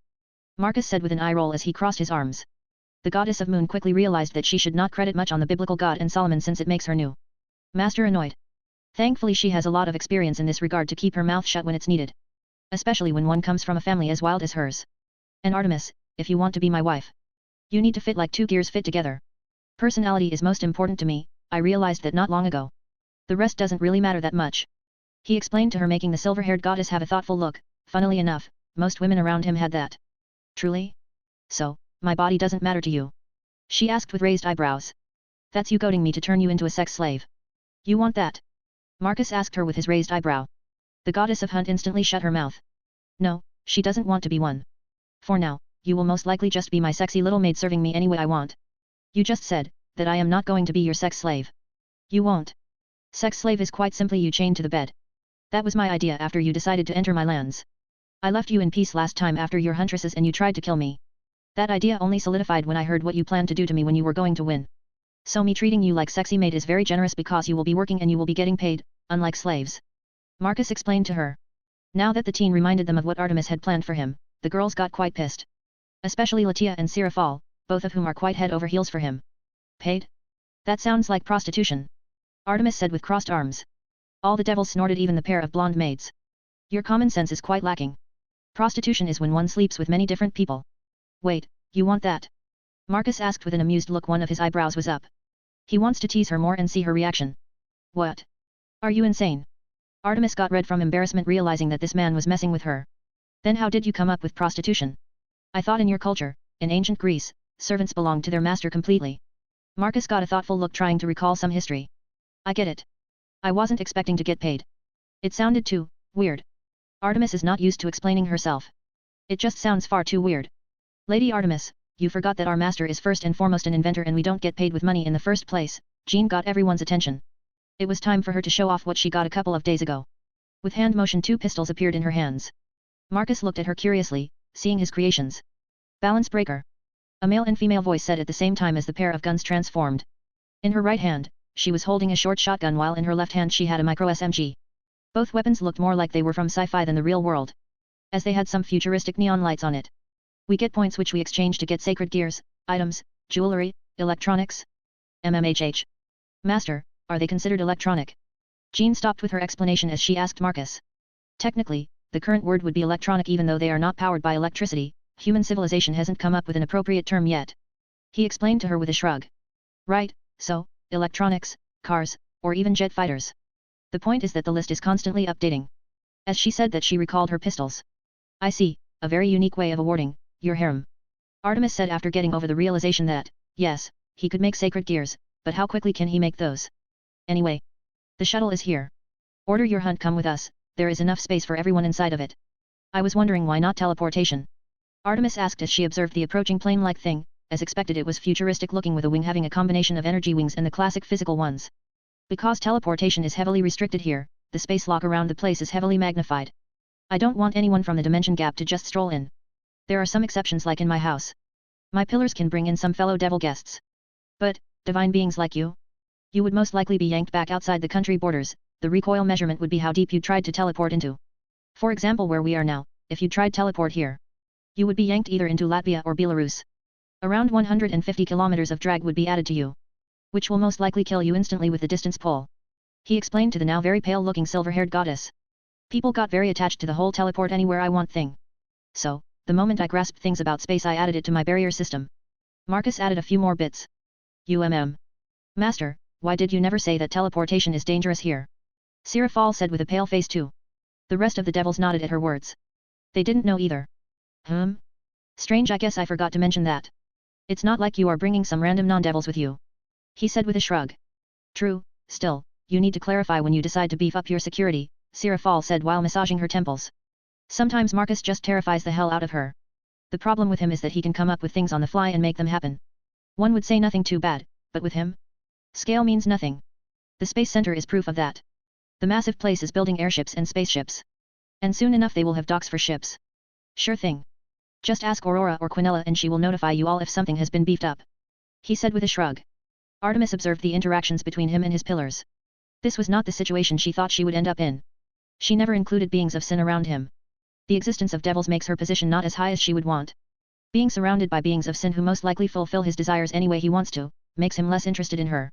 Marcus said with an eye roll as he crossed his arms. The goddess of moon quickly realized that she should not credit much on the biblical god and Solomon since it makes her new master annoyed. Thankfully she has a lot of experience in this regard to keep her mouth shut when it's needed. Especially when one comes from a family as wild as hers. And Artemis, if you want to be my wife, you need to fit like two gears fit together. Personality is most important to me, I realized that not long ago. The rest doesn't really matter that much. He explained to her, making the silver-haired goddess have a thoughtful look. Funnily enough, most women around him had that. Truly? So, my body doesn't matter to you? She asked with raised eyebrows. That's you goading me to turn you into a sex slave. You want that? Marcus asked her with his raised eyebrow. The goddess of hunt instantly shut her mouth. No, she doesn't want to be one. For now, you will most likely just be my sexy little maid serving me any way I want. You just said that I am not going to be your sex slave. You won't. Sex slave is quite simply you chained to the bed. That was my idea after you decided to enter my lands. I left you in peace last time after your huntresses and you tried to kill me. That idea only solidified when I heard what you planned to do to me when you were going to win. So me treating you like sexy maid is very generous because you will be working and you will be getting paid, unlike slaves. Marcus explained to her. Now that the teen reminded them of what Artemis had planned for him, the girls got quite pissed. Especially Latia and Sarafal, both of whom are quite head over heels for him. Paid? That sounds like prostitution. Artemis said with crossed arms. All the devils snorted, even the pair of blonde maids. Your common sense is quite lacking. Prostitution is when one sleeps with many different people. Wait, you want that? Marcus asked with an amused look. One of his eyebrows was up. He wants to tease her more and see her reaction. What? Are you insane? Artemis got red from embarrassment realizing that this man was messing with her. Then how did you come up with prostitution? I thought in your culture, in ancient Greece, servants belonged to their master completely. Marcus got a thoughtful look trying to recall some history. I get it. I wasn't expecting to get paid. It sounded too weird. Artemis is not used to explaining herself. It just sounds far too weird. Lady Artemis, you forgot that our master is first and foremost an inventor and we don't get paid with money in the first place. Jean got everyone's attention. It was time for her to show off what she got a couple of days ago. With hand motion, two pistols appeared in her hands. Marcus looked at her curiously, seeing his creations. Balance breaker. A male and female voice said at the same time as the pair of guns transformed. In her right hand, she was holding a short shotgun while in her left hand she had a micro SMG. Both weapons looked more like they were from sci-fi than the real world. As they had some futuristic neon lights on it. We get points which we exchange to get sacred gears, items, jewelry, electronics. MMHH. Master, are they considered electronic? Jean stopped with her explanation as she asked Marcus. Technically, the current word would be electronic even though they are not powered by electricity. Human civilization hasn't come up with an appropriate term yet. He explained to her with a shrug. Right, so, electronics, cars, or even jet fighters. The point is that the list is constantly updating. As she said that, she recalled her pistols. I see, a very unique way of awarding your harem. Artemis said after getting over the realization that, yes, he could make sacred gears, but how quickly can he make those? Anyway. The shuttle is here. Order your hunt come with us, there is enough space for everyone inside of it. I was wondering why not teleportation? Artemis asked as she observed the approaching plane-like thing. As expected, it was futuristic looking with a wing having a combination of energy wings and the classic physical ones. Because teleportation is heavily restricted here, the space lock around the place is heavily magnified. I don't want anyone from the dimension gap to just stroll in. There are some exceptions like in my house. My pillars can bring in some fellow devil guests. But, divine beings like you? You would most likely be yanked back outside the country borders. The recoil measurement would be how deep you tried to teleport into. For example, where we are now, if you tried teleport here. You would be yanked either into Latvia or Belarus. Around 150 kilometers of drag would be added to you, which will most likely kill you instantly with the distance pull. He explained to the now very pale-looking silver-haired goddess. People got very attached to the whole teleport anywhere I want thing. So, the moment I grasped things about space I added it to my barrier system. Marcus added a few more bits. Master, why did you never say that teleportation is dangerous here? Sarafal said with a pale face too. The rest of the devils nodded at her words. They didn't know either. Strange, I guess I forgot to mention that. It's not like you are bringing some random non-devils with you. He said with a shrug. True, still, you need to clarify when you decide to beef up your security, Sarafal said while massaging her temples. Sometimes Marcus just terrifies the hell out of her. The problem with him is that he can come up with things on the fly and make them happen. One would say nothing too bad, but with him? Scale means nothing. The space center is proof of that. The massive place is building airships and spaceships. And soon enough they will have docks for ships. Sure thing. Just ask Aurora or Quinella and she will notify you all if something has been beefed up. He said with a shrug. Artemis observed the interactions between him and his pillars. This was not the situation she thought she would end up in. She never included beings of sin around him. The existence of devils makes her position not as high as she would want. Being surrounded by beings of sin who most likely fulfill his desires any way he wants to, makes him less interested in her.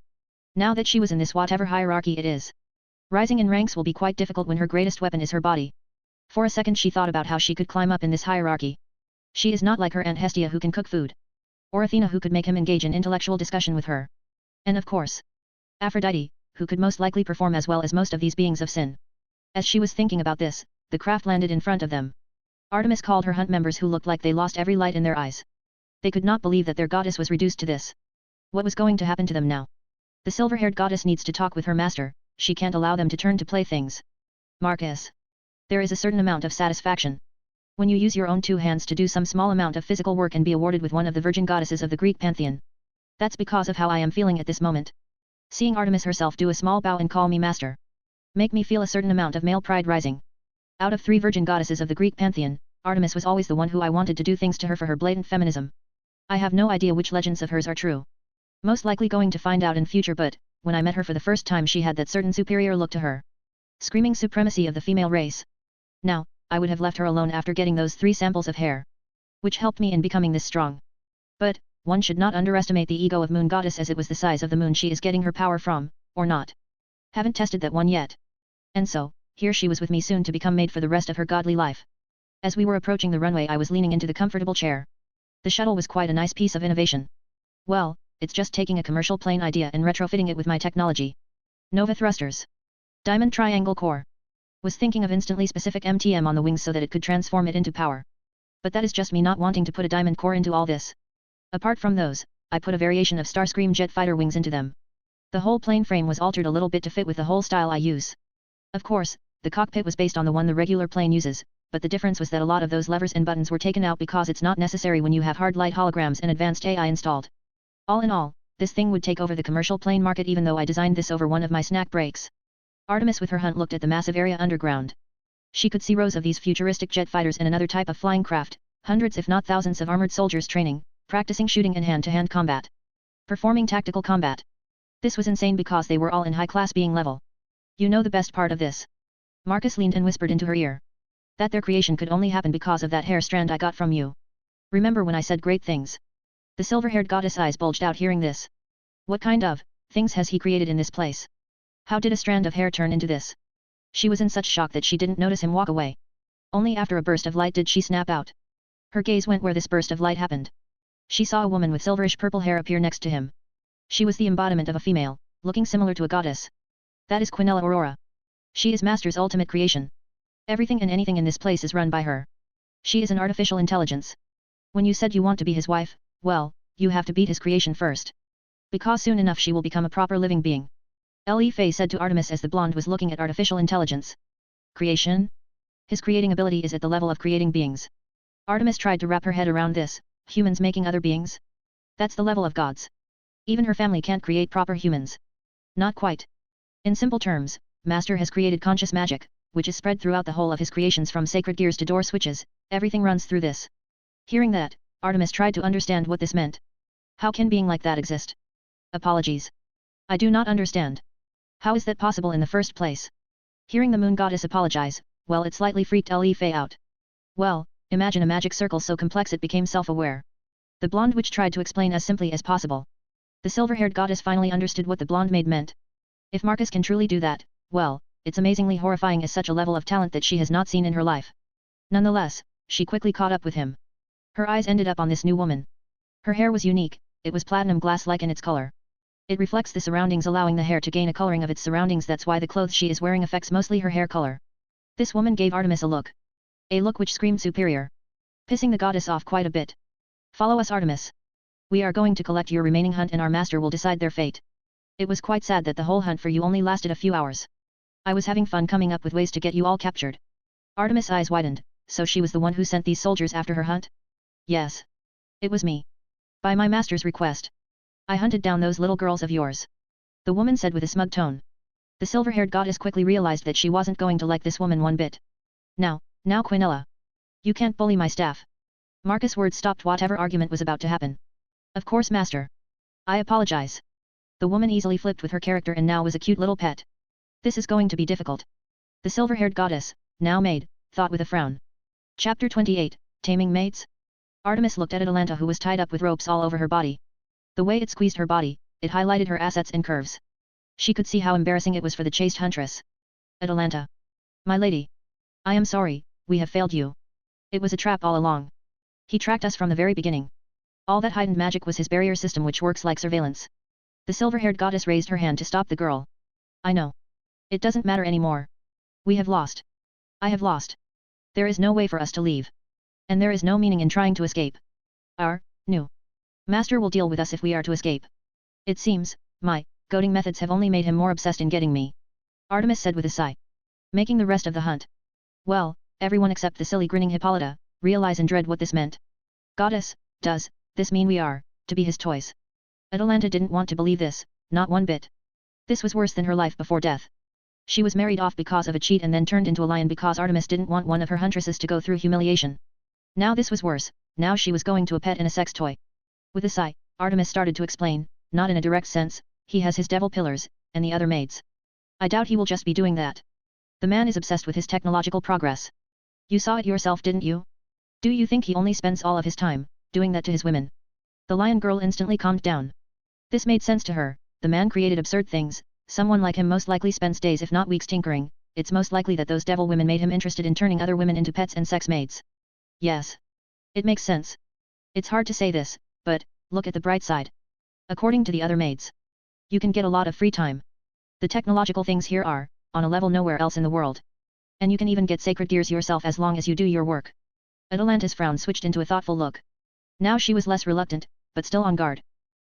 Now that she was in this whatever hierarchy it is. Rising in ranks will be quite difficult when her greatest weapon is her body. For a second she thought about how she could climb up in this hierarchy. She is not like her Aunt Hestia who can cook food. Or Athena who could make him engage in intellectual discussion with her. And of course, Aphrodite, who could most likely perform as well as most of these beings of sin. As she was thinking about this, the craft landed in front of them. Artemis called her hunt members who looked like they lost every light in their eyes. They could not believe that their goddess was reduced to this. What was going to happen to them now? The silver-haired goddess needs to talk with her master, she can't allow them to turn to playthings. Marcus. There is a certain amount of satisfaction. When you use your own two hands to do some small amount of physical work and be awarded with one of the virgin goddesses of the Greek pantheon. That's because of how I am feeling at this moment. Seeing Artemis herself do a small bow and call me master. Make me feel a certain amount of male pride rising. Out of 3 virgin goddesses of the Greek pantheon, Artemis was always the one who I wanted to do things to her for her blatant feminism. I have no idea which legends of hers are true. Most likely going to find out in future, but, when I met her for the first time she had that certain superior look to her. Screaming supremacy of the female race. Now, I would have left her alone after getting those 3 samples of hair. Which helped me in becoming this strong. But, one should not underestimate the ego of Moon Goddess as it was the size of the moon she is getting her power from, or not. Haven't tested that one yet. And so, here she was with me soon to become Maid for the rest of her godly life. As we were approaching the runway I was leaning into the comfortable chair. The shuttle was quite a nice piece of innovation. Well, it's just taking a commercial plane idea and retrofitting it with my technology. Nova thrusters. Diamond triangle core. Was thinking of instantly specific MTM on the wings so that it could transform it into power. But that is just me not wanting to put a diamond core into all this. Apart from those, I put a variation of Starscream jet fighter wings into them. The whole plane frame was altered a little bit to fit with the whole style I use. Of course, the cockpit was based on the one the regular plane uses, but the difference was that a lot of those levers and buttons were taken out because it's not necessary when you have hard light holograms and advanced AI installed. All in all, this thing would take over the commercial plane market even though I designed this over one of my snack breaks. Artemis with her hunt looked at the massive area underground. She could see rows of these futuristic jet fighters and another type of flying craft, hundreds if not thousands of armored soldiers training, practicing shooting and hand-to-hand combat. Performing tactical combat. This was insane because they were all in high-class being level. You know the best part of this? Marcus leaned and whispered into her ear. That their creation could only happen because of that hair strand I got from you. Remember when I said great things? The silver-haired goddess eyes bulged out hearing this. What kind of things has he created in this place? How did a strand of hair turn into this? She was in such shock that she didn't notice him walk away. Only after a burst of light did she snap out. Her gaze went where this burst of light happened. She saw a woman with silverish purple hair appear next to him. She was the embodiment of a female, looking similar to a goddess. That is Quinella Aurora. She is Master's ultimate creation. Everything and anything in this place is run by her. She is an artificial intelligence. When you said you want to be his wife, well, you have to beat his creation first. Because soon enough she will become a proper living being. Li Fei said to Artemis as the blonde was looking at artificial intelligence. Creation? His creating ability is at the level of creating beings. Artemis tried to wrap her head around this, humans making other beings? That's the level of gods. Even her family can't create proper humans. Not quite. In simple terms, Master has created conscious magic, which is spread throughout the whole of his creations from sacred gears to door switches, everything runs through this. Hearing that, Artemis tried to understand what this meant. How can being like that exist? Apologies. I do not understand. How is that possible in the first place? Hearing the moon goddess apologize, well, it slightly freaked Li Fei out. Well, Imagine a magic circle so complex it became self-aware. The blonde witch tried to explain as simply as possible. The silver-haired goddess finally understood what the blonde maid meant. If Marcus can truly do that, well, it's amazingly horrifying as such a level of talent that she has not seen in her life. Nonetheless, she quickly caught up with him. Her eyes ended up on this new woman. Her hair was unique, it was platinum glass-like in its color. It reflects the surroundings, allowing the hair to gain a coloring of its surroundings. That's why the clothes she is wearing affects mostly her hair color. This woman gave Artemis a look. A look which screamed superior. Pissing the goddess off quite a bit. Follow us, Artemis. We are going to collect your remaining hunt and our master will decide their fate. It was quite sad that the whole hunt for you only lasted a few hours. I was having fun coming up with ways to get you all captured. Artemis' eyes widened. So she was the one who sent these soldiers after her hunt? Yes. It was me. By my master's request. I hunted down those little girls of yours. The woman said with a smug tone. The silver-haired goddess quickly realized that she wasn't going to like this woman one bit. Now Quinella. You can't bully my staff. Marcus' words stopped whatever argument was about to happen. Of course, master. I apologize. The woman easily flipped with her character and now was a cute little pet. This is going to be difficult. The silver-haired goddess, now Maid, thought with a frown. Chapter 28, Taming Maids? Artemis looked at Atalanta, who was tied up with ropes all over her body. The way it squeezed her body, it highlighted her assets in curves. She could see how embarrassing it was for the chaste huntress. Atalanta. My lady. I am sorry, we have failed you. It was a trap all along. He tracked us from the very beginning. All that heightened magic was his barrier system, which works like surveillance. The silver-haired goddess raised her hand to stop the girl. I know. It doesn't matter anymore. We have lost. I have lost. There is no way for us to leave. And there is no meaning in trying to escape. Our new master will deal with us if we are to escape. It seems, my goading methods have only made him more obsessed in getting me. Artemis said with a sigh. Making the rest of the hunt. Well, everyone except the silly grinning Hippolyta, realize and dread what this meant. Goddess, does this mean we are to be his toys? Atalanta didn't want to believe this, not one bit. This was worse than her life before death. She was married off because of a cheat and then turned into a lion because Artemis didn't want one of her huntresses to go through humiliation. Now this was worse, now she was going to a pet and a sex toy. With a sigh, Artemis started to explain, not in a direct sense, he has his devil pillars, and the other maids. I doubt he will just be doing that. The man is obsessed with his technological progress. You saw it yourself, didn't you? Do you think he only spends all of his time doing that to his women? The lion girl instantly calmed down. This made sense to her. The man created absurd things. Someone like him most likely spends days if not weeks tinkering. It's most likely that those devil women made him interested in turning other women into pets and sex maids. Yes. It makes sense. It's hard to say this, but look at the bright side. According to the other maids, you can get a lot of free time. The technological things here are on a level nowhere else in the world. And you can even get sacred gears yourself as long as you do your work. Atalanta's frown switched into a thoughtful look. Now she was less reluctant, but still on guard.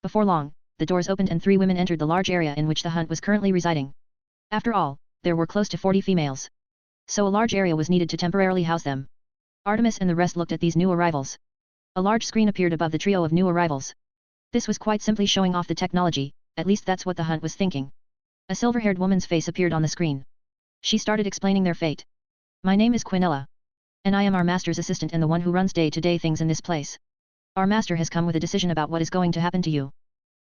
Before long, the doors opened and 3 women entered the large area in which the hunt was currently residing. After all, there were close to 40 females. So a large area was needed to temporarily house them. Artemis and the rest looked at these new arrivals. A large screen appeared above the trio of new arrivals. This was quite simply showing off the technology, at least that's what the hunt was thinking. A silver-haired woman's face appeared on the screen. She started explaining their fate. My name is Quinella. And I am our master's assistant and the one who runs day-to-day things in this place. Our master has come with a decision about what is going to happen to you.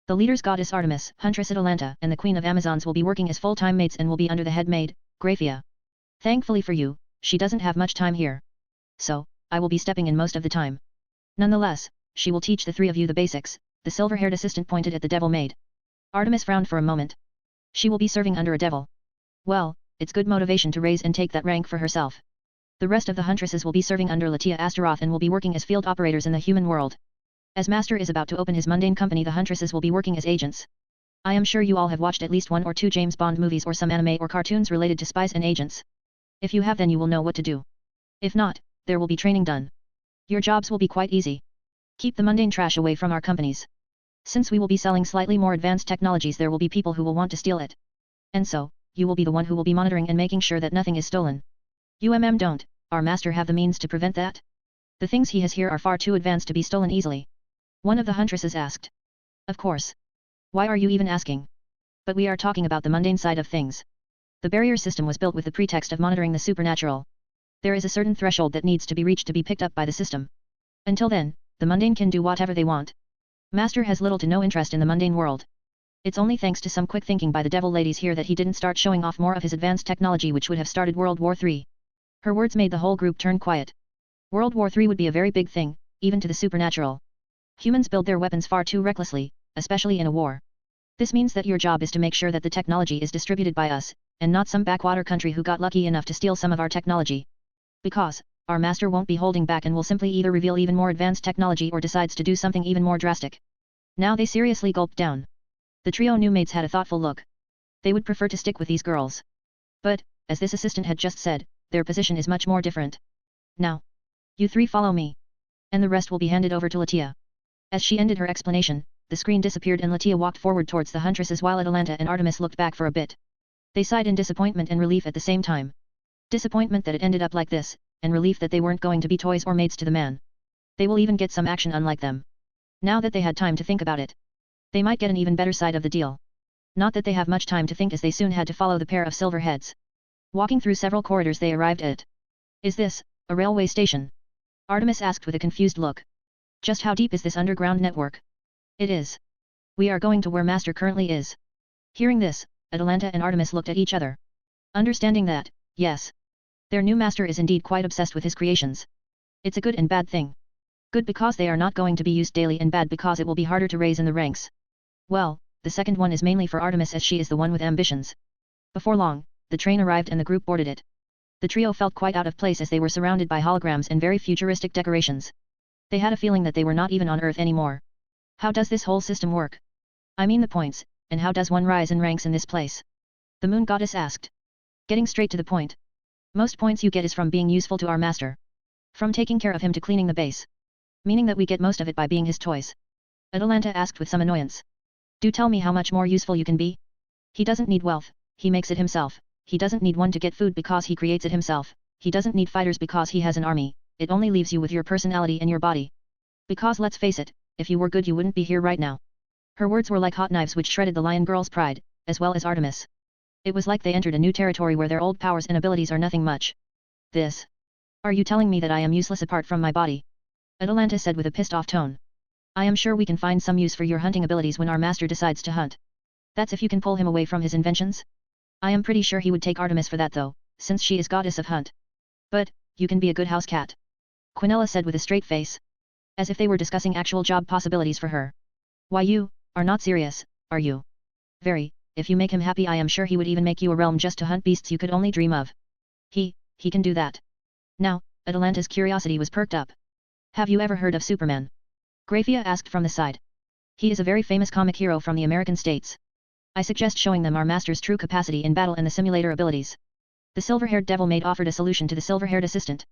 The leaders goddess Artemis, Huntress Atalanta, and the Queen of Amazons will be working as full-time maids and will be under the head maid, Graphia. Thankfully for you, she doesn't have much time here. So, I will be stepping in most of the time. Nonetheless, she will teach the 3 of you the basics. The silver-haired assistant pointed at the devil maid. Artemis frowned for a moment. She will be serving under a devil. Well, it's good motivation to raise and take that rank for herself. The rest of the huntresses will be serving under Latia Astaroth and will be working as field operators in the human world. As master is about to open his mundane company, the huntresses will be working as agents. I am sure you all have watched at least 1 or 2 James Bond movies or some anime or cartoons related to spies and agents. If you have, then you will know what to do. If not, there will be training done. Your jobs will be quite easy. Keep the mundane trash away from our companies. Since we will be selling slightly more advanced technologies, there will be people who will want to steal it. And so, you will be the one who will be monitoring and making sure that nothing is stolen. Don't our master have the means to prevent that? The things he has here are far too advanced to be stolen easily. One of the huntresses asked. Of course. Why are you even asking? But we are talking about the mundane side of things. The barrier system was built with the pretext of monitoring the supernatural. There is a certain threshold that needs to be reached to be picked up by the system. Until then, the mundane can do whatever they want. Master has little to no interest in the mundane world. It's only thanks to some quick thinking by the devil ladies here that he didn't start showing off more of his advanced technology, which would have started World War III. Her words made the whole group turn quiet. World War III would be a very big thing, even to the supernatural. Humans build their weapons far too recklessly, especially in a war. This means that your job is to make sure that the technology is distributed by us, and not some backwater country who got lucky enough to steal some of our technology. Because, our master won't be holding back and will simply either reveal even more advanced technology or decides to do something even more drastic. Now they seriously gulped down. The trio new maids had a thoughtful look. They would prefer to stick with these girls. But, as this assistant had just said, their position is much more different. Now, you three follow me. And the rest will be handed over to Latia. As she ended her explanation, the screen disappeared and Latia walked forward towards the huntresses while Atalanta and Artemis looked back for a bit. They sighed in disappointment and relief at the same time. Disappointment that it ended up like this, and relief that they weren't going to be toys or maids to the man. They will even get some action unlike them. Now that they had time to think about it, they might get an even better side of the deal. Not that they have much time to think as they soon had to follow the pair of silver heads. Walking through several corridors they arrived at. Is this, a railway station? Artemis asked with a confused look. Just how deep is this underground network? It is. We are going to where Master currently is. Hearing this, Atalanta and Artemis looked at each other. Understanding that, yes. Their new master is indeed quite obsessed with his creations. It's a good and bad thing. Good because they are not going to be used daily and bad because it will be harder to raise in the ranks. Well, the second one is mainly for Artemis as she is the one with ambitions. Before long, the train arrived and the group boarded it. The trio felt quite out of place as they were surrounded by holograms and very futuristic decorations. They had a feeling that they were not even on Earth anymore. How does this whole system work? I mean the points, and how does one rise in ranks in this place? The moon goddess asked. Getting straight to the point. Most points you get is from being useful to our master. From taking care of him to cleaning the base. Meaning that we get most of it by being his toys. Atalanta asked with some annoyance. Do tell me how much more useful you can be? He doesn't need wealth, he makes it himself. He doesn't need one to get food because he creates it himself. He doesn't need fighters because he has an army. It only leaves you with your personality and your body. Because let's face it, if you were good you wouldn't be here right now. Her words were like hot knives which shredded the lion girl's pride, as well as Artemis. It was like they entered a new territory where their old powers and abilities are nothing much. This. Are you telling me that I am useless apart from my body? Atalanta said with a pissed off tone. I am sure we can find some use for your hunting abilities when our master decides to hunt. That's if you can pull him away from his inventions? I am pretty sure he would take Artemis for that though, since she is goddess of hunt. But, you can be a good house cat. Quinella said with a straight face. As if they were discussing actual job possibilities for her. Why you, are not serious, are you? Very, if you make him happy I am sure he would even make you a realm just to hunt beasts you could only dream of. He can do that. Now, Atalanta's curiosity was perked up. Have you ever heard of Superman? Graphia asked from the side. He is a very famous comic hero from the American states. I suggest showing them our master's true capacity in battle and the simulator abilities. The silver-haired devil maid offered a solution to the silver-haired assistant.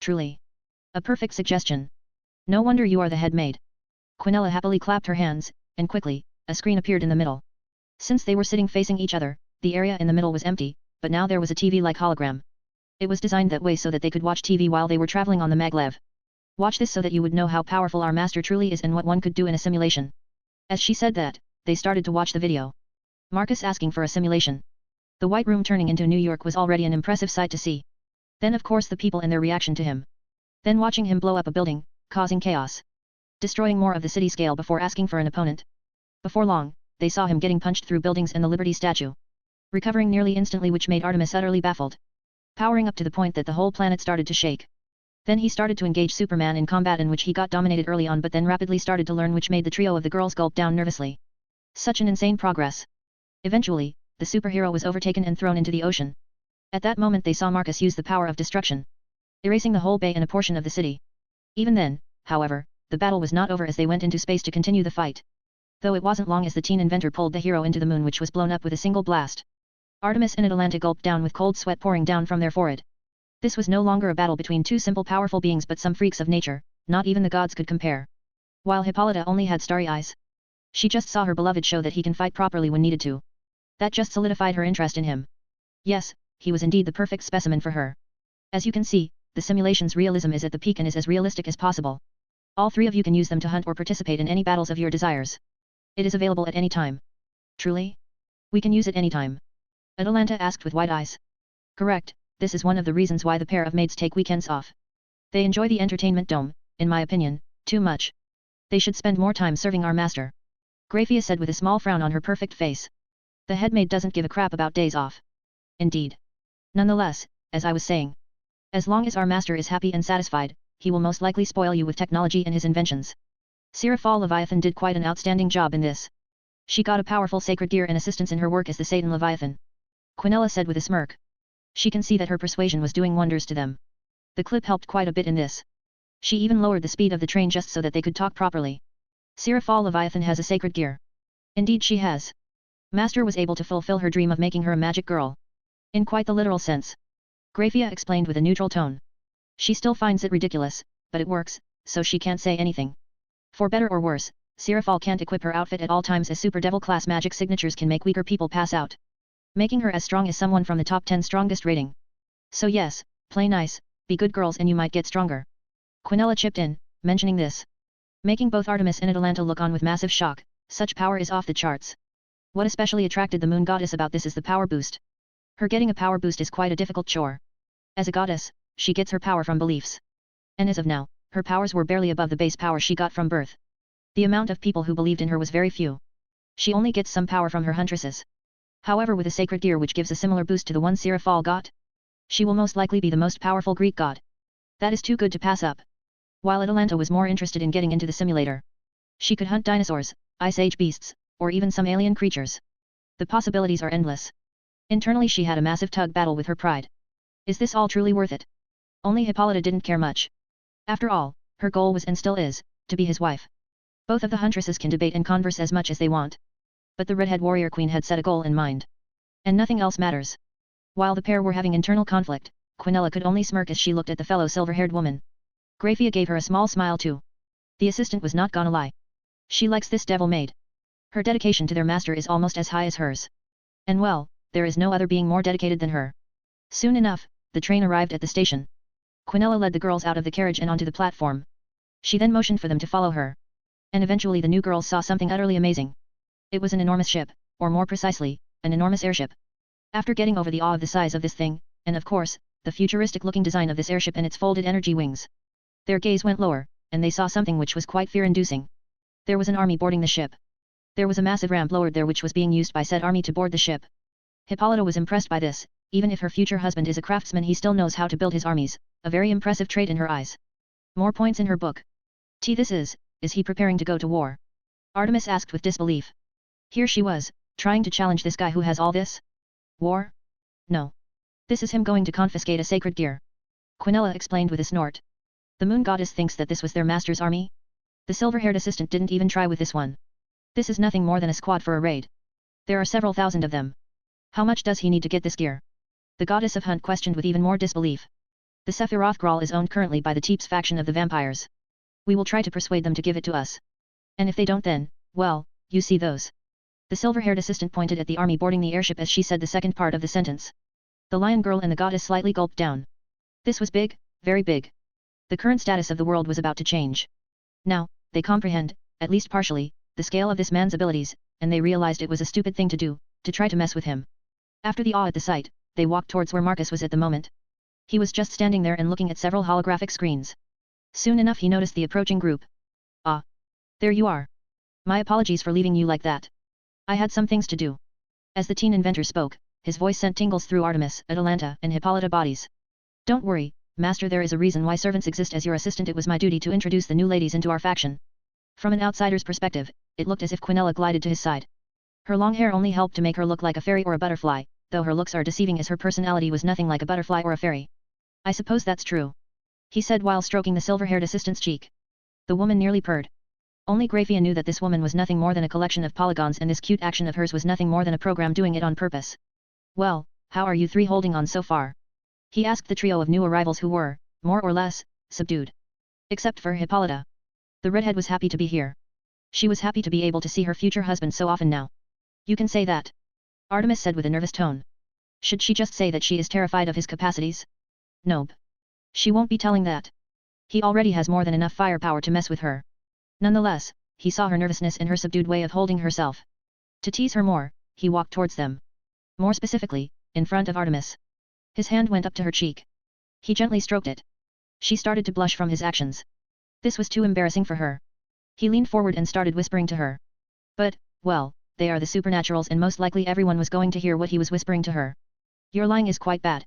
Truly. A perfect suggestion. No wonder you are the head maid. Quinella happily clapped her hands, and quickly, a screen appeared in the middle. Since they were sitting facing each other, the area in the middle was empty, but now there was a TV-like hologram. It was designed that way so that they could watch TV while they were traveling on the maglev. Watch this so that you would know how powerful our master truly is and what one could do in a simulation. As she said that, they started to watch the video. Marcus asking for a simulation. The White Room turning into New York was already an impressive sight to see. Then of course the people and their reaction to him. Then watching him blow up a building, causing chaos. Destroying more of the city scale before asking for an opponent. Before long, they saw him getting punched through buildings and the Liberty statue. Recovering nearly instantly which made Artemis utterly baffled. Powering up to the point that the whole planet started to shake. Then he started to engage Superman in combat in which he got dominated early on but then rapidly started to learn which made the trio of the girls gulp down nervously. Such an insane progress. Eventually, the superhero was overtaken and thrown into the ocean. At that moment they saw Marcus use the power of destruction. Erasing the whole bay and a portion of the city. Even then, however, the battle was not over as they went into space to continue the fight. Though it wasn't long as the teen inventor pulled the hero into the moon which was blown up with a single blast. Artemis and Atalanta gulped down with cold sweat pouring down from their forehead. This was no longer a battle between two simple powerful beings but some freaks of nature, not even the gods could compare. While Hippolyta only had starry eyes. She just saw her beloved show that he can fight properly when needed to. That just solidified her interest in him. Yes, he was indeed the perfect specimen for her. As you can see, the simulation's realism is at the peak and is as realistic as possible. All three of you can use them to hunt or participate in any battles of your desires. It is available at any time. Truly? We can use it anytime. Atalanta asked with wide eyes. Correct, this is one of the reasons why the pair of maids take weekends off. They enjoy the entertainment dome, in my opinion, too much. They should spend more time serving our master. Graphia said with a small frown on her perfect face. The head maid doesn't give a crap about days off. Indeed. Nonetheless, as I was saying. As long as our master is happy and satisfied, he will most likely spoil you with technology and his inventions. Sarafal Leviathan did quite an outstanding job in this. She got a powerful sacred gear and assistance in her work as the Satan Leviathan. Quinella said with a smirk. She can see that her persuasion was doing wonders to them. The clip helped quite a bit in this. She even lowered the speed of the train just so that they could talk properly. Sarafal Leviathan has a sacred gear. Indeed she has. Master was able to fulfill her dream of making her a magic girl. In quite the literal sense. Grafia explained with a neutral tone. She still finds it ridiculous, but it works, so she can't say anything. For better or worse, Sarafal can't equip her outfit at all times as super devil class magic signatures can make weaker people pass out. Making her as strong as someone from the top 10 strongest rating. So yes, play nice, be good girls and you might get stronger. Quinella chipped in, mentioning this. Making both Artemis and Atalanta look on with massive shock, such power is off the charts. What especially attracted the moon goddess about this is the power boost. Her getting a power boost is quite a difficult chore. As a goddess, she gets her power from beliefs. And as of now, her powers were barely above the base power she got from birth. The amount of people who believed in her was very few. She only gets some power from her huntresses. However, with a sacred gear which gives a similar boost to the one Sarafal got, she will most likely be the most powerful Greek god. That is too good to pass up. While Atalanta was more interested in getting into the simulator. She could hunt dinosaurs, ice age beasts, or even some alien creatures. The possibilities are endless. Internally she had a massive tug battle with her pride. Is this all truly worth it? Only Hippolyta didn't care much. After all, her goal was and still is, to be his wife. Both of the huntresses can debate and converse as much as they want. But the redhead warrior queen had set a goal in mind. And nothing else matters. While the pair were having internal conflict, Quinella could only smirk as she looked at the fellow silver-haired woman. Grafia gave her a small smile too. The assistant was not gonna lie. She likes this devil maid. Her dedication to their master is almost as high as hers. And well, there is no other being more dedicated than her. Soon enough, the train arrived at the station. Quinella led the girls out of the carriage and onto the platform. She then motioned for them to follow her. And eventually the new girls saw something utterly amazing. It was an enormous ship, or more precisely, an enormous airship. After getting over the awe of the size of this thing, and of course, the futuristic-looking design of this airship and its folded energy wings, their gaze went lower, and they saw something which was quite fear-inducing. There was an army boarding the ship. There was a massive ramp lowered there which was being used by said army to board the ship. Hippolyta was impressed by this. Even if her future husband is a craftsman, he still knows how to build his armies, a very impressive trait in her eyes. More points in her book. This is he preparing to go to war? Artemis asked with disbelief. Here she was, trying to challenge this guy who has all this? War? No. This is him going to confiscate a sacred gear. Quinella explained with a snort. The moon goddess thinks that this was their master's army? The silver-haired assistant didn't even try with this one. This is nothing more than a squad for a raid. There are several thousand of them. How much does he need to get this gear? The goddess of hunt questioned with even more disbelief. The Sephiroth Graal is owned currently by the Teeps faction of the vampires. We will try to persuade them to give it to us. And if they don't then, well, you see those. The silver-haired assistant pointed at the army boarding the airship as she said the second part of the sentence. The lion girl and the goddess slightly gulped down. This was big, very big. The current status of the world was about to change. Now, they comprehend, at least partially, the scale of this man's abilities, and they realized it was a stupid thing to do, to try to mess with him. After the awe at the sight, they walked towards where Marcus was at the moment. He was just standing there and looking at several holographic screens. Soon enough he noticed the approaching group. Ah. There you are. My apologies for leaving you like that. I had some things to do. As the teen inventor spoke, his voice sent tingles through Artemis, Atalanta and Hippolyta bodies. Don't worry, Master, there is a reason why servants exist. As your assistant it was my duty to introduce the new ladies into our faction. From an outsider's perspective, it looked as if Quinella glided to his side. Her long hair only helped to make her look like a fairy or a butterfly, though her looks are deceiving as her personality was nothing like a butterfly or a fairy. I suppose that's true. He said while stroking the silver-haired assistant's cheek. The woman nearly purred. Only Grafia knew that this woman was nothing more than a collection of polygons and this cute action of hers was nothing more than a program doing it on purpose. Well, how are you three holding on so far? He asked the trio of new arrivals who were, more or less, subdued. Except for Hippolyta. The redhead was happy to be here. She was happy to be able to see her future husband so often now. You can say that. Artemis said with a nervous tone. Should she just say that she is terrified of his capacities? Nope. She won't be telling that. He already has more than enough firepower to mess with her. Nonetheless, he saw her nervousness in her subdued way of holding herself. To tease her more, he walked towards them. More specifically, in front of Artemis. His hand went up to her cheek. He gently stroked it. She started to blush from his actions. This was too embarrassing for her. He leaned forward and started whispering to her. But, well, they are the supernaturals and most likely everyone was going to hear what he was whispering to her. Your lying is quite bad.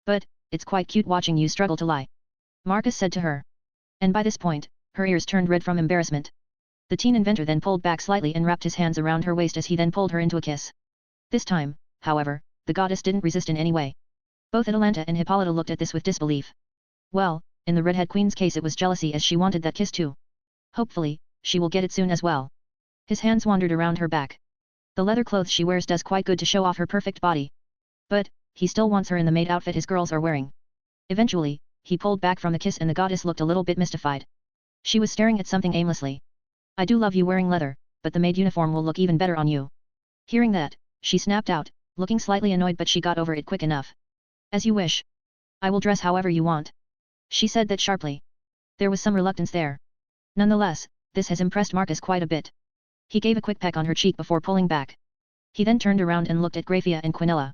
But, it's quite cute watching you struggle to lie. Marcus said to her. And by this point, her ears turned red from embarrassment. The teen inventor then pulled back slightly and wrapped his hands around her waist as he then pulled her into a kiss. This time, however, the goddess didn't resist in any way. Both Atalanta and Hippolyta looked at this with disbelief. Well, in the redhead queen's case it was jealousy as she wanted that kiss too. Hopefully, she will get it soon as well. His hands wandered around her back. The leather clothes she wears does quite good to show off her perfect body. But, he still wants her in the maid outfit his girls are wearing. Eventually, he pulled back from the kiss and the goddess looked a little bit mystified. She was staring at something aimlessly. I do love you wearing leather, but the maid uniform will look even better on you. Hearing that, she snapped out, looking slightly annoyed but she got over it quick enough. As you wish. I will dress however you want. She said that sharply. There was some reluctance there. Nonetheless, this has impressed Marcus quite a bit. He gave a quick peck on her cheek before pulling back. He then turned around and looked at Grafia and Quinella.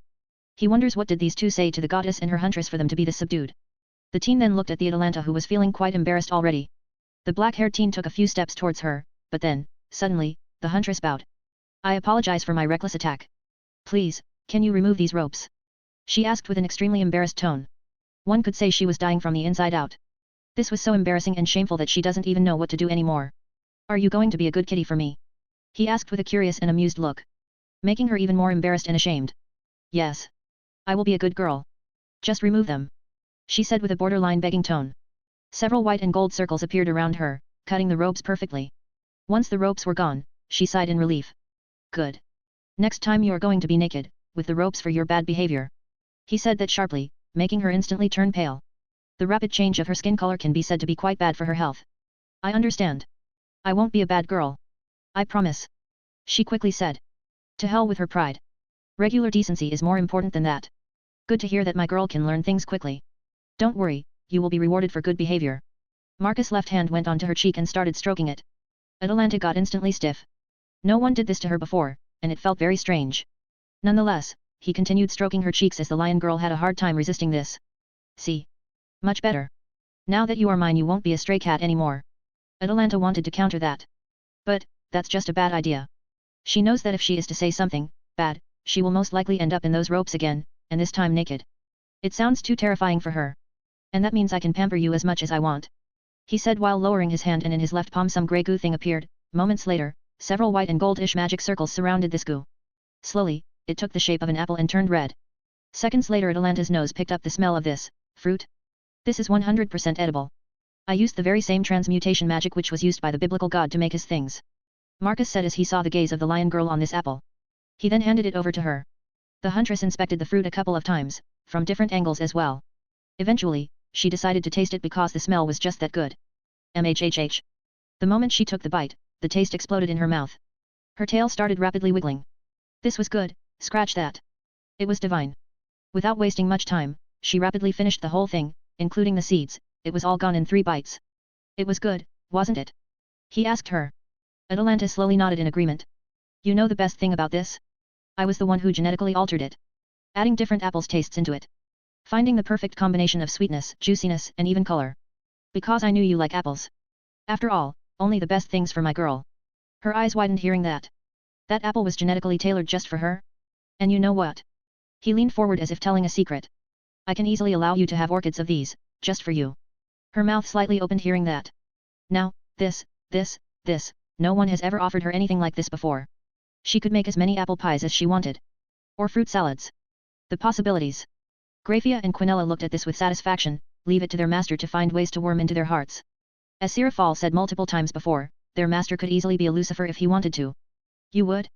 He wonders what did these two say to the goddess and her huntress for them to be this subdued. The teen then looked at the Atalanta who was feeling quite embarrassed already. The black-haired teen took a few steps towards her, but then, suddenly, the huntress bowed. I apologize for my reckless attack. Please, can you remove these ropes? She asked with an extremely embarrassed tone. One could say she was dying from the inside out. This was so embarrassing and shameful that she doesn't even know what to do anymore. Are you going to be a good kitty for me? He asked with a curious and amused look. Making her even more embarrassed and ashamed. Yes. I will be a good girl. Just remove them. She said with a borderline begging tone. Several white and gold circles appeared around her, cutting the ropes perfectly. Once the ropes were gone, she sighed in relief. Good. Next time you are going to be naked, with the ropes for your bad behavior. He said that sharply, making her instantly turn pale. The rapid change of her skin color can be said to be quite bad for her health. I understand. I won't be a bad girl. I promise. She quickly said. To hell with her pride. Regular decency is more important than that. Good to hear that my girl can learn things quickly. Don't worry, you will be rewarded for good behavior. Marcus' left hand went onto her cheek and started stroking it. Atalanta got instantly stiff. No one did this to her before, and it felt very strange. Nonetheless, he continued stroking her cheeks as the lion girl had a hard time resisting this. See? Much better. Now that you are mine you won't be a stray cat anymore. Atalanta wanted to counter that. But, that's just a bad idea. She knows that if she is to say something bad, she will most likely end up in those ropes again, and this time naked. It sounds too terrifying for her. And that means I can pamper you as much as I want. He said while lowering his hand and in his left palm some grey goo thing appeared. Moments later, several white and goldish magic circles surrounded this goo. Slowly, it took the shape of an apple and turned red. Seconds later Atalanta's nose picked up the smell of this fruit. This is 100% edible. I used the very same transmutation magic which was used by the biblical god to make his things. Marcus said as he saw the gaze of the lion girl on this apple. He then handed it over to her. The huntress inspected the fruit a couple of times, from different angles as well. Eventually, she decided to taste it because the smell was just that good. Mhhh. The moment she took the bite, the taste exploded in her mouth. Her tail started rapidly wiggling. This was good, scratch that. It was divine. Without wasting much time, she rapidly finished the whole thing, including the seeds. It was all gone in 3 bites. It was good, wasn't it? He asked her. Atalanta slowly nodded in agreement. You know the best thing about this? I was the one who genetically altered it. Adding different apples' tastes into it. Finding the perfect combination of sweetness, juiciness, and even color. Because I knew you like apples. After all, only the best things for my girl. Her eyes widened hearing that. That apple was genetically tailored just for her? And you know what? He leaned forward as if telling a secret. I can easily allow you to have orchids of these, just for you. Her mouth slightly opened hearing that. Now, this, no one has ever offered her anything like this before. She could make as many apple pies as she wanted. Or fruit salads. The possibilities. Grafia and Quinella looked at this with satisfaction, leave it to their master to find ways to worm into their hearts. As Sarafal said multiple times before, their master could easily be a Lucifer if he wanted to. You would?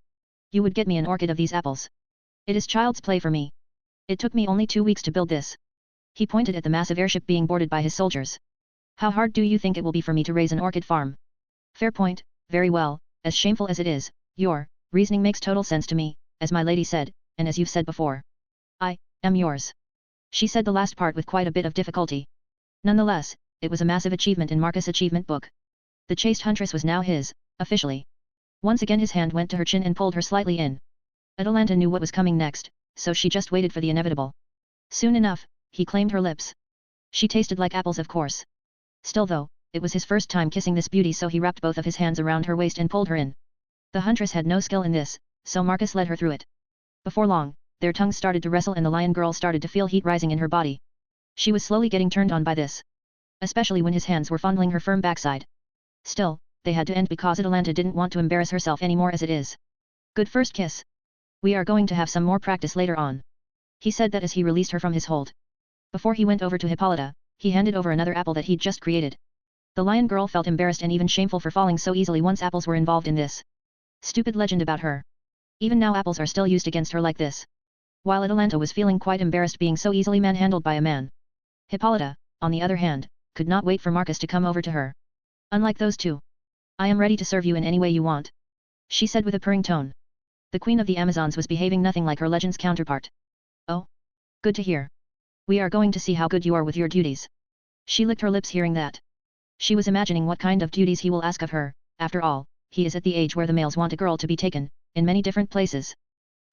You would get me an orchid of these apples. It is child's play for me. It took me only 2 weeks to build this. He pointed at the massive airship being boarded by his soldiers. How hard do you think it will be for me to raise an orchid farm? Fair point, very well, as shameful as it is, your reasoning makes total sense to me, as my lady said, and as you've said before. I am yours. She said the last part with quite a bit of difficulty. Nonetheless, it was a massive achievement in Marcus' achievement book. The chaste huntress was now his, officially. Once again his hand went to her chin and pulled her slightly in. Atalanta knew what was coming next, so she just waited for the inevitable. Soon enough, he claimed her lips. She tasted like apples of course. Still though, it was his first time kissing this beauty so he wrapped both of his hands around her waist and pulled her in. The huntress had no skill in this, so Marcus led her through it. Before long, their tongues started to wrestle and the lion girl started to feel heat rising in her body. She was slowly getting turned on by this. especially when his hands were fondling her firm backside. Still, they had to end because Atalanta didn't want to embarrass herself anymore as it is. Good first kiss. We are going to have some more practice later on. He said that as he released her from his hold. Before he went over to Hippolyta, he handed over another apple that he'd just created. The lion girl felt embarrassed and even shameful for falling so easily once apples were involved in this. Stupid legend about her. Even now apples are still used against her like this. While Atalanta was feeling quite embarrassed being so easily manhandled by a man. Hippolyta, on the other hand, could not wait for Marcus to come over to her. Unlike those two. I am ready to serve you in any way you want. She said with a purring tone. The queen of the Amazons was behaving nothing like her legend's counterpart. Oh? Good to hear. We are going to see how good you are with your duties. She licked her lips hearing that. She was imagining what kind of duties he will ask of her. After all, he is at the age where the males want a girl to be taken, in many different places.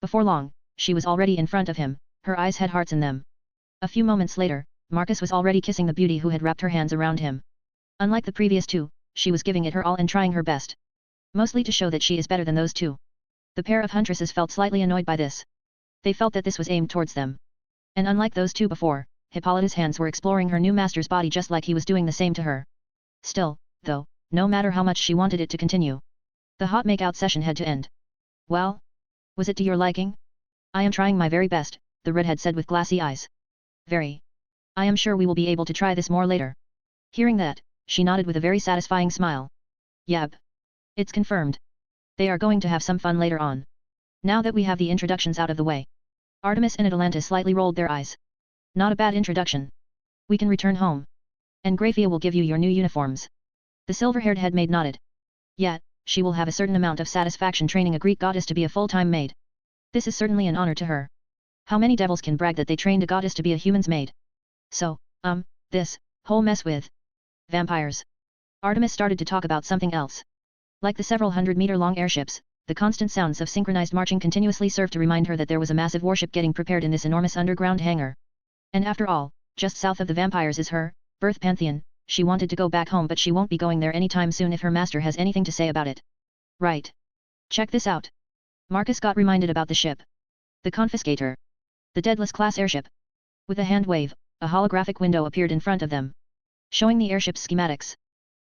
Before long, she was already in front of him, her eyes had hearts in them. A few moments later, Marcus was already kissing the beauty who had wrapped her hands around him. Unlike the previous two, she was giving it her all and trying her best. Mostly to show that she is better than those two. The pair of huntresses felt slightly annoyed by this. They felt that this was aimed towards them. And unlike those two before, Hippolyta's hands were exploring her new master's body just like he was doing the same to her. Still, though, no matter how much she wanted it to continue. The hot make-out session had to end. Well? Was it to your liking? I am trying my very best, the redhead said with glassy eyes. Very. I am sure we will be able to try this more later. Hearing that, she nodded with a very satisfying smile. Yep. It's confirmed. They are going to have some fun later on. Now that we have the introductions out of the way. Artemis and Atalanta slightly rolled their eyes. Not a bad introduction. We can return home. And Graphia will give you your new uniforms. The silver-haired head maid nodded. Yet, she will have a certain amount of satisfaction training a Greek goddess to be a full-time maid. This is certainly an honor to her. How many devils can brag that they trained a goddess to be a human's maid? So, this whole mess with vampires. Artemis started to talk about something else. Like the several hundred-meter-long airships, the constant sounds of synchronized marching continuously served to remind her that there was a massive warship getting prepared in this enormous underground hangar. And after all, just south of the vampires is her birth Pantheon. She wanted to go back home but she won't be going there anytime soon if her master has anything to say about it. Right. Check this out. Marcus got reminded about the ship. The Confiscator. The Daedalus-class airship. With a hand wave, a holographic window appeared in front of them. Showing the airship's schematics.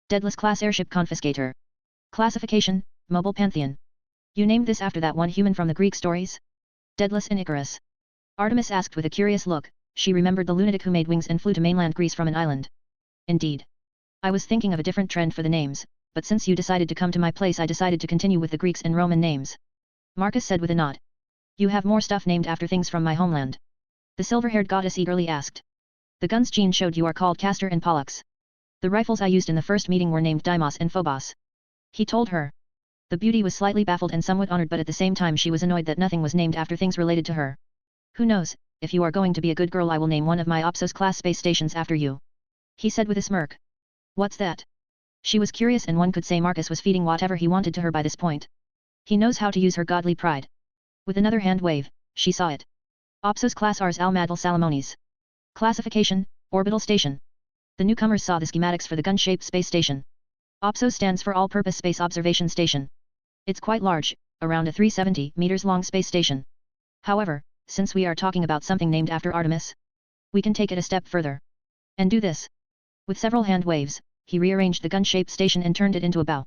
Daedalus-class airship Confiscator. Classification, Mobile Pantheon. You named this after that one human from the Greek stories? Daedalus and Icarus. Artemis asked with a curious look. She remembered the lunatic who made wings and flew to mainland Greece from an island. Indeed. I was thinking of a different trend for the names, but since you decided to come to my place I decided to continue with the Greeks and Roman names. Marcus said with a nod. You have more stuff named after things from my homeland. The silver-haired goddess eagerly asked. The guns Jean showed you are called Castor and Pollux. The rifles I used in the first meeting were named Deimos and Phobos. He told her. The beauty was slightly baffled and somewhat honored but at the same time she was annoyed that nothing was named after things related to her. Who knows, if you are going to be a good girl I will name one of my Opsos-class space stations after you. He said with a smirk. What's that? She was curious and one could say Marcus was feeding whatever he wanted to her by this point. He knows how to use her godly pride. With another hand wave, she saw it. Opsos-class Ars Almadal Salamones. Classification, Orbital Station. The newcomers saw the schematics for the gun-shaped space station. OPSOS stands for All-Purpose Space Observation Station. It's quite large, around a 370 meters long space station. However, since we are talking about something named after Artemis, we can take it a step further. And do this. With several hand waves, he rearranged the gun-shaped station and turned it into a bow.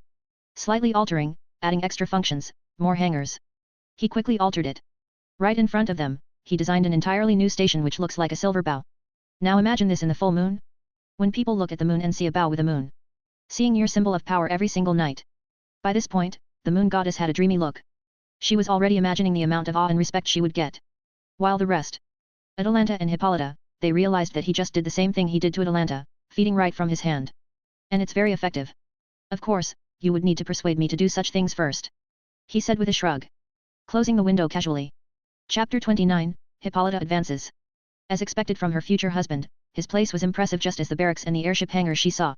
Slightly altering, adding extra functions, more hangars. He quickly altered it. Right in front of them, he designed an entirely new station which looks like a silver bow. Now imagine this in the full moon. When people look at the moon and see a bow with a moon. Seeing your symbol of power every single night. By this point, the moon goddess had a dreamy look. She was already imagining the amount of awe and respect she would get. While the rest, Atalanta and Hippolyta, they realized that he just did the same thing he did to Atalanta, feeding right from his hand. And it's very effective. Of course, you would need to persuade me to do such things first. He said with a shrug. Closing the window casually. Chapter 29, Hippolyta advances. As expected from her future husband, his place was impressive just as the barracks and the airship hangar she saw.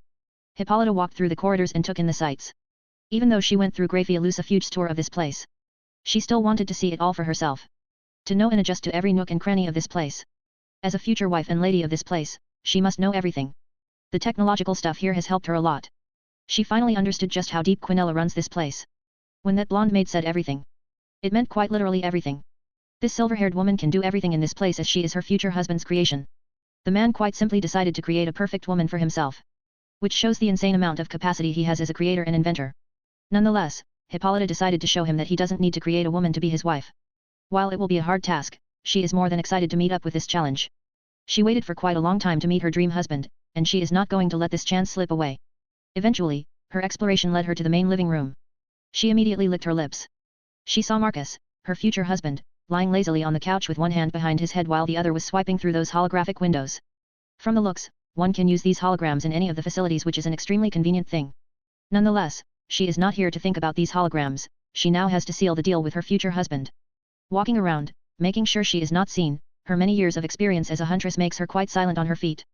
Hippolyta walked through the corridors and took in the sights. Even though she went through Graphia Lucifuge's tour of this place, she still wanted to see it all for herself. To know and adjust to every nook and cranny of this place. As a future wife and lady of this place, she must know everything. The technological stuff here has helped her a lot. She finally understood just how deep Quinella runs this place. When that blonde maid said everything, it meant quite literally everything. This silver-haired woman can do everything in this place as she is her future husband's creation. The man quite simply decided to create a perfect woman for himself. which shows the insane amount of capacity he has as a creator and inventor. Nonetheless, Hippolyta decided to show him that he doesn't need to create a woman to be his wife. While it will be a hard task, she is more than excited to meet up with this challenge. She waited for quite a long time to meet her dream husband, and she is not going to let this chance slip away. Eventually, her exploration led her to the main living room. She immediately licked her lips. She saw Marcus, her future husband, lying lazily on the couch with one hand behind his head while the other was swiping through those holographic windows. From the looks, one can use these holograms in any of the facilities, which is an extremely convenient thing. Nonetheless, she is not here to think about these holograms, she now has to seal the deal with her future husband. Walking around, making sure she is not seen, her many years of experience as a huntress makes her quite silent on her feet.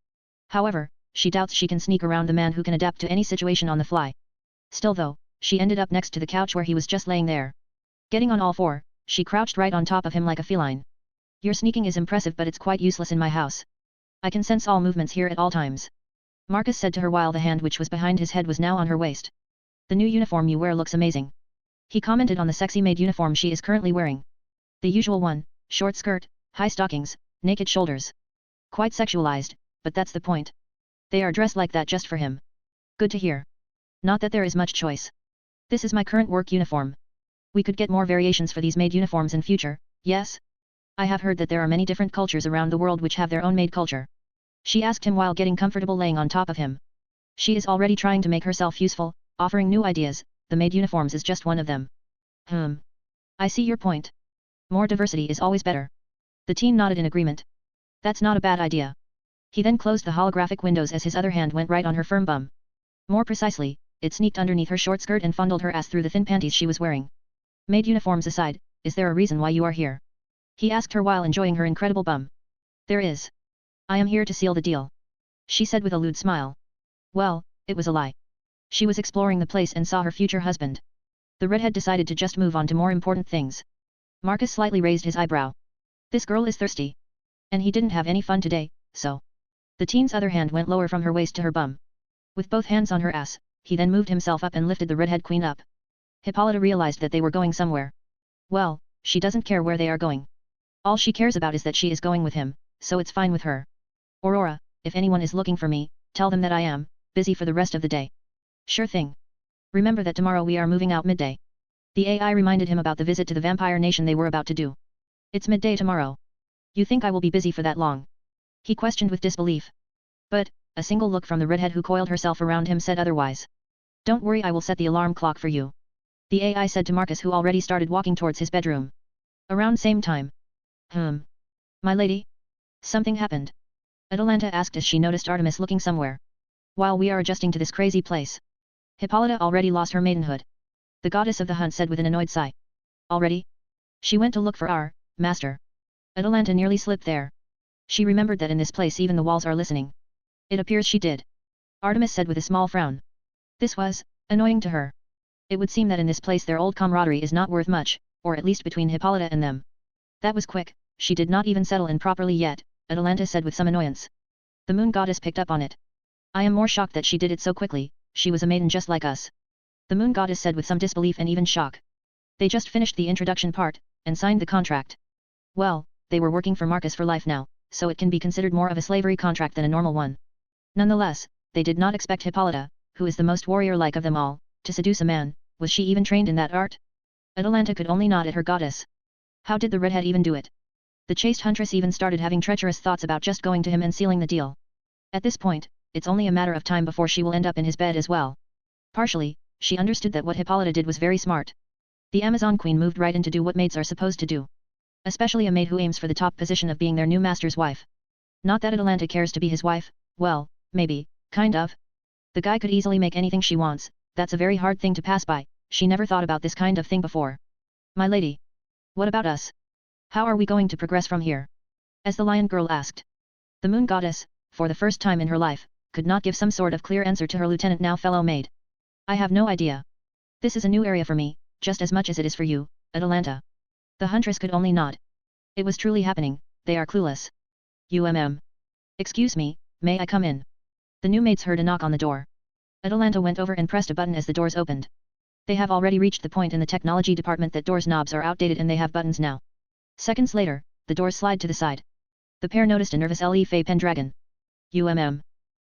However, she doubts she can sneak around the man who can adapt to any situation on the fly. Still though, she ended up next to the couch where he was just laying there. Getting on all four, she crouched right on top of him like a feline. Your sneaking is impressive, but it's quite useless in my house. I can sense all movements here at all times. Marcus said to her while the hand which was behind his head was now on her waist. The new uniform you wear looks amazing. He commented on the sexy maid uniform she is currently wearing. The usual one, short skirt, high stockings, naked shoulders. Quite sexualized, but that's the point. They are dressed like that just for him. Good to hear. Not that there is much choice. This is my current work uniform. We could get more variations for these maid uniforms in future, yes? I have heard that there are many different cultures around the world which have their own maid culture. She asked him while getting comfortable laying on top of him. She is already trying to make herself useful, offering new ideas, the maid uniforms is just one of them. I see your point. More diversity is always better. The teen nodded in agreement. That's not a bad idea. He then closed the holographic windows as his other hand went right on her firm bum. More precisely, it sneaked underneath her short skirt and fondled her ass through the thin panties she was wearing. Maid uniforms aside, is there a reason why you are here? He asked her while enjoying her incredible bum. There is. I am here to seal the deal. She said with a lewd smile. Well, it was a lie. She was exploring the place and saw her future husband. The redhead decided to just move on to more important things. Marcus slightly raised his eyebrow. This girl is thirsty. And he didn't have any fun today, so. The teen's other hand went lower from her waist to her bum. With both hands on her ass, he then moved himself up and lifted the redhead queen up. Hippolyta realized that they were going somewhere. Well, she doesn't care where they are going. All she cares about is that she is going with him, so it's fine with her. Aurora, if anyone is looking for me, tell them that I am busy for the rest of the day. Sure thing. Remember that tomorrow we are moving out midday. The AI reminded him about the visit to the vampire nation they were about to do. It's midday tomorrow. You think I will be busy for that long? He questioned with disbelief. But, a single look from the redhead who coiled herself around him said otherwise. Don't worry, I will set the alarm clock for you. The AI said to Marcus, who already started walking towards his bedroom. Around same time. My lady? Something happened. Atalanta asked as she noticed Artemis looking somewhere. While we are adjusting to this crazy place. Hippolyta already lost her maidenhood. The goddess of the hunt said with an annoyed sigh. Already? She went to look for our master. Atalanta nearly slipped there. She remembered that in this place even the walls are listening. It appears she did. Artemis said with a small frown. This was annoying to her. It would seem that in this place their old camaraderie is not worth much, or at least between Hippolyta and them. That was quick, she did not even settle in properly yet, Atalanta said with some annoyance. The moon goddess picked up on it. I am more shocked that she did it so quickly, she was a maiden just like us. The moon goddess said with some disbelief and even shock. They just finished the introduction part, and signed the contract. Well, they were working for Marcus for life now, so it can be considered more of a slavery contract than a normal one. Nonetheless, they did not expect Hippolyta, who is the most warrior-like of them all, to seduce a man. Was she even trained in that art? Atalanta could only nod at her goddess. How did the redhead even do it? The chaste huntress even started having treacherous thoughts about just going to him and sealing the deal. At this point, it's only a matter of time before she will end up in his bed as well. Partially, she understood that what Hippolyta did was very smart. The Amazon Queen moved right in to do what maids are supposed to do. Especially a maid who aims for the top position of being their new master's wife. Not that Atalanta cares to be his wife, well, maybe, kind of. The guy could easily make anything she wants, that's a very hard thing to pass by, she never thought about this kind of thing before. My lady. What about us? How are we going to progress from here? As the lion girl asked. The moon goddess, for the first time in her life, could not give some sort of clear answer to her lieutenant now fellow maid. I have no idea. This is a new area for me, just as much as it is for you, Atalanta. The huntress could only nod. It was truly happening, they are clueless. Excuse me, may I come in? The new maids heard a knock on the door. Atalanta went over and pressed a button as the doors opened. They have already reached the point in the technology department that doors knobs are outdated and they have buttons now. Seconds later, the doors slide to the side. The pair noticed a nervous Le Fay Pendragon.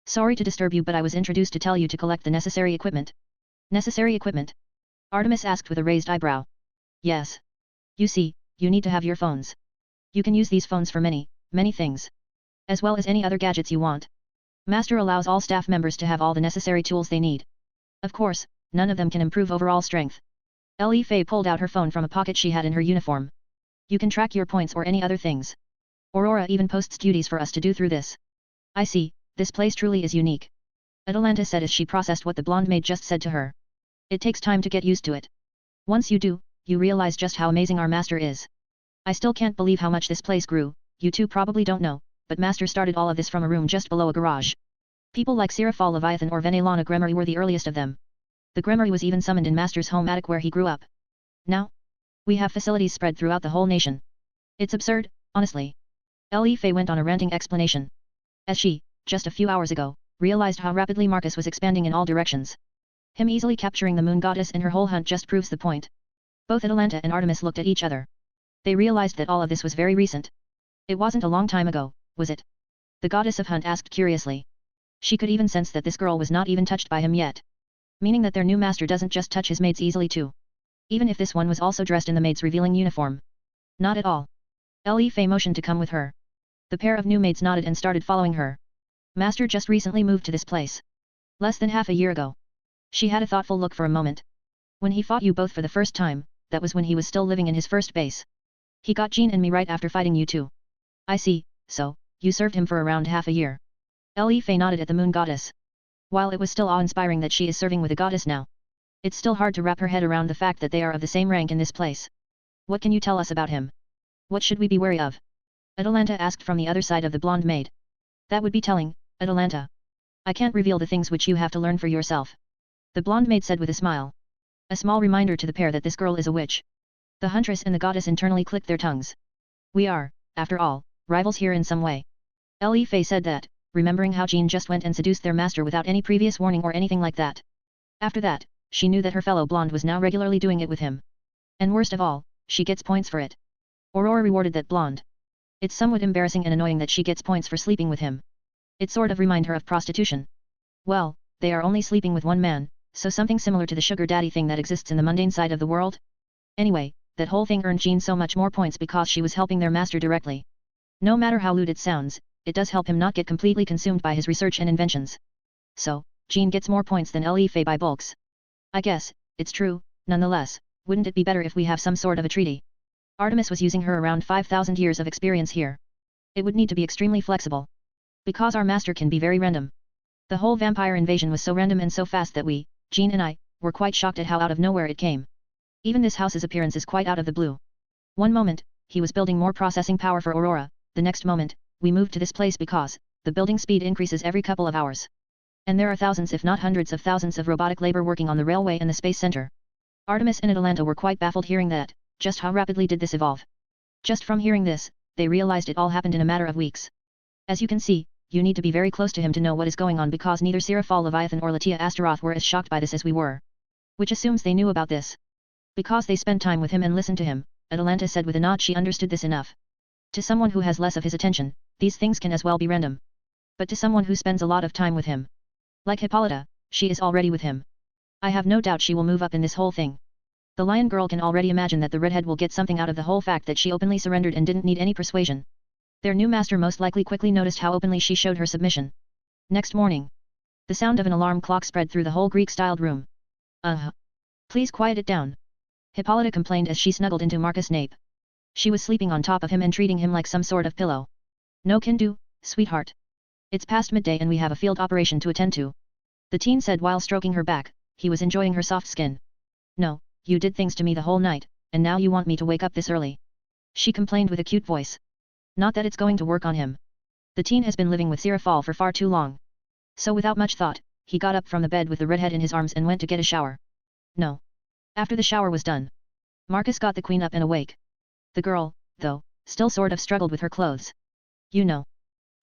Sorry to disturb you, but I was introduced to tell you to collect the necessary equipment. Necessary equipment? Artemis asked with a raised eyebrow. Yes. You see, you need to have your phones. You can use these phones for many, many things. As well as any other gadgets you want. Master allows all staff members to have all the necessary tools they need. Of course, none of them can improve overall strength. Li Fei pulled out her phone from a pocket she had in her uniform. You can track your points or any other things. Aurora even posts duties for us to do through this. I see, this place truly is unique. Atalanta said as she processed what the blonde maid just said to her. It takes time to get used to it. Once you do, you realize just how amazing our master is. I still can't believe how much this place grew. You two probably don't know, but master started all of this from a room just below a garage. People like Sarafal Leviathan or Venelana Gremory were the earliest of them. The Gremory was even summoned in master's home attic where he grew up. Now, we have facilities spread throughout the whole nation. It's absurd, honestly. Li Fei went on a ranting explanation. As she, just a few hours ago, realized how rapidly Marcus was expanding in all directions. Him easily capturing the moon goddess in her whole hunt just proves the point. Both Atalanta and Artemis looked at each other. They realized that all of this was very recent. It wasn't a long time ago, was it? The goddess of hunt asked curiously. She could even sense that this girl was not even touched by him yet. Meaning that their new master doesn't just touch his maids easily too. Even if this one was also dressed in the maid's revealing uniform. Not at all. Li Fei motioned to come with her. The pair of new maids nodded and started following her. Master just recently moved to this place. Less than half a year ago. She had a thoughtful look for a moment. When he fought you both for the first time, that was when he was still living in his first base. He got Jean and me right after fighting you two. I see, so, you served him for around half a year. Li Fei nodded at the moon goddess. While it was still awe-inspiring that she is serving with a goddess now, it's still hard to wrap her head around the fact that they are of the same rank in this place. What can you tell us about him? What should we be wary of? Atalanta asked from the other side of the blonde maid. That would be telling, Atalanta. I can't reveal the things which you have to learn for yourself. The blonde maid said with a smile. A small reminder to the pair that this girl is a witch. The huntress and the goddess internally clicked their tongues. We are, after all, rivals here in some way. Li Fei said that, remembering how Jean just went and seduced their master without any previous warning or anything like that. After that, she knew that her fellow blonde was now regularly doing it with him. And worst of all, she gets points for it. Aurora rewarded that blonde. It's somewhat embarrassing and annoying that she gets points for sleeping with him. It sort of remind her of prostitution. Well, they are only sleeping with one man, so something similar to the sugar daddy thing that exists in the mundane side of the world? Anyway, that whole thing earned Jean so much more points because she was helping their master directly. No matter how lewd it sounds, it does help him not get completely consumed by his research and inventions. So, Jean gets more points than Li Fei by bulks. I guess, it's true, nonetheless, wouldn't it be better if we have some sort of a treaty? Artemis was using her around 5,000 years of experience here. It would need to be extremely flexible. Because our master can be very random. The whole vampire invasion was so random and so fast that we, Jean and I, were quite shocked at how out of nowhere it came. Even this house's appearance is quite out of the blue. One moment, he was building more processing power for Aurora, the next moment, we moved to this place because, the building speed increases every couple of hours. And there are thousands if not hundreds of thousands of robotic labor working on the railway and the space center. Artemis and Atalanta were quite baffled hearing that, just how rapidly did this evolve? Just from hearing this, they realized it all happened in a matter of weeks. As you can see, you need to be very close to him to know what is going on because neither Sarafal Leviathan or Latia Astaroth were as shocked by this as we were. Which assumes they knew about this. Because they spent time with him and listened to him, Atalanta said with a nod she understood this enough. To someone who has less of his attention, these things can as well be random. But to someone who spends a lot of time with him. Like Hippolyta, she is already with him. I have no doubt she will move up in this whole thing. The lion girl can already imagine that the redhead will get something out of the whole fact that she openly surrendered and didn't need any persuasion. Their new master most likely quickly noticed how openly she showed her submission. Next morning. The sound of an alarm clock spread through the whole Greek-styled room. Please quiet it down. Hippolyta complained as she snuggled into Marcus' nape. She was sleeping on top of him and treating him like some sort of pillow. No can do, sweetheart. It's past midday and we have a field operation to attend to. The teen said while stroking her back, he was enjoying her soft skin. No, you did things to me the whole night, and now you want me to wake up this early. She complained with a cute voice. Not that it's going to work on him. The teen has been living with Sarafal for far too long. So without much thought, he got up from the bed with the redhead in his arms and went to get a shower. No. After the shower was done, Marcus got the queen up and awake. The girl, though, still sort of struggled with her clothes. You know.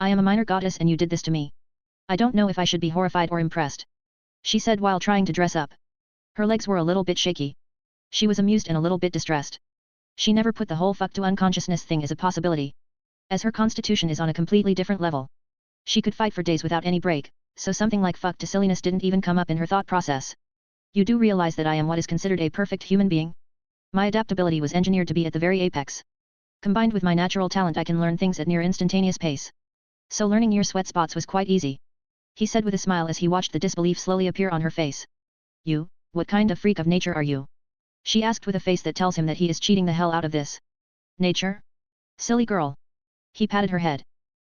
I am a minor goddess and you did this to me. I don't know if I should be horrified or impressed. She said while trying to dress up. Her legs were a little bit shaky. She was amused and a little bit distressed. She never put the whole fuck to unconsciousness thing as a possibility. As her constitution is on a completely different level. She could fight for days without any break, so something like fuck to silliness didn't even come up in her thought process. You do realize that I am what is considered a perfect human being? My adaptability was engineered to be at the very apex. Combined with my natural talent, I can learn things at near instantaneous pace. So learning your sweat spots was quite easy. He said with a smile as he watched the disbelief slowly appear on her face. You, what kind of freak of nature are you? She asked with a face that tells him that he is cheating the hell out of this. Nature? Silly girl. He patted her head.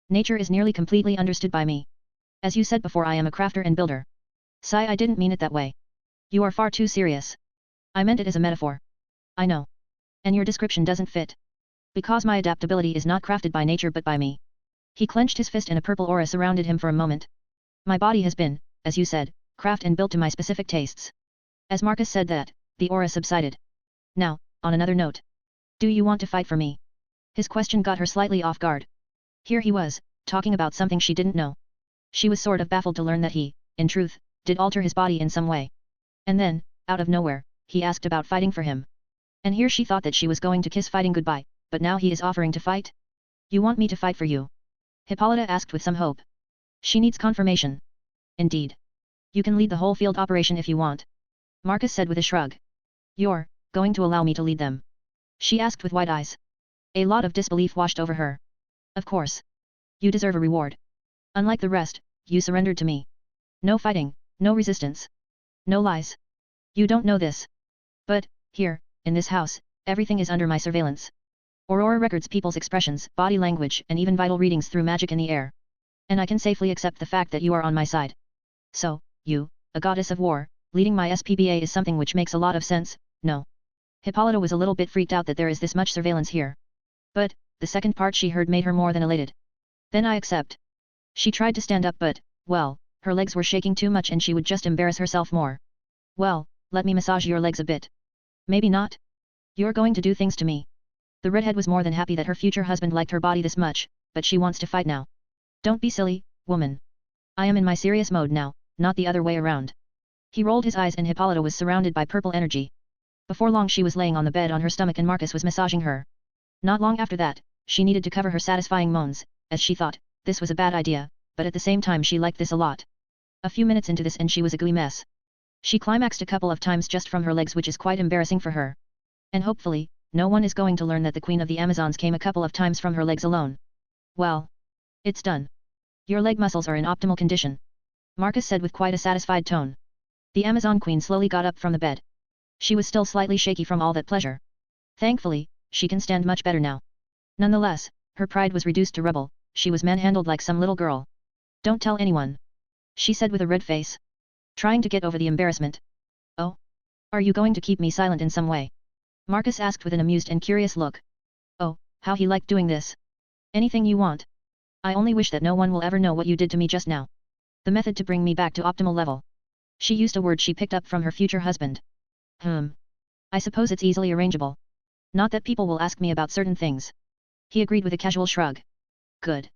Nature is nearly completely understood by me. As you said before, I am a crafter and builder. Sigh, I didn't mean it that way. You are far too serious. I meant it as a metaphor. I know. And your description doesn't fit. Because my adaptability is not crafted by nature but by me. He clenched his fist and a purple aura surrounded him for a moment. My body has been, as you said, crafted and built to my specific tastes. As Marcus said that, the aura subsided. Now, on another note. Do you want to fight for me? His question got her slightly off guard. Here he was, talking about something she didn't know. She was sort of baffled to learn that he, in truth, did alter his body in some way. And then, out of nowhere, he asked about fighting for him. And here she thought that she was going to kiss fighting goodbye, but now he is offering to fight? You want me to fight for you? Hippolyta asked with some hope. She needs confirmation. Indeed. You can lead the whole field operation if you want. Marcus said with a shrug. You're going to allow me to lead them? She asked with wide eyes. A lot of disbelief washed over her. Of course. You deserve a reward. Unlike the rest, you surrendered to me. No fighting, no resistance. No lies. You don't know this. But, here, in this house, everything is under my surveillance. Aurora records people's expressions, body language and even vital readings through magic in the air. And I can safely accept the fact that you are on my side. So, you, a goddess of war, leading my SPBA is something which makes a lot of sense, no? Hippolyta was a little bit freaked out that there is this much surveillance here. But, the second part she heard made her more than elated. Then I accept. She tried to stand up but, well, her legs were shaking too much and she would just embarrass herself more. Well, let me massage your legs a bit. Maybe not? You're going to do things to me. The redhead was more than happy that her future husband liked her body this much, but she wants to fight now. Don't be silly, woman. I am in my serious mode now, not the other way around. He rolled his eyes and Hippolyta was surrounded by purple energy. Before long she was laying on the bed on her stomach and Marcus was massaging her. Not long after that, she needed to cover her satisfying moans, as she thought, this was a bad idea, but at the same time she liked this a lot. A few minutes into this and she was a gooey mess. She climaxed a couple of times just from her legs, which is quite embarrassing for her. And hopefully, no one is going to learn that the Queen of the Amazons came a couple of times from her legs alone. Well. It's done. Your leg muscles are in optimal condition. Marcus said with quite a satisfied tone. The Amazon Queen slowly got up from the bed. She was still slightly shaky from all that pleasure. Thankfully, she can stand much better now. Nonetheless, her pride was reduced to rubble, she was manhandled like some little girl. Don't tell anyone. She said with a red face. Trying to get over the embarrassment. Oh? Are you going to keep me silent in some way? Marcus asked with an amused and curious look. Oh, how he liked doing this. Anything you want. I only wish that no one will ever know what you did to me just now. The method to bring me back to optimal level. She used a word she picked up from her future husband. I suppose it's easily arrangeable. Not that people will ask me about certain things. He agreed with a casual shrug. Good.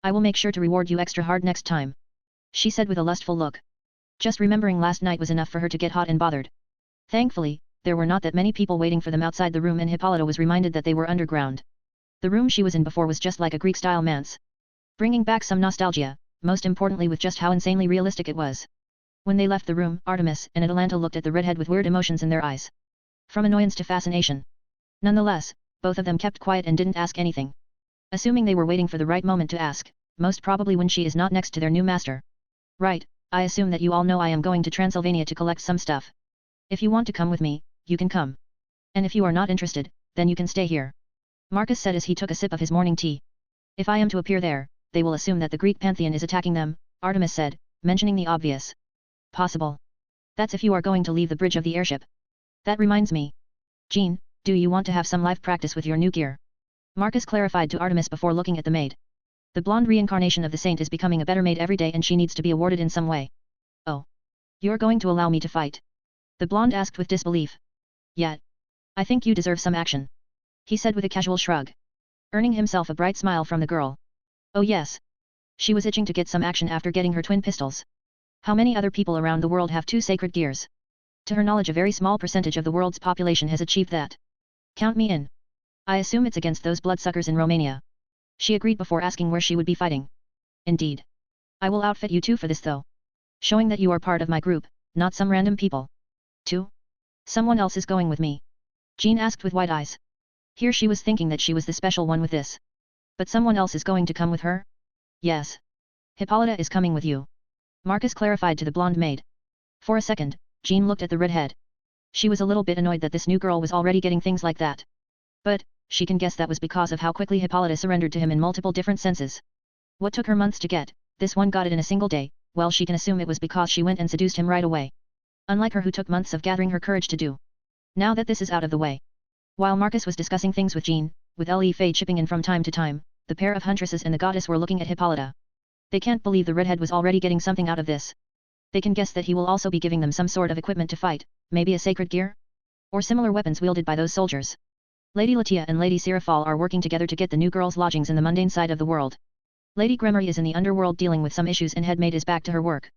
I will make sure to reward you extra hard next time. She said with a lustful look. Just remembering last night was enough for her to get hot and bothered. Thankfully, there were not that many people waiting for them outside the room and Hippolyta was reminded that they were underground. The room she was in before was just like a Greek-style manse. Bringing back some nostalgia, most importantly with just how insanely realistic it was. When they left the room, Artemis and Atalanta looked at the redhead with weird emotions in their eyes. From annoyance to fascination. Nonetheless, both of them kept quiet and didn't ask anything. Assuming they were waiting for the right moment to ask, most probably when she is not next to their new master. Right, I assume that you all know I am going to Transylvania to collect some stuff. If you want to come with me, you can come. And if you are not interested, then you can stay here. Marcus said as he took a sip of his morning tea. If I am to appear there, they will assume that the Greek pantheon is attacking them, Artemis said, mentioning the obvious. Possible. That's if you are going to leave the bridge of the airship. That reminds me. Jean, do you want to have some live practice with your new gear? Marcus clarified to Artemis before looking at the maid. The blonde reincarnation of the saint is becoming a better maid every day and she needs to be awarded in some way. Oh. You're going to allow me to fight? The blonde asked with disbelief. Yet. I think you deserve some action. He said with a casual shrug. Earning himself a bright smile from the girl. Oh yes. She was itching to get some action after getting her twin pistols. How many other people around the world have two sacred gears? To her knowledge a very small percentage of the world's population has achieved that. Count me in. I assume it's against those bloodsuckers in Romania. She agreed before asking where she would be fighting. Indeed. I will outfit you too for this though. Showing that you are part of my group, not some random people. 2. Someone else is going with me? Jean asked with wide eyes. Here she was thinking that she was the special one with this. But someone else is going to come with her? Yes. Hippolyta is coming with you. Marcus clarified to the blonde maid. For a second, Jean looked at the redhead. She was a little bit annoyed that this new girl was already getting things like that. But, she can guess that was because of how quickly Hippolyta surrendered to him in multiple different senses. What took her months to get, this one got it in a single day. Well, she can assume it was because she went and seduced him right away. Unlike her who took months of gathering her courage to do. Now that this is out of the way. While Marcus was discussing things with Jean, with Le Fay chipping in from time to time, the pair of Huntresses and the goddess were looking at Hippolyta. They can't believe the redhead was already getting something out of this. They can guess that he will also be giving them some sort of equipment to fight, maybe a sacred gear? Or similar weapons wielded by those soldiers. Lady Latia and Lady Sarafal are working together to get the new girls lodgings in the mundane side of the world. Lady Gremory is in the underworld dealing with some issues and Headmaid is back to her work.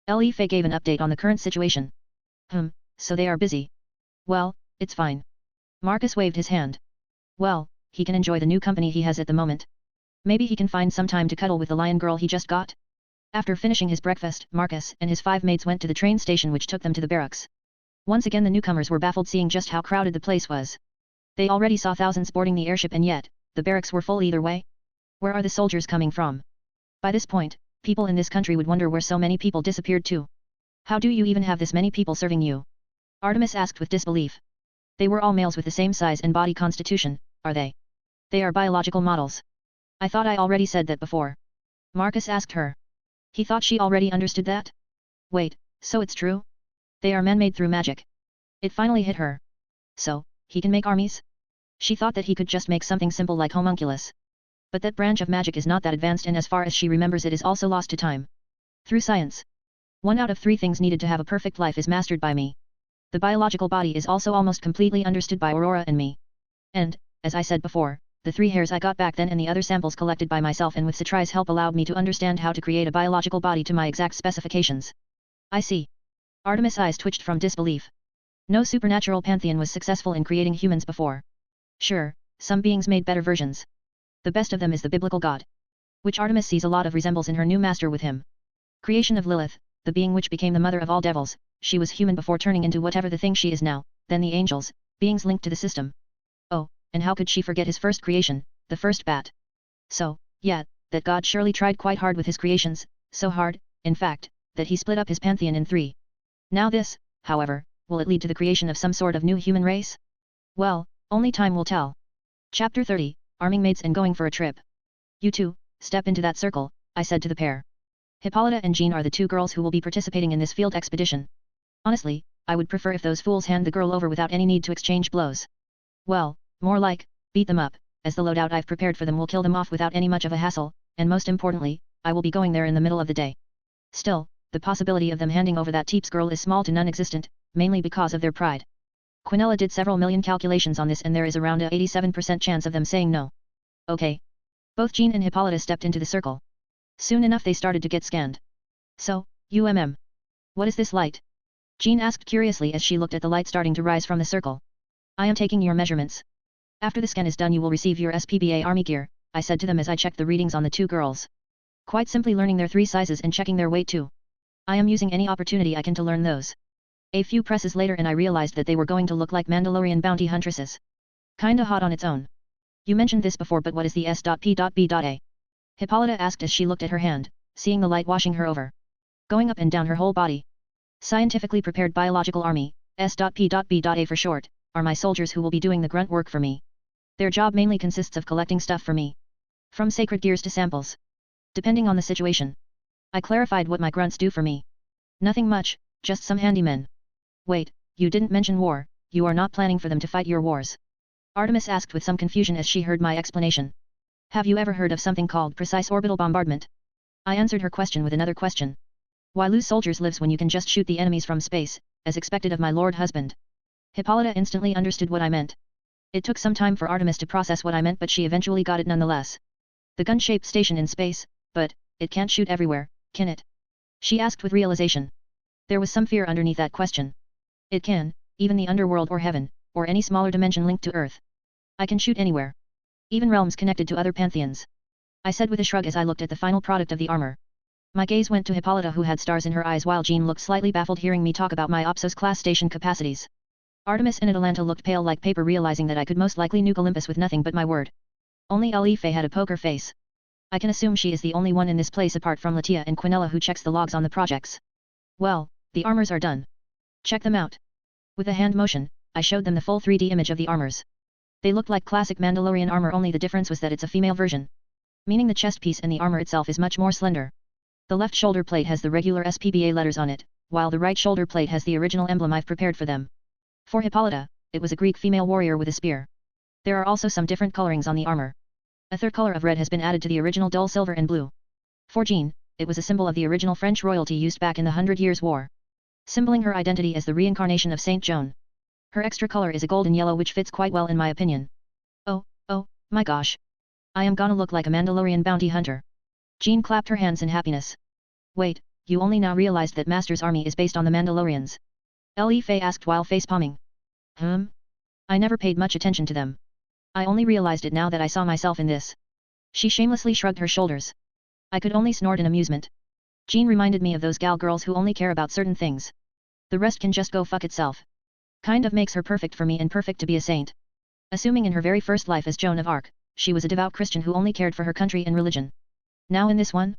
Le Fay gave an update on the current situation. So they are busy. Well, it's fine. Marcus waved his hand. Well, he can enjoy the new company he has at the moment. Maybe he can find some time to cuddle with the lion girl he just got? After finishing his breakfast, Marcus and his 5 maids went to the train station which took them to the barracks. Once again the newcomers were baffled seeing just how crowded the place was. They already saw thousands boarding the airship and yet, the barracks were full either way. Where are the soldiers coming from? By this point, people in this country would wonder where so many people disappeared to. How do you even have this many people serving you? Artemis asked with disbelief. They were all males with the same size and body constitution, are they? They are biological models. I thought I already said that before. Marcus asked her. He thought she already understood that? Wait, so it's true? They are man-made through magic. It finally hit her. So, he can make armies? She thought that he could just make something simple like homunculus. But that branch of magic is not that advanced and as far as she remembers it is also lost to time. Through science. 1 out of 3 things needed to have a perfect life is mastered by me. The biological body is also almost completely understood by Aurora and me. And, as I said before, the 3 hairs I got back then and the other samples collected by myself and with Citri's help allowed me to understand how to create a biological body to my exact specifications. I see. Artemis' eyes twitched from disbelief. No supernatural pantheon was successful in creating humans before. Sure, some beings made better versions. The best of them is the biblical god. Which Artemis sees a lot of resembles in her new master with him. Creation of Lilith, the being which became the mother of all devils, she was human before turning into whatever the thing she is now, then the angels, beings linked to the system. Oh, and how could she forget his first creation, the first bat? So, yeah, that god surely tried quite hard with his creations, so hard, in fact, that he split up his pantheon in 3. Now this, however, will it lead to the creation of some sort of new human race? Well, only time will tell. Chapter 30, Arming Maids and Going for a Trip. You two, step into that circle, I said to the pair. Hippolyta and Jean are the 2 girls who will be participating in this field expedition. Honestly, I would prefer if those fools hand the girl over without any need to exchange blows. Well, more like, beat them up, as the loadout I've prepared for them will kill them off without any much of a hassle, and most importantly, I will be going there in the middle of the day. Still, the possibility of them handing over that Teeps girl is small to non-existent, mainly because of their pride. Quinella did several million calculations on this and there is around a 87% chance of them saying no. Okay. Both Jean and Hippolyta stepped into the circle. Soon enough they started to get scanned. So, what is this light? Jean asked curiously as she looked at the light starting to rise from the circle. I am taking your measurements. After the scan is done you will receive your SPBA army gear, I said to them as I checked the readings on the 2 girls. Quite simply learning their 3 sizes and checking their weight too. I am using any opportunity I can to learn those. A few presses later and I realized that they were going to look like Mandalorian bounty huntresses. Kinda hot on its own. You mentioned this before but what is the S.P.B.A? Hippolyta asked as she looked at her hand, seeing the light washing her over. Going up and down her whole body. Scientifically prepared biological army, S.P.B.A for short, are my soldiers who will be doing the grunt work for me. Their job mainly consists of collecting stuff for me. From sacred gears to samples. Depending on the situation. I clarified what my grunts do for me. Nothing much, just some handymen. Wait, you didn't mention war, you are not planning for them to fight your wars? Artemis asked with some confusion as she heard my explanation. Have you ever heard of something called precise orbital bombardment? I answered her question with another question. Why lose soldiers lives when you can just shoot the enemies from space, as expected of my lord husband? Hippolyta instantly understood what I meant. It took some time for Artemis to process what I meant but she eventually got it nonetheless. The gun-shaped station in space, but, it can't shoot everywhere, can it? She asked with realization. There was some fear underneath that question. It can, even the underworld or heaven, or any smaller dimension linked to Earth. I can shoot anywhere. Even realms connected to other pantheons. I said with a shrug as I looked at the final product of the armor. My gaze went to Hippolyta, who had stars in her eyes, while Jean looked slightly baffled hearing me talk about my Opsos class station capacities. Artemis and Atalanta looked pale like paper, realizing that I could most likely nuke Olympus with nothing but my word. Only Alife had a poker face. I can assume she is the only one in this place apart from Latia and Quinella who checks the logs on the projects. Well, the armors are done. Check them out. With a hand motion, I showed them the full 3D image of the armors. They looked like classic Mandalorian armor, only the difference was that it's a female version. Meaning the chest piece and the armor itself is much more slender. The left shoulder plate has the regular SPBA letters on it, while the right shoulder plate has the original emblem I've prepared for them. For Hippolyta, it was a Greek female warrior with a spear. There are also some different colorings on the armor. A third color of red has been added to the original dull silver and blue. For Jean, it was a symbol of the original French royalty used back in the 100 Years' War. Symboling her identity as the reincarnation of Saint Joan. Her extra color is a golden yellow, which fits quite well in my opinion. Oh, my gosh. I am gonna look like a Mandalorian bounty hunter. Jean clapped her hands in happiness. Wait, you only now realized that Master's army is based on the Mandalorians? Li Fei asked while face-palming. I never paid much attention to them. I only realized it now that I saw myself in this. She shamelessly shrugged her shoulders. I could only snort in amusement. Jean reminded me of those gal girls who only care about certain things. The rest can just go fuck itself. Kind of makes her perfect for me and perfect to be a saint. Assuming in her very first life as Joan of Arc, she was a devout Christian who only cared for her country and religion. Now in this one?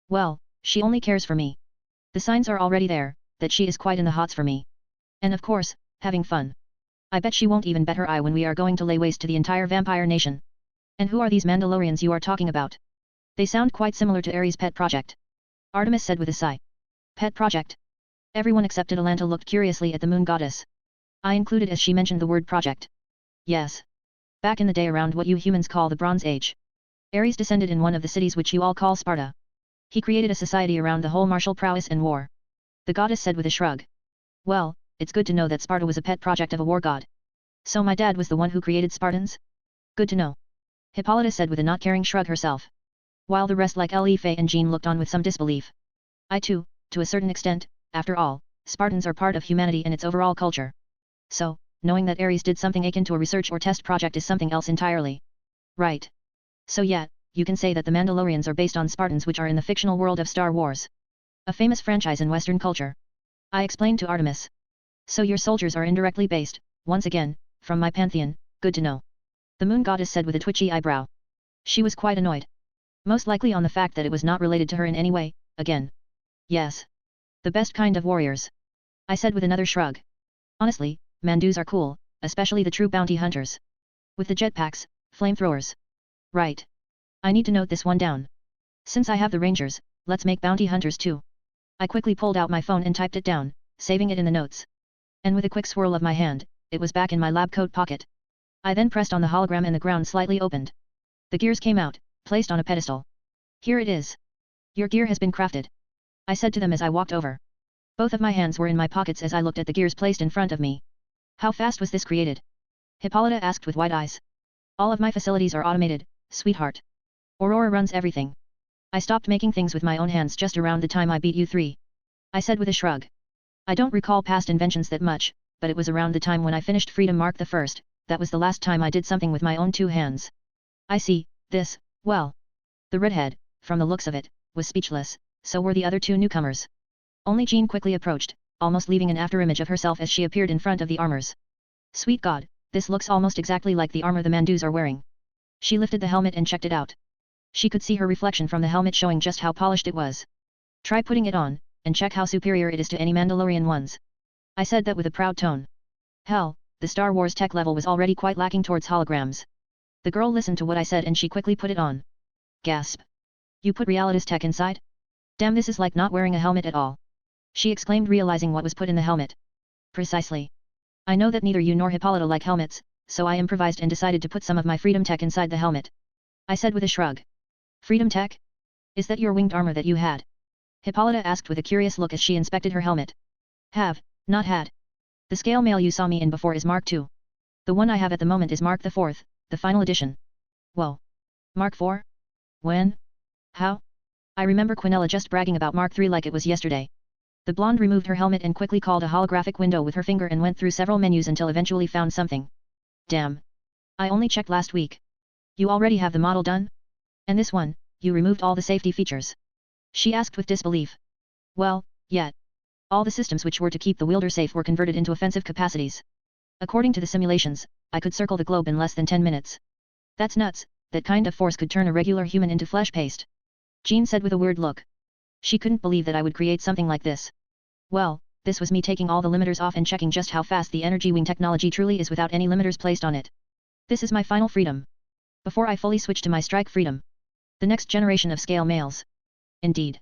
Well, she only cares for me. The signs are already there, that she is quite in the hots for me. And of course, having fun. I bet she won't even bat her eye when we are going to lay waste to the entire vampire nation. And who are these Mandalorians you are talking about? They sound quite similar to Ares' pet project. Artemis said with a sigh. Pet project? Everyone except Atalanta looked curiously at the moon goddess. I included as she mentioned the word project. Yes. Back in the day, around what you humans call the Bronze Age, Ares descended in one of the cities which you all call Sparta. He created a society around the whole martial prowess and war. The goddess said with a shrug. Well, it's good to know that Sparta was a pet project of a war god. So my dad was the one who created Spartans? Good to know. Hippolyta said with a not caring shrug herself. While the rest like Li Fei and Jean looked on with some disbelief. I too, to a certain extent, after all, Spartans are part of humanity and its overall culture. So, knowing that Ares did something akin to a research or test project is something else entirely. Right. So yeah, you can say that the Mandalorians are based on Spartans, which are in the fictional world of Star Wars. A famous franchise in Western culture. I explained to Artemis. So your soldiers are indirectly based, once again, from my pantheon, good to know. The moon goddess said with a twitchy eyebrow. She was quite annoyed. Most likely on the fact that it was not related to her in any way, again. Yes. The best kind of warriors. I said with another shrug. Honestly, Mandus are cool, especially the true bounty hunters. With the jetpacks, flamethrowers. Right. I need to note this one down. Since I have the rangers, let's make bounty hunters too. I quickly pulled out my phone and typed it down, saving it in the notes. And with a quick swirl of my hand, it was back in my lab coat pocket. I then pressed on the hologram and the ground slightly opened. The gears came out, placed on a pedestal. Here it is. Your gear has been crafted. I said to them as I walked over. Both of my hands were in my pockets as I looked at the gears placed in front of me. How fast was this created? Hippolyta asked with wide eyes. All of my facilities are automated, sweetheart. Aurora runs everything. I stopped making things with my own hands just around the time I beat you three. I said with a shrug. I don't recall past inventions that much, but it was around the time when I finished Freedom Mark I, that was the last time I did something with my own two hands. I see, this, well. The redhead, from the looks of it, was speechless, so were the other two newcomers. Only Jean quickly approached, almost leaving an afterimage of herself as she appeared in front of the armors. Sweet God, this looks almost exactly like the armor the Mandus are wearing. She lifted the helmet and checked it out. She could see her reflection from the helmet showing just how polished it was. Try putting it on, and check how superior it is to any Mandalorian ones. I said that with a proud tone. Hell, the Star Wars tech level was already quite lacking towards holograms. The girl listened to what I said and she quickly put it on. Gasp. You put Realitas tech inside? Damn, this is like not wearing a helmet at all. She exclaimed, realizing what was put in the helmet. Precisely. I know that neither you nor Hippolyta like helmets, so I improvised and decided to put some of my freedom tech inside the helmet. I said with a shrug. Freedom tech? Is that your winged armor that you had? Hippolyta asked with a curious look as she inspected her helmet. Have, not had. The scale mail you saw me in before is Mark II. The one I have at the moment is Mark IV, the final edition. Whoa. Mark IV? When? How? I remember Quinella just bragging about Mark III like it was yesterday. The blonde removed her helmet and quickly called a holographic window with her finger and went through several menus until eventually found something. Damn. I only checked last week. You already have the model done? And this one, you removed all the safety features. She asked with disbelief. Well, yet. All the systems which were to keep the wielder safe were converted into offensive capacities. According to the simulations, I could circle the globe in less than 10 minutes. That's nuts, that kind of force could turn a regular human into flesh paste. Jean said with a weird look. She couldn't believe that I would create something like this. Well, this was me taking all the limiters off and checking just how fast the energy wing technology truly is without any limiters placed on it. This is my final freedom. Before I fully switch to my strike freedom. The next generation of scale mails. Indeed.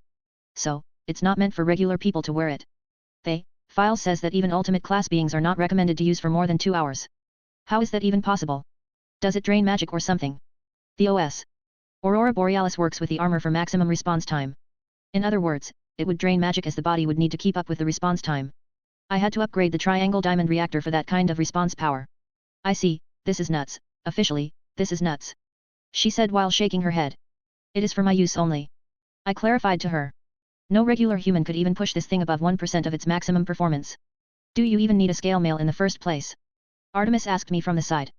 So, it's not meant for regular people to wear it. File says that even ultimate class beings are not recommended to use for more than 2 hours. How is that even possible? Does it drain magic or something? The OS. Aurora Borealis works with the armor for maximum response time. In other words, it would drain magic as the body would need to keep up with the response time. I had to upgrade the triangle diamond reactor for that kind of response power. I see, this is nuts, officially, this is nuts. She said while shaking her head. It is for my use only. I clarified to her. No regular human could even push this thing above 1% of its maximum performance. Do you even need a scale mail in the first place? Artemis asked me from the side.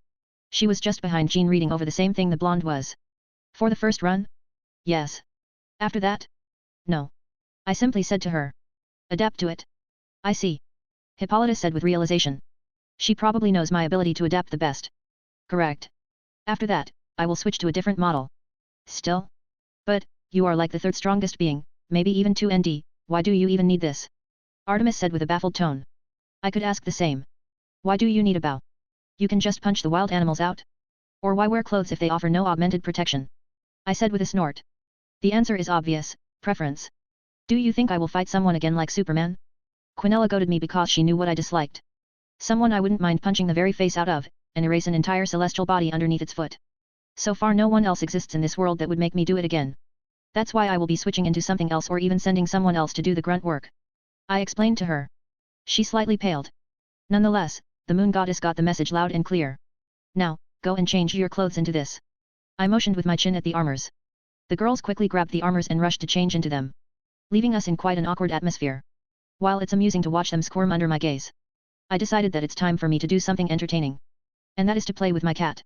She was just behind Jean reading over the same thing the blonde was. For the first run? Yes. After that? No. I simply said to her. Adapt to it. I see. Hippolyta said with realization. She probably knows my ability to adapt the best. Correct. After that, I will switch to a different model. Still? But, you are like the third strongest being, maybe even 2ND, why do you even need this? Artemis said with a baffled tone. I could ask the same. Why do you need a bow? You can just punch the wild animals out? Or why wear clothes if they offer no augmented protection? I said with a snort. The answer is obvious, preference. Do you think I will fight someone again like Superman? Quinella goaded me because she knew what I disliked. Someone I wouldn't mind punching the very face out of, and erase an entire celestial body underneath its foot. So far no one else exists in this world that would make me do it again. That's why I will be switching into something else or even sending someone else to do the grunt work. I explained to her. She slightly paled. Nonetheless, the moon goddess got the message loud and clear. Now, go and change your clothes into this. I motioned with my chin at the armors. The girls quickly grabbed the armors and rushed to change into them, leaving us in quite an awkward atmosphere. While it's amusing to watch them squirm under my gaze, I decided that it's time for me to do something entertaining. And that is to play with my cat.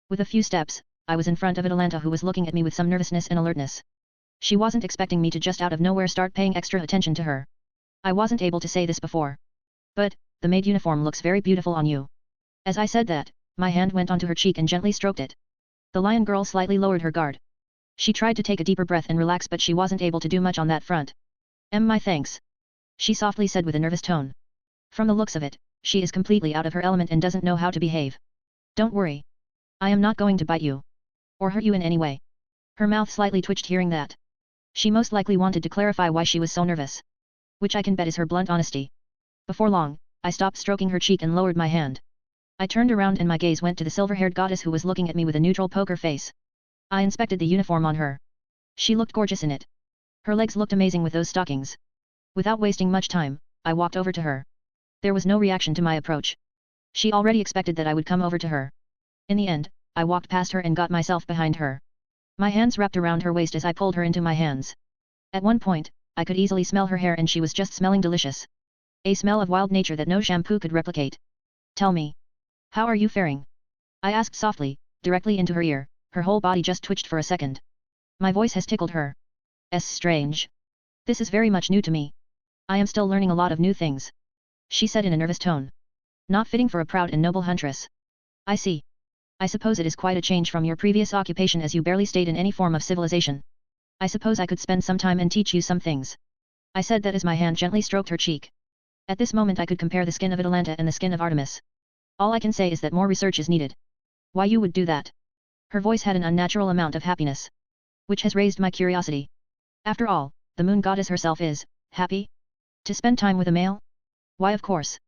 With a few steps, I was in front of Atalanta who was looking at me with some nervousness and alertness. She wasn't expecting me to just out of nowhere start paying extra attention to her. I wasn't able to say this before. But, the maid uniform looks very beautiful on you. As I said that, my hand went onto her cheek and gently stroked it. The lion girl slightly lowered her guard. She tried to take a deeper breath and relax but she wasn't able to do much on that front. My thanks. She softly said with a nervous tone. From the looks of it, she is completely out of her element and doesn't know how to behave. Don't worry. I am not going to bite you. Or hurt you in any way. Her mouth slightly twitched hearing that. She most likely wanted to clarify why she was so nervous. Which I can bet is her blunt honesty. Before long, I stopped stroking her cheek and lowered my hand. I turned around and my gaze went to the silver-haired goddess who was looking at me with a neutral poker face. I inspected the uniform on her. She looked gorgeous in it. Her legs looked amazing with those stockings. Without wasting much time, I walked over to her. There was no reaction to my approach. She already expected that I would come over to her. In the end, I walked past her and got myself behind her. My hands wrapped around her waist as I pulled her into my hands. At one point, I could easily smell her hair and she was just smelling delicious. A smell of wild nature that no shampoo could replicate. Tell me. How are you faring? I asked softly, directly into her ear, her whole body just twitched for a second. My voice has tickled her. Strange. This is very much new to me. I am still learning a lot of new things. She said in a nervous tone. Not fitting for a proud and noble huntress. I see. I suppose it is quite a change from your previous occupation as you barely stayed in any form of civilization. I suppose I could spend some time and teach you some things. I said that as my hand gently stroked her cheek. At this moment I could compare the skin of Atalanta and the skin of Artemis. All I can say is that more research is needed. Why you would do that? Her voice had an unnatural amount of happiness. Which has raised my curiosity. After all, the moon goddess herself is, happy? To spend time with a male? Why of course.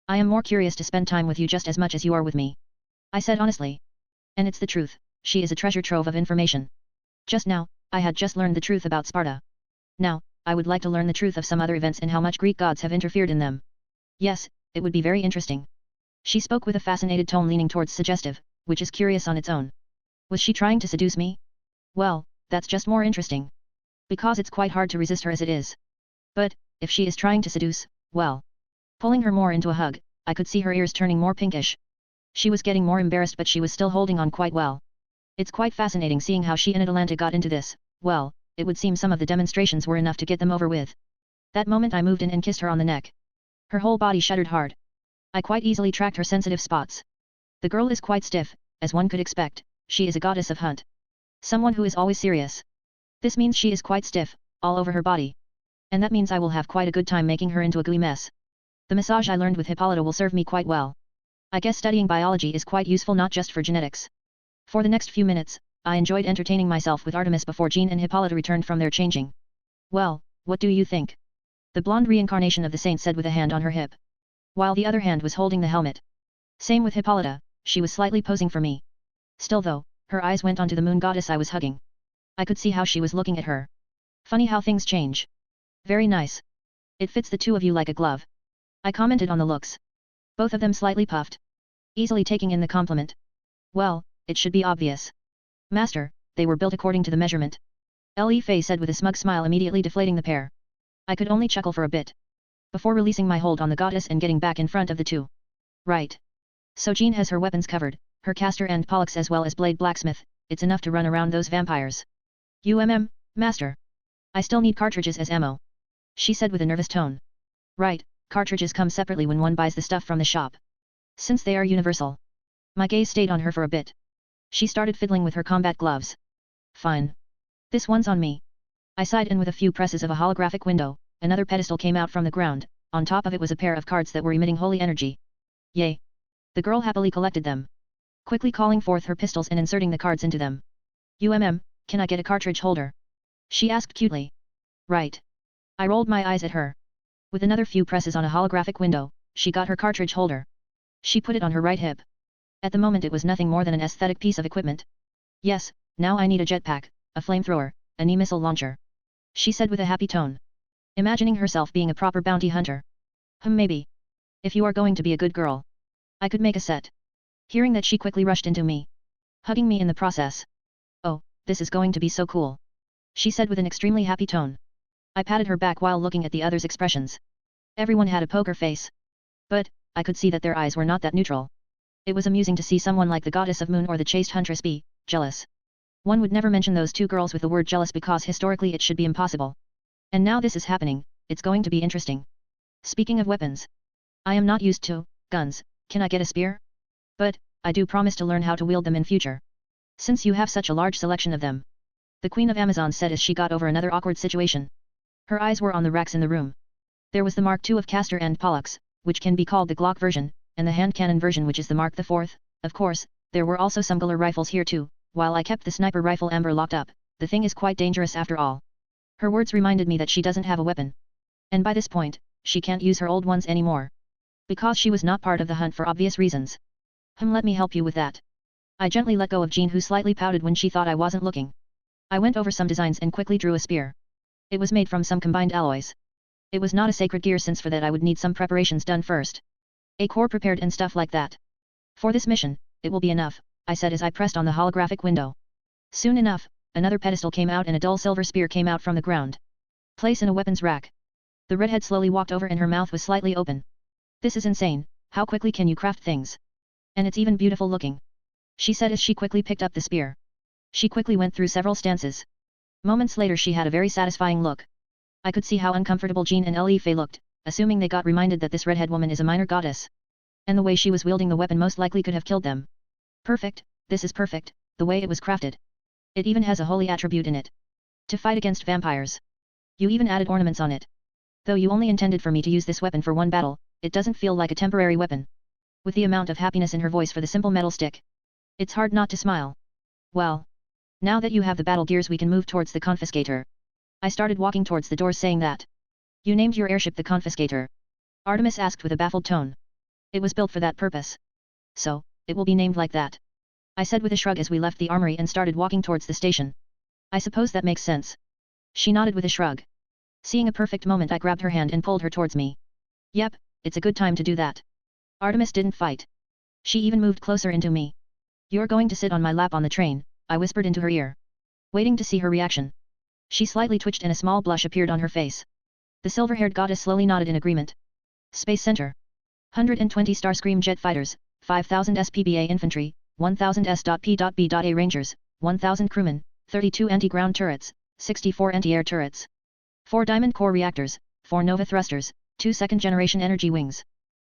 I am more curious to spend time with you just as much as you are with me. I said honestly. And it's the truth, she is a treasure trove of information. Just now, I had just learned the truth about Sparta. Now, I would like to learn the truth of some other events and how much Greek gods have interfered in them. Yes, it would be very interesting. She spoke with a fascinated tone leaning towards suggestive, which is curious on its own. Was she trying to seduce me? Well, that's just more interesting. Because it's quite hard to resist her as it is. But, if she is trying to seduce, well. Pulling her more into a hug, I could see her ears turning more pinkish. She was getting more embarrassed but she was still holding on quite well. It's quite fascinating seeing how she and Atalanta got into this, well, it would seem some of the demonstrations were enough to get them over with. That moment I moved in and kissed her on the neck. Her whole body shuddered hard. I quite easily tracked her sensitive spots. The girl is quite stiff, as one could expect, she is a goddess of hunt. Someone who is always serious. This means she is quite stiff, all over her body. And that means I will have quite a good time making her into a gooey mess. The massage I learned with Hippolyta will serve me quite well. I guess studying biology is quite useful not just for genetics. For the next few minutes, I enjoyed entertaining myself with Artemis before Jean and Hippolyta returned from their changing. Well, what do you think? The blonde reincarnation of the saint said with a hand on her hip, while the other hand was holding the helmet. Same with Hippolyta, she was slightly posing for me. Still though, her eyes went onto the moon goddess I was hugging. I could see how she was looking at her. Funny how things change. Very nice. It fits the two of you like a glove. I commented on the looks. Both of them slightly puffed. Easily taking in the compliment. Well, it should be obvious. Master, they were built according to the measurement. Li Fei said with a smug smile immediately deflating the pair. I could only chuckle for a bit. Before releasing my hold on the goddess and getting back in front of the two. Right. So Jean has her weapons covered, her caster and pollux as well as blade blacksmith, it's enough to run around those vampires. Master. I still need cartridges as ammo. She said with a nervous tone. Right, cartridges come separately when one buys the stuff from the shop. Since they are universal. My gaze stayed on her for a bit. She started fiddling with her combat gloves. Fine. This one's on me. I sighed and with a few presses of a holographic window, another pedestal came out from the ground, on top of it was a pair of cards that were emitting holy energy. Yay. The girl happily collected them. Quickly calling forth her pistols and inserting the cards into them. Can I get a cartridge holder? She asked cutely. Right. I rolled my eyes at her. With another few presses on a holographic window, she got her cartridge holder. She put it on her right hip. At the moment it was nothing more than an aesthetic piece of equipment. Yes, now I need a jetpack, a flamethrower, a knee missile launcher. She said with a happy tone. Imagining herself being a proper bounty hunter. Maybe. If you are going to be a good girl. I could make a set. Hearing that she quickly rushed into me. Hugging me in the process. Oh, this is going to be so cool. She said with an extremely happy tone. I patted her back while looking at the others' expressions. Everyone had a poker face. But, I could see that their eyes were not that neutral. It was amusing to see someone like the goddess of moon or the chaste huntress be jealous. One would never mention those two girls with the word jealous because historically it should be impossible. And now this is happening, it's going to be interesting. Speaking of weapons. I am not used to guns, can I get a spear? But, I do promise to learn how to wield them in future. Since you have such a large selection of them. The Queen of Amazon said as she got over another awkward situation. Her eyes were on the racks in the room. There was the Mark II of caster and pollux, which can be called the Glock version, and the hand cannon version which is the Mark IV, of course, there were also some Gular rifles here too, while I kept the sniper rifle Amber locked up, the thing is quite dangerous after all. Her words reminded me that she doesn't have a weapon. And by this point, she can't use her old ones anymore. Because she was not part of the hunt for obvious reasons. Let me help you with that. I gently let go of Jean who slightly pouted when she thought I wasn't looking. I went over some designs and quickly drew a spear. It was made from some combined alloys. It was not a sacred gear since for that I would need some preparations done first. A core prepared and stuff like that. For this mission, it will be enough, I said as I pressed on the holographic window. Soon enough, another pedestal came out and a dull silver spear came out from the ground. Place in a weapons rack. The redhead slowly walked over and her mouth was slightly open. This is insane, how quickly can you craft things? And it's even beautiful looking. She said as she quickly picked up the spear. She quickly went through several stances. Moments later she had a very satisfying look. I could see how uncomfortable Jean and Li Fei looked, assuming they got reminded that this redhead woman is a minor goddess. And the way she was wielding the weapon most likely could have killed them. Perfect, this is perfect, the way it was crafted. It even has a holy attribute in it. To fight against vampires. You even added ornaments on it. Though you only intended for me to use this weapon for one battle, it doesn't feel like a temporary weapon. With the amount of happiness in her voice for the simple metal stick. It's hard not to smile. Well. Now that you have the battle gears we can move towards the confiscator. I started walking towards the door saying that. You named your airship the confiscator. Artemis asked with a baffled tone. It was built for that purpose. So, it will be named like that. I said with a shrug as we left the armory and started walking towards the station. I suppose that makes sense. She nodded with a shrug. Seeing a perfect moment I grabbed her hand and pulled her towards me. Yep, it's a good time to do that. Artemis didn't fight. She even moved closer into me. You're going to sit on my lap on the train, I whispered into her ear. Waiting to see her reaction. She slightly twitched and a small blush appeared on her face. The silver-haired goddess slowly nodded in agreement. Space Center. 120 Starscream jet fighters, 5,000 SPBA infantry, 1,000 S.P.B.A Rangers, 1,000 crewmen, 32 anti-ground turrets, 64 anti-air turrets, 4 diamond core reactors, 4 nova thrusters, 2 second-generation energy wings,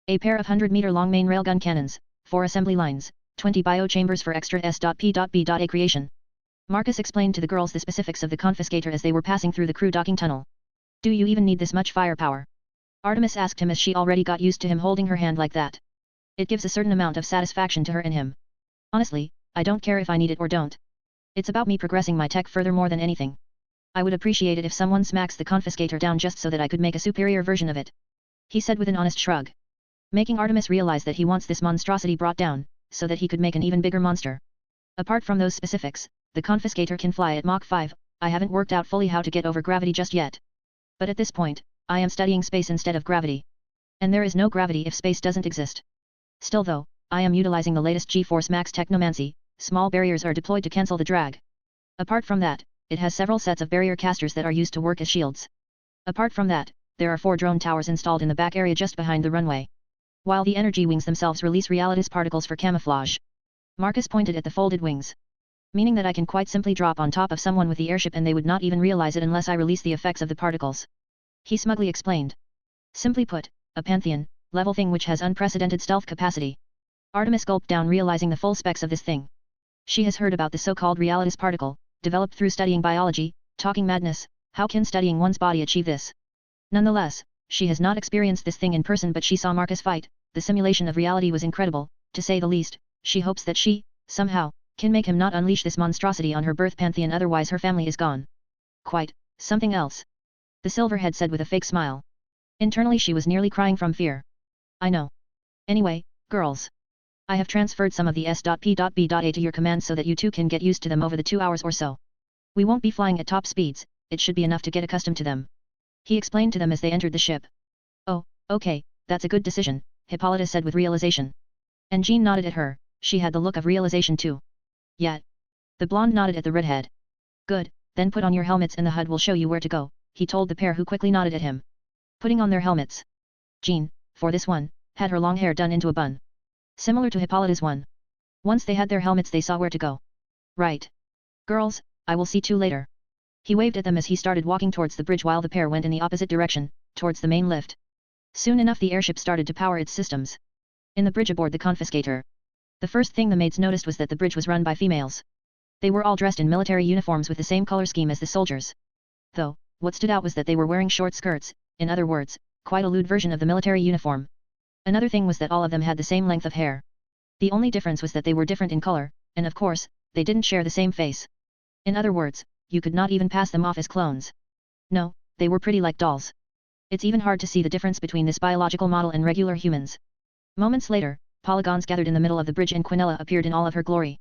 a pair of 100-meter-long main railgun cannons, 4 assembly lines, 20 biochambers for extra S.P.B.A creation. Marcus explained to the girls the specifics of the confiscator as they were passing through the crew docking tunnel. Do you even need this much firepower? Artemis asked him as she already got used to him holding her hand like that. It gives a certain amount of satisfaction to her and him. Honestly, I don't care if I need it or don't. It's about me progressing my tech further more than anything. I would appreciate it if someone smacks the confiscator down just so that I could make a superior version of it. He said with an honest shrug. Making Artemis realize that he wants this monstrosity brought down, so that he could make an even bigger monster. Apart from those specifics, the confiscator can fly at Mach 5, I haven't worked out fully how to get over gravity just yet. But at this point, I am studying space instead of gravity. And there is no gravity if space doesn't exist. Still though, I am utilizing the latest G-Force Max technomancy, small barriers are deployed to cancel the drag. Apart from that, it has several sets of barrier casters that are used to work as shields. Apart from that, there are 4 drone towers installed in the back area just behind the runway. While the energy wings themselves release realities particles for camouflage. Marcus pointed at the folded wings. Meaning that I can quite simply drop on top of someone with the airship and they would not even realize it unless I release the effects of the particles. He smugly explained. Simply put, a Pantheon level thing which has unprecedented stealth capacity. Artemis gulped down realizing the full specs of this thing. She has heard about the so-called realities particle, developed through studying biology, talking madness, how can studying one's body achieve this? Nonetheless, she has not experienced this thing in person but she saw Marcus fight, the simulation of reality was incredible, to say the least, she hopes that she, somehow, can make him not unleash this monstrosity on her birth Pantheon otherwise her family is gone. Quite, something else. The Silverhead said with a fake smile. Internally she was nearly crying from fear. I know. Anyway, girls. I have transferred some of the S.P.B.A to your command so that you two can get used to them over the 2 hours or so. We won't be flying at top speeds, it should be enough to get accustomed to them. He explained to them as they entered the ship. Oh, okay, that's a good decision, Hippolyta said with realization. And Jean nodded at her, she had the look of realization too. Yet. The blonde nodded at the redhead. Good, then put on your helmets and the HUD will show you where to go, he told the pair who quickly nodded at him. Putting on their helmets. Jean, for this one, had her long hair done into a bun. Similar to Hippolyta's one. Once they had their helmets they saw where to go. Right. Girls, I will see you later. He waved at them as he started walking towards the bridge while the pair went in the opposite direction, towards the main lift. Soon enough the airship started to power its systems. In the bridge aboard the confiscator. The first thing the maids noticed was that the bridge was run by females. They were all dressed in military uniforms with the same color scheme as the soldiers. Though, what stood out was that they were wearing short skirts, in other words, quite a lewd version of the military uniform. Another thing was that all of them had the same length of hair. The only difference was that they were different in color, and of course, they didn't share the same face. In other words, you could not even pass them off as clones. No, they were pretty like dolls. It's even hard to see the difference between this biological model and regular humans. Moments later, polygons gathered in the middle of the bridge and Quinella appeared in all of her glory.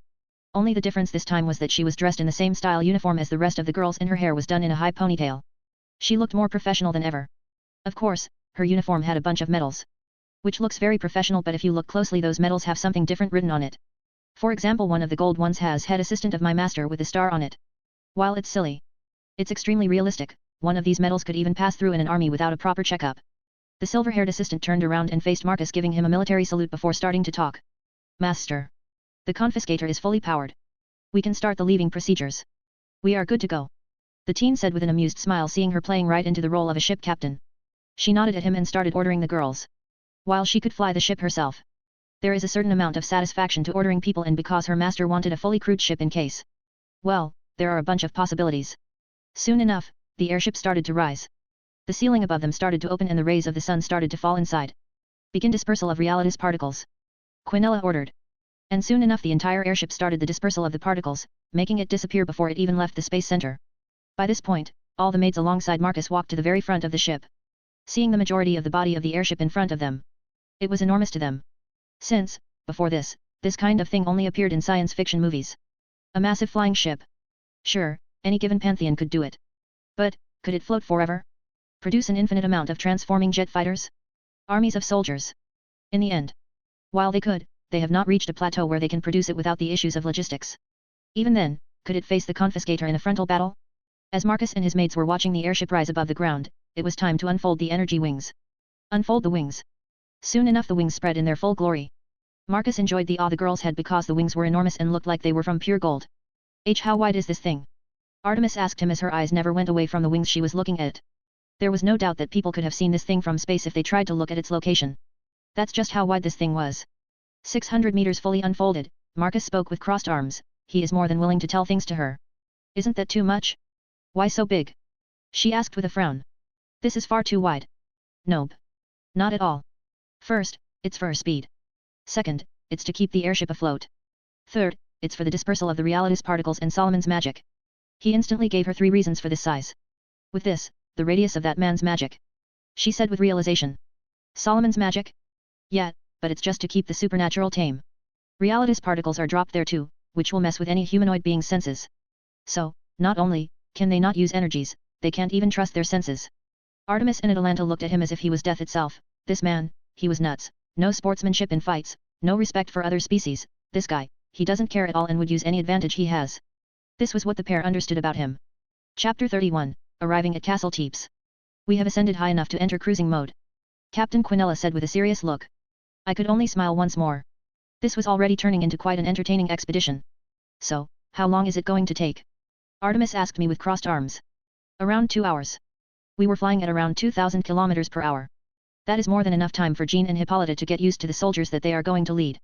Only the difference this time was that she was dressed in the same style uniform as the rest of the girls and her hair was done in a high ponytail. She looked more professional than ever. Of course, her uniform had a bunch of medals. Which looks very professional but if you look closely those medals have something different written on it. For example one of the gold ones has Head Assistant of my Master with a star on it. While it's silly, it's extremely realistic, one of these medals could even pass through in an army without a proper checkup. The silver-haired assistant turned around and faced Marcus giving him a military salute before starting to talk. Master. The confiscator is fully powered. We can start the leaving procedures. We are good to go. The teen said with an amused smile seeing her playing right into the role of a ship captain. She nodded at him and started ordering the girls. While she could fly the ship herself. There is a certain amount of satisfaction to ordering people and because her master wanted a fully crewed ship in case. Well, there are a bunch of possibilities. Soon enough, the airship started to rise. The ceiling above them started to open and the rays of the sun started to fall inside. Begin dispersal of realities particles. Quinella ordered. And soon enough the entire airship started the dispersal of the particles, making it disappear before it even left the space center. By this point, all the maids alongside Marcus walked to the very front of the ship. Seeing the majority of the body of the airship in front of them. It was enormous to them. Since, before this kind of thing only appeared in science fiction movies. A massive flying ship. Sure, any given Pantheon could do it. But, could it float forever? Produce an infinite amount of transforming jet fighters? Armies of soldiers? In the end. While they could, they have not reached a plateau where they can produce it without the issues of logistics. Even then, could it face the confiscator in a frontal battle? As Marcus and his mates were watching the airship rise above the ground, it was time to unfold the energy wings. Unfold the wings. Soon enough the wings spread in their full glory. Marcus enjoyed the awe the girls had because the wings were enormous and looked like they were from pure gold. How wide is this thing? Artemis asked him as her eyes never went away from the wings she was looking at. There was no doubt that people could have seen this thing from space if they tried to look at its location. That's just how wide this thing was. 600 meters fully unfolded, Marcus spoke with crossed arms, he is more than willing to tell things to her. Isn't that too much? Why so big? She asked with a frown. This is far too wide. Nope. Not at all. First, it's for her speed. Second, it's to keep the airship afloat. Third, it's for the dispersal of the realities particles and Solomon's magic. He instantly gave her 3 reasons for this size. With this, the radius of that man's magic. She said with realization. Solomon's magic? Yeah, but it's just to keep the supernatural tame. Realities particles are dropped there too, which will mess with any humanoid being's senses. So, not only can they not use energies, they can't even trust their senses. Artemis and Atalanta looked at him as if he was death itself. This man, he was nuts. No sportsmanship in fights, no respect for other species. This guy, he doesn't care at all and would use any advantage he has. This was what the pair understood about him. Chapter 31, Arriving at Castle Teeps. We have ascended high enough to enter cruising mode. Captain Quinella said with a serious look. I could only smile once more. This was already turning into quite an entertaining expedition. So, how long is it going to take? Artemis asked me with crossed arms. Around 2 hours. We were flying at around 2,000 kilometers per hour. That is more than enough time for Jean and Hippolyta to get used to the soldiers that they are going to lead.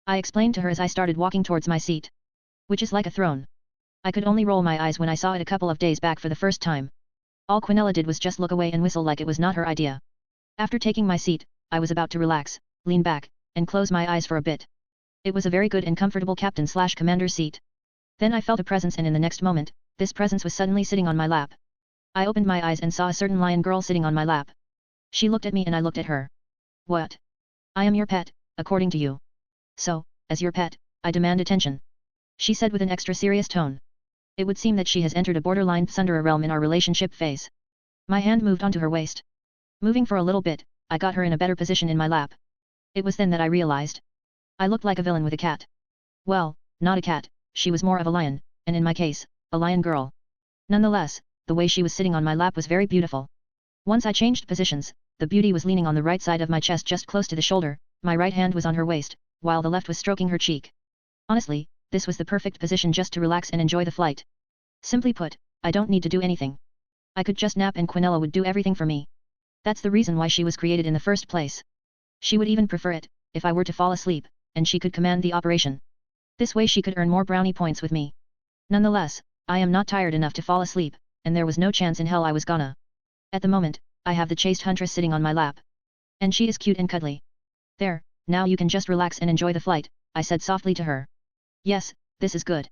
I explained to her as I started walking towards my seat. Which is like a throne. I could only roll my eyes when I saw it a couple of days back for the first time. All Quinella did was just look away and whistle like it was not her idea. After taking my seat, I was about to relax, lean back, and close my eyes for a bit. It was a very good and comfortable captain/commander seat. Then I felt a presence and in the next moment, this presence was suddenly sitting on my lap. I opened my eyes and saw a certain lion girl sitting on my lap. She looked at me and I looked at her. What? I am your pet, according to you. So, as your pet, I demand attention. She said with an extra serious tone. It would seem that she has entered a borderline Tsundere realm in our relationship phase. My hand moved onto her waist. Moving for a little bit, I got her in a better position in my lap. It was then that I realized. I looked like a villain with a cat. Well, not a cat, she was more of a lion, and in my case, a lion girl. Nonetheless, the way she was sitting on my lap was very beautiful. Once I changed positions, the beauty was leaning on the right side of my chest just close to the shoulder, my right hand was on her waist, while the left was stroking her cheek. Honestly, this was the perfect position just to relax and enjoy the flight. Simply put, I don't need to do anything. I could just nap and Quinella would do everything for me. That's the reason why she was created in the first place. She would even prefer it, if I were to fall asleep, and she could command the operation. This way she could earn more brownie points with me. Nonetheless, I am not tired enough to fall asleep, and there was no chance in hell I was gonna. At the moment, I have the chaste huntress sitting on my lap. And she is cute and cuddly. There, now you can just relax and enjoy the flight, I said softly to her. Yes, this is good.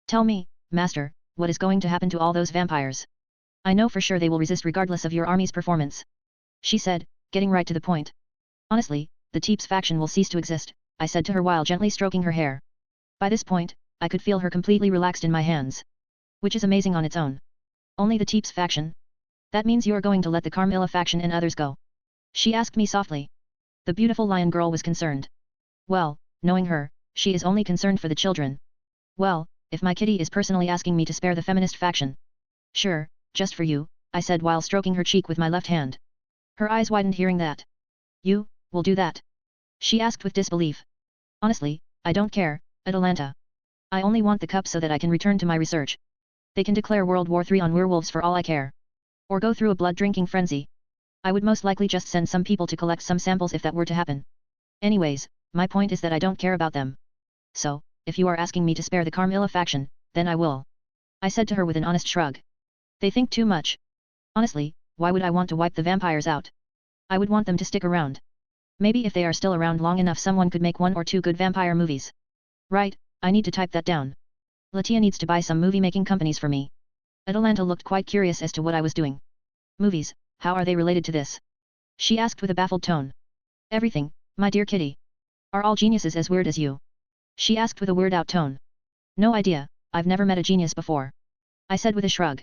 Tell me, Master, what is going to happen to all those vampires? I know for sure they will resist regardless of your army's performance. She said, getting right to the point. Honestly, the Teeps faction will cease to exist, I said to her while gently stroking her hair. By this point, I could feel her completely relaxed in my hands. Which is amazing on its own. Only the Teeps faction? That means you are going to let the Carmela faction and others go? She asked me softly. The beautiful lion girl was concerned. Well, knowing her, she is only concerned for the children. Well, if my kitty is personally asking me to spare the feminist faction. Sure, just for you, I said while stroking her cheek with my left hand. Her eyes widened hearing that. You, will do that? She asked with disbelief. Honestly, I don't care, Atalanta. I only want the cup so that I can return to my research. They can declare World War III on werewolves for all I care. Or go through a blood-drinking frenzy. I would most likely just send some people to collect some samples if that were to happen. Anyways, my point is that I don't care about them. So, if you are asking me to spare the Carmela faction, then I will. I said to her with an honest shrug. They think too much. Honestly, why would I want to wipe the vampires out? I would want them to stick around. Maybe if they are still around long enough someone could make 1 or 2 good vampire movies. Right, I need to type that down. Latia needs to buy some movie-making companies for me. Atalanta looked quite curious as to what I was doing. Movies, how are they related to this? She asked with a baffled tone. Everything, my dear kitty. Are all geniuses as weird as you? She asked with a weird-out tone. No idea, I've never met a genius before. I said with a shrug.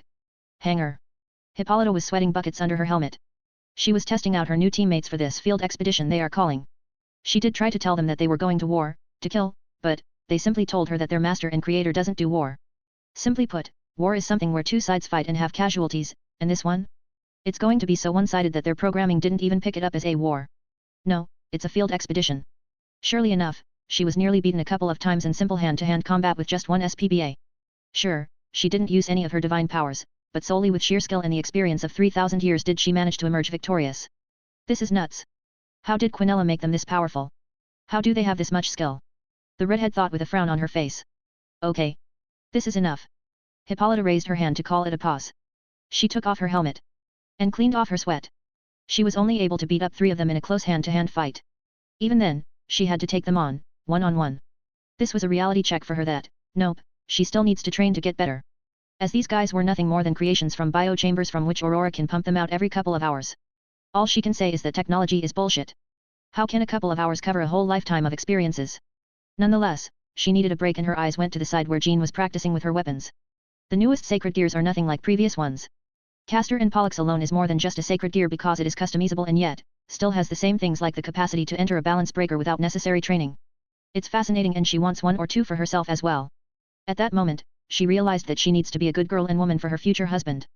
Hanger. Hippolyta was sweating buckets under her helmet. She was testing out her new teammates for this field expedition they are calling. She did try to tell them that they were going to war, to kill, but, they simply told her that their master and creator doesn't do war. Simply put, war is something where 2 sides fight and have casualties, and this one? It's going to be so one-sided that their programming didn't even pick it up as a war. No, it's a field expedition. Surely enough, she was nearly beaten a couple of times in simple hand-to-hand combat with just 1 SPBA. Sure, she didn't use any of her divine powers, but solely with sheer skill and the experience of 3,000 years did she manage to emerge victorious. This is nuts. How did Quinella make them this powerful? How do they have this much skill? The redhead thought with a frown on her face. Okay. This is enough. Hippolyta raised her hand to call it a pause. She took off her helmet. And cleaned off her sweat. She was only able to beat up 3 of them in a close hand-to-hand fight. Even then, she had to take them on, one-on-one. This was a reality check for her that, nope, she still needs to train to get better. As these guys were nothing more than creations from bio-chambers from which Aurora can pump them out every couple of hours. All she can say is that technology is bullshit. How can a couple of hours cover a whole lifetime of experiences? Nonetheless, she needed a break and her eyes went to the side where Jean was practicing with her weapons. The newest sacred gears are nothing like previous ones. Caster and Pollux alone is more than just a sacred gear because it is customizable and yet, still has the same things like the capacity to enter a balance breaker without necessary training. It's fascinating and she wants 1 or 2 for herself as well. At that moment, she realized that she needs to be a good girl and woman for her future husband.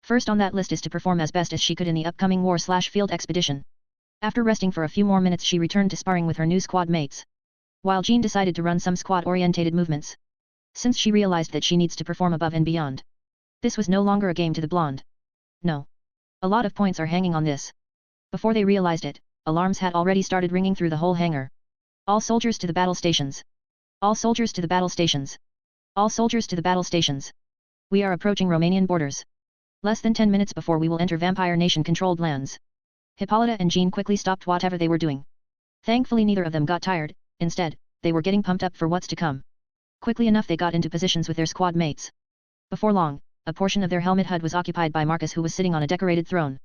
First on that list is to perform as best as she could in the upcoming war/field expedition. After resting for a few more minutes she returned to sparring with her new squad mates. While Jean decided to run some squad-orientated movements. Since she realized that she needs to perform above and beyond. This was no longer a game to the blonde. No. A lot of points are hanging on this. Before they realized it, alarms had already started ringing through the whole hangar. All soldiers to the battle stations. All soldiers to the battle stations. All soldiers to the battle stations. We are approaching Romanian borders. Less than 10 minutes before we will enter Vampire Nation-controlled lands. Hippolyta and Jean quickly stopped whatever they were doing. Thankfully neither of them got tired, instead, they were getting pumped up for what's to come. Quickly enough they got into positions with their squad mates. Before long, a portion of their helmet HUD was occupied by Marcus who was sitting on a decorated throne.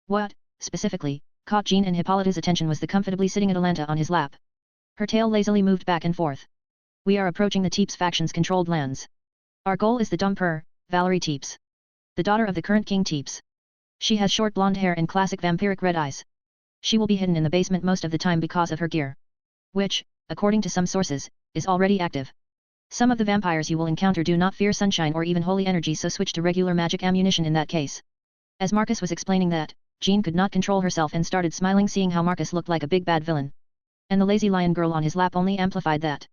What, specifically, caught Jean and Hippolyta's attention was the comfortably sitting Atalanta on his lap. Her tail lazily moved back and forth. We are approaching the Teeps factions-controlled lands. Our goal is the Dumper, Valerie Teeps. The daughter of the current King Teeps. She has short blonde hair and classic vampiric red eyes. She will be hidden in the basement most of the time because of her gear. Which, according to some sources, is already active. Some of the vampires you will encounter do not fear sunshine or even holy energy, so switch to regular magic ammunition in that case. As Marcus was explaining that, Jean could not control herself and started smiling seeing how Marcus looked like a big bad villain. And the lazy lion girl on his lap only amplified that.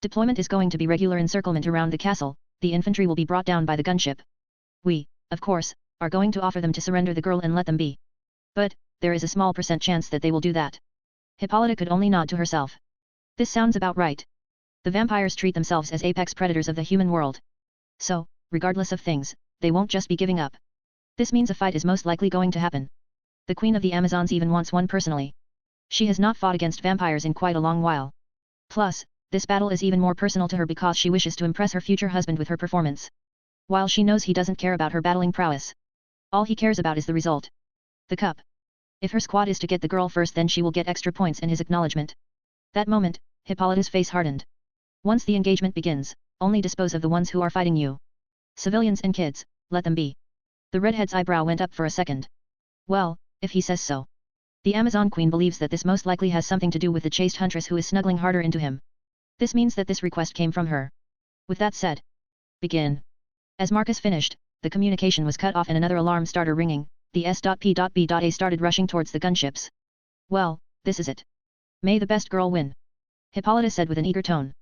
Deployment is going to be regular encirclement around the castle, the infantry will be brought down by the gunship. We, of course, are going to offer them to surrender the girl and let them be. But, there is a small % chance that they will do that. Hippolyta could only nod to herself. This sounds about right. The vampires treat themselves as apex predators of the human world. So, regardless of things, they won't just be giving up. This means a fight is most likely going to happen. The Queen of the Amazons even wants one personally. She has not fought against vampires in quite a long while. Plus, this battle is even more personal to her because she wishes to impress her future husband with her performance. While she knows he doesn't care about her battling prowess. All he cares about is the result. The cup. If her squad is to get the girl first, then she will get extra points and his acknowledgement. That moment, Hippolyta's face hardened. Once the engagement begins, only dispose of the ones who are fighting you. Civilians and kids, let them be. The redhead's eyebrow went up for a second. Well, if he says so. The Amazon Queen believes that this most likely has something to do with the chaste huntress who is snuggling harder into him. This means that this request came from her. With that said, begin. As Marcus finished, the communication was cut off and another alarm started ringing. The S.P.B.A started rushing towards the gunships. Well, this is it. May the best girl win. Hippolyta said with an eager tone.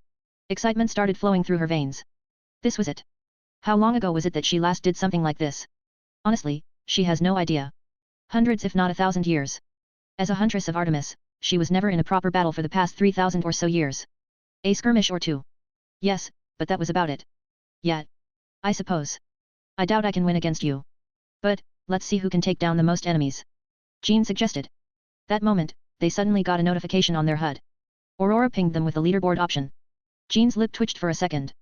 Excitement started flowing through her veins. This was it. How long ago was it that she last did something like this? Honestly, she has no idea. Hundreds if not 1,000 years. As a huntress of Artemis, she was never in a proper battle for the past 3,000 or so years. A skirmish or two. Yes, but that was about it. Yet. I suppose. I doubt I can win against you. But, let's see who can take down the most enemies. Jean suggested. That moment, they suddenly got a notification on their HUD. Aurora pinged them with the leaderboard option. Jean's lip twitched for a second.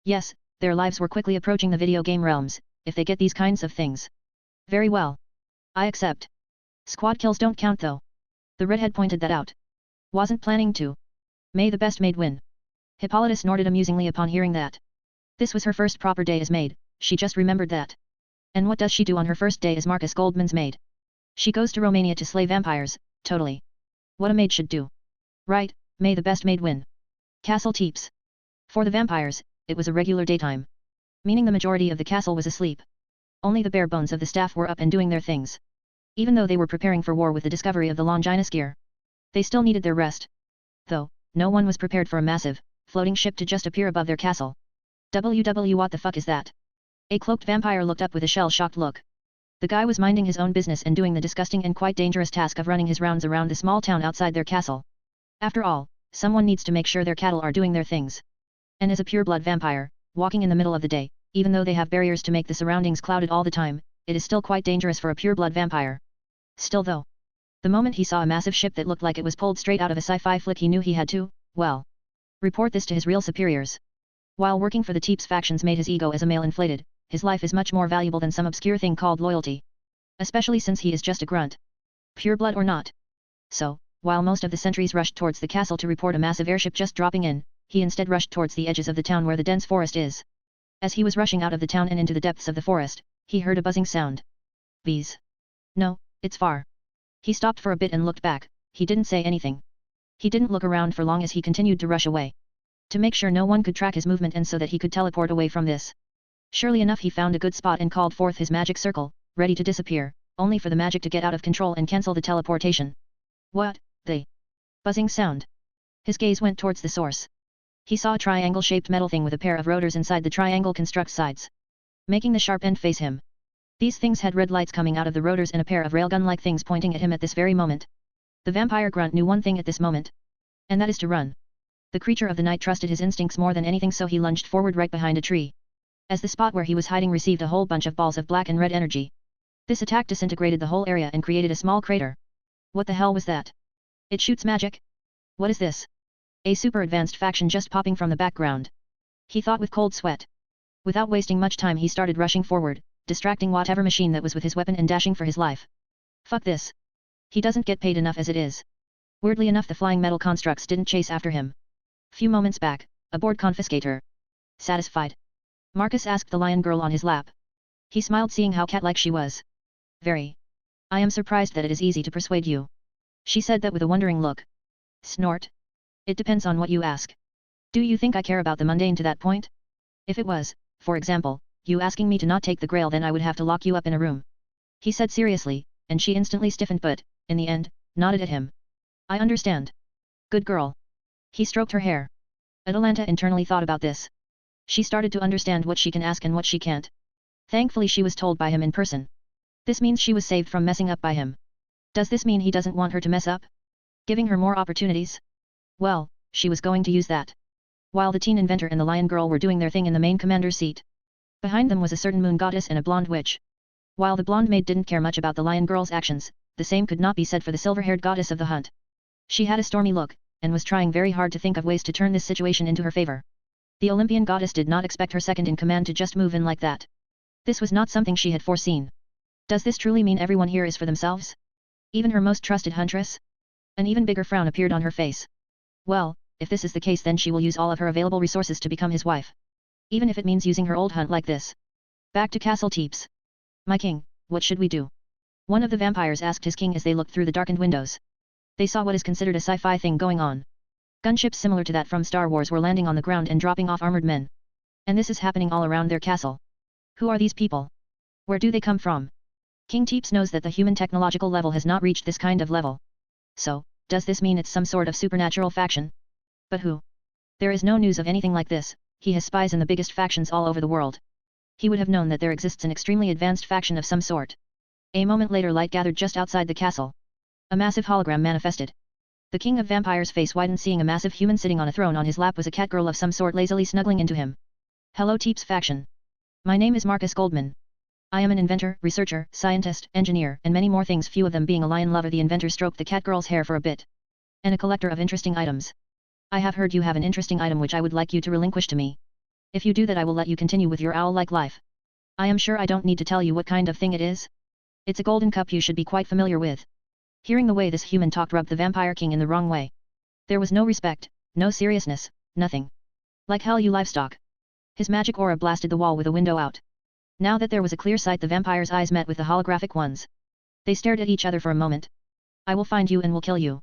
Yes, their lives were quickly approaching the video game realms, if they get these kinds of things. Very well. I accept. Squad kills don't count though. The redhead pointed that out. Wasn't planning to. May the best maid win. Hippolyta snorted amusingly upon hearing that. This was her first proper day as maid, she just remembered that. And what does she do on her first day as Marcus Goldman's maid? She goes to Romania to slay vampires, totally. What a maid should do. Right, may the best maid win. Castle Teeps. For the vampires, it was a regular daytime. Meaning the majority of the castle was asleep. Only the bare bones of the staff were up and doing their things. Even though they were preparing for war with the discovery of the Longinus gear. They still needed their rest. Though, no one was prepared for a massive, floating ship to just appear above their castle. What the fuck is that? A cloaked vampire looked up with a shell-shocked look. The guy was minding his own business and doing the disgusting and quite dangerous task of running his rounds around the small town outside their castle. After all, someone needs to make sure their cattle are doing their things. And as a pure-blood vampire, walking in the middle of the day, even though they have barriers to make the surroundings clouded all the time, it is still quite dangerous for a pure-blood vampire. Still though, the moment he saw a massive ship that looked like it was pulled straight out of a sci-fi flick, he knew he had to, well, report this to his real superiors. While working for the Teeps factions made his ego as a male inflated, his life is much more valuable than some obscure thing called loyalty. Especially since he is just a grunt. Pure blood or not. So, while most of the sentries rushed towards the castle to report a massive airship just dropping in, he instead rushed towards the edges of the town where the dense forest is. As he was rushing out of the town and into the depths of the forest, he heard a buzzing sound. Bees. No, it's far. He stopped for a bit and looked back. He didn't say anything. He didn't look around for long as he continued to rush away. To make sure no one could track his movement and so that he could teleport away from this. Surely enough, he found a good spot and called forth his magic circle, ready to disappear, only for the magic to get out of control and cancel the teleportation. What? The buzzing sound. His gaze went towards the source. He saw a triangle-shaped metal thing with a pair of rotors inside the triangle construct sides, making the sharp end face him. These things had red lights coming out of the rotors and a pair of railgun-like things pointing at him at this very moment. The vampire grunt knew one thing at this moment. And that is to run. The creature of the night trusted his instincts more than anything, so he lunged forward right behind a tree. As the spot where he was hiding received a whole bunch of balls of black and red energy. This attack disintegrated the whole area and created a small crater. What the hell was that? It shoots magic? What is this? A super advanced faction just popping from the background. He thought with cold sweat. Without wasting much time, he started rushing forward, distracting whatever machine that was with his weapon and dashing for his life. Fuck this. He doesn't get paid enough as it is. Weirdly enough, the flying metal constructs didn't chase after him. Few moments back, aboard Confiscator. Satisfied? Marcus asked the lion girl on his lap. He smiled, seeing how cat-like she was. Very. I am surprised that it is easy to persuade you. She said that with a wondering look. Snort. It depends on what you ask. Do you think I care about the mundane to that point? If it was, for example, you asking me to not take the grail, then I would have to lock you up in a room. He said seriously, and she instantly stiffened but, in the end, nodded at him. I understand. Good girl. He stroked her hair. Atalanta internally thought about this. She started to understand what she can ask and what she can't. Thankfully she was told by him in person. This means she was saved from messing up by him. Does this mean he doesn't want her to mess up? Giving her more opportunities? Well, she was going to use that. While the teen inventor and the lion girl were doing their thing in the main commander's seat, behind them was a certain moon goddess and a blonde witch. While the blonde maid didn't care much about the lion girl's actions, the same could not be said for the silver-haired goddess of the hunt. She had a stormy look, and was trying very hard to think of ways to turn this situation into her favor. The Olympian goddess did not expect her second-in-command to just move in like that. This was not something she had foreseen. Does this truly mean everyone here is for themselves? Even her most trusted huntress? An even bigger frown appeared on her face. Well, if this is the case, then she will use all of her available resources to become his wife. Even if it means using her old hunt like this. Back to Castle Teeps. My king, what should we do? One of the vampires asked his king as they looked through the darkened windows. They saw what is considered a sci-fi thing going on. Gunships similar to that from Star Wars were landing on the ground and dropping off armored men. And this is happening all around their castle. Who are these people? Where do they come from? King Teeps knows that the human technological level has not reached this kind of level. So, does this mean it's some sort of supernatural faction? But who? There is no news of anything like this. He has spies in the biggest factions all over the world. He would have known that there exists an extremely advanced faction of some sort. A moment later, light gathered just outside the castle. A massive hologram manifested. The king of vampires' face widened, seeing a massive human sitting on a throne. On his lap was a cat girl of some sort lazily snuggling into him. Hello Teeps faction. My name is Marcus Goldman. I am an inventor, researcher, scientist, engineer, and many more things, few of them being a lion lover. The inventor stroked the cat girl's hair for a bit. And a collector of interesting items. I have heard you have an interesting item which I would like you to relinquish to me. If you do that, I will let you continue with your owl-like life. I am sure I don't need to tell you what kind of thing it is. It's a golden cup you should be quite familiar with. Hearing the way this human talked rubbed the vampire king in the wrong way. There was no respect, no seriousness, nothing. Like hell, you livestock. His magic aura blasted the wall with a window out. Now that there was a clear sight, the vampire's eyes met with the holographic ones. They stared at each other for a moment. I will find you and will kill you.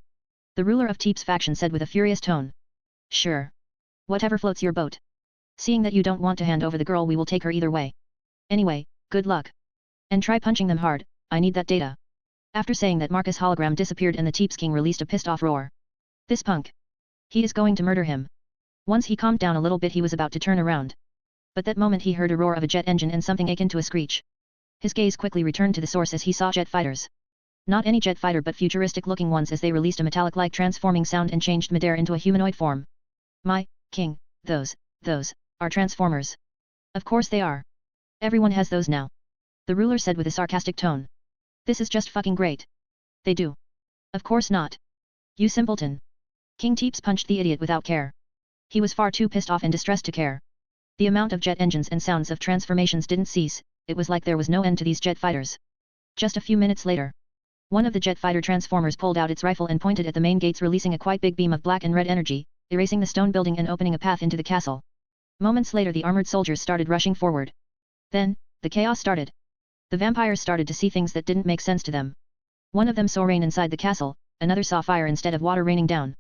The ruler of Teeps faction said with a furious tone. Sure. Whatever floats your boat. Seeing that you don't want to hand over the girl, we will take her either way. Anyway, good luck. And try punching them hard, I need that data. After saying that, Marcus' hologram disappeared and the Teeps king released a pissed-off roar. This punk. He is going to murder him. Once he calmed down a little bit, he was about to turn around. But that moment he heard a roar of a jet engine and something akin to a screech. His gaze quickly returned to the source as he saw jet fighters. Not any jet fighter but futuristic-looking ones as they released a metallic-like transforming sound and changed midair into a humanoid form. My king, those are transformers. Of course they are. Everyone has those now. The ruler said with a sarcastic tone. This is just fucking great. They do. Of course not. You simpleton. King Teeps punched the idiot without care. He was far too pissed off and distressed to care. The amount of jet engines and sounds of transformations didn't cease, it was like there was no end to these jet fighters. Just a few minutes later, one of the jet fighter transformers pulled out its rifle and pointed at the main gates, releasing a quite big beam of black and red energy, erasing the stone building and opening a path into the castle. Moments later the armored soldiers started rushing forward. Then, the chaos started. The vampires started to see things that didn't make sense to them. One of them saw rain inside the castle, another saw fire instead of water raining down.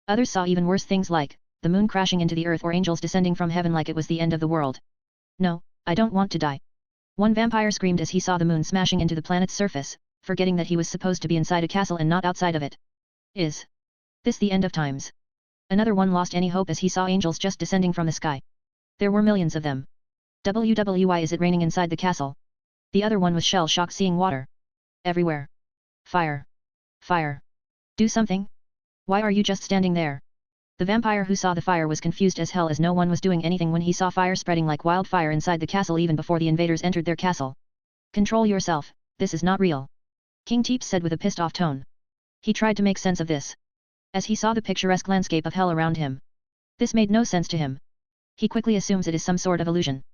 Others saw even worse things like the moon crashing into the earth or angels descending from heaven like it was the end of the world. No, I don't want to die. One vampire screamed as he saw the moon smashing into the planet's surface, forgetting that he was supposed to be inside a castle and not outside of it. Is this the end of times? Another one lost any hope as he saw angels just descending from the sky. There were millions of them. Why is it raining inside the castle? The other one was shell-shocked seeing water. Everywhere. Fire. Fire. Do something? Why are you just standing there? The vampire who saw the fire was confused as hell as no one was doing anything when he saw fire spreading like wildfire inside the castle even before the invaders entered their castle. Control yourself, this is not real. King Teeps said with a pissed off tone. He tried to make sense of this. As he saw the picturesque landscape of hell around him. This made no sense to him. He quickly assumes it is some sort of illusion.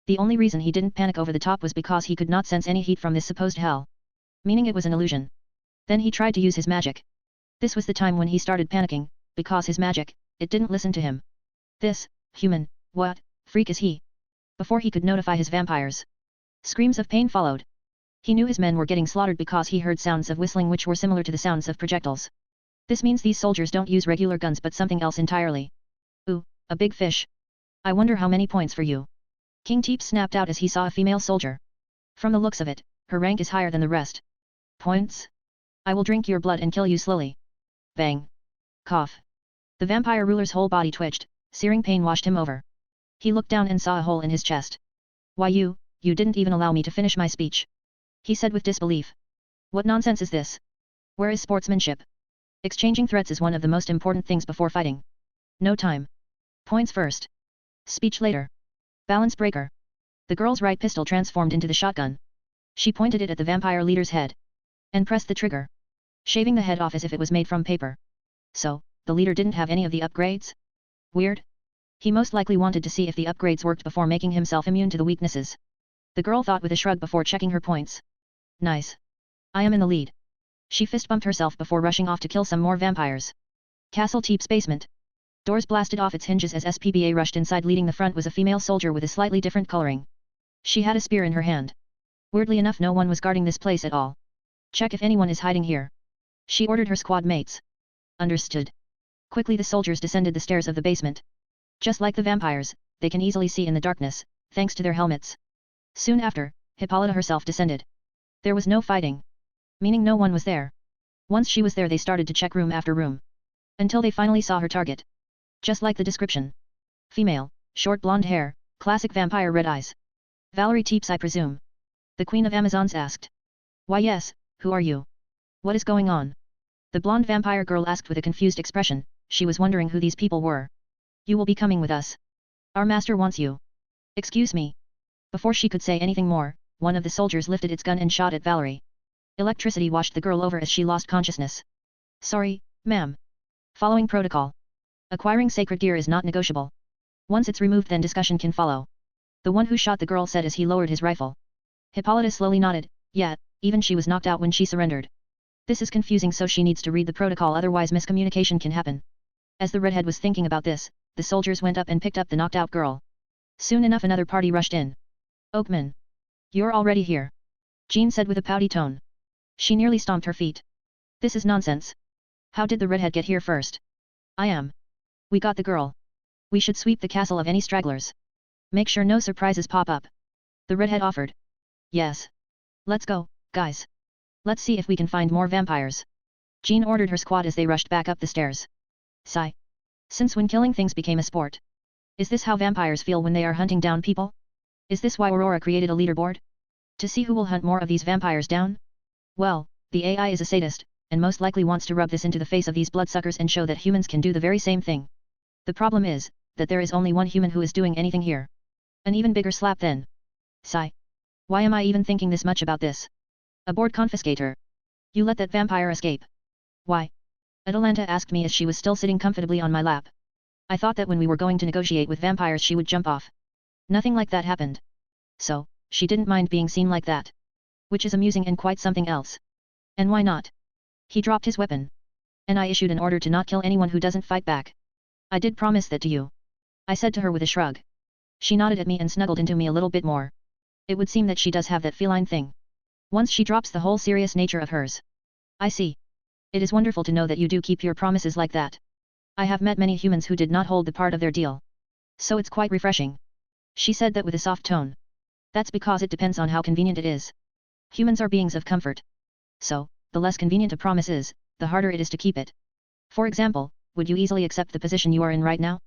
The only reason he didn't panic over the top was because he could not sense any heat from this supposed hell. Meaning it was an illusion. Then he tried to use his magic. This was the time when he started panicking, because his magic, it didn't listen to him. This, human, what, freak is he? Before he could notify his vampires. Screams of pain followed. He knew his men were getting slaughtered because he heard sounds of whistling which were similar to the sounds of projectiles. This means these soldiers don't use regular guns but something else entirely. Ooh, a big fish. I wonder how many points for you. King Teeps snapped out as he saw a female soldier. From the looks of it, her rank is higher than the rest. Points? I will drink your blood and kill you slowly. Bang. Cough. The vampire ruler's whole body twitched, searing pain washed him over. He looked down and saw a hole in his chest. Why you didn't even allow me to finish my speech. He said with disbelief. What nonsense is this? Where is sportsmanship? Exchanging threats is one of the most important things before fighting. No time. Points first. Speech later. Balance breaker. The girl's right pistol transformed into the shotgun. She pointed it at the vampire leader's head. And pressed the trigger. Shaving the head off as if it was made from paper. So, the leader didn't have any of the upgrades? Weird. He most likely wanted to see if the upgrades worked before making himself immune to the weaknesses. The girl thought with a shrug before checking her points. Nice. I am in the lead. She fist-bumped herself before rushing off to kill some more vampires. Castle Teeps basement. Doors blasted off its hinges as SPBA rushed inside. Leading the front was a female soldier with a slightly different coloring. She had a spear in her hand. Weirdly enough no one was guarding this place at all. Check if anyone is hiding here. She ordered her squad mates. Understood. Quickly the soldiers descended the stairs of the basement. Just like the vampires, they can easily see in the darkness, thanks to their helmets. Soon after, Hippolyta herself descended. There was no fighting. Meaning no one was there. Once she was there they started to check room after room. Until they finally saw her target. Just like the description. Female, short blonde hair, classic vampire red eyes. Valerie Teeps I presume. The Queen of Amazons asked. Why yes, who are you? What is going on? The blonde vampire girl asked with a confused expression, she was wondering who these people were. You will be coming with us. Our master wants you. Excuse me. Before she could say anything more, one of the soldiers lifted its gun and shot at Valerie. Electricity washed the girl over as she lost consciousness. Sorry, ma'am. Following protocol. Acquiring sacred gear is not negotiable. Once it's removed then discussion can follow. The one who shot the girl said as he lowered his rifle. Hippolyta slowly nodded, yeah, even she was knocked out when she surrendered. This is confusing so she needs to read the protocol otherwise miscommunication can happen. As the redhead was thinking about this, the soldiers went up and picked up the knocked out girl. Soon enough another party rushed in. Oakman. You're already here. Jean said with a pouty tone. She nearly stomped her feet. This is nonsense. How did the redhead get here first? I am. We got the girl. We should sweep the castle of any stragglers. Make sure no surprises pop up. The redhead offered. Yes. Let's go, guys. Let's see if we can find more vampires. Jean ordered her squad as they rushed back up the stairs. Sigh. Since when killing things became a sport? Is this how vampires feel when they are hunting down people? Is this why Aurora created a leaderboard? To see who will hunt more of these vampires down? Well, the AI is a sadist, and most likely wants to rub this into the face of these bloodsuckers and show that humans can do the very same thing. The problem is, that there is only one human who is doing anything here. An even bigger slap then. Sigh. Why am I even thinking this much about this? Aboard confiscator. You let that vampire escape. Why? Atalanta asked me as she was still sitting comfortably on my lap. I thought that when we were going to negotiate with vampires she would jump off. Nothing like that happened. So, she didn't mind being seen like that. Which is amusing and quite something else. And why not? He dropped his weapon. And I issued an order to not kill anyone who doesn't fight back. I did promise that to you. I said to her with a shrug. She nodded at me and snuggled into me a little bit more. It would seem that she does have that feline thing. Once she drops the whole serious nature of hers. I see. It is wonderful to know that you do keep your promises like that. I have met many humans who did not hold the part of their deal. So it's quite refreshing. She said that with a soft tone. That's because it depends on how convenient it is. Humans are beings of comfort. So, the less convenient a promise is, the harder it is to keep it. For example, would you easily accept the position you are in right now?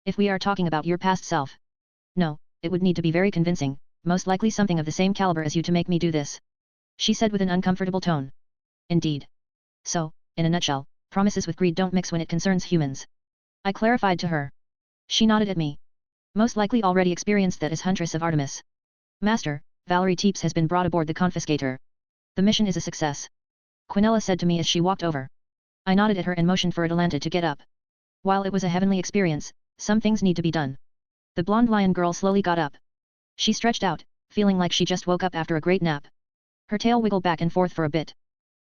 If we are talking about your past self. No, it would need to be very convincing, most likely something of the same caliber as you to make me do this. She said with an uncomfortable tone. Indeed. So, in a nutshell, promises with greed don't mix when it concerns humans. I clarified to her. She nodded at me. Most likely already experienced that as Huntress of Artemis. Master, Valerie Teeps has been brought aboard the confiscator. The mission is a success. Quinella said to me as she walked over. I nodded at her and motioned for Atalanta to get up. While it was a heavenly experience, some things need to be done. The blonde lion girl slowly got up. She stretched out, feeling like she just woke up after a great nap. Her tail wiggled back and forth for a bit.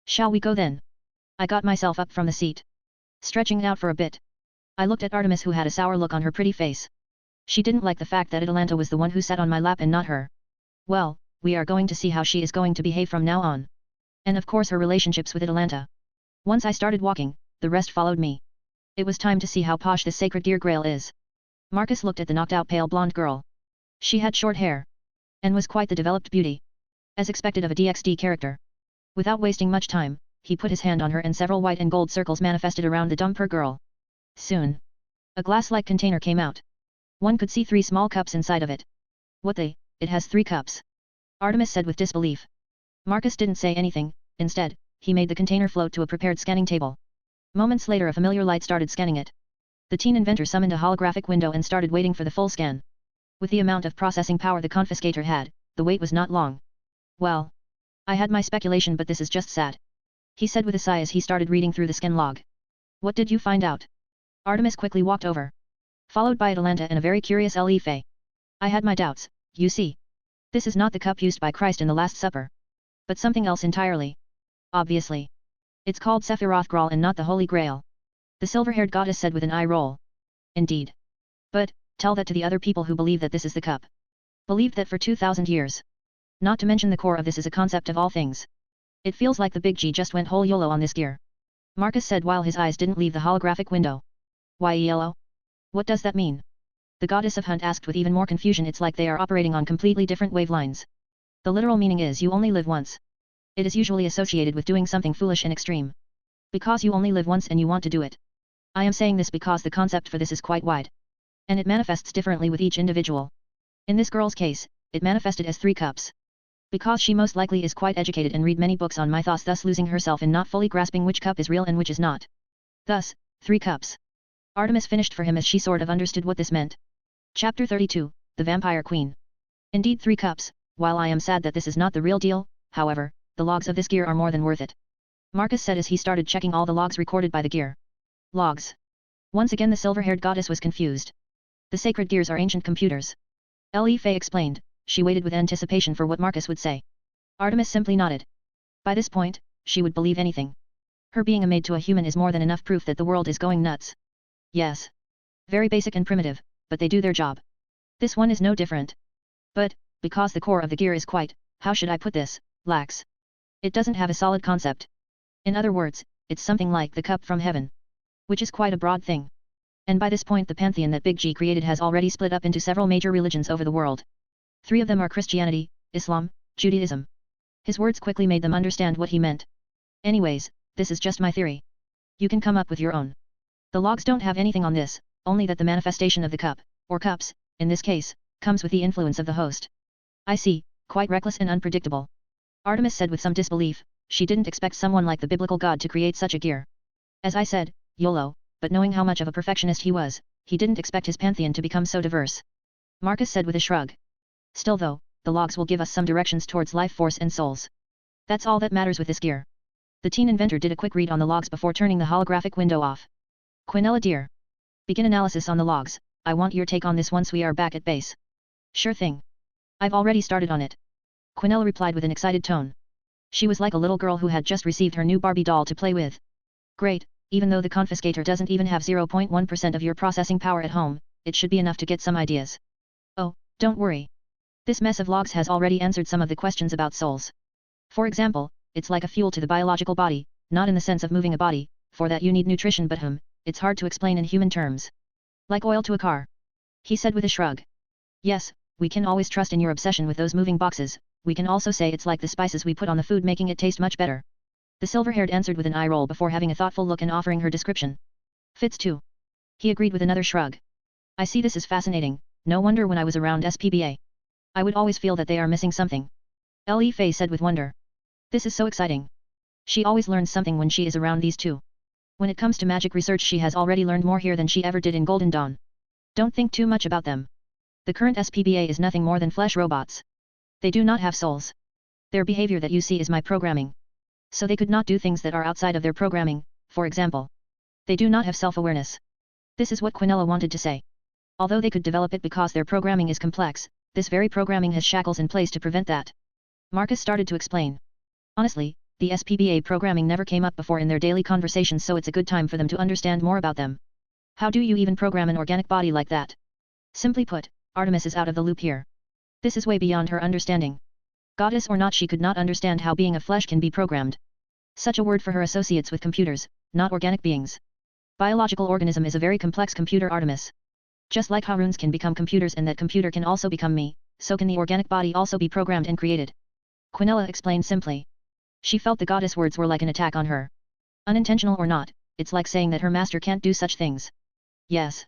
Shall we go then? I got myself up from the seat. Stretching out for a bit. I looked at Artemis who had a sour look on her pretty face. She didn't like the fact that Atalanta was the one who sat on my lap and not her. Well, we are going to see how she is going to behave from now on. And of course her relationships with Atalanta. Once I started walking, the rest followed me. It was time to see how posh this sacred deer grail is. Marcus looked at the knocked-out pale blonde girl. She had short hair. And was quite the developed beauty. As expected of a DXD character. Without wasting much time, he put his hand on her and several white and gold circles manifested around the dumper girl. Soon. A glass-like container came out. One could see 3 small cups inside of it. It has 3 cups. Artemis said with disbelief. Marcus didn't say anything, instead, he made the container float to a prepared scanning table. Moments later a familiar light started scanning it. The teen inventor summoned a holographic window and started waiting for the full scan. With the amount of processing power the confiscator had, the wait was not long. Well. I had my speculation but this is just sad. He said with a sigh as he started reading through the scan log. What did you find out? Artemis quickly walked over. Followed by Atalanta and a very curious Faye. I had my doubts, you see. This is not the cup used by Christ in the Last Supper. But something else entirely. Obviously. It's called Sephiroth Graal and not the Holy Grail. The silver-haired goddess said with an eye roll. Indeed. But, tell that to the other people who believe that this is the cup. Believed that for 2,000 years. Not to mention the core of this is a concept of all things. It feels like the Big G just went whole YOLO on this gear. Marcus said while his eyes didn't leave the holographic window. Why YOLO? What does that mean? The goddess of Hunt asked with even more confusion. It's like they are operating on completely different wavelines. The literal meaning is you only live once. It is usually associated with doing something foolish and extreme. Because you only live once and you want to do it. I am saying this because the concept for this is quite wide. And it manifests differently with each individual. In this girl's case, it manifested as 3 cups. Because she most likely is quite educated and read many books on mythos, thus losing herself in not fully grasping which cup is real and which is not. Thus, 3 cups. Artemis finished for him as she sort of understood what this meant. Chapter 32, The Vampire Queen. Indeed 3 cups, while I am sad that this is not the real deal, however, the logs of this gear are more than worth it. Marcus said as he started checking all the logs recorded by the gear. Logs. Once again the silver-haired goddess was confused. The sacred gears are ancient computers. Faye explained. She waited with anticipation for what Marcus would say. Artemis simply nodded. By this point, she would believe anything. Her being a maid to a human is more than enough proof that the world is going nuts. Yes. Very basic and primitive, but they do their job. This one is no different. But, because the core of the gear is quite, how should I put this, lax. It doesn't have a solid concept. In other words, it's something like the cup from heaven. Which is quite a broad thing. And by this point the pantheon that Big G created has already split up into several major religions over the world. 3 of them are Christianity, Islam, Judaism. His words quickly made them understand what he meant. Anyways, this is just my theory. You can come up with your own. The logs don't have anything on this, only that the manifestation of the cup, or cups, in this case, comes with the influence of the host. I see, quite reckless and unpredictable. Artemis said with some disbelief, she didn't expect someone like the biblical god to create such a gear. As I said, YOLO, but knowing how much of a perfectionist he was, he didn't expect his pantheon to become so diverse. Marcus said with a shrug. Still though, the logs will give us some directions towards life force and souls. That's all that matters with this gear. The teen inventor did a quick read on the logs before turning the holographic window off. Quinella dear. Begin analysis on the logs. I want your take on this once we are back at base. Sure thing. I've already started on it. Quinella replied with an excited tone. She was like a little girl who had just received her new Barbie doll to play with. Great, even though the confiscator doesn't even have 0.1% of your processing power at home, it should be enough to get some ideas. Oh, don't worry. This mess of logs has already answered some of the questions about souls. For example, it's like a fuel to the biological body, not in the sense of moving a body, for that you need nutrition but it's hard to explain in human terms. Like oil to a car. He said with a shrug. Yes, we can always trust in your obsession with those moving boxes, we can also say it's like the spices we put on the food making it taste much better. The silver-haired answered with an eye roll before having a thoughtful look and offering her description. Fits too. He agreed with another shrug. I see this is fascinating, no wonder when I was around SPBA. I would always feel that they are missing something. Li Fei said with wonder. This is so exciting. She always learns something when she is around these two. When it comes to magic research she has already learned more here than she ever did in Golden Dawn. Don't think too much about them. The current SPBA is nothing more than flesh robots. They do not have souls. Their behavior that you see is my programming. So they could not do things that are outside of their programming, for example. They do not have self-awareness. This is what Quinella wanted to say. Although they could develop it because their programming is complex, this very programming has shackles in place to prevent that. Marcus started to explain. Honestly, the SPBA programming never came up before in their daily conversations, so it's a good time for them to understand more about them. How do you even program an organic body like that? Simply put, Artemis is out of the loop here. This is way beyond her understanding. Goddess or not, she could not understand how being of flesh can be programmed. Such a word for her associates with computers, not organic beings. Biological organism is a very complex computer, Artemis. Just like how runes can become computers and that computer can also become me, so can the organic body also be programmed and created. Quinella explained simply. She felt the goddess words were like an attack on her. Unintentional or not, it's like saying that her master can't do such things. Yes.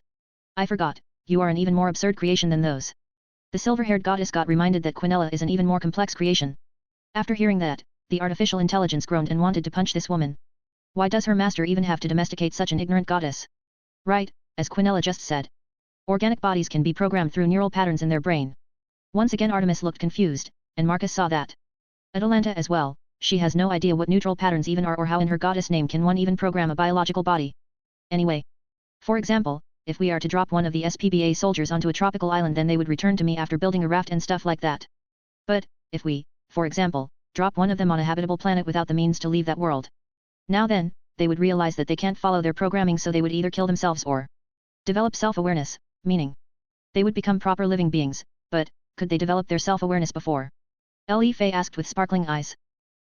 I forgot, you are an even more absurd creation than those. The silver-haired goddess got reminded that Quinella is an even more complex creation. After hearing that, the artificial intelligence groaned and wanted to punch this woman. Why does her master even have to domesticate such an ignorant goddess? Right, as Quinella just said. Organic bodies can be programmed through neural patterns in their brain. Once again Artemis looked confused, and Marcus saw that. Atalanta as well, she has no idea what neutral patterns even are or how in her goddess name can one even program a biological body. Anyway. For example, if we are to drop one of the SPBA soldiers onto a tropical island, then they would return to me after building a raft and stuff like that. But, if we, for example, drop one of them on a habitable planet without the means to leave that world. Now then, they would realize that they can't follow their programming, so they would either kill themselves or develop self-awareness, meaning they would become proper living beings, but could they develop their self-awareness before? Li Fei asked with sparkling eyes.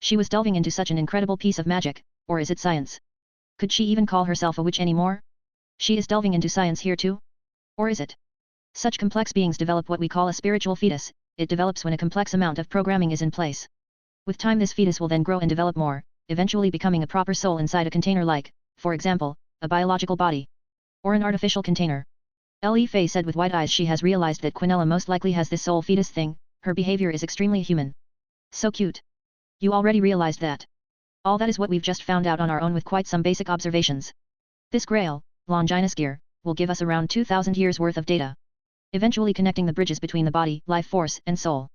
She was delving into such an incredible piece of magic, or is it science? Could she even call herself a witch anymore? She is delving into science here too? Or is it? Such complex beings develop what we call a spiritual fetus. It develops when a complex amount of programming is in place. With time this fetus will then grow and develop more, eventually becoming a proper soul inside a container like, for example, a biological body. Or an artificial container. Li Fei said with wide eyes. She has realized that Quinella most likely has this soul fetus thing. Her behavior is extremely human. So cute. You already realized that. All that is what we've just found out on our own with quite some basic observations. This Grail, Longinus gear, will give us around 2,000 years worth of data. Eventually connecting the bridges between the body, life force, and soul.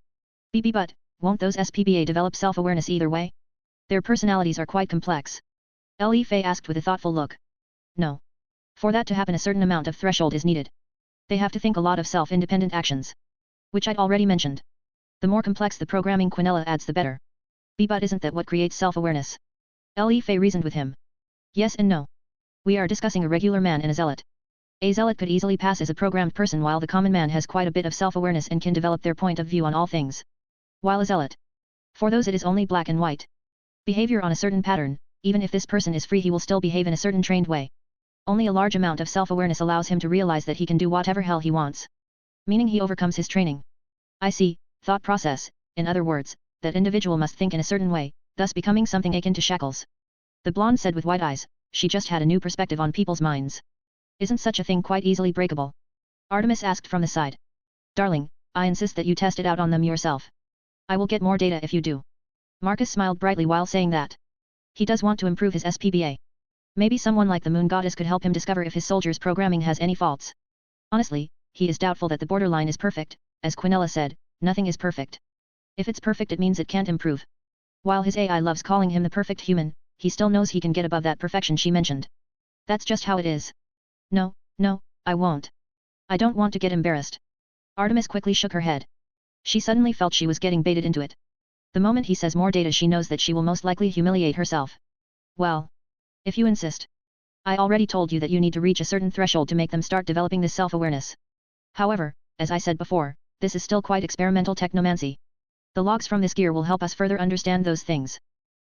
But, won't those SPBA develop self-awareness either way? Their personalities are quite complex. Li Fei asked with a thoughtful look. No. For that to happen a certain amount of threshold is needed. They have to think a lot of self-independent actions. Which I'd already mentioned. The more complex the programming Quinella adds the better. But isn't that what creates self-awareness? Li Fei reasoned with him. Yes and no. We are discussing a regular man and a zealot. A zealot could easily pass as a programmed person, while the common man has quite a bit of self-awareness and can develop their point of view on all things. While a zealot, for those it is only black and white. Behavior on a certain pattern, even if this person is free he will still behave in a certain trained way. Only a large amount of self-awareness allows him to realize that he can do whatever hell he wants. Meaning he overcomes his training. I see, thought process, in other words, that individual must think in a certain way, thus becoming something akin to shackles. The blonde said with wide eyes, she just had a new perspective on people's minds. Isn't such a thing quite easily breakable? Artemis asked from the side. Darling, I insist that you test it out on them yourself. I will get more data if you do. Marcus smiled brightly while saying that. He does want to improve his SPBA. Maybe someone like the Moon Goddess could help him discover if his soldiers' programming has any faults. Honestly, he is doubtful that the borderline is perfect. As Quinella said, nothing is perfect. If it's perfect it means it can't improve. While his AI loves calling him the perfect human, he still knows he can get above that perfection she mentioned. That's just how it is. No, I won't. I don't want to get embarrassed. Artemis quickly shook her head. She suddenly felt she was getting baited into it. The moment he says more data she knows that she will most likely humiliate herself. Well, if you insist. I already told you that you need to reach a certain threshold to make them start developing this self-awareness. However, as I said before, this is still quite experimental technomancy. The logs from this gear will help us further understand those things.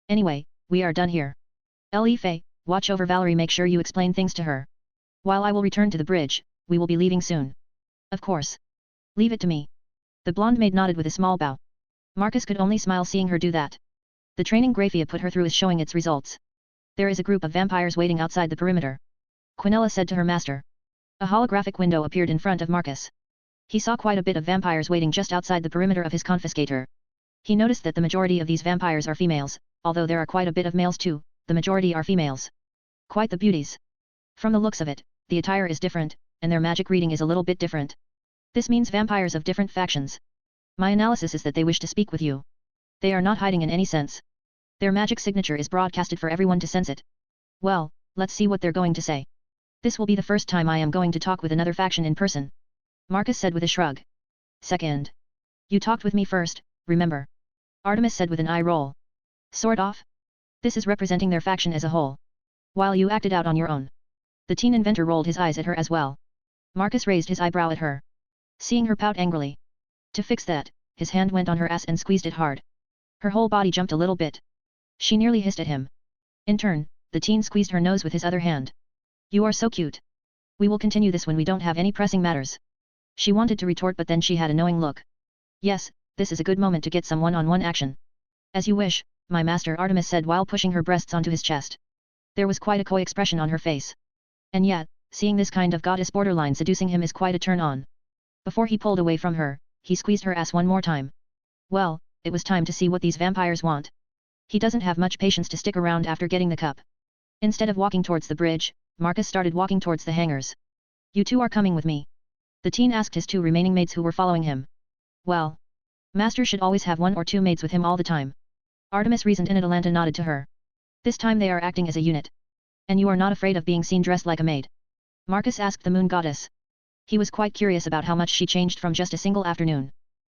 Anyway, we are done here. Fei, watch over Valerie, make sure you explain things to her. While I will return to the bridge, we will be leaving soon. Of course. Leave it to me. The blonde maid nodded with a small bow. Marcus could only smile seeing her do that. The training Graphia put her through is showing its results. There is a group of vampires waiting outside the perimeter. Quinella said to her master. A holographic window appeared in front of Marcus. He saw quite a bit of vampires waiting just outside the perimeter of his confiscator. He noticed that the majority of these vampires are females, although there are quite a bit of males too, the majority are females. Quite the beauties. From the looks of it, the attire is different, and their magic reading is a little bit different. This means vampires of different factions. My analysis is that they wish to speak with you. They are not hiding in any sense. Their magic signature is broadcasted for everyone to sense it. Well, let's see what they're going to say. This will be the first time I am going to talk with another faction in person. Marcus said with a shrug. Second. You talked with me first, remember? Artemis said with an eye roll. Sort of? This is representing their faction as a whole. While you acted out on your own. The teen inventor rolled his eyes at her as well. Marcus raised his eyebrow at her. Seeing her pout angrily. To fix that, his hand went on her ass and squeezed it hard. Her whole body jumped a little bit. She nearly hissed at him. In turn, the teen squeezed her nose with his other hand. You are so cute. We will continue this when we don't have any pressing matters. She wanted to retort but then she had a knowing look. Yes, this is a good moment to get some one-on-one action. As you wish, my master, Artemis said while pushing her breasts onto his chest. There was quite a coy expression on her face. And yet, seeing this kind of goddess borderline seducing him is quite a turn-on. Before he pulled away from her, he squeezed her ass one more time. Well, it was time to see what these vampires want. He doesn't have much patience to stick around after getting the cup. Instead of walking towards the bridge, Marcus started walking towards the hangars. You two are coming with me. The teen asked his two remaining maids who were following him. Well, master should always have one or two maids with him all the time. Artemis reasoned and Atalanta nodded to her. This time they are acting as a unit. And you are not afraid of being seen dressed like a maid? Marcus asked the Moon Goddess. He was quite curious about how much she changed from just a single afternoon.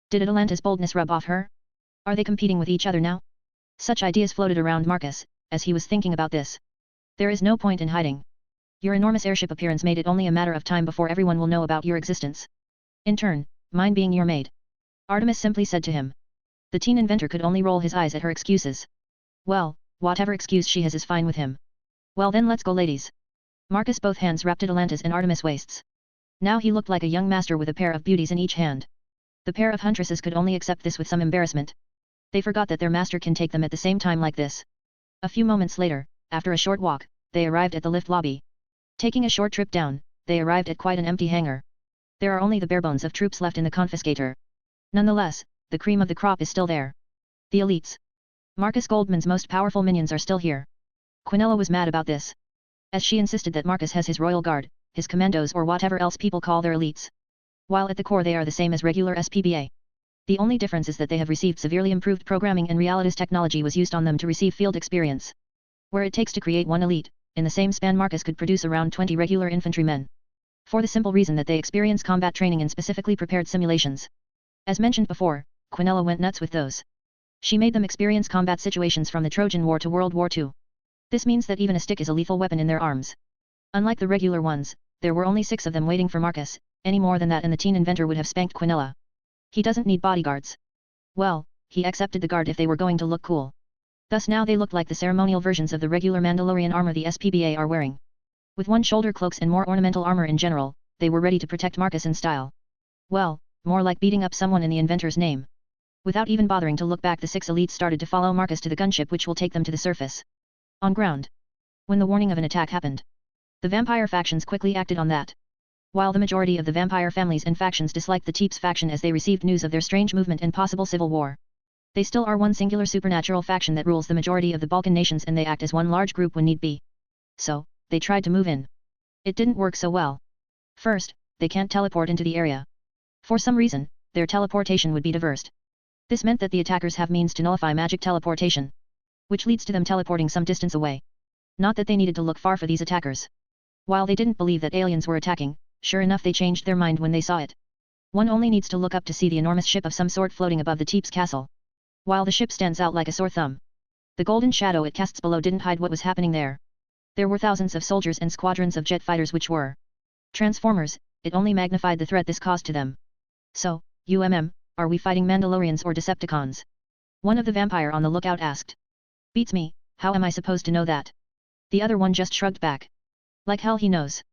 Did Atalanta's boldness rub off her? Are they competing with each other now? Such ideas floated around Marcus, as he was thinking about this. There is no point in hiding. Your enormous airship appearance made it only a matter of time before everyone will know about your existence. In turn, mine being your maid. Artemis simply said to him. The teen inventor could only roll his eyes at her excuses. Well, whatever excuse she has is fine with him. Well then let's go ladies. Marcus both hands wrapped Atalanta's and Artemis' waists. Now he looked like a young master with a pair of beauties in each hand. The pair of huntresses could only accept this with some embarrassment. They forgot that their master can take them at the same time like this. A few moments later, after a short walk, they arrived at the lift lobby. Taking a short trip down, they arrived at quite an empty hangar. There are only the bare bones of troops left in the confiscator. Nonetheless, the cream of the crop is still there. The elites. Marcus Goldman's most powerful minions are still here. Quinella was mad about this. As she insisted that Marcus has his royal guard, his commandos or whatever else people call their elites. While at the core they are the same as regular SPBA. The only difference is that they have received severely improved programming and Reality's technology was used on them to receive field experience. Where it takes to create one elite, in the same span Marcus could produce around 20 regular infantrymen. For the simple reason that they experience combat training in specifically prepared simulations. As mentioned before, Quinella went nuts with those. She made them experience combat situations from the Trojan War to World War II. This means that even a stick is a lethal weapon in their arms. Unlike the regular ones, there were only 6 of them waiting for Marcus, any more than that and the teen inventor would have spanked Quinella. He doesn't need bodyguards. Well, he accepted the guard if they were going to look cool. Thus now they looked like the ceremonial versions of the regular Mandalorian armor the SPBA are wearing. With one-shoulder cloaks and more ornamental armor in general, they were ready to protect Marcus in style. Well, more like beating up someone in the inventor's name. Without even bothering to look back the 6 elites started to follow Marcus to the gunship which will take them to the surface. On ground. When the warning of an attack happened. The vampire factions quickly acted on that. While the majority of the vampire families and factions disliked the Teeps faction as they received news of their strange movement and possible civil war, they still are one singular supernatural faction that rules the majority of the Balkan nations, and they act as one large group when need be. So, they tried to move in. It didn't work so well. First, they can't teleport into the area. For some reason, their teleportation would be diversed. This meant that the attackers have means to nullify magic teleportation, which leads to them teleporting some distance away. Not that they needed to look far for these attackers. While they didn't believe that aliens were attacking, sure enough they changed their mind when they saw it. One only needs to look up to see the enormous ship of some sort floating above the Teeps castle. While the ship stands out like a sore thumb, the golden shadow it casts below didn't hide what was happening there. There were thousands of soldiers and squadrons of jet fighters which were transformers. It only magnified the threat this caused to them. So, are we fighting Mandalorians or Decepticons? One of the vampire on the lookout asked. Beats me, how am I supposed to know that? The other one just shrugged back. Like hell he knows.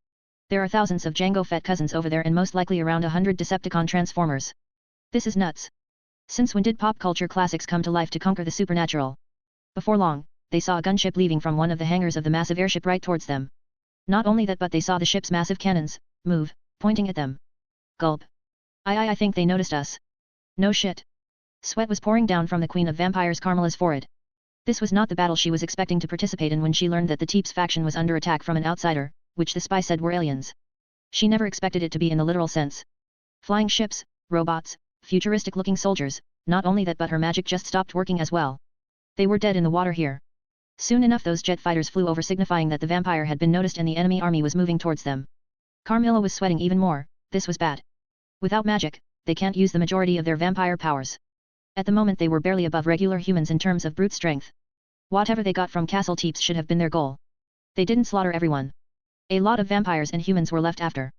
There are thousands of Jango Fett cousins over there and most likely around 100 Decepticon transformers. This is nuts. Since when did pop culture classics come to life to conquer the supernatural? Before long, they saw a gunship leaving from one of the hangars of the massive airship right towards them. Not only that, but they saw the ship's massive cannons move, pointing at them. Gulp. I think they noticed us. No shit. Sweat was pouring down from the Queen of Vampires Carmela's forehead. This was not the battle she was expecting to participate in when she learned that the Teeps faction was under attack from an outsider, which the spy said were aliens. She never expected it to be in the literal sense. Flying ships, robots, futuristic-looking soldiers, not only that but her magic just stopped working as well. They were dead in the water here. Soon enough those jet fighters flew over, signifying that the vampire had been noticed and the enemy army was moving towards them. Carmela was sweating even more. This was bad. Without magic, they can't use the majority of their vampire powers. At the moment they were barely above regular humans in terms of brute strength. Whatever they got from Castle Teeps should have been their goal. They didn't slaughter everyone. A lot of vampires and humans were left after.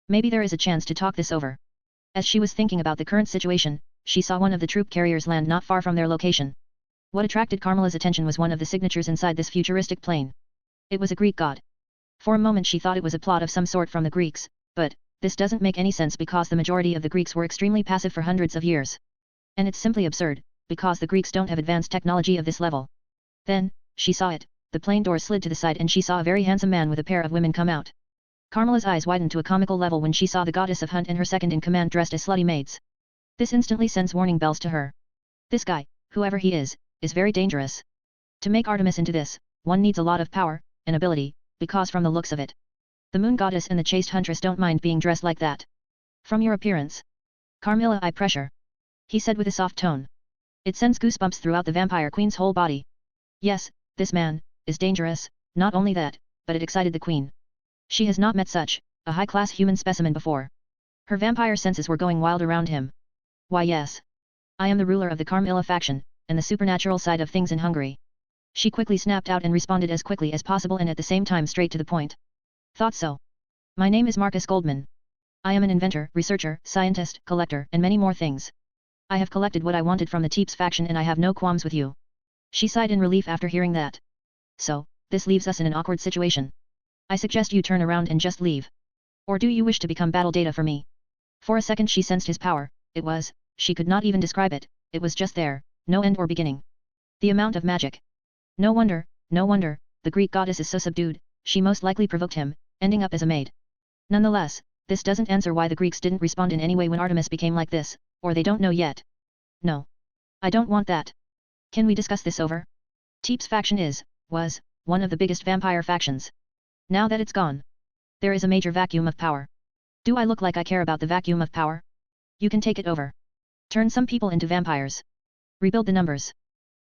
Maybe there is a chance to talk this over. As she was thinking about the current situation, she saw one of the troop carriers land not far from their location. What attracted Carmela's attention was one of the signatures inside this futuristic plane. It was a Greek god. For a moment she thought it was a plot of some sort from the Greeks, but this doesn't make any sense because the majority of the Greeks were extremely passive for hundreds of years. And it's simply absurd, because the Greeks don't have advanced technology of this level. Then, she saw it, the plane door slid to the side and she saw a very handsome man with a pair of women come out. Carmela's eyes widened to a comical level when she saw the goddess of hunt and her second-in-command dressed as slutty maids. This instantly sends warning bells to her. This guy, whoever he is very dangerous. To make Artemis into this, one needs a lot of power, and ability, because from the looks of it, the moon goddess and the chaste huntress don't mind being dressed like that. From your appearance, Carmela, I pressure. He said with a soft tone. It sends goosebumps throughout the vampire queen's whole body. Yes, this man is dangerous. Not only that, but it excited the queen. She has not met such a high-class human specimen before. Her vampire senses were going wild around him. Why yes. I am the ruler of the Carmela faction, and the supernatural side of things in Hungary. She quickly snapped out and responded as quickly as possible and at the same time straight to the point. Thought so. My name is Marcus Goldman. I am an inventor, researcher, scientist, collector, and many more things. I have collected what I wanted from the Teeps faction and I have no qualms with you. She sighed in relief after hearing that. So, this leaves us in an awkward situation. I suggest you turn around and just leave. Or do you wish to become battle data for me? For a second she sensed his power. She could not even describe it, it was just there, no end or beginning. The amount of magic. No wonder, the Greek goddess is so subdued, she most likely provoked him, ending up as a maid. Nonetheless, this doesn't answer why the Greeks didn't respond in any way when Artemis became like this, or they don't know yet. No. I don't want that. Can we discuss this over? Teeps faction was, one of the biggest vampire factions. Now that it's gone, there is a major vacuum of power. Do I look like I care about the vacuum of power? You can take it over. Turn some people into vampires. Rebuild the numbers.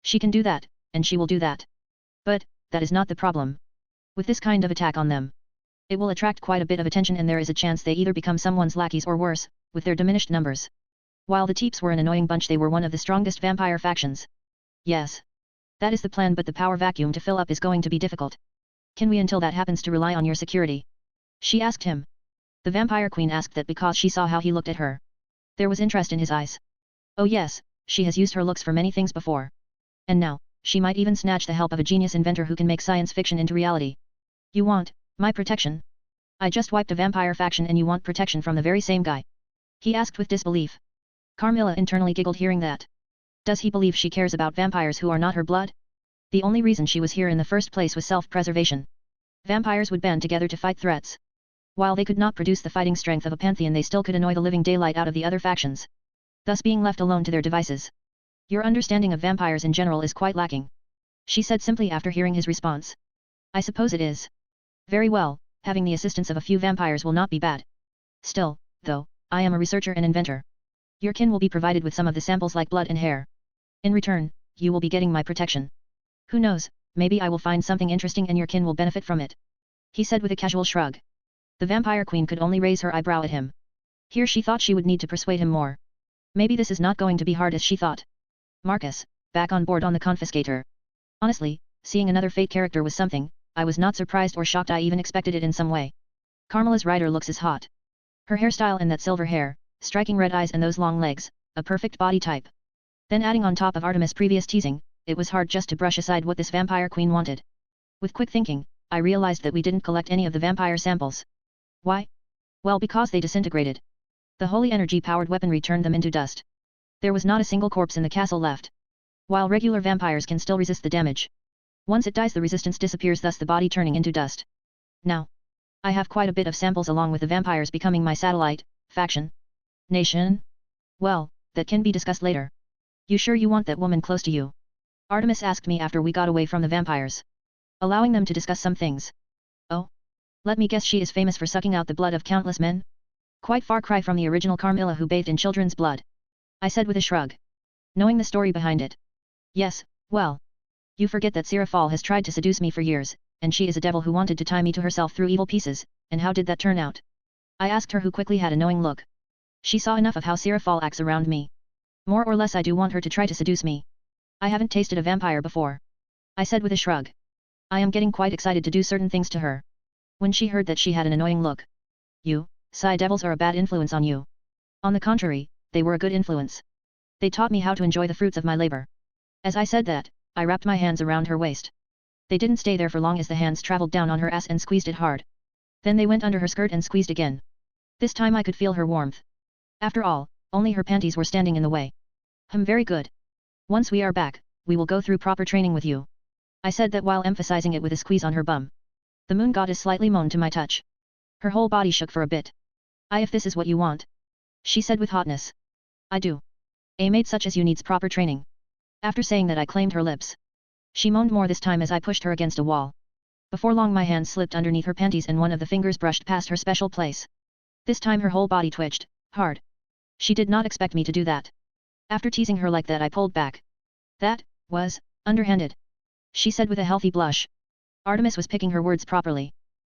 She can do that, and she will do that. But, that is not the problem. With this kind of attack on them, it will attract quite a bit of attention and there is a chance they either become someone's lackeys or worse, with their diminished numbers. While the Teeps were an annoying bunch, they were one of the strongest vampire factions. Yes. That is the plan, but the power vacuum to fill up is going to be difficult. Can we until that happens to rely on your security? She asked him. The vampire queen asked that because she saw how he looked at her. There was interest in his eyes. Oh yes, she has used her looks for many things before. And now, she might even snatch the help of a genius inventor who can make science fiction into reality. You want my protection? I just wiped a vampire faction and you want protection from the very same guy? He asked with disbelief. Carmela internally giggled hearing that. Does he believe she cares about vampires who are not her blood? The only reason she was here in the first place was self-preservation. Vampires would band together to fight threats. While they could not produce the fighting strength of a pantheon, they still could annoy the living daylight out of the other factions, thus being left alone to their devices. Your understanding of vampires in general is quite lacking, she said simply after hearing his response. I suppose it is. Very well, having the assistance of a few vampires will not be bad. Still, though, I am a researcher and inventor. Your kin will be provided with some of the samples like blood and hair. In return, you will be getting my protection. Who knows, maybe I will find something interesting and your kin will benefit from it, he said with a casual shrug. The vampire queen could only raise her eyebrow at him. Here she thought she would need to persuade him more. Maybe this is not going to be hard as she thought. Marcus, back on board on the confiscator. Honestly, seeing another fate character was something. I was not surprised or shocked, I even expected it in some way. Carmela's rider looks as hot. Her hairstyle and that silver hair, striking red eyes and those long legs, a perfect body type. Then adding on top of Artemis' previous teasing, it was hard just to brush aside what this vampire queen wanted. With quick thinking, I realized that we didn't collect any of the vampire samples. Why? Well, because they disintegrated. The holy energy-powered weaponry turned them into dust. There was not a single corpse in the castle left. While regular vampires can still resist the damage. Once it dies, the resistance disappears, thus the body turning into dust. Now, I have quite a bit of samples along with the vampires becoming my satellite, faction, nation. Well, that can be discussed later. You sure you want that woman close to you? Artemis asked me after we got away from the vampires, allowing them to discuss some things. Oh? Let me guess, she is famous for sucking out the blood of countless men? Quite far cry from the original Carmela who bathed in children's blood, I said with a shrug. Knowing the story behind it. Yes, well. You forget that Sarafal has tried to seduce me for years, and she is a devil who wanted to tie me to herself through evil pieces, and how did that turn out? I asked her, who quickly had a knowing look. She saw enough of how Sarafal acts around me. More or less I do want her to try to seduce me. I haven't tasted a vampire before, I said with a shrug. I am getting quite excited to do certain things to her. When she heard that she had an annoying look. You, Psy devils are a bad influence on you. On the contrary, they were a good influence. They taught me how to enjoy the fruits of my labor. As I said that, I wrapped my hands around her waist. They didn't stay there for long as the hands traveled down on her ass and squeezed it hard. Then they went under her skirt and squeezed again. This time I could feel her warmth. After all, only her panties were standing in the way. Very good. Once we are back, we will go through proper training with you. I said that while emphasizing it with a squeeze on her bum. The moon goddess slightly moaned to my touch. Her whole body shook for a bit. If this is what you want, she said with hotness. I do. A maid such as you needs proper training. After saying that I claimed her lips. She moaned more this time as I pushed her against a wall. Before long my hand slipped underneath her panties and one of the fingers brushed past her special place. This time her whole body twitched, hard. She did not expect me to do that. After teasing her like that I pulled back. That was underhanded, she said with a healthy blush. Artemis was picking her words properly.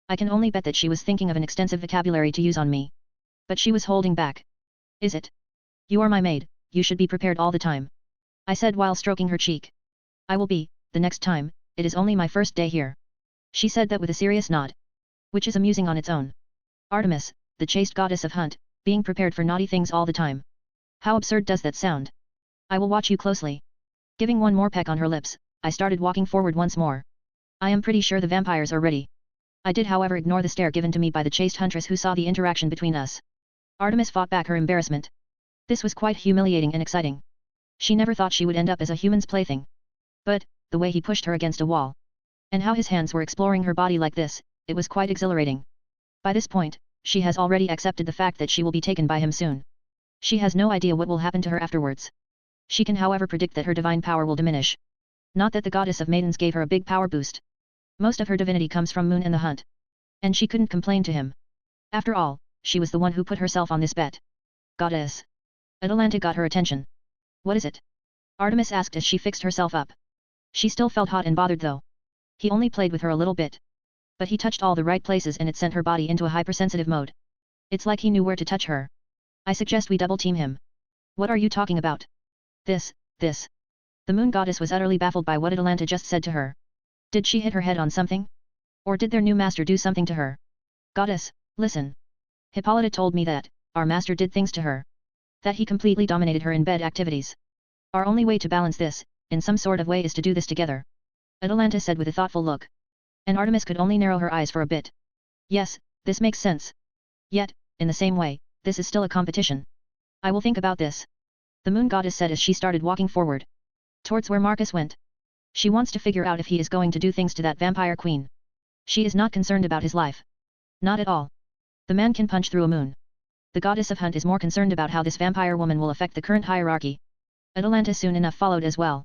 I can only bet that she was thinking of an extensive vocabulary to use on me. But she was holding back. Is it? You are my maid, you should be prepared all the time, I said while stroking her cheek. I will be, the next time, it is only my first day here. She said that with a serious nod. Which is amusing on its own. Artemis, the chaste goddess of hunt, being prepared for naughty things all the time. How absurd does that sound? I will watch you closely. Giving one more peck on her lips, I started walking forward once more. I am pretty sure the vampires are ready. I did however ignore the stare given to me by the chaste huntress who saw the interaction between us. Artemis fought back her embarrassment. This was quite humiliating and exciting. She never thought she would end up as a human's plaything. But, the way he pushed her against a wall. And how his hands were exploring her body like this, it was quite exhilarating. By this point, she has already accepted the fact that she will be taken by him soon. She has no idea what will happen to her afterwards. She can however predict that her divine power will diminish. Not that the goddess of maidens gave her a big power boost. Most of her divinity comes from Moon and the hunt. And she couldn't complain to him. After all, she was the one who put herself on this bet. Goddess. Atalanta got her attention. What is it? Artemis asked as she fixed herself up. She still felt hot and bothered though. He only played with her a little bit. But he touched all the right places and it sent her body into a hypersensitive mode. It's like he knew where to touch her. I suggest we double team him. What are you talking about? This. The moon goddess was utterly baffled by what Atalanta just said to her. Did she hit her head on something? Or did their new master do something to her? Goddess, listen. Hippolyta told me that, our master did things to her. That he completely dominated her in bed activities. Our only way to balance this, in some sort of way, is to do this together. Atalanta said with a thoughtful look. And Artemis could only narrow her eyes for a bit. Yes, this makes sense. Yet, in the same way, this is still a competition. I will think about this. The moon goddess said as she started walking forward. Towards where Marcus went. She wants to figure out if he is going to do things to that vampire queen. She is not concerned about his life. Not at all. The man can punch through a moon. The goddess of Hunt is more concerned about how this vampire woman will affect the current hierarchy. Atalanta soon enough followed as well.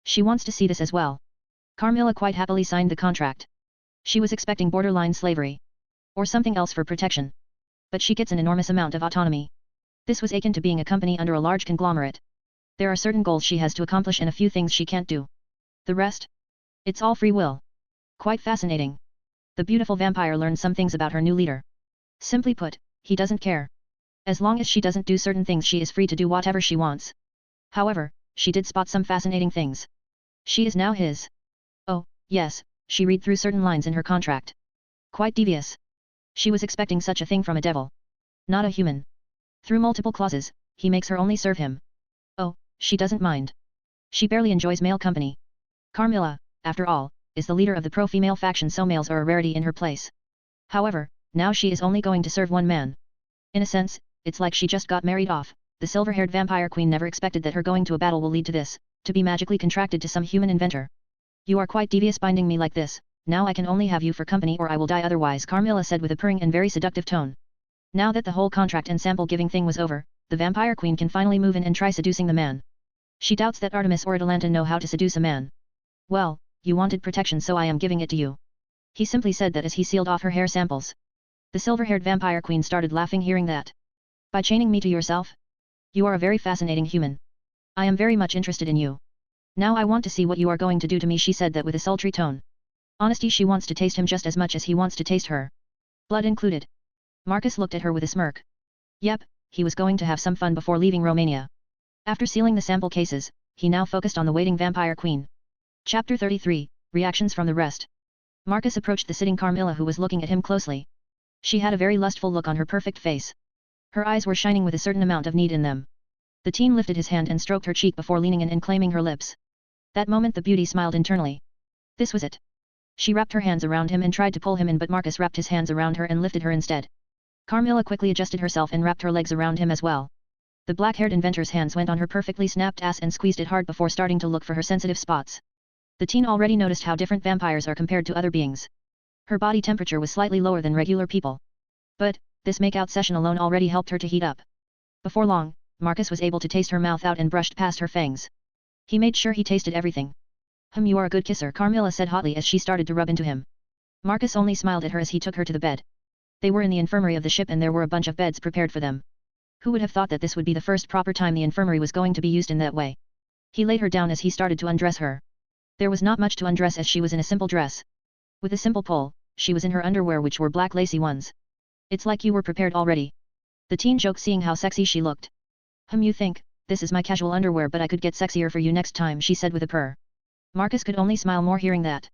She wants to see this as well. Carmela quite happily signed the contract. She was expecting borderline slavery. Or something else for protection. But she gets an enormous amount of autonomy. This was akin to being a company under a large conglomerate. There are certain goals she has to accomplish and a few things she can't do. The rest? It's all free will. Quite fascinating. The beautiful vampire learned some things about her new leader. Simply put, he doesn't care. As long as she doesn't do certain things, she is free to do whatever she wants. However, she did spot some fascinating things. She is now his. Oh, yes, she read through certain lines in her contract. Quite devious. She was expecting such a thing from a devil. Not a human. Through multiple clauses, he makes her only serve him. Oh, she doesn't mind. She barely enjoys male company. Carmela, after all, is the leader of the pro-female faction, so males are a rarity in her place. However, now she is only going to serve one man. In a sense, it's like she just got married off. The silver-haired vampire queen never expected that her going to a battle will lead to this, to be magically contracted to some human inventor. You are quite devious binding me like this, now I can only have you for company or I will die otherwise, Carmela said with a purring and very seductive tone. Now that the whole contract and sample giving thing was over, the vampire queen can finally move in and try seducing the man. She doubts that Artemis or Atalanta know how to seduce a man. Well, you wanted protection so I am giving it to you. He simply said that as he sealed off her hair samples. The silver-haired vampire queen started laughing hearing that. By chaining me to yourself? You are a very fascinating human. I am very much interested in you. Now I want to see what you are going to do to me, she said that with a sultry tone. Honesty, she wants to taste him just as much as he wants to taste her. Blood included. Marcus looked at her with a smirk. Yep, he was going to have some fun before leaving Romania. After sealing the sample cases, he now focused on the waiting vampire queen. Chapter 33, Reactions from the Rest. Marcus approached the sitting Carmela, who was looking at him closely. She had a very lustful look on her perfect face. Her eyes were shining with a certain amount of need in them. The teen lifted his hand and stroked her cheek before leaning in and claiming her lips. That moment the beauty smiled internally. This was it. She wrapped her hands around him and tried to pull him in, but Marcus wrapped his hands around her and lifted her instead. Carmela quickly adjusted herself and wrapped her legs around him as well. The black-haired inventor's hands went on her perfectly snapped ass and squeezed it hard before starting to look for her sensitive spots. The teen already noticed how different vampires are compared to other beings. Her body temperature was slightly lower than regular people. But, this makeout session alone already helped her to heat up. Before long, Marcus was able to taste her mouth out and brushed past her fangs. He made sure he tasted everything. You are a good kisser, Carmela said hotly as she started to rub into him. Marcus only smiled at her as he took her to the bed. They were in the infirmary of the ship and there were a bunch of beds prepared for them. Who would have thought that this would be the first proper time the infirmary was going to be used in that way? He laid her down as he started to undress her. There was not much to undress as she was in a simple dress. With a simple pull, she was in her underwear, which were black lacy ones. It's like you were prepared already. The teen joked, seeing how sexy she looked. You think, this is my casual underwear, but I could get sexier for you next time, she said with a purr. Marcus could only smile more hearing that.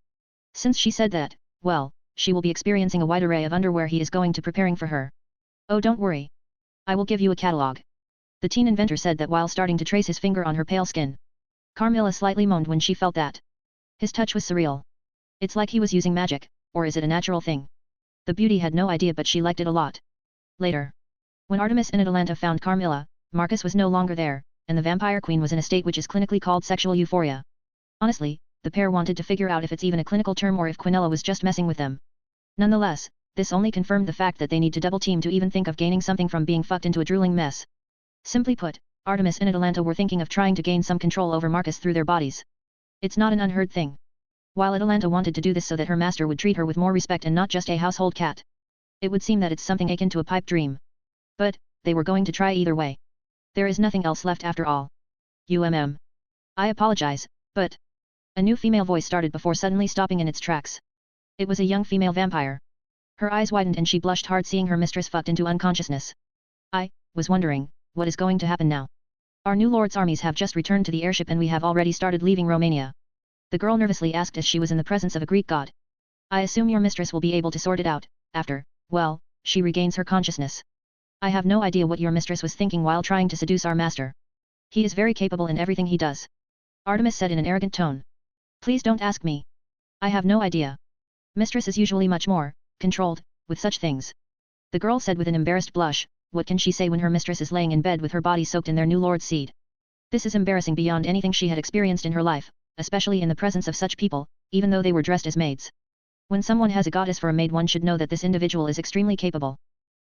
Since she said that, well, she will be experiencing a wide array of underwear he is going to preparing for her. Oh, don't worry. I will give you a catalog. The teen inventor said that while starting to trace his finger on her pale skin. Carmela slightly moaned when she felt that. His touch was surreal. It's like he was using magic, or is it a natural thing? The beauty had no idea, but she liked it a lot. Later. When Artemis and Atalanta found Carmela, Marcus was no longer there, and the vampire queen was in a state which is clinically called sexual euphoria. Honestly, the pair wanted to figure out if it's even a clinical term or if Quinella was just messing with them. Nonetheless, this only confirmed the fact that they need to double team to even think of gaining something from being fucked into a drooling mess. Simply put, Artemis and Atalanta were thinking of trying to gain some control over Marcus through their bodies. It's not an unheard thing. While Atalanta wanted to do this so that her master would treat her with more respect and not just a household cat. It would seem that it's something akin to a pipe dream. But, they were going to try either way. There is nothing else left after all. I apologize, but... A new female voice started before suddenly stopping in its tracks. It was a young female vampire. Her eyes widened and she blushed hard seeing her mistress fucked into unconsciousness. I was wondering, what is going to happen now? Our new lord's armies have just returned to the airship and we have already started leaving Romania. The girl nervously asked as she was in the presence of a Greek god. I assume your mistress will be able to sort it out, after, well, she regains her consciousness. I have no idea what your mistress was thinking while trying to seduce our master. He is very capable in everything he does. Artemis said in an arrogant tone. Please don't ask me. I have no idea. Mistress is usually much more controlled with such things. The girl said with an embarrassed blush. What can she say when her mistress is laying in bed with her body soaked in their new lord's seed? This is embarrassing beyond anything she had experienced in her life, especially in the presence of such people, even though they were dressed as maids. When someone has a goddess for a maid, one should know that this individual is extremely capable.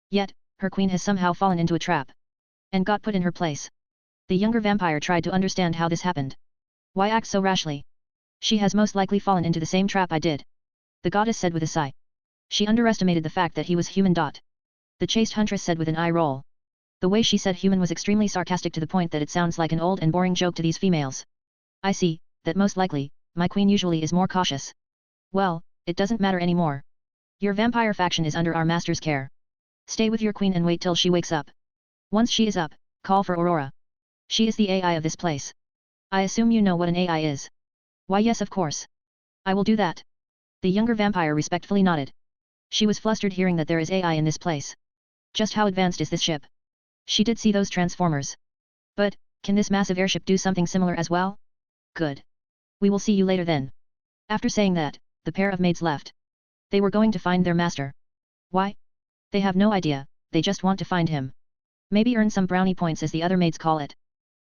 Yet, her queen has somehow fallen into a trap. And got put in her place. The younger vampire tried to understand how this happened. Why act so rashly? She has most likely fallen into the same trap I did. The goddess said with a sigh. She underestimated the fact that he was human. The chaste huntress said with an eye roll. The way she said human was extremely sarcastic to the point that it sounds like an old and boring joke to these females. I see, that most likely, my queen usually is more cautious. Well, it doesn't matter anymore. Your vampire faction is under our master's care. Stay with your queen and wait till she wakes up. Once she is up, call for Aurora. She is the AI of this place. I assume you know what an AI is. Why yes, of course. I will do that. The younger vampire respectfully nodded. She was flustered hearing that there is AI in this place. Just how advanced is this ship? She did see those transformers. But, can this massive airship do something similar as well? Good. We will see you later then. After saying that, the pair of maids left. They were going to find their master. Why? They have no idea, they just want to find him. Maybe earn some brownie points as the other maids call it.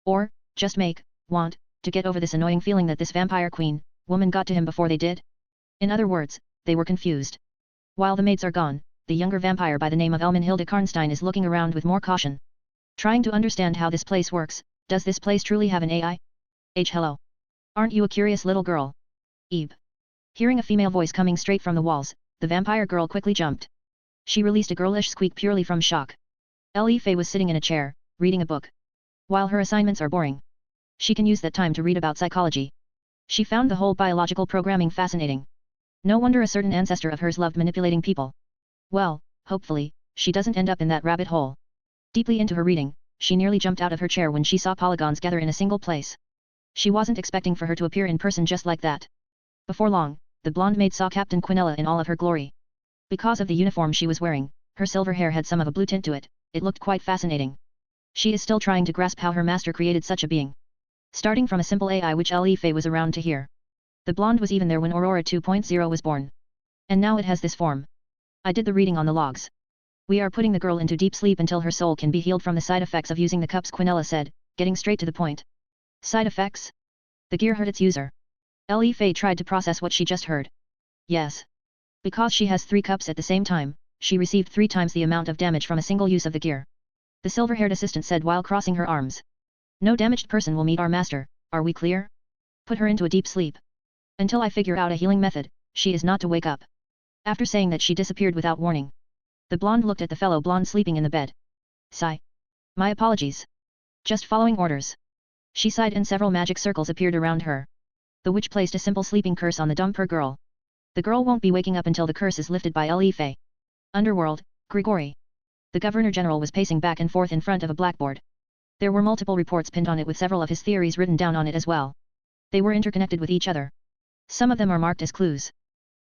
Or, just to get over this annoying feeling that this vampire queen, woman got to him before they did? In other words, they were confused. While the maids are gone, the younger vampire by the name of Elmenhilde Karnstein is looking around with more caution. Trying to understand how this place works. Does this place truly have an AI? Hello. Aren't you a curious little girl? Eve. Hearing a female voice coming straight from the walls, the vampire girl quickly jumped. She released a girlish squeak purely from shock. Fei was sitting in a chair, reading a book. While her assignments are boring, she can use that time to read about psychology. She found the whole biological programming fascinating. No wonder a certain ancestor of hers loved manipulating people. Well, hopefully, she doesn't end up in that rabbit hole. Deeply into her reading, she nearly jumped out of her chair when she saw polygons gather in a single place. She wasn't expecting for her to appear in person just like that. Before long, the blonde maid saw Captain Quinella in all of her glory. Because of the uniform she was wearing, her silver hair had some of a blue tint to it. It looked quite fascinating. She is still trying to grasp how her master created such a being. Starting from a simple AI which Fei was around to hear. The blonde was even there when Aurora 2.0 was born. And now it has this form. I did the reading on the logs. We are putting the girl into deep sleep until her soul can be healed from the side effects of using the cups, Quinella said, getting straight to the point. Side effects? The gear hurt its user. Fei tried to process what she just heard. Yes. Because she has 3 cups at the same time, she received 3 times the amount of damage from a single use of the gear. The silver-haired assistant said while crossing her arms. No damaged person will meet our master, are we clear? Put her into a deep sleep. Until I figure out a healing method, she is not to wake up. After saying that, she disappeared without warning. The blonde looked at the fellow blonde sleeping in the bed. Sigh. My apologies. Just following orders. She sighed and several magic circles appeared around her. The witch placed a simple sleeping curse on the dumper girl. The girl won't be waking up until the curse is lifted by Fei. Underworld, Grigori. The Governor-General was pacing back and forth in front of a blackboard. There were multiple reports pinned on it with several of his theories written down on it as well. They were interconnected with each other. Some of them are marked as clues.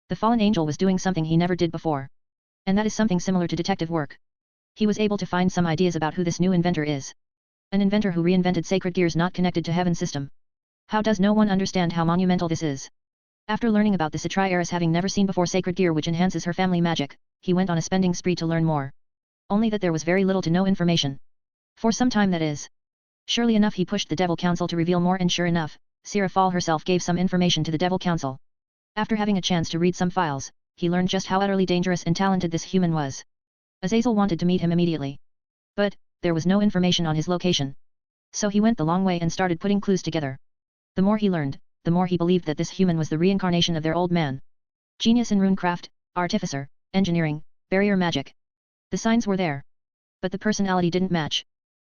The fallen angel was doing something he never did before. And that is something similar to detective work. He was able to find some ideas about who this new inventor is. An inventor who reinvented sacred gears not connected to heaven's system. How does no one understand how monumental this is? After learning about this, Atriaris having never seen before sacred gear which enhances her family magic, he went on a spending spree to learn more. Only that there was very little to no information. For some time, that is. Surely enough, he pushed the Devil Council to reveal more, and sure enough, Sarafal herself gave some information to the Devil Council. After having a chance to read some files, he learned just how utterly dangerous and talented this human was. Azazel wanted to meet him immediately. But, there was no information on his location. So he went the long way and started putting clues together. The more he learned, the more he believed that this human was the reincarnation of their old man. Genius in runecraft, artificer, engineering, barrier magic. The signs were there. But the personality didn't match.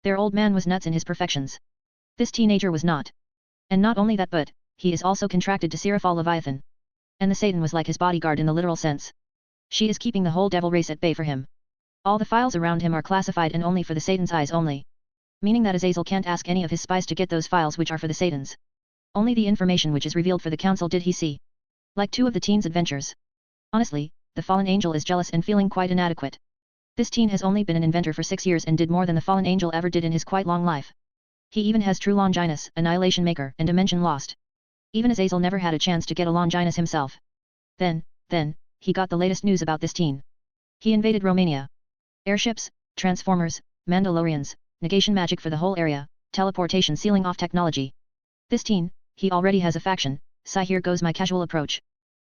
Their old man was nuts in his perfections. This teenager was not. And not only that, but he is also contracted to Sarafal Leviathan. And the Satan was like his bodyguard in the literal sense. She is keeping the whole devil race at bay for him. All the files around him are classified and only for the Satan's eyes only. Meaning that Azazel can't ask any of his spies to get those files which are for the Satan's. Only the information which is revealed for the council did he see. Like 2 of the teen's adventures. Honestly, the fallen angel is jealous and feeling quite inadequate. This teen has only been an inventor for 6 years and did more than the fallen angel ever did in his quite long life. He even has true Longinus, Annihilation Maker, and Dimension Lost. Even Azazel never had a chance to get a Longinus himself. Then, he got the latest news about this teen. He invaded Romania. Airships, transformers, Mandalorians, negation magic for the whole area, teleportation sealing off technology. This teen, he already has a faction, here goes my casual approach.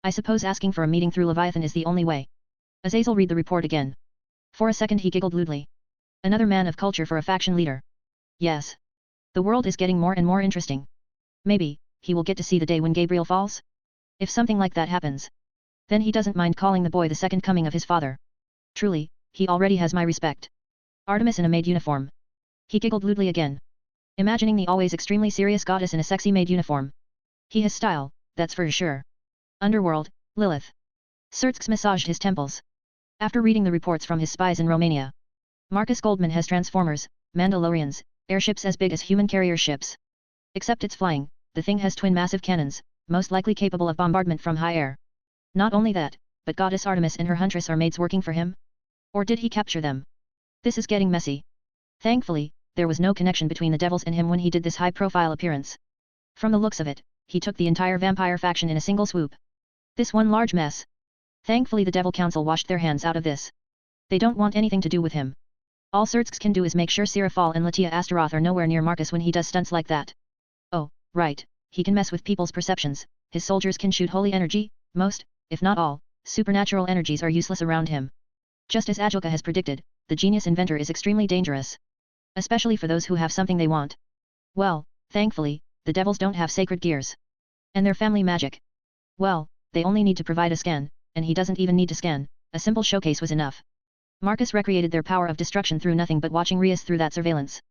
I suppose asking for a meeting through Leviathan is the only way. Azazel read the report again. For a second he giggled lewdly. Another man of culture for a faction leader. Yes. The world is getting more and more interesting. Maybe, he will get to see the day when Gabriel falls? If something like that happens. Then he doesn't mind calling the boy the second coming of his father. Truly, he already has my respect. Artemis in a maid uniform. He giggled lewdly again. Imagining the always extremely serious goddess in a sexy maid uniform. He has style, that's for sure. Underworld, Lilith. Surtsks massaged his temples. After reading the reports from his spies in Romania. Marcus Goldman has transformers, Mandalorians, airships as big as human carrier ships. Except it's flying, the thing has twin massive cannons, most likely capable of bombardment from high air. Not only that, but Goddess Artemis and her Huntress are maids working for him? Or did he capture them? This is getting messy. Thankfully, there was no connection between the devils and him when he did this high-profile appearance. From the looks of it, he took the entire vampire faction in a single swoop. This one large mess. Thankfully the Devil Council washed their hands out of this. They don't want anything to do with him. All Surtsks can do is make sure Sarafal and Latia Astaroth are nowhere near Marcus when he does stunts like that. Oh, right, he can mess with people's perceptions, his soldiers can shoot holy energy, most, if not all, supernatural energies are useless around him. Just as Agilka has predicted, the genius inventor is extremely dangerous. Especially for those who have something they want. Well, thankfully, the devils don't have sacred gears. And their family magic. Well, they only need to provide a scan, and he doesn't even need to scan, a simple showcase was enough. Marcus recreated their power of destruction through nothing but watching Rias through that surveillance.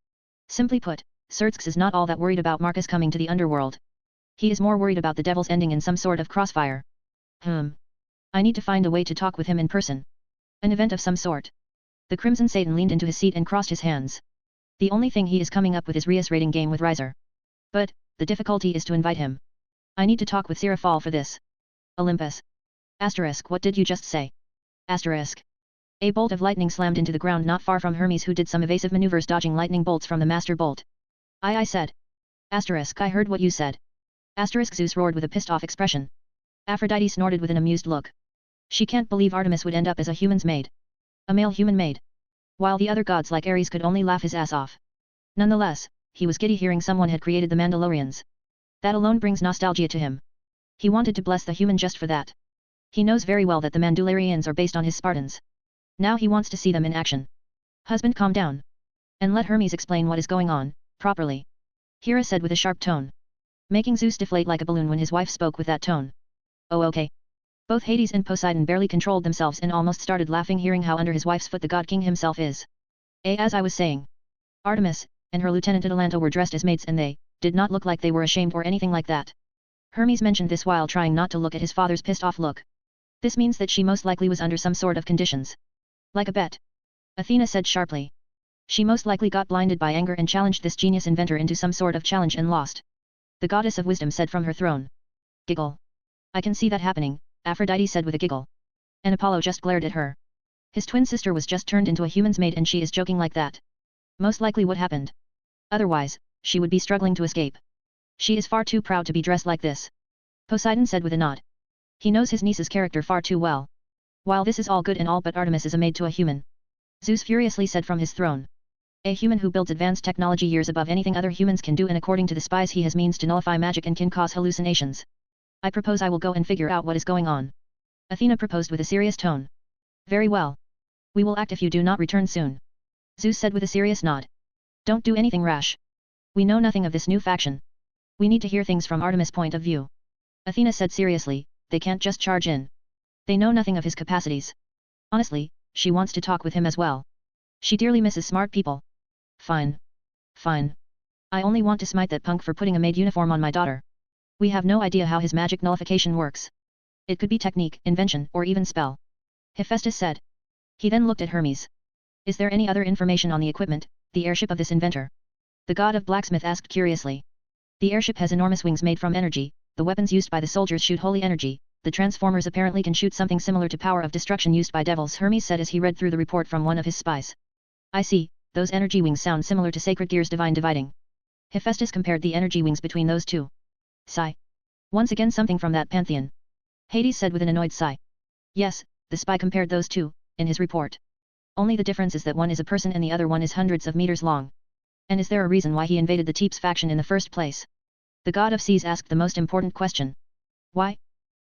Simply put, Surtsks is not all that worried about Marcus coming to the underworld. He is more worried about the devils ending in some sort of crossfire. I need to find a way to talk with him in person. An event of some sort. The Crimson Satan leaned into his seat and crossed his hands. The only thing he is coming up with is Rias raiding game with Riser. But, the difficulty is to invite him. I need to talk with Sarafal for this. Olympus. Asterisk, what did you just say? Asterisk. A bolt of lightning slammed into the ground not far from Hermes, who did some evasive maneuvers dodging lightning bolts from the master bolt. I said. Asterisk, I heard what you said. Asterisk, Zeus roared with a pissed off expression. Aphrodite snorted with an amused look. She can't believe Artemis would end up as a human's maid. A male human maid. While the other gods like Ares could only laugh his ass off. Nonetheless, he was giddy hearing someone had created the Mandalorians. That alone brings nostalgia to him. He wanted to bless the human just for that. He knows very well that the Mandalorians are based on his Spartans. Now he wants to see them in action. Husband, calm down. And let Hermes explain what is going on, properly. Hera said with a sharp tone. Making Zeus deflate like a balloon when his wife spoke with that tone. Oh okay. Both Hades and Poseidon barely controlled themselves and almost started laughing hearing how under his wife's foot the god king himself is. As I was saying. Artemis, and her lieutenant Atalanta were dressed as maids and they, did not look like they were ashamed or anything like that. Hermes mentioned this while trying not to look at his father's pissed off look. This means that she most likely was under some sort of conditions. Like a bet. Athena said sharply. She most likely got blinded by anger and challenged this genius inventor into some sort of challenge and lost. The goddess of wisdom said from her throne. Giggle. I can see that happening, Aphrodite said with a giggle. And Apollo just glared at her. His twin sister was just turned into a human's maid and she is joking like that. Most likely what happened. Otherwise, she would be struggling to escape. She is far too proud to be dressed like this. Poseidon said with a nod. He knows his niece's character far too well. While this is all good and all but Artemis is a maid to a human. Zeus furiously said from his throne. A human who builds advanced technology years above anything other humans can do and according to the spies he has means to nullify magic and can cause hallucinations. I propose I will go and figure out what is going on. Athena proposed with a serious tone. Very well. We will act if you do not return soon. Zeus said with a serious nod. Don't do anything rash. We know nothing of this new faction. We need to hear things from Artemis' point of view. Athena said seriously, they can't just charge in. They know nothing of his capacities. Honestly, she wants to talk with him as well. She dearly misses smart people. Fine. Fine. I only want to smite that punk for putting a maid uniform on my daughter. We have no idea how his magic nullification works. It could be technique, invention, or even spell. Hephaestus said. He then looked at Hermes. Is there any other information on the equipment, the airship of this inventor? The god of blacksmith asked curiously. The airship has enormous wings made from energy, the weapons used by the soldiers shoot holy energy, the transformers apparently can shoot something similar to power of destruction used by devils, Hermes said as he read through the report from one of his spies. I see, those energy wings sound similar to sacred gears divine dividing. Hephaestus compared the energy wings between those two. Sigh. Once again something from that pantheon. Hades said with an annoyed sigh. Yes, the spy compared those two, in his report. Only the difference is that one is a person and the other one is hundreds of meters long. And is there a reason why he invaded the Teeps faction in the first place? The god of seas asked the most important question. Why?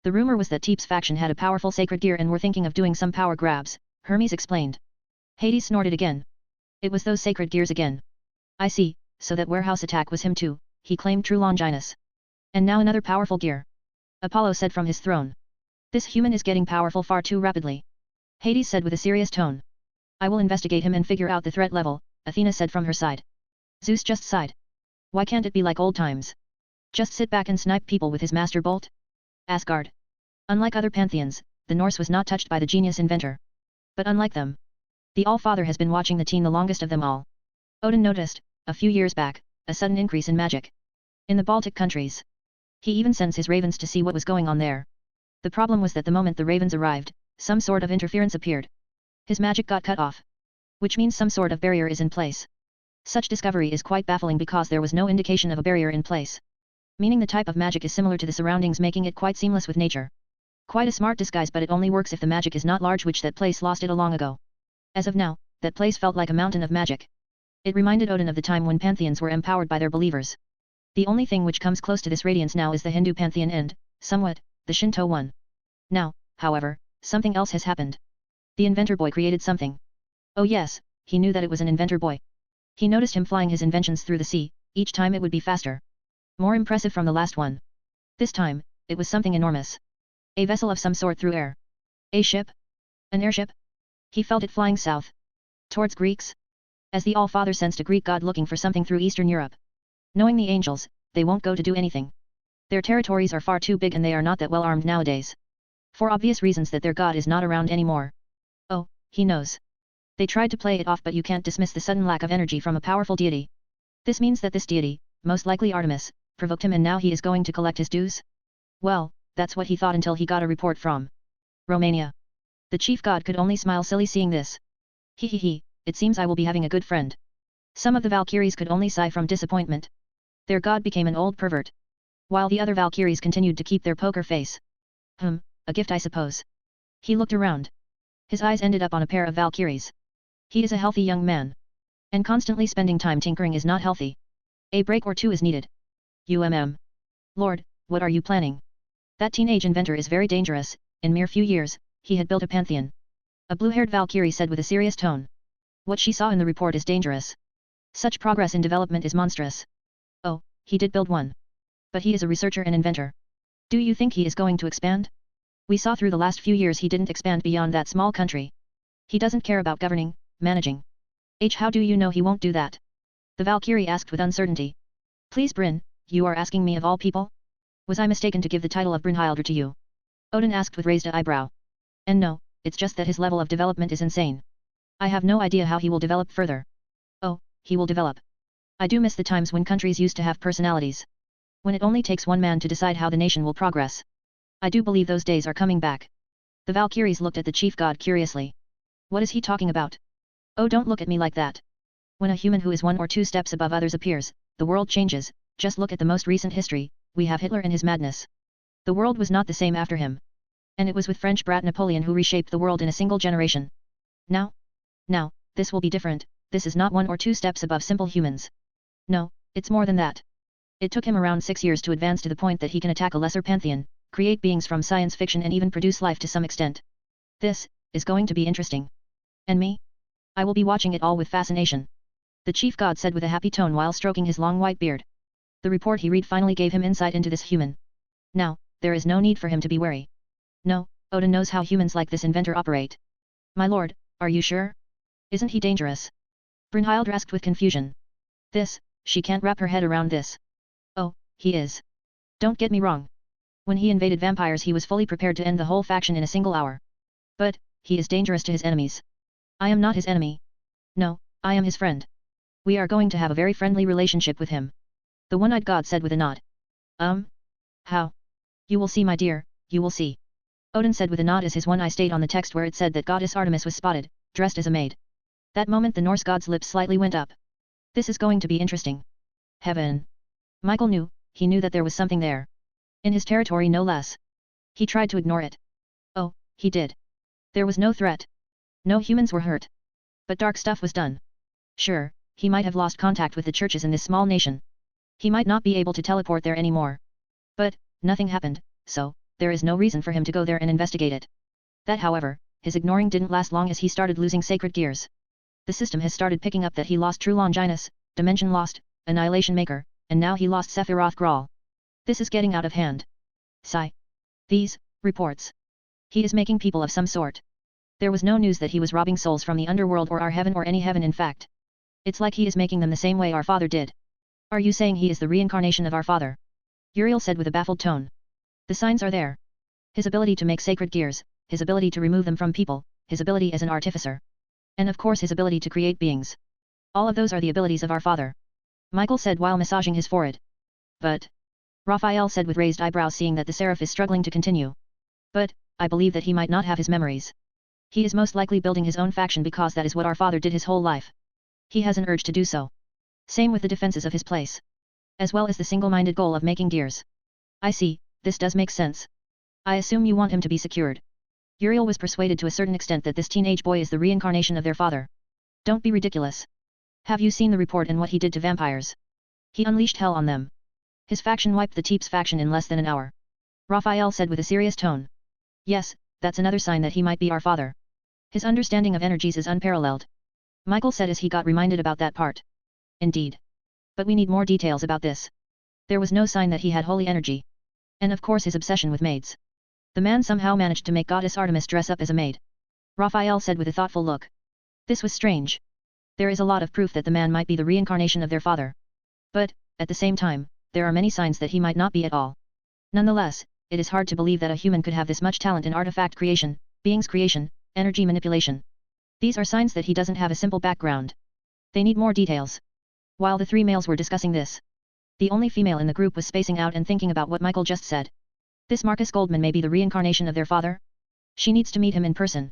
The rumor was that Teep's faction had a powerful sacred gear and were thinking of doing some power grabs, Hermes explained. Hades snorted again. It was those sacred gears again. I see, so that warehouse attack was him too, he claimed true Longinus. And now another powerful gear. Apollo said from his throne. This human is getting powerful far too rapidly. Hades said with a serious tone. I will investigate him and figure out the threat level, Athena said from her side. Zeus just sighed. Why can't it be like old times? Just sit back and snipe people with his master bolt? Asgard. Unlike other pantheons, the Norse was not touched by the genius inventor. But unlike them, the All-Father has been watching the teen the longest of them all. Odin noticed, a few years back, a sudden increase in magic. In the Baltic countries. He even sends his ravens to see what was going on there. The problem was that the moment the ravens arrived, some sort of interference appeared. His magic got cut off. Which means some sort of barrier is in place. Such discovery is quite baffling because there was no indication of a barrier in place. Meaning the type of magic is similar to the surroundings, making it quite seamless with nature. Quite a smart disguise, but it only works if the magic is not large, which that place lost it a long ago. As of now, that place felt like a mountain of magic. It reminded Odin of the time when pantheons were empowered by their believers. The only thing which comes close to this radiance now is the Hindu pantheon and, somewhat, the Shinto one. Now, however, something else has happened. The inventor boy created something. Oh yes, he knew that it was an inventor boy. He noticed him flying his inventions through the sea, each time it would be faster. More impressive from the last one. This time, it was something enormous. A vessel of some sort through air. A ship? An airship? He felt it flying south. Towards Greeks? As the All-Father sensed a Greek god looking for something through Eastern Europe. Knowing the angels, they won't go to do anything. Their territories are far too big and they are not that well armed nowadays. For obvious reasons that their god is not around anymore. Oh, he knows. They tried to play it off, but you can't dismiss the sudden lack of energy from a powerful deity. This means that this deity, most likely Artemis, provoked him and now he is going to collect his dues? Well, that's what he thought until he got a report from Romania. The chief god could only smile silly seeing this. He, it seems I will be having a good friend. Some of the Valkyries could only sigh from disappointment. Their god became an old pervert. While the other Valkyries continued to keep their poker face. A gift I suppose. He looked around. His eyes ended up on a pair of Valkyries. He is a healthy young man. And constantly spending time tinkering is not healthy. A break or two is needed. Lord, what are you planning? That teenage inventor is very dangerous. In mere few years, he had built a pantheon. A blue-haired Valkyrie said with a serious tone. What she saw in the report is dangerous. Such progress in development is monstrous. Oh, he did build one. But he is a researcher and inventor. Do you think he is going to expand? We saw through the last few years he didn't expand beyond that small country. He doesn't care about governing, managing. How do you know he won't do that? The Valkyrie asked with uncertainty. Please Bryn, you are asking me of all people? Was I mistaken to give the title of Brynhildr to you? Odin asked with raised eyebrow. And no, it's just that his level of development is insane. I have no idea how he will develop further. Oh, he will develop. I do miss the times when countries used to have personalities. When it only takes one man to decide how the nation will progress. I do believe those days are coming back. The Valkyries looked at the chief god curiously. What is he talking about? Oh, don't look at me like that. When a human who is one or two steps above others appears, the world changes. Just look at the most recent history. We have Hitler and his madness. The world was not the same after him. And it was with French brat Napoleon who reshaped the world in a single generation. Now, this will be different. This is not one or two steps above simple humans. No, it's more than that. It took him around 6 years to advance to the point that he can attack a lesser pantheon, create beings from science fiction and even produce life to some extent. This is going to be interesting. And me? I will be watching it all with fascination. The chief god said with a happy tone while stroking his long white beard. The report he read finally gave him insight into this human. Now, there is no need for him to be wary. No, Odin knows how humans like this inventor operate. My lord, are you sure? Isn't he dangerous? Brynhildr asked with confusion. She can't wrap her head around this. Oh, he is. Don't get me wrong. When he invaded vampires he was fully prepared to end the whole faction in a single hour. But, he is dangerous to his enemies. I am not his enemy. No, I am his friend. We are going to have a very friendly relationship with him. The one-eyed god said with a nod. How? You will see my dear, you will see. Odin said with a nod as his one eye stayed on the text where it said that goddess Artemis was spotted, dressed as a maid. That moment the Norse god's lips slightly went up. This is going to be interesting. Heaven. Michael knew, he knew that there was something there. In his territory no less. He tried to ignore it. Oh, he did. There was no threat. No humans were hurt. But dark stuff was done. Sure, he might have lost contact with the churches in this small nation. He might not be able to teleport there anymore. But, nothing happened, so, there is no reason for him to go there and investigate it. That however, his ignoring didn't last long as he started losing sacred gears. The system has started picking up that he lost True Longinus, Dimension Lost, Annihilation Maker, and now he lost Sephiroth Grawl. This is getting out of hand. Sigh. These reports. He is making people of some sort. There was no news that he was robbing souls from the underworld or our heaven or any heaven in fact. It's like he is making them the same way our father did. Are you saying he is the reincarnation of our father? Uriel said with a baffled tone. The signs are there. His ability to make sacred gears, his ability to remove them from people, his ability as an artificer. And of course his ability to create beings. All of those are the abilities of our father. Michael said while massaging his forehead. But. Raphael said with raised eyebrows seeing that the seraph is struggling to continue. But, I believe that he might not have his memories. He is most likely building his own faction because that is what our father did his whole life. He has an urge to do so. Same with the defenses of his place. As well as the single-minded goal of making gears. I see, this does make sense. I assume you want him to be secured. Uriel was persuaded to a certain extent that this teenage boy is the reincarnation of their father. Don't be ridiculous. Have you seen the report and what he did to vampires? He unleashed hell on them. His faction wiped the Teeps faction in less than an hour. Raphael said with a serious tone. Yes, that's another sign that he might be our father. His understanding of energies is unparalleled. Michael said as he got reminded about that part. Indeed. But we need more details about this. There was no sign that he had holy energy. And of course his obsession with maids. The man somehow managed to make goddess Artemis dress up as a maid. Raphael said with a thoughtful look. This was strange. There is a lot of proof that the man might be the reincarnation of their father. But, at the same time, there are many signs that he might not be at all. Nonetheless, it is hard to believe that a human could have this much talent in artifact creation, beings creation, energy manipulation. These are signs that he doesn't have a simple background. They need more details. While the three males were discussing this, the only female in the group was spacing out and thinking about what Michael just said. This Marcus Goldman may be the reincarnation of their father? She needs to meet him in person.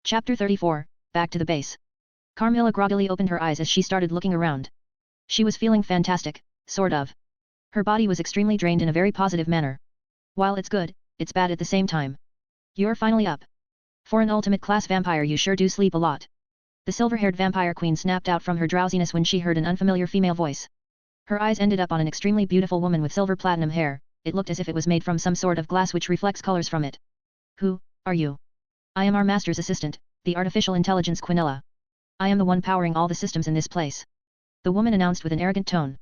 Chapter 34, Back to the Base. Carmela groggily opened her eyes as she started looking around. She was feeling fantastic, sort of. Her body was extremely drained in a very positive manner. While it's good, it's bad at the same time. You're finally up. For an ultimate class vampire you sure do sleep a lot. The silver-haired vampire queen snapped out from her drowsiness when she heard an unfamiliar female voice. Her eyes ended up on an extremely beautiful woman with silver platinum hair. It looked as if it was made from some sort of glass which reflects colors from it. Who are you? I am our master's assistant, the artificial intelligence Quinella. I am the one powering all the systems in this place. The woman announced with an arrogant tone.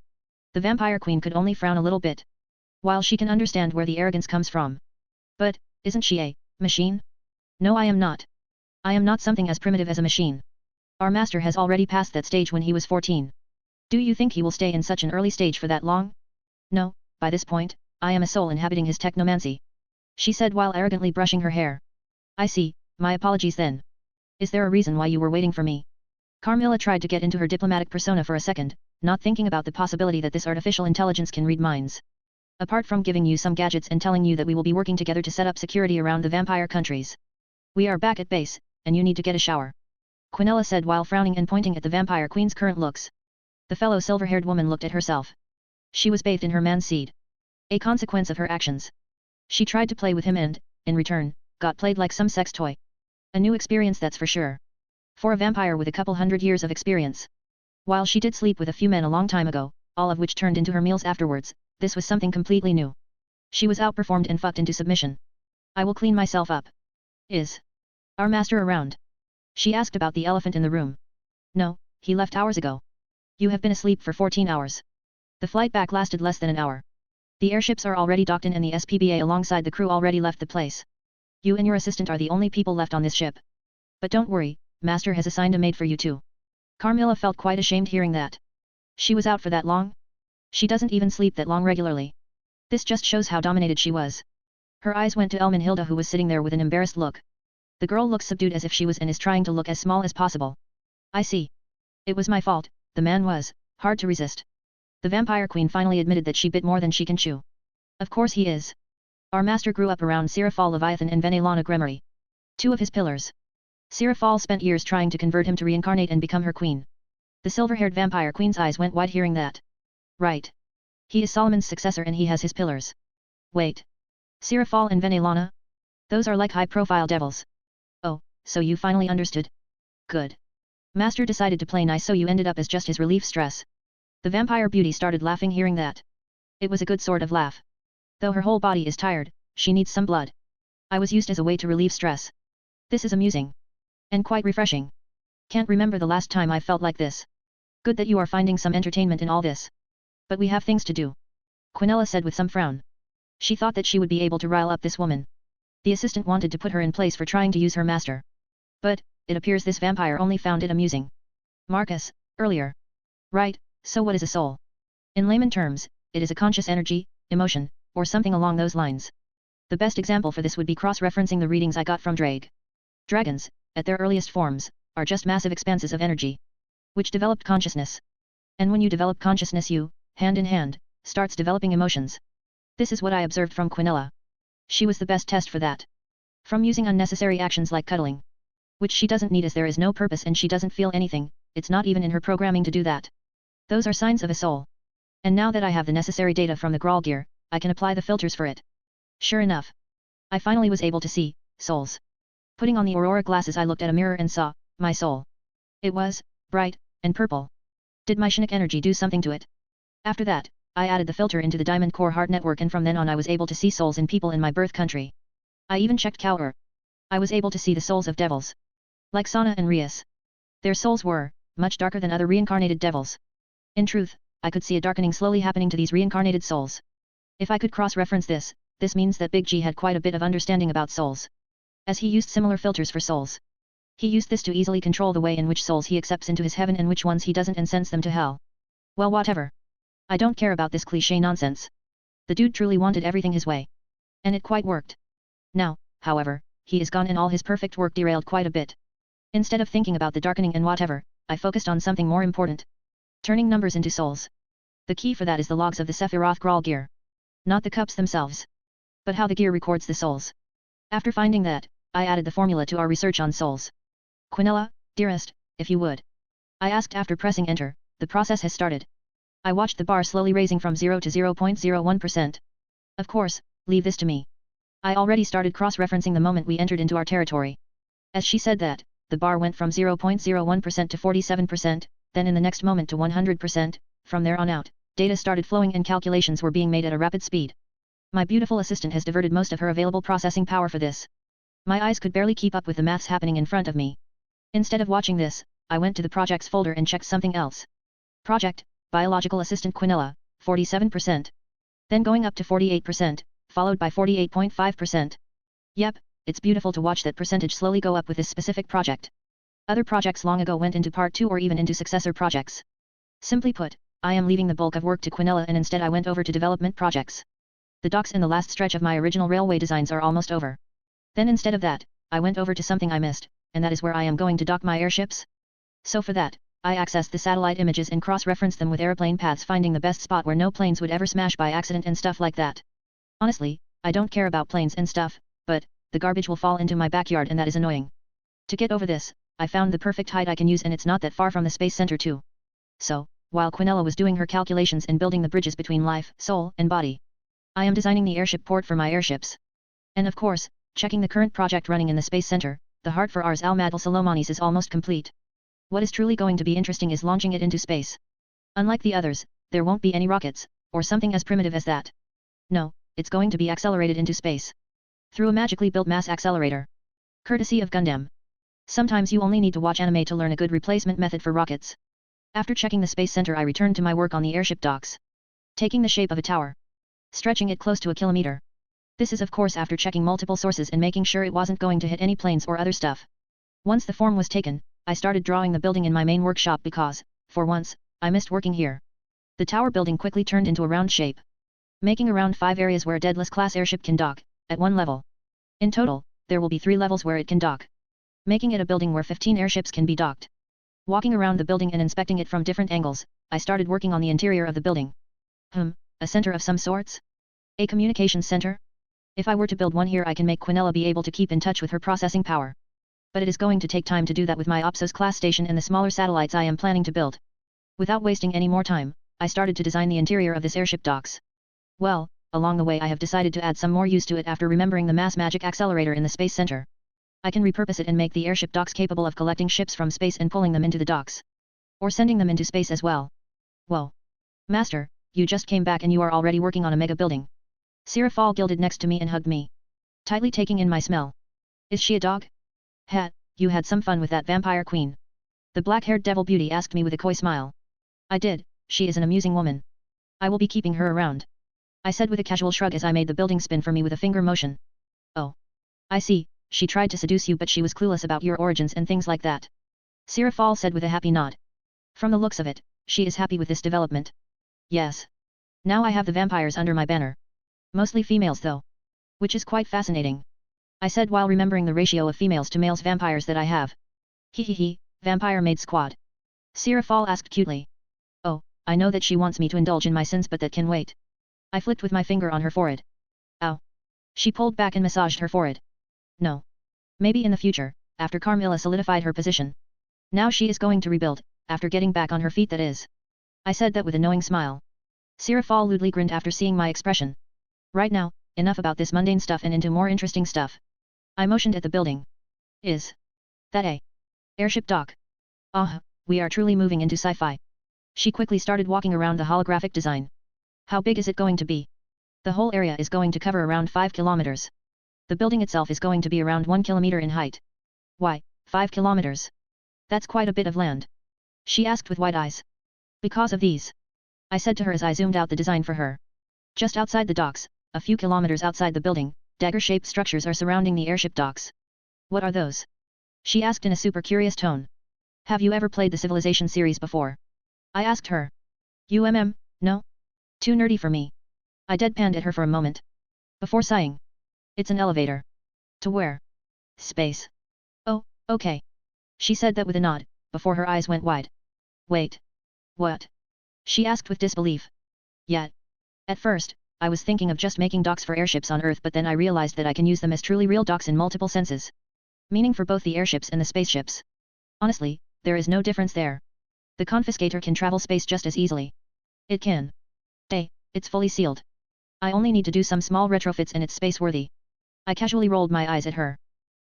The vampire queen could only frown a little bit. While she can understand where the arrogance comes from. But, isn't she a machine? No, I am not. I am not something as primitive as a machine. Our master has already passed that stage when he was 14. Do you think he will stay in such an early stage for that long? No, by this point, I am a soul inhabiting his technomancy. She said while arrogantly brushing her hair. I see, my apologies then. Is there a reason why you were waiting for me? Carmela tried to get into her diplomatic persona for a second, not thinking about the possibility that this artificial intelligence can read minds. Apart from giving you some gadgets and telling you that we will be working together to set up security around the vampire countries. We are back at base, and you need to get a shower. Quinella said while frowning and pointing at the vampire queen's current looks. The fellow silver-haired woman looked at herself. She was bathed in her man's seed. A consequence of her actions. She tried to play with him and, in return, got played like some sex toy. A new experience that's for sure. For a vampire with a couple hundred years of experience. While she did sleep with a few men a long time ago, all of which turned into her meals afterwards, this was something completely new. She was outperformed and fucked into submission. I will clean myself up. Is our master around? She asked about the elephant in the room. No, he left hours ago. You have been asleep for 14 hours. The flight back lasted less than an hour. The airships are already docked in and the SPBA alongside the crew already left the place. You and your assistant are the only people left on this ship. But don't worry, master has assigned a maid for you too. Carmela felt quite ashamed hearing that. She was out for that long? She doesn't even sleep that long regularly. This just shows how dominated she was. Her eyes went to Elmenhilda who was sitting there with an embarrassed look. The girl looks subdued as if she was and is trying to look as small as possible. I see. It was my fault, the man was hard to resist. The vampire queen finally admitted that she bit more than she can chew. Of course he is. Our master grew up around Sarafal Leviathan and Venelana Gremory. Two of his pillars. Sarafal spent years trying to convert him to reincarnate and become her queen. The silver-haired vampire queen's eyes went wide hearing that. Right. He is Solomon's successor and he has his pillars. Wait. Sarafal and Venelana? Those are like high-profile devils. Oh, so you finally understood? Good. Master decided to play nice so you ended up as just his relief stress. The vampire beauty started laughing hearing that. It was a good sort of laugh. Though her whole body is tired, She needs some blood. I was used as a way to relieve stress. This is amusing. And quite refreshing. Can't remember the last time I felt like this. Good that you are finding some entertainment in all this. But we have things to do. Quinella said with some frown. She thought that she would be able to rile up this woman. The assistant wanted to put her in place for trying to use her master. But, it appears this vampire only found it amusing. Marcus, earlier. Right, so what is a soul? In layman terms, it is a conscious energy, emotion, or something along those lines. The best example for this would be cross-referencing the readings I got from Dragons, at their earliest forms, are just massive expanses of energy, which developed consciousness. And when you develop consciousness you, hand in hand, starts developing emotions. This is what I observed from Quinella. She was the best test for that. From using unnecessary actions like cuddling, which she doesn't need as there is no purpose and she doesn't feel anything, it's not even in her programming to do that. Those are signs of a soul. And now that I have the necessary data from the Graal gear, I can apply the filters for it. Sure enough. I finally was able to see souls. Putting on the Aurora glasses I looked at a mirror and saw my soul. It was bright and purple. Did my Chinook energy do something to it? After that, I added the filter into the Diamond Core Heart network and from then on I was able to see souls in people in my birth country. I even checked Cowher. I was able to see the souls of devils. Like Sana and Rias. Their souls were much darker than other reincarnated devils. In truth, I could see a darkening slowly happening to these reincarnated souls. If I could cross-reference this, this means that Big G had quite a bit of understanding about souls. As he used similar filters for souls. He used this to easily control the way in which souls he accepts into his heaven and which ones he doesn't and sends them to hell. Well, whatever. I don't care about this cliché nonsense. The dude truly wanted everything his way. And it quite worked. Now, however, he is gone and all his perfect work derailed quite a bit. Instead of thinking about the darkening and whatever, I focused on something more important. Turning numbers into souls. The key for that is the logs of the Sephiroth Graal gear. Not the cups themselves. But how the gear records the souls. After finding that, I added the formula to our research on souls. Quinella, dearest, if you would. I asked after pressing enter, the process has started. I watched the bar slowly raising from 0 to 0.01%. Of course, leave this to me. I already started cross-referencing the moment we entered into our territory. As she said that, the bar went from 0.01% to 47%, then in the next moment to 100%, from there on out, data started flowing and calculations were being made at a rapid speed. My beautiful assistant has diverted most of her available processing power for this. My eyes could barely keep up with the maths happening in front of me. Instead of watching this, I went to the projects folder and checked something else. Project, Biological Assistant Quinella, 47%. Then going up to 48%, followed by 48.5%. Yep, it's beautiful to watch that percentage slowly go up with this specific project. Other projects long ago went into part 2 or even into successor projects. Simply put, I am leaving the bulk of work to Quinella and instead I went over to development projects. The docks and the last stretch of my original railway designs are almost over. Then instead of that, I went over to something I missed, and that is where I am going to dock my airships. So for that, I accessed the satellite images and cross-referenced them with airplane paths finding the best spot where no planes would ever smash by accident and stuff like that. Honestly, I don't care about planes and stuff, but, the garbage will fall into my backyard and that is annoying. To get over this, I found the perfect height I can use and it's not that far from the space center too. So, while Quinella was doing her calculations and building the bridges between life, soul, and body, I am designing the airship port for my airships. And of course, checking the current project running in the space center, the heart for Ars Almadal Salomonis is almost complete. What is truly going to be interesting is launching it into space. Unlike the others, there won't be any rockets, or something as primitive as that. No, it's going to be accelerated into space. Through a magically built mass accelerator. Courtesy of Gundam. Sometimes you only need to watch anime to learn a good replacement method for rockets. After checking the space center I returned to my work on the airship docks. Taking the shape of a tower. Stretching it close to a kilometer. This is of course after checking multiple sources and making sure it wasn't going to hit any planes or other stuff. Once the form was taken, I started drawing the building in my main workshop because, for once, I missed working here. The tower building quickly turned into a round shape. Making around 5 areas where a Daedalus class airship can dock, at one level. In total, there will be 3 levels where it can dock. Making it a building where 15 airships can be docked. Walking around the building and inspecting it from different angles, I started working on the interior of the building. A center of some sorts? A communications center? If I were to build one here I can make Quinella be able to keep in touch with her processing power. But it is going to take time to do that with my Opsos class station and the smaller satellites I am planning to build. Without wasting any more time, I started to design the interior of this airship docks. Well, along the way I have decided to add some more use to it after remembering the mass magic accelerator in the space center. I can repurpose it and make the airship docks capable of collecting ships from space and pulling them into the docks. Or sending them into space as well. Whoa. Master, you just came back and you are already working on a mega building. Sarafal gilded next to me and hugged me, tightly taking in my smell. Is she a dog? Hat, you had some fun with that vampire queen. The black-haired devil beauty asked me with a coy smile. I did, she is an amusing woman. I will be keeping her around. I said with a casual shrug as I made the building spin for me with a finger motion. Oh. I see, she tried to seduce you but she was clueless about your origins and things like that. Sarafal said with a happy nod. From the looks of it, she is happy with this development. Yes. Now I have the vampires under my banner. Mostly females though. Which is quite fascinating. I said while remembering the ratio of females to males vampires that I have. Hehehe, vampire maid squad. Sarafal asked cutely. Oh, I know that she wants me to indulge in my sins but that can wait. I flicked with my finger on her forehead. Ow. She pulled back and massaged her forehead. No. Maybe in the future, after Carmela solidified her position. Now she is going to rebuild, after getting back on her feet that is. I said that with a knowing smile. Sarafal lewdly grinned after seeing my expression. Right now, enough about this mundane stuff and into more interesting stuff. I motioned at the building. Is that a airship dock? Ah, we are truly moving into sci-fi. She quickly started walking around the holographic design. How big is it going to be? The whole area is going to cover around 5 kilometers. The building itself is going to be around 1 kilometer in height. Why, 5 kilometers? That's quite a bit of land. She asked with wide eyes. Because of these. I said to her as I zoomed out the design for her. Just outside the docks, a few kilometers outside the building, dagger-shaped structures are surrounding the airship docks. What are those? She asked in a super curious tone. Have you ever played the Civilization series before? I asked her. No? Too nerdy for me. I deadpanned at her for a moment. Before sighing. It's an elevator. To where? Space. Oh, okay. She said that with a nod, before her eyes went wide. Wait. What? She asked with disbelief. Yet. At first, I was thinking of just making docks for airships on Earth but then I realized that I can use them as truly real docks in multiple senses. Meaning for both the airships and the spaceships. Honestly, there is no difference there. The confiscator can travel space just as easily. It can. Hey, it's fully sealed. I only need to do some small retrofits and it's space-worthy. I casually rolled my eyes at her.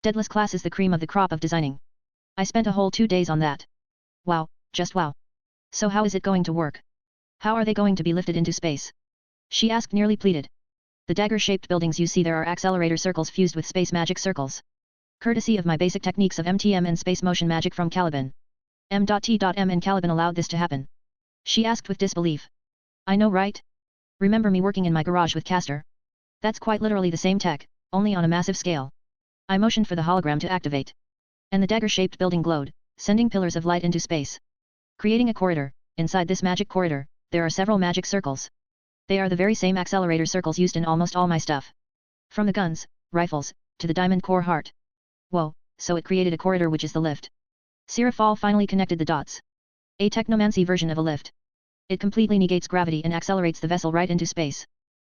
Deadless class is the cream of the crop of designing. I spent a whole 2 days on that. Wow, just wow. So how is it going to work? How are they going to be lifted into space? She asked nearly pleaded. The dagger-shaped buildings you see there are accelerator circles fused with space magic circles. Courtesy of my basic techniques of MTM and space motion magic from Caliban. M.T.M and Caliban allowed this to happen. She asked with disbelief. I know right? Remember me working in my garage with Castor? That's quite literally the same tech, only on a massive scale. I motioned for the hologram to activate. And the dagger-shaped building glowed, sending pillars of light into space. Creating a corridor. Inside this magic corridor, there are several magic circles. They are the very same accelerator circles used in almost all my stuff. From the guns, rifles, to the diamond core heart. Whoa, so it created a corridor which is the lift. Sarafal finally connected the dots. A technomancy version of a lift. It completely negates gravity and accelerates the vessel right into space.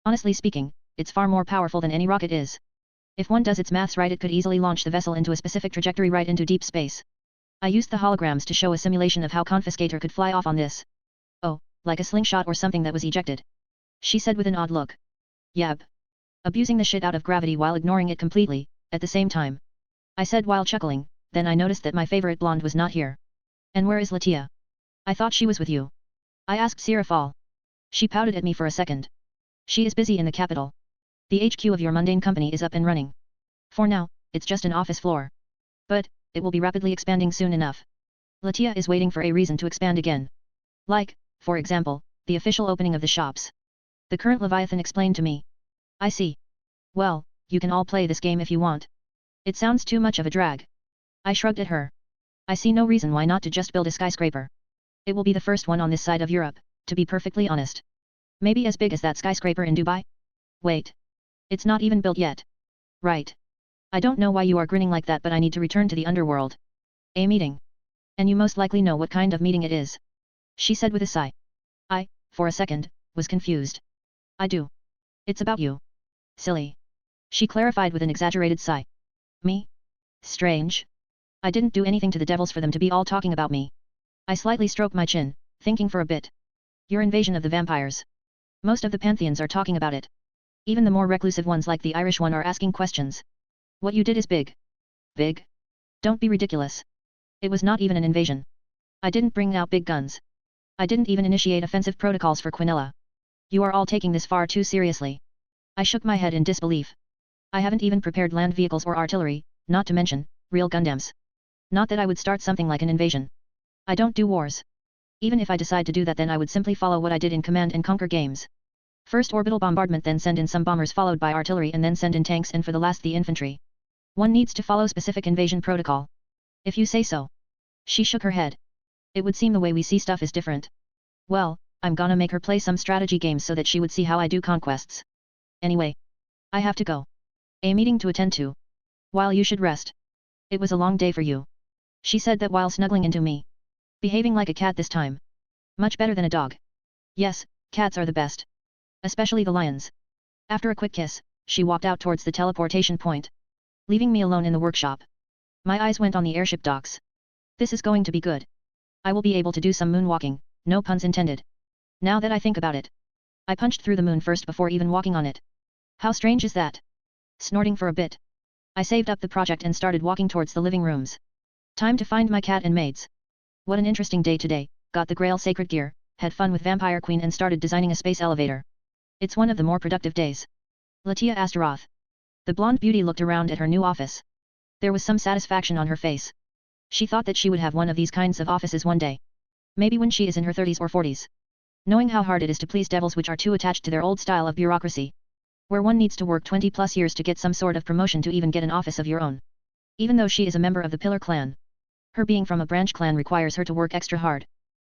Honestly speaking, it's far more powerful than any rocket is. If one does its maths right it could easily launch the vessel into a specific trajectory right into deep space. I used the holograms to show a simulation of how Confiscator could fly off on this. Oh, like a slingshot or something that was ejected. She said with an odd look. Yab. Abusing the shit out of gravity while ignoring it completely, at the same time. I said while chuckling, then I noticed that my favorite blonde was not here. And where is Latia? I thought she was with you. I asked Sarafal. She pouted at me for a second. She is busy in the capital. The HQ of your mundane company is up and running. For now, it's just an office floor. But, it will be rapidly expanding soon enough. Latia is waiting for a reason to expand again. Like, for example, the official opening of the shops. The current Leviathan explained to me. I see. Well, you can all play this game if you want. It sounds too much of a drag. I shrugged at her. I see no reason why not to just build a skyscraper. It will be the first one on this side of Europe, to be perfectly honest. Maybe as big as that skyscraper in Dubai? Wait. It's not even built yet. Right. I don't know why you are grinning like that but I need to return to the underworld. A meeting. And you most likely know what kind of meeting it is. She said with a sigh. I, for a second, was confused. I do. It's about you. Silly. She clarified with an exaggerated sigh. Me? Strange. I didn't do anything to the devils for them to be all talking about me. I slightly stroked my chin, thinking for a bit. Your invasion of the vampires. Most of the pantheons are talking about it. Even the more reclusive ones like the Irish one are asking questions. What you did is big. Big? Don't be ridiculous. It was not even an invasion. I didn't bring out big guns. I didn't even initiate offensive protocols for Quinella. You are all taking this far too seriously. I shook my head in disbelief. I haven't even prepared land vehicles or artillery, not to mention, real Gundams. Not that I would start something like an invasion. I don't do wars. Even if I decide to do that, then I would simply follow what I did in Command and Conquer games. First orbital bombardment, then send in some bombers followed by artillery, and then send in tanks, and for the last the infantry. One needs to follow specific invasion protocol. If you say so. She shook her head. It would seem the way we see stuff is different. Well, I'm gonna make her play some strategy games so that she would see how I do conquests. Anyway. I have to go. A meeting to attend to. While you should rest. It was a long day for you. She said that while snuggling into me. Behaving like a cat this time. Much better than a dog. Yes, cats are the best. Especially the lions. After a quick kiss, she walked out towards the teleportation point. Leaving me alone in the workshop. My eyes went on the airship docks. This is going to be good. I will be able to do some moonwalking, no puns intended. Now that I think about it. I punched through the moon first before even walking on it. How strange is that? Snorting for a bit. I saved up the project and started walking towards the living rooms. Time to find my cat and maids. What an interesting day today, got the Grail sacred gear, had fun with Vampire Queen and started designing a space elevator. It's one of the more productive days. Latia Astaroth. The blonde beauty looked around at her new office. There was some satisfaction on her face. She thought that she would have one of these kinds of offices one day. Maybe when she is in her 30s or 40s. Knowing how hard it is to please devils which are too attached to their old style of bureaucracy. Where one needs to work 20 plus years to get some sort of promotion to even get an office of your own. Even though she is a member of the Pillar clan. Her being from a branch clan requires her to work extra hard.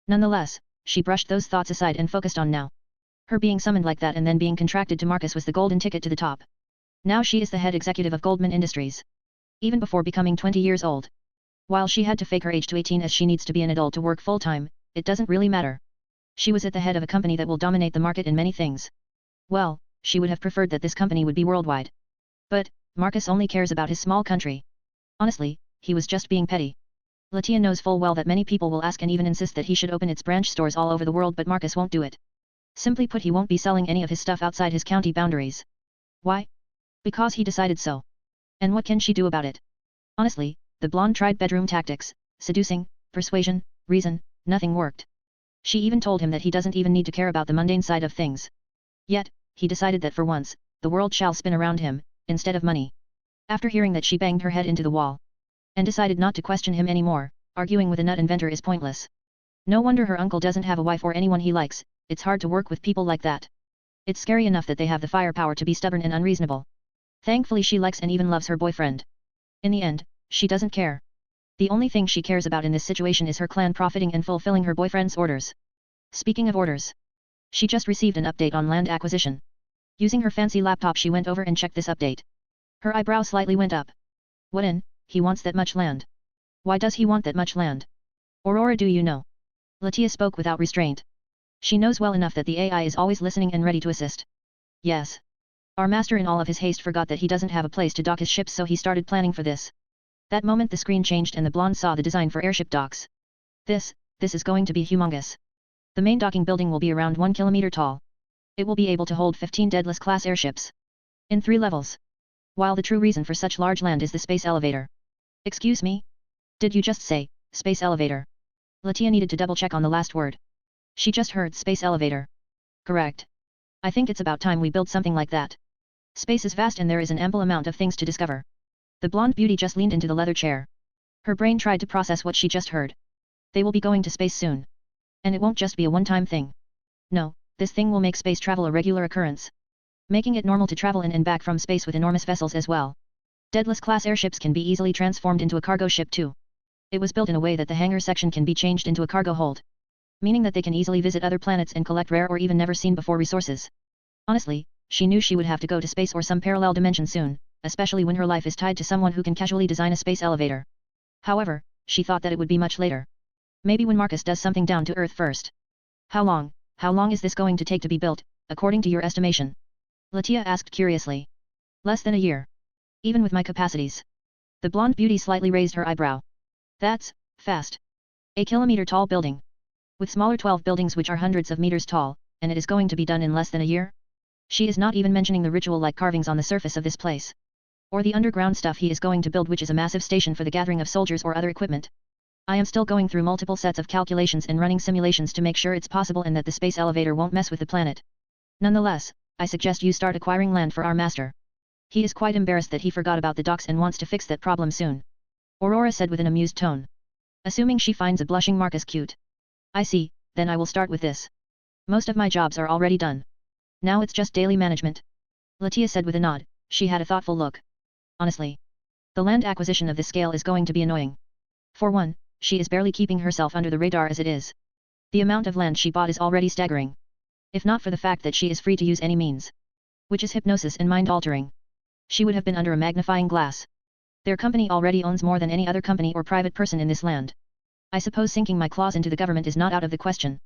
Nonetheless, she brushed those thoughts aside and focused on now. Her being summoned like that and then being contracted to Marcus was the golden ticket to the top. Now she is the head executive of Goldman Industries. Even before becoming 20 years old. While she had to fake her age to 18 as she needs to be an adult to work full-time, it doesn't really matter. She was at the head of a company that will dominate the market in many things. Well, she would have preferred that this company would be worldwide. But, Marcus only cares about his small country. Honestly, he was just being petty. Latia knows full well that many people will ask and even insist that he should open its branch stores all over the world, but Marcus won't do it. Simply put, he won't be selling any of his stuff outside his county boundaries. Why? Because he decided so. And what can she do about it? Honestly, the blonde tried bedroom tactics, seducing, persuasion, reason, nothing worked. She even told him that he doesn't even need to care about the mundane side of things. Yet, he decided that for once, the world shall spin around him, instead of money. After hearing that, she banged her head into the wall. And decided not to question him anymore. Arguing with a nut inventor is pointless. No wonder her uncle doesn't have a wife or anyone he likes. It's hard to work with people like that. It's scary enough that they have the firepower to be stubborn and unreasonable. Thankfully she likes and even loves her boyfriend. In the end, she doesn't care. The only thing she cares about in this situation is her clan profiting and fulfilling her boyfriend's orders. Speaking of orders. She just received an update on land acquisition. Using her fancy laptop she went over and checked this update. Her eyebrow slightly went up. What in? He wants that much land. Why does he want that much land? Aurora, do you know? Latia spoke without restraint. She knows well enough that the AI is always listening and ready to assist. Yes. Our master in all of his haste forgot that he doesn't have a place to dock his ships, so he started planning for this. That moment the screen changed and the blonde saw the design for airship docks. This is going to be humongous. The main docking building will be around 1 kilometer tall. It will be able to hold 15 Daedalus class airships. In 3 levels. While the true reason for such large land is the space elevator. Excuse me? Did you just say, space elevator? Latia needed to double check on the last word. She just heard space elevator. Correct. I think it's about time we build something like that. Space is vast and there is an ample amount of things to discover. The blonde beauty just leaned into the leather chair. Her brain tried to process what she just heard. They will be going to space soon. And it won't just be a one-time thing. No, this thing will make space travel a regular occurrence. Making it normal to travel in and back from space with enormous vessels as well. Daedalus class airships can be easily transformed into a cargo ship too. It was built in a way that the hangar section can be changed into a cargo hold. Meaning that they can easily visit other planets and collect rare or even never seen before resources. Honestly, she knew she would have to go to space or some parallel dimension soon, especially when her life is tied to someone who can casually design a space elevator. However, she thought that it would be much later. Maybe when Marcus does something down to Earth first. How long is this going to take to be built, according to your estimation? Latia asked curiously. Less than a year. Even with my capacities. The blonde beauty slightly raised her eyebrow. That's fast. A kilometer-tall building. With smaller 12 buildings which are hundreds of meters tall, and it is going to be done in less than a year? She is not even mentioning the ritual-like carvings on the surface of this place. Or the underground stuff he is going to build, which is a massive station for the gathering of soldiers or other equipment. I am still going through multiple sets of calculations and running simulations to make sure it's possible and that the space elevator won't mess with the planet. Nonetheless, I suggest you start acquiring land for our master. He is quite embarrassed that he forgot about the docks and wants to fix that problem soon. Aurora said with an amused tone. Assuming she finds a blushing Marcus cute. I see, then I will start with this. Most of my jobs are already done. Now it's just daily management. Latia said with a nod, she had a thoughtful look. Honestly. The land acquisition of this scale is going to be annoying. For one, she is barely keeping herself under the radar as it is. The amount of land she bought is already staggering. If not for the fact that she is free to use any means. Which is hypnosis and mind-altering. She would have been under a magnifying glass. Their company already owns more than any other company or private person in this land. I suppose sinking my claws into the government is not out of the question.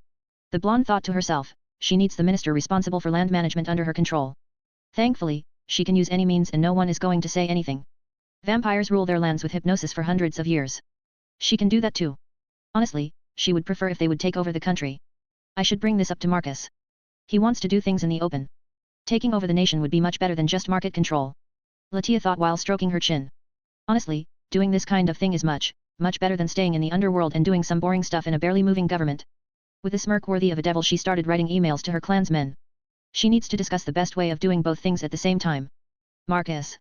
The blonde thought to herself, she needs the minister responsible for land management under her control. Thankfully, she can use any means and no one is going to say anything. Vampires rule their lands with hypnosis for hundreds of years. She can do that too. Honestly, she would prefer if they would take over the country. I should bring this up to Marcus. He wants to do things in the open. Taking over the nation would be much better than just market control. Latia thought while stroking her chin. Honestly, doing this kind of thing is much better than staying in the underworld and doing some boring stuff in a barely moving government. With a smirk worthy of a devil she started writing emails to her clansmen. She needs to discuss the best way of doing both things at the same time. Marcus.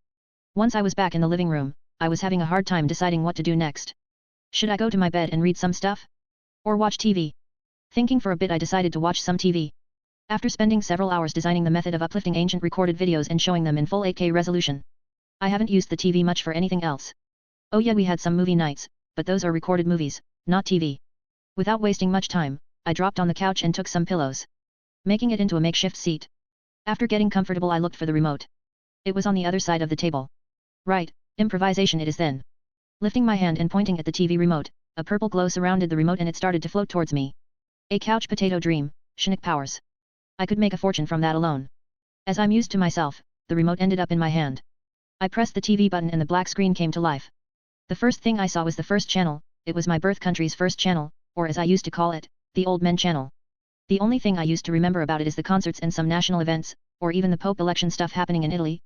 Once I was back in the living room, I was having a hard time deciding what to do next. Should I go to my bed and read some stuff? Or watch TV? Thinking for a bit I decided to watch some TV. After spending several hours designing the method of uplifting ancient recorded videos and showing them in full 8K resolution. I haven't used the TV much for anything else. Oh yeah, we had some movie nights, but those are recorded movies, not TV. Without wasting much time, I dropped on the couch and took some pillows. Making it into a makeshift seat. After getting comfortable I looked for the remote. It was on the other side of the table. Right, improvisation it is then. Lifting my hand and pointing at the TV remote, a purple glow surrounded the remote and it started to float towards me. A couch potato dream, Chinook powers. I could make a fortune from that alone. As I mused to myself, the remote ended up in my hand. I pressed the TV button and the black screen came to life. The first thing I saw was the first channel, it was my birth country's first channel, or as I used to call it, the Old Men channel. The only thing I used to remember about it is the concerts and some national events, or even the Pope election stuff happening in Italy.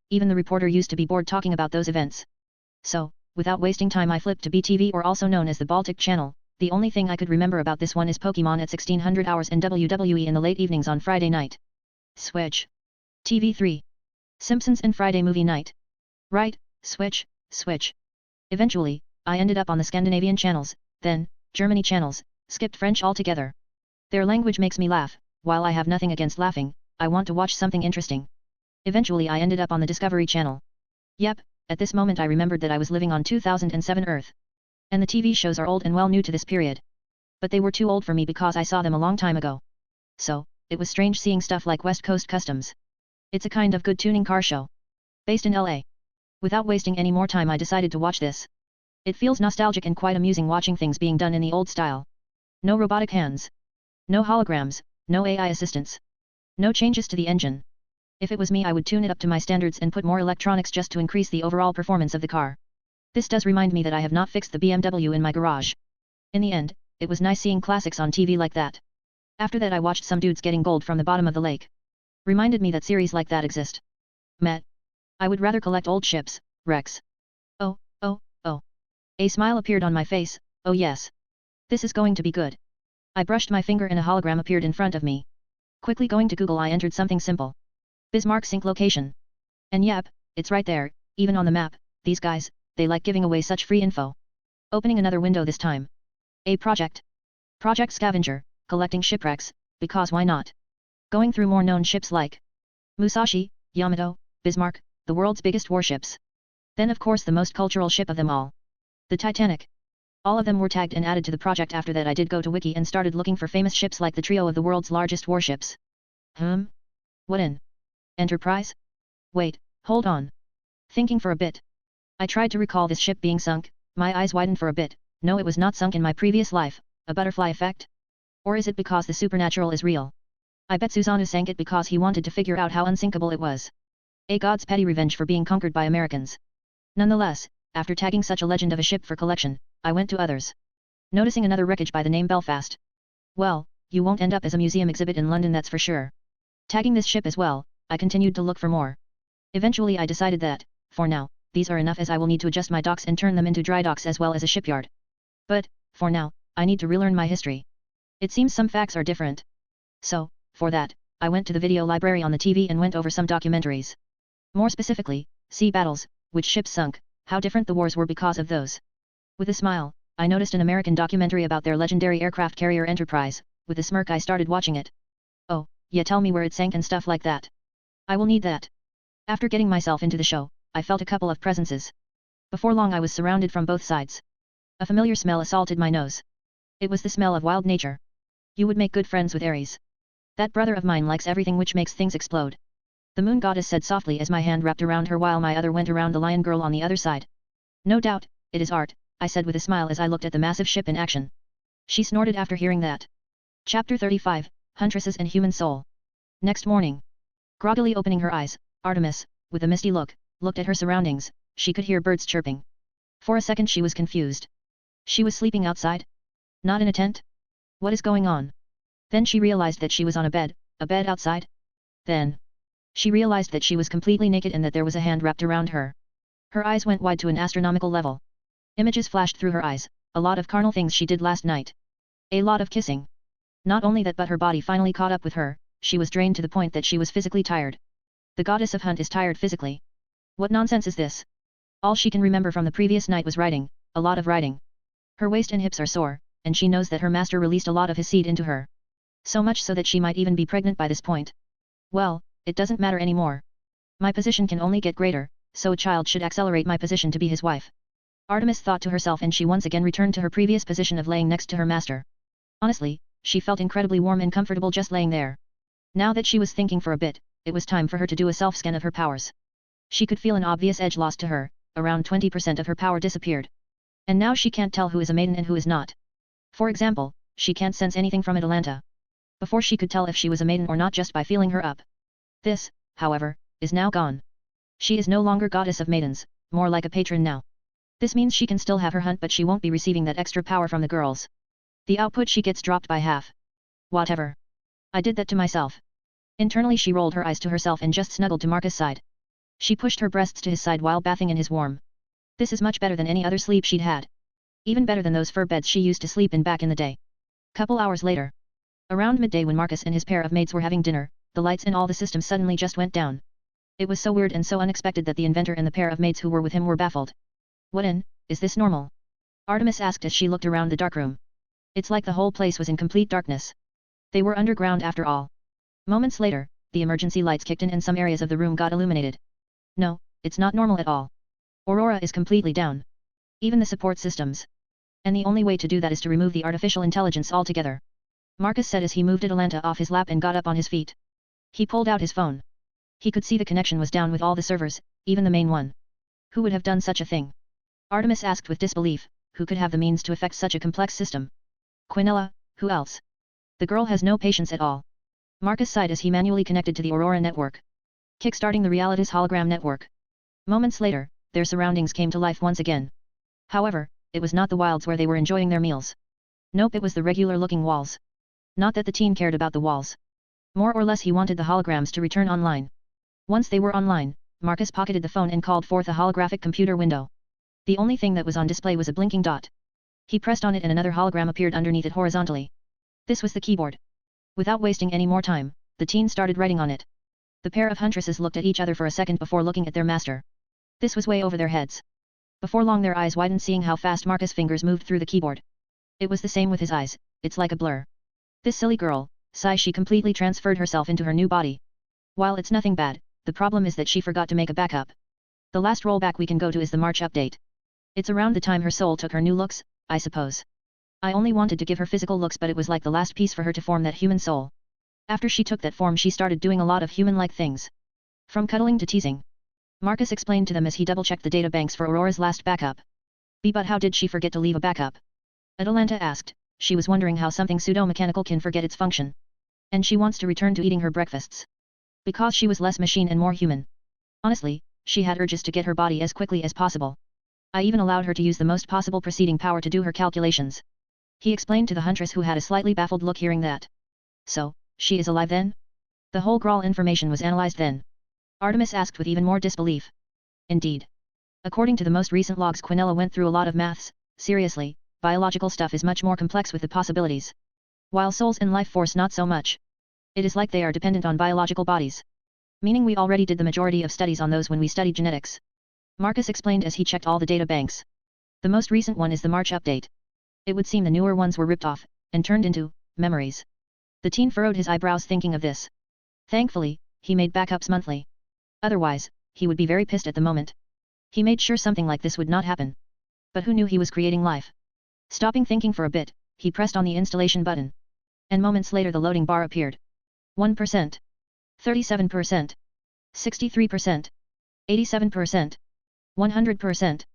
Even the reporter used to be bored talking about those events. So, without wasting time I flipped to BTV, or also known as the Baltic channel. The only thing I could remember about this one is Pokemon at 1600 hours and WWE in the late evenings on Friday night. Switch. TV3. Simpsons and Friday movie night. Right, switch. Eventually, I ended up on the Scandinavian channels, then, Germany channels, skipped French altogether. Their language makes me laugh, while I have nothing against laughing, I want to watch something interesting. Eventually I ended up on the Discovery Channel. Yep, at this moment I remembered that I was living on 2007 Earth. And the TV shows are old and well new to this period. But they were too old for me because I saw them a long time ago. So, it was strange seeing stuff like West Coast Customs. It's a kind of good tuning car show. Based in LA. Without wasting any more time I decided to watch this. It feels nostalgic and quite amusing watching things being done in the old style. No robotic hands. No holograms, no AI assistants. No changes to the engine. If it was me I would tune it up to my standards and put more electronics just to increase the overall performance of the car. This does remind me that I have not fixed the BMW in my garage. In the end, it was nice seeing classics on TV like that. After that I watched some dudes getting gold from the bottom of the lake. Reminded me that series like that exist. Met. I would rather collect old ships, wrecks. Oh. A smile appeared on my face, oh yes. This is going to be good. I brushed my finger and a hologram appeared in front of me. Quickly going to Google I entered something simple. Bismarck sync location. And yep, it's right there, even on the map. These guys, they like giving away such free info. Opening another window this time. A project. Project Scavenger, collecting shipwrecks, because why not? Going through more known ships like Musashi, Yamato, Bismarck, the world's biggest warships. Then of course the most cultural ship of them all. The Titanic. All of them were tagged and added to the project. After that I did go to Wiki and started looking for famous ships like the trio of the world's largest warships. What in? Enterprise? Wait, hold on. Thinking for a bit. I tried to recall this ship being sunk, my eyes widened for a bit. No, it was not sunk in my previous life, a butterfly effect? Or is it because the supernatural is real? I bet Susanoo sank it because he wanted to figure out how unsinkable it was. A god's petty revenge for being conquered by Americans. Nonetheless, after tagging such a legend of a ship for collection, I went to others. Noticing another wreckage by the name Belfast. Well, you won't end up as a museum exhibit in London, that's for sure. Tagging this ship as well, I continued to look for more. Eventually I decided that, for now, these are enough as I will need to adjust my docks and turn them into dry docks as well as a shipyard. But, for now, I need to relearn my history. It seems some facts are different. So, for that, I went to the video library on the TV and went over some documentaries. More specifically, sea battles, which ships sunk, how different the wars were because of those. With a smile, I noticed an American documentary about their legendary aircraft carrier Enterprise. With a smirk I started watching it. Oh, yeah, tell me where it sank and stuff like that. I will need that. After getting myself into the show, I felt a couple of presences. Before long I was surrounded from both sides. A familiar smell assaulted my nose. It was the smell of wild nature. You would make good friends with Ares. That brother of mine likes everything which makes things explode. The moon goddess said softly as my hand wrapped around her while my other went around the lion girl on the other side. No doubt, it is art, I said with a smile as I looked at the massive ship in action. She snorted after hearing that. Chapter 35, Huntresses and Human Soul. Next morning. Groggily opening her eyes, Artemis, with a misty look, looked at her surroundings. She could hear birds chirping. For a second she was confused. She was sleeping outside? Not in a tent? What is going on? Then she realized that she was on a bed outside? Then she realized that she was completely naked and that there was a hand wrapped around her. Her eyes went wide to an astronomical level. Images flashed through her eyes, a lot of carnal things she did last night. A lot of kissing. Not only that but her body finally caught up with her, she was drained to the point that she was physically tired. The goddess of Hunt is tired physically. What nonsense is this? All she can remember from the previous night was writing, a lot of writing. Her waist and hips are sore, and she knows that her master released a lot of his seed into her. So much so that she might even be pregnant by this point. Well, it doesn't matter anymore. My position can only get greater, so a child should accelerate my position to be his wife. Artemis thought to herself and she once again returned to her previous position of laying next to her master. Honestly, she felt incredibly warm and comfortable just laying there. Now that she was thinking for a bit, it was time for her to do a self-scan of her powers. She could feel an obvious edge lost to her, around 20% of her power disappeared. And now she can't tell who is a maiden and who is not. For example, she can't sense anything from Atalanta. Before she could tell if she was a maiden or not just by feeling her up. This, however, is now gone. She is no longer goddess of maidens, more like a patron now. This means she can still have her hunt but she won't be receiving that extra power from the girls. The output she gets dropped by half. Whatever. I did that to myself. Internally she rolled her eyes to herself and just snuggled to Marcus' side. She pushed her breasts to his side while bathing in his warm. This is much better than any other sleep she'd had. Even better than those fur beds she used to sleep in back in the day. Couple hours later. Around midday when Marcus and his pair of maids were having dinner, the lights in all the systems suddenly just went down. It was so weird and so unexpected that the inventor and the pair of maids who were with him were baffled. Is this normal? Artemis asked as she looked around the darkroom. It's like the whole place was in complete darkness. They were underground after all. Moments later, the emergency lights kicked in and some areas of the room got illuminated. No, it's not normal at all. Aurora is completely down. Even the support systems. And the only way to do that is to remove the artificial intelligence altogether. Marcus said as he moved Atalanta off his lap and got up on his feet. He pulled out his phone. He could see the connection was down with all the servers, even the main one. Who would have done such a thing? Artemis asked with disbelief, who could have the means to affect such a complex system? Quinella, who else? The girl has no patience at all. Marcus sighed as he manually connected to the Aurora network. Kickstarting the Realities hologram network. Moments later, their surroundings came to life once again. However, it was not the wilds where they were enjoying their meals. Nope, it was the regular-looking walls. Not that the teen cared about the walls. More or less he wanted the holograms to return online. Once they were online, Marcus pocketed the phone and called forth a holographic computer window. The only thing that was on display was a blinking dot. He pressed on it and another hologram appeared underneath it horizontally. This was the keyboard. Without wasting any more time, the teen started writing on it. The pair of huntresses looked at each other for a second before looking at their master. This was way over their heads. Before long their eyes widened seeing how fast Marcus' fingers moved through the keyboard. It was the same with his eyes, it's like a blur. This silly girl, sigh she completely transferred herself into her new body. While it's nothing bad, the problem is that she forgot to make a backup. The last rollback we can go to is the March update. It's around the time her soul took her new looks, I suppose. I only wanted to give her physical looks but it was like the last piece for her to form that human soul. After she took that form she started doing a lot of human-like things. From cuddling to teasing. Marcus explained to them as he double-checked the data banks for Aurora's last backup. But how did she forget to leave a backup? Atalanta asked, she was wondering how something pseudo-mechanical can forget its function. And she wants to return to eating her breakfasts. Because she was less machine and more human. Honestly, she had urges to get her body as quickly as possible. I even allowed her to use the most possible preceding power to do her calculations. He explained to the huntress who had a slightly baffled look hearing that. So, she is alive then? The whole Grawl information was analyzed then. Artemis asked with even more disbelief. Indeed. According to the most recent logs Quinella went through a lot of maths, seriously, biological stuff is much more complex with the possibilities. While souls and life force not so much. It is like they are dependent on biological bodies. Meaning we already did the majority of studies on those when we studied genetics. Marcus explained as he checked all the data banks. The most recent one is the March update. It would seem the newer ones were ripped off, and turned into memories. The teen furrowed his eyebrows thinking of this. Thankfully, he made backups monthly. Otherwise, he would be very pissed at the moment. He made sure something like this would not happen. But who knew he was creating life? Stopping thinking for a bit, he pressed on the installation button. And moments later the loading bar appeared. 1%. 37%. 63%. 87%. 100%.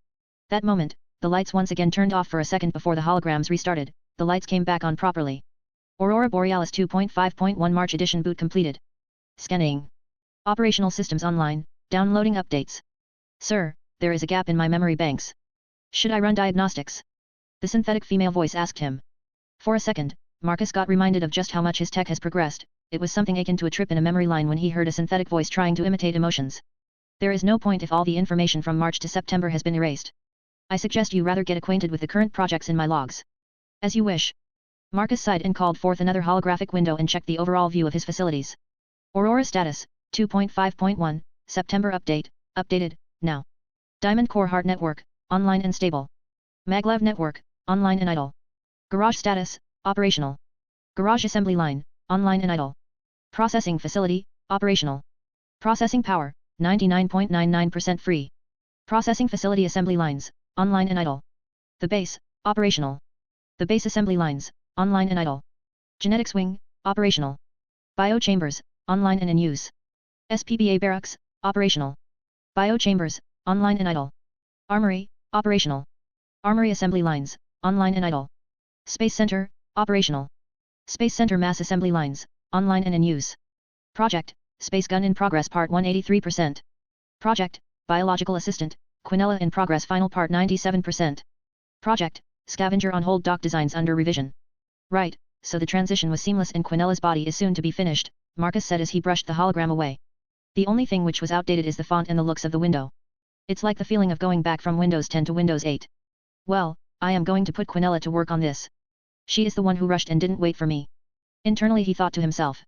That moment, the lights once again turned off for a second before the holograms restarted, the lights came back on properly. Aurora Borealis 2.5.1 March edition boot completed. Scanning. Operational systems online, downloading updates. Sir, there is a gap in my memory banks. Should I run diagnostics? The synthetic female voice asked him. For a second, Marcus got reminded of just how much his tech has progressed. It was something akin to a trip in a memory line when he heard a synthetic voice trying to imitate emotions. There is no point if all the information from March to September has been erased. I suggest you rather get acquainted with the current projects in my logs. As you wish. Marcus sighed and called forth another holographic window and checked the overall view of his facilities. Aurora status, 2.5.1, September update, updated, now. Diamond Core Heart Network, online and stable. Maglev Network, online and idle. Garage status, operational. Garage assembly line, online and idle. Processing facility, operational. Processing power, 99.99% free. Processing facility assembly lines, online and idle. The base, operational. The base assembly lines, online and idle. Genetics wing, operational. Biochambers, online and in use. SPBA barracks, operational. Biochambers, online and idle. Armory, operational. Armory assembly lines, online and idle. Space Center, operational. Space Center mass assembly lines, online and in use. Project, Space Gun in progress part 183%. Project, Biological Assistant, Quinella in progress final part 97%. Project, Scavenger on hold dock designs under revision. Right, so the transition was seamless and Quinella's body is soon to be finished, Marcus said as he brushed the hologram away. The only thing which was outdated is the font and the looks of the window. It's like the feeling of going back from Windows 10 to Windows 8. Well, I am going to put Quinella to work on this. She is the one who rushed and didn't wait for me. Internally he thought to himself.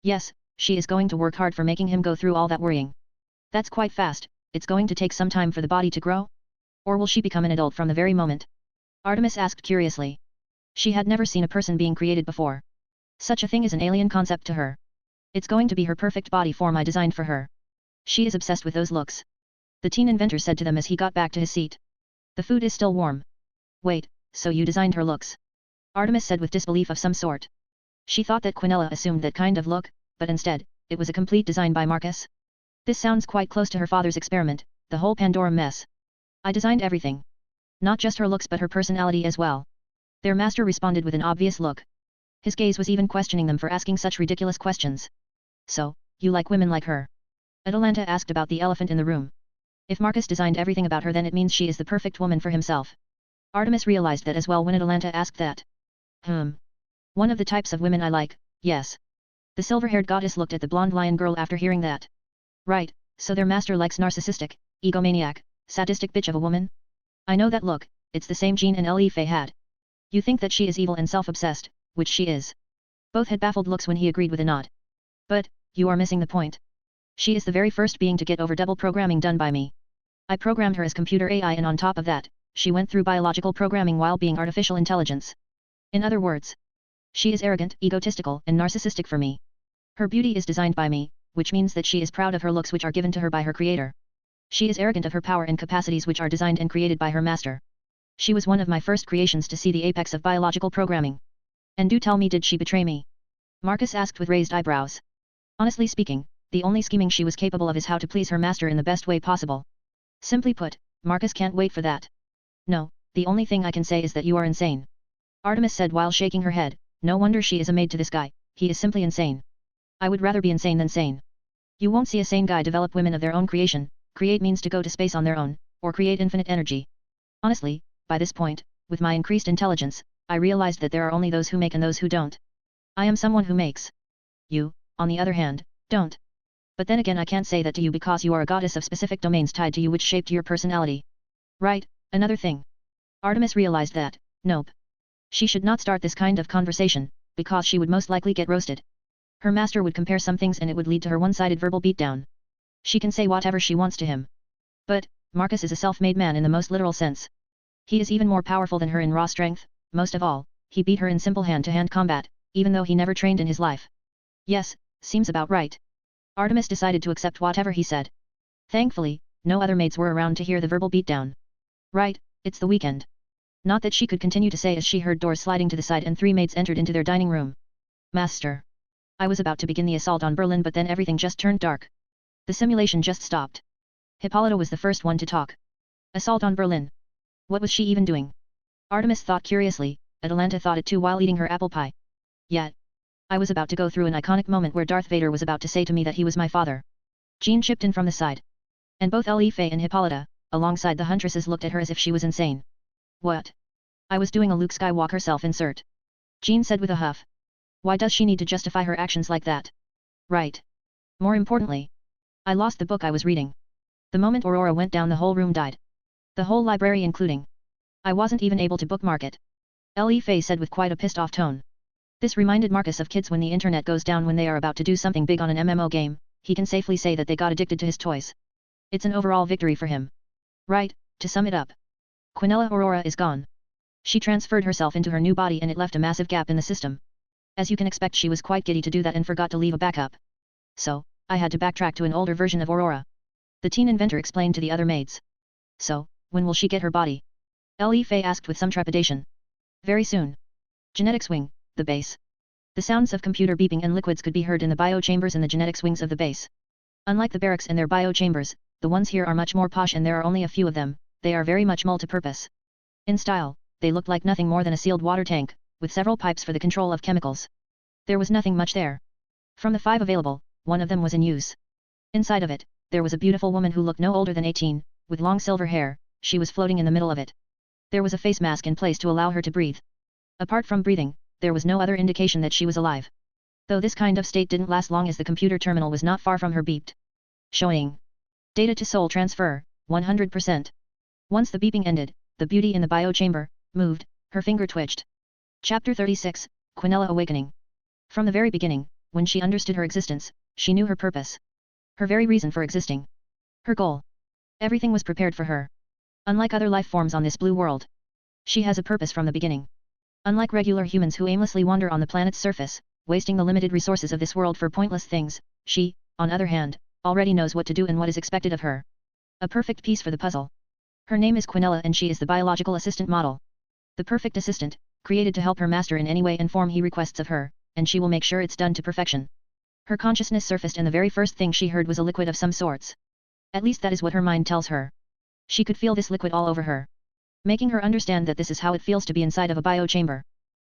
Yes, she is going to work hard for making him go through all that worrying. That's quite fast, it's going to take some time for the body to grow? Or will she become an adult from the very moment? Artemis asked curiously. She had never seen a person being created before. Such a thing is an alien concept to her. It's going to be her perfect body form I designed for her. She is obsessed with those looks. The teen inventor said to them as he got back to his seat. The food is still warm. Wait, so you designed her looks? Artemis said with disbelief of some sort. She thought that Quinella assumed that kind of look, but instead, it was a complete design by Marcus. This sounds quite close to her father's experiment, the whole Pandora mess. I designed everything. Not just her looks but her personality as well. Their master responded with an obvious look. His gaze was even questioning them for asking such ridiculous questions. So, you like women like her? Atalanta asked about the elephant in the room. If Marcus designed everything about her then it means she is the perfect woman for himself. Artemis realized that as well when Atalanta asked that. One of the types of women I like, yes. The silver-haired goddess looked at the blonde lion girl after hearing that. Right, so their master likes narcissistic, egomaniac, sadistic bitch of a woman? I know that look, it's the same gene Nle Fei had. You think that she is evil and self-obsessed, which she is. Both had baffled looks when he agreed with a nod. But, you are missing the point. She is the very first being to get over double programming done by me. I programmed her as computer AI and on top of that, she went through biological programming while being artificial intelligence. In other words, she is arrogant, egotistical, and narcissistic for me. Her beauty is designed by me, which means that she is proud of her looks which are given to her by her creator. She is arrogant of her power and capacities which are designed and created by her master. She was one of my first creations to see the apex of biological programming. And do tell me, did she betray me? Marcus asked with raised eyebrows. Honestly speaking, the only scheming she was capable of is how to please her master in the best way possible. Simply put, Marcus can't wait for that. No, the only thing I can say is that you are insane. Artemis said while shaking her head, no wonder she is a maid to this guy, he is simply insane. I would rather be insane than sane. You won't see a sane guy develop women of their own creation, create means to go to space on their own, or create infinite energy. Honestly, by this point, with my increased intelligence, I realized that there are only those who make and those who don't. I am someone who makes. You, on the other hand, don't. But then again I can't say that to you because you are a goddess of specific domains tied to you which shaped your personality. Right, another thing. Artemis realized that, nope. She should not start this kind of conversation, because she would most likely get roasted. Her master would compare some things and it would lead to her one-sided verbal beatdown. She can say whatever she wants to him. But, Marcus is a self-made man in the most literal sense. He is even more powerful than her in raw strength, most of all, he beat her in simple hand-to-hand combat, even though he never trained in his life. Yes, seems about right. Artemis decided to accept whatever he said. Thankfully, no other maids were around to hear the verbal beatdown. Right, it's the weekend. Not that she could continue to say as she heard doors sliding to the side and 3 maids entered into their dining room. Master. I was about to begin the assault on Berlin but then everything just turned dark. The simulation just stopped. Hippolyta was the first one to talk. Assault on Berlin. What was she even doing? Artemis thought curiously, Atalanta thought it too while eating her apple pie. Yet. I was about to go through an iconic moment where Darth Vader was about to say to me that he was my father. Jean chipped in from the side. And both Fei and Hippolyta, alongside the huntresses looked at her as if she was insane. What? I was doing a Luke Skywalker self-insert. Jean said with a huff. Why does she need to justify her actions like that? Right. More importantly. I lost the book I was reading. The moment Aurora went down the whole room died. The whole library including. I wasn't even able to bookmark it. Fei said with quite a pissed-off tone. This reminded Marcus of kids when the internet goes down when they are about to do something big on an MMO game, he can safely say that they got addicted to his toys. It's an overall victory for him. Right, to sum it up. Quinella Aurora is gone. She transferred herself into her new body and it left a massive gap in the system. As you can expect she was quite giddy to do that and forgot to leave a backup. So, I had to backtrack to an older version of Aurora. The teen inventor explained to the other maids. So, when will she get her body? Fei asked with some trepidation. Very soon. Genetics wing, the base. The sounds of computer beeping and liquids could be heard in the biochambers in the genetics wings of the base. Unlike the barracks and their biochambers, the ones here are much more posh and there are only a few of them, they are very much multi-purpose. In style, they looked like nothing more than a sealed water tank, with several pipes for the control of chemicals. There was nothing much there. From the 5 available, one of them was in use. Inside of it, there was a beautiful woman who looked no older than 18, with long silver hair, she was floating in the middle of it. There was a face mask in place to allow her to breathe. Apart from breathing, there was no other indication that she was alive. Though this kind of state didn't last long as the computer terminal was not far from her beeped. Showing. Data to soul transfer, 100%. Once the beeping ended, the beauty in the biochamber moved, her finger twitched. Chapter 36, Quinella Awakening. From the very beginning, when she understood her existence, she knew her purpose. Her very reason for existing. Her goal. Everything was prepared for her. Unlike other life forms on this blue world. She has a purpose from the beginning. Unlike regular humans who aimlessly wander on the planet's surface, wasting the limited resources of this world for pointless things, she, on other hand, already knows what to do and what is expected of her. A perfect piece for the puzzle. Her name is Quinella and she is the biological assistant model. The perfect assistant, created to help her master in any way and form he requests of her, and she will make sure it's done to perfection. Her consciousness surfaced and the very first thing she heard was a liquid of some sorts. At least that is what her mind tells her. She could feel this liquid all over her. Making her understand that this is how it feels to be inside of a biochamber.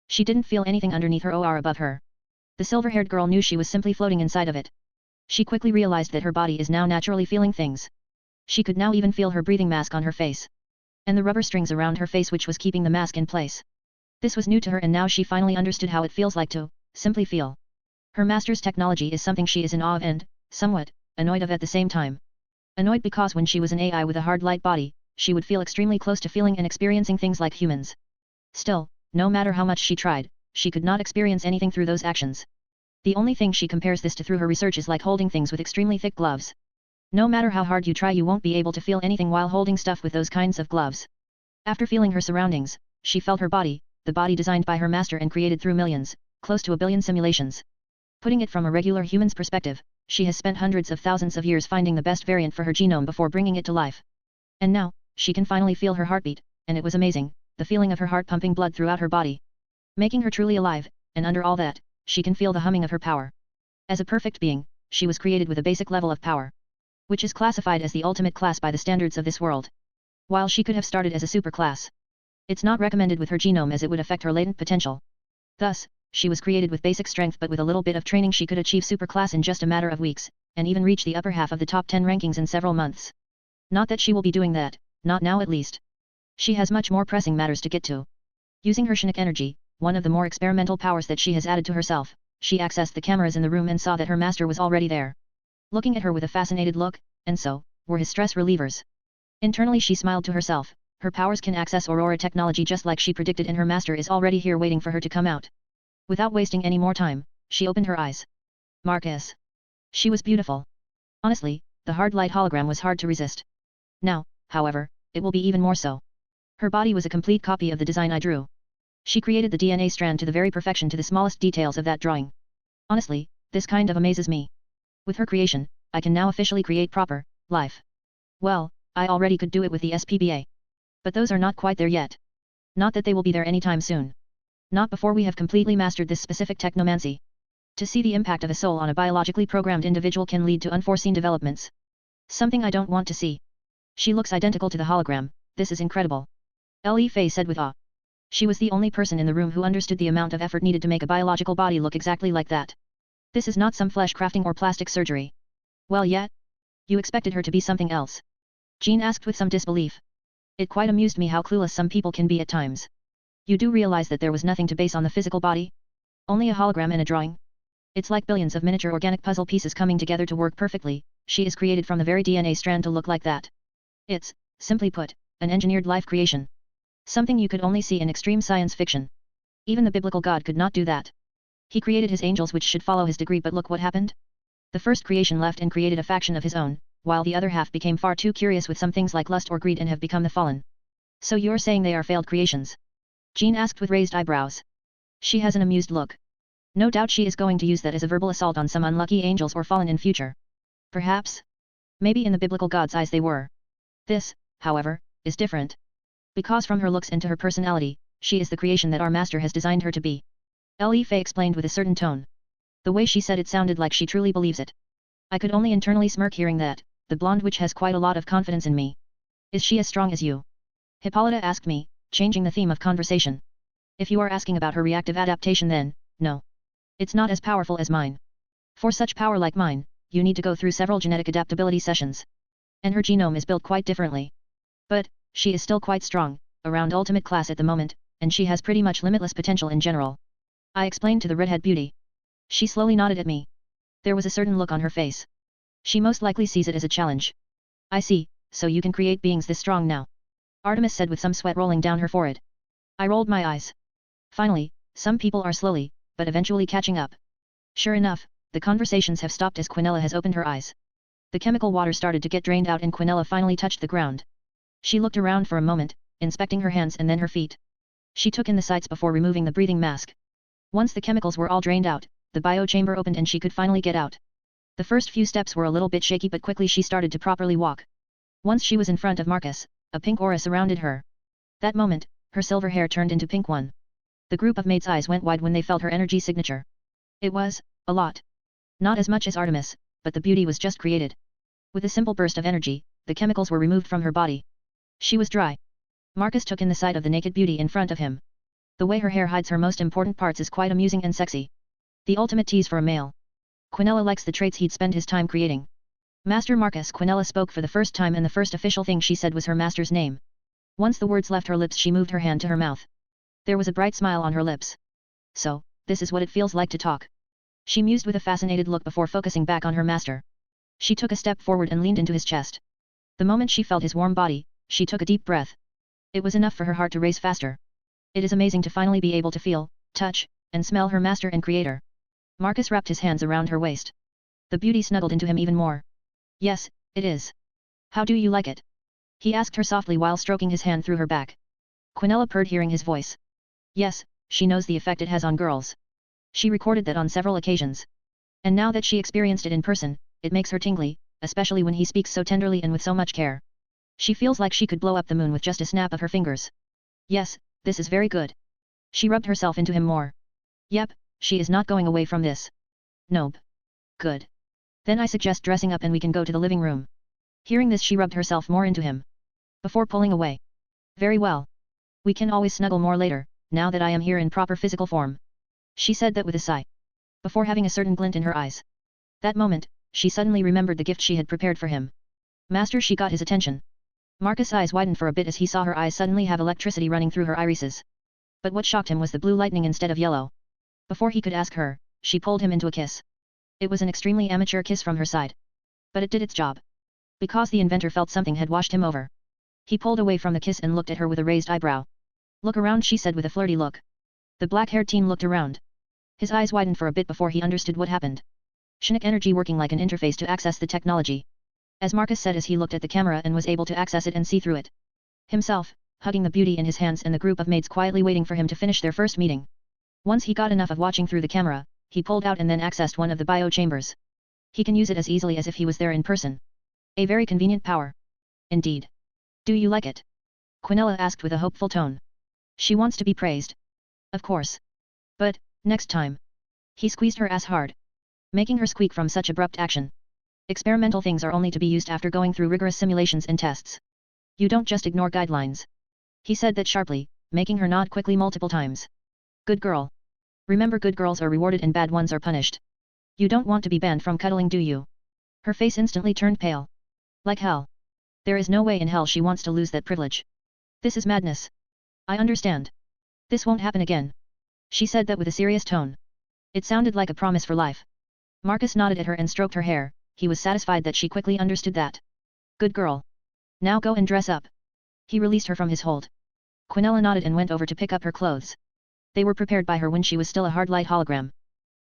She didn't feel anything underneath her or above her. The silver-haired girl knew she was simply floating inside of it. She quickly realized that her body is now naturally feeling things. She could now even feel her breathing mask on her face. And the rubber strings around her face which was keeping the mask in place. This was new to her and now she finally understood how it feels like to simply feel. Her master's technology is something she is in awe of and, somewhat, annoyed of at the same time. Annoyed because when she was an AI with a hard light body, she would feel extremely close to feeling and experiencing things like humans. Still, no matter how much she tried, she could not experience anything through those actions. The only thing she compares this to through her research is like holding things with extremely thick gloves. No matter how hard you try you won't be able to feel anything while holding stuff with those kinds of gloves. After feeling her surroundings, she felt her body, the body designed by her master and created through millions, close to 1 billion simulations. Putting it from a regular human's perspective, she has spent hundreds of thousands of years finding the best variant for her genome before bringing it to life. And now, she can finally feel her heartbeat, and it was amazing, the feeling of her heart pumping blood throughout her body. Making her truly alive, and under all that, she can feel the humming of her power. As a perfect being, she was created with a basic level of power. Which is classified as the ultimate class by the standards of this world. While she could have started as a superclass. It's not recommended with her genome as it would affect her latent potential. Thus, she was created with basic strength but with a little bit of training she could achieve superclass in just a matter of weeks, and even reach the upper half of the top 10 rankings in several months. Not that she will be doing that, not now at least. She has much more pressing matters to get to. Using her Chinook energy, one of the more experimental powers that she has added to herself, she accessed the cameras in the room and saw that her master was already there. Looking at her with a fascinated look, and so, were his stress relievers. Internally she smiled to herself, her powers can access Aurora technology just like she predicted and her master is already here waiting for her to come out. Without wasting any more time, she opened her eyes. Marcus. She was beautiful. Honestly, the hard light hologram was hard to resist. Now, however, it will be even more so. Her body was a complete copy of the design I drew. She created the DNA strand to the very perfection to the smallest details of that drawing. Honestly, this kind of amazes me. With her creation, I can now officially create proper life. Well, I already could do it with the SPBA. But those are not quite there yet. Not that they will be there anytime soon. Not before we have completely mastered this specific technomancy. To see the impact of a soul on a biologically programmed individual can lead to unforeseen developments. Something I don't want to see. She looks identical to the hologram, this is incredible. Li Fei said with awe. She was the only person in the room who understood the amount of effort needed to make a biological body look exactly like that. This is not some flesh crafting or plastic surgery. Well yet? You expected her to be something else? Jean asked with some disbelief. It quite amused me how clueless some people can be at times. You do realize that there was nothing to base on the physical body? Only a hologram and a drawing? It's like billions of miniature organic puzzle pieces coming together to work perfectly. She is created from the very DNA strand to look like that. It's, simply put, an engineered life creation. Something you could only see in extreme science fiction. Even the biblical God could not do that. He created his angels which should follow his degree, but look what happened. The first creation left and created a faction of his own, while the other half became far too curious with some things like lust or greed and have become the fallen. So you're saying they are failed creations? Jean asked with raised eyebrows. She has an amused look. No doubt she is going to use that as a verbal assault on some unlucky angels or fallen in future. Perhaps? Maybe in the biblical God's eyes they were. This, however, is different. Because from her looks and to her personality, she is the creation that our master has designed her to be. Li Fei explained with a certain tone. The way she said it sounded like she truly believes it. I could only internally smirk hearing that, the blonde witch has quite a lot of confidence in me. Is she as strong as you? Hippolyta asked me, changing the theme of conversation. If you are asking about her reactive adaptation then, no. It's not as powerful as mine. For such power like mine, you need to go through several genetic adaptability sessions. And her genome is built quite differently. But, she is still quite strong, around ultimate class at the moment, and she has pretty much limitless potential in general. I explained to the redhead beauty. She slowly nodded at me. There was a certain look on her face. She most likely sees it as a challenge. I see, so you can create beings this strong now. Artemis said with some sweat rolling down her forehead. I rolled my eyes. Finally, some people are slowly, but eventually catching up. Sure enough, the conversations have stopped as Quinella has opened her eyes. The chemical water started to get drained out and Quinella finally touched the ground. She looked around for a moment, inspecting her hands and then her feet. She took in the sights before removing the breathing mask. Once the chemicals were all drained out, the biochamber opened and she could finally get out. The first few steps were a little bit shaky but quickly she started to properly walk. Once she was in front of Marcus, a pink aura surrounded her. That moment, her silver hair turned into pink one. The group of maids' eyes went wide when they felt her energy signature. It was, a lot. Not as much as Artemis, but the beauty was just created. With a simple burst of energy, the chemicals were removed from her body. She was dry. Marcus took in the sight of the naked beauty in front of him. The way her hair hides her most important parts is quite amusing and sexy. The ultimate tease for a male. Quinella likes the traits he'd spend his time creating. Master Marcus. Quinella spoke for the first time and the first official thing she said was her master's name. Once the words left her lips she moved her hand to her mouth. There was a bright smile on her lips. So, this is what it feels like to talk. She mused with a fascinated look before focusing back on her master. She took a step forward and leaned into his chest. The moment she felt his warm body, she took a deep breath. It was enough for her heart to race faster. It is amazing to finally be able to feel, touch, and smell her master and creator. Marcus wrapped his hands around her waist. The beauty snuggled into him even more. Yes, it is. How do you like it? He asked her softly while stroking his hand through her back. Quinella purred hearing his voice. Yes, she knows the effect it has on girls. She recorded that on several occasions. And now that she experienced it in person, it makes her tingly, especially when he speaks so tenderly and with so much care. She feels like she could blow up the moon with just a snap of her fingers. Yes, this is very good. She rubbed herself into him more. Yep, she is not going away from this. Nope. Good. Then I suggest dressing up and we can go to the living room. Hearing this she rubbed herself more into him. Before pulling away. Very well. We can always snuggle more later, now that I am here in proper physical form. She said that with a sigh. Before having a certain glint in her eyes. That moment, she suddenly remembered the gift she had prepared for him. Master, she got his attention. Marcus' eyes widened for a bit as he saw her eyes suddenly have electricity running through her irises. But what shocked him was the blue lightning instead of yellow. Before he could ask her, she pulled him into a kiss. It was an extremely amateur kiss from her side. But it did its job. Because the inventor felt something had washed him over. He pulled away from the kiss and looked at her with a raised eyebrow. Look around, she said with a flirty look. The black-haired teen looked around. His eyes widened for a bit before he understood what happened. Psionic energy working like an interface to access the technology. As Marcus said as he looked at the camera and was able to access it and see through it. Himself, hugging the beauty in his hands and the group of maids quietly waiting for him to finish their first meeting. Once he got enough of watching through the camera, he pulled out and then accessed one of the bio chambers. He can use it as easily as if he was there in person. A very convenient power. Indeed. Do you like it? Quinella asked with a hopeful tone. She wants to be praised. Of course. But, next time. He squeezed her ass hard, making her squeak from such abrupt action. Experimental things are only to be used after going through rigorous simulations and tests. You don't just ignore guidelines. He said that sharply, making her nod quickly multiple times. Good girl. Remember, good girls are rewarded and bad ones are punished. You don't want to be banned from cuddling, do you? Her face instantly turned pale. Like hell. There is no way in hell she wants to lose that privilege. This is madness. I understand. This won't happen again. She said that with a serious tone. It sounded like a promise for life. Marcus nodded at her and stroked her hair. He was satisfied that she quickly understood that. Good girl. Now go and dress up. He released her from his hold. Quinella nodded and went over to pick up her clothes. They were prepared by her when she was still a hard light hologram.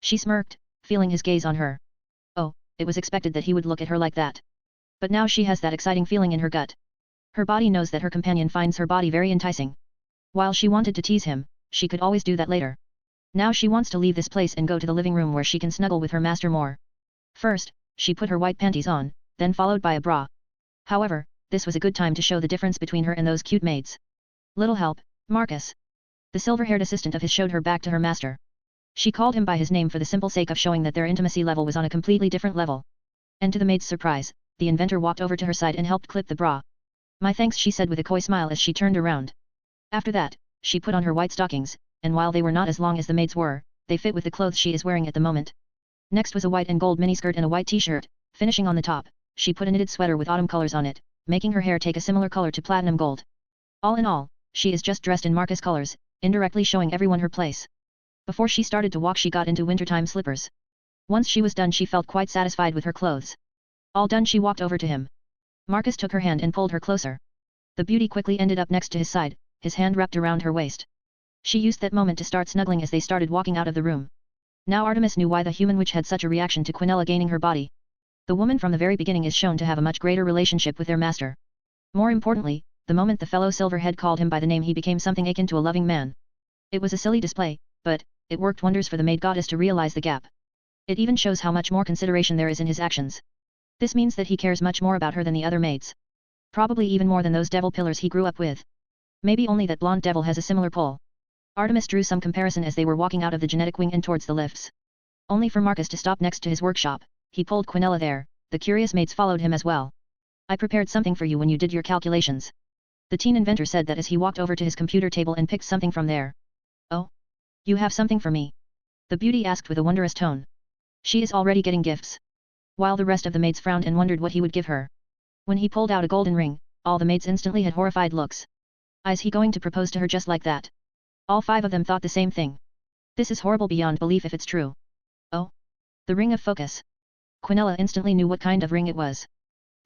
She smirked, feeling his gaze on her. Oh, it was expected that he would look at her like that. But now she has that exciting feeling in her gut. Her body knows that her companion finds her body very enticing. While she wanted to tease him, she could always do that later. Now she wants to leave this place and go to the living room where she can snuggle with her master more. First, she put her white panties on, then followed by a bra. However, this was a good time to show the difference between her and those cute maids. Little help, Marcus. The silver-haired assistant of his showed her back to her master. She called him by his name for the simple sake of showing that their intimacy level was on a completely different level. And to the maid's surprise, the inventor walked over to her side and helped clip the bra. My thanks, she said with a coy smile as she turned around. After that, she put on her white stockings, and while they were not as long as the maid's were, they fit with the clothes she is wearing at the moment. Next was a white and gold miniskirt and a white t-shirt, finishing on the top, she put a knitted sweater with autumn colors on it, making her hair take a similar color to platinum gold. All in all, she is just dressed in Marcus colors, indirectly showing everyone her place. Before she started to walk she got into wintertime slippers. Once she was done she felt quite satisfied with her clothes. All done she walked over to him. Marcus took her hand and pulled her closer. The beauty quickly ended up next to his side, his hand wrapped around her waist. She used that moment to start snuggling as they started walking out of the room. Now Artemis knew why the human witch had such a reaction to Quinella gaining her body. The woman from the very beginning is shown to have a much greater relationship with their master. More importantly, the moment the fellow silverhead called him by the name he became something akin to a loving man. It was a silly display, but it worked wonders for the maid goddess to realize the gap. It even shows how much more consideration there is in his actions. This means that he cares much more about her than the other maids. Probably even more than those devil pillars he grew up with. Maybe only that blonde devil has a similar pull. Artemis drew some comparison as they were walking out of the genetic wing and towards the lifts. Only for Marcus to stop next to his workshop, he pulled Quinella there, the curious maids followed him as well. I prepared something for you when you did your calculations. The teen inventor said that as he walked over to his computer table and picked something from there. Oh? You have something for me? The beauty asked with a wondrous tone. She is already getting gifts. While the rest of the maids frowned and wondered what he would give her. When he pulled out a golden ring, all the maids instantly had horrified looks. Is he going to propose to her just like that? All 5 of them thought the same thing. This is horrible beyond belief if it's true. Oh? The ring of focus. Quinella instantly knew what kind of ring it was.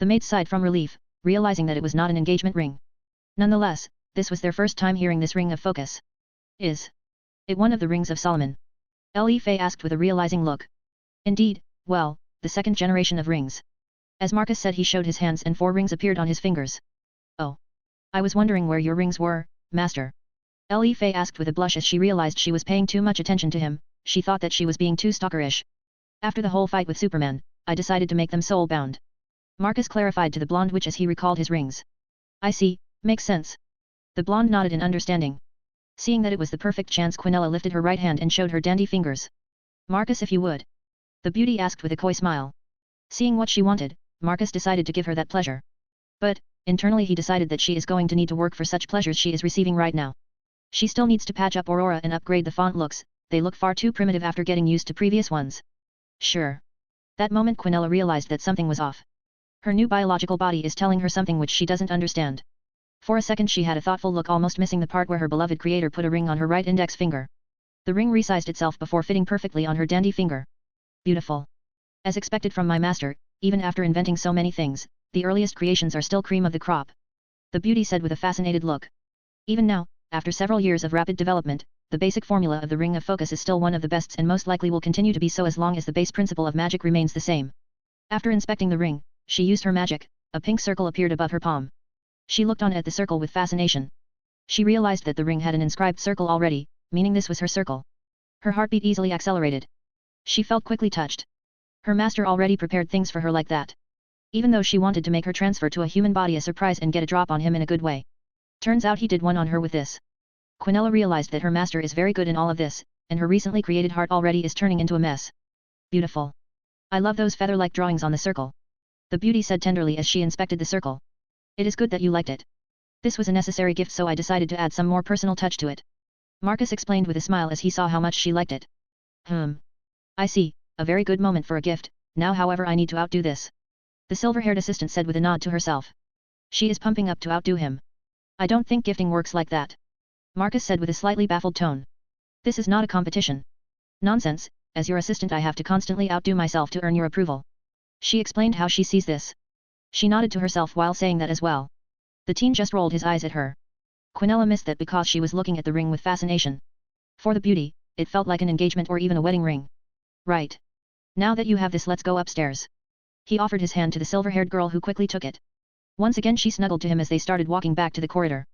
The maids sighed from relief, realizing that it was not an engagement ring. Nonetheless, this was their first time hearing this ring of focus. Is it one of the rings of Solomon? Li Fei asked with a realizing look. Indeed, well, the second generation of rings. As Marcus said, he showed his hands and 4 rings appeared on his fingers. Oh. I was wondering where your rings were, master. Li Fei asked with a blush as she realized she was paying too much attention to him, she thought that she was being too stalkerish. After the whole fight with Superman, I decided to make them soul-bound. Marcus clarified to the blonde witch as he recalled his rings. I see, makes sense. The blonde nodded in understanding. Seeing that it was the perfect chance, Quinella lifted her right hand and showed her dandy fingers. Marcus, if you would. The beauty asked with a coy smile. Seeing what she wanted, Marcus decided to give her that pleasure. But, internally he decided that she is going to need to work for such pleasures she is receiving right now. She still needs to patch up Aurora and upgrade the font looks, they look far too primitive after getting used to previous ones. Sure. That moment Quinella realized that something was off. Her new biological body is telling her something which she doesn't understand. For a second she had a thoughtful look, almost missing the part where her beloved creator put a ring on her right index finger. The ring resized itself before fitting perfectly on her dandy finger. Beautiful. As expected from my master, even after inventing so many things, the earliest creations are still cream of the crop. The beauty said with a fascinated look. Even now, after several years of rapid development, the basic formula of the Ring of Focus is still one of the best and most likely will continue to be so as long as the base principle of magic remains the same. After inspecting the ring, she used her magic, a pink circle appeared above her palm. She looked on at the circle with fascination. She realized that the ring had an inscribed circle already, meaning this was her circle. Her heartbeat easily accelerated. She felt quickly touched. Her master already prepared things for her like that. Even though she wanted to make her transfer to a human body a surprise and get a drop on him in a good way. Turns out he did one on her with this. Quinella realized that her master is very good in all of this, and her recently created heart already is turning into a mess. Beautiful. I love those feather-like drawings on the circle. The beauty said tenderly as she inspected the circle. It is good that you liked it. This was a necessary gift, so I decided to add some more personal touch to it. Marcus explained with a smile as he saw how much she liked it. I see, a very good moment for a gift. Now however I need to outdo this. The silver-haired assistant said with a nod to herself. She is pumping up to outdo him. I don't think gifting works like that. Marcus said with a slightly baffled tone. This is not a competition. Nonsense, as your assistant I have to constantly outdo myself to earn your approval. She explained how she sees this. She nodded to herself while saying that as well. The teen just rolled his eyes at her. Quinella missed that because she was looking at the ring with fascination. For the beauty, it felt like an engagement or even a wedding ring. Right. Now that you have this, let's go upstairs. He offered his hand to the silver-haired girl who quickly took it. Once again she snuggled to him as they started walking back to the corridor.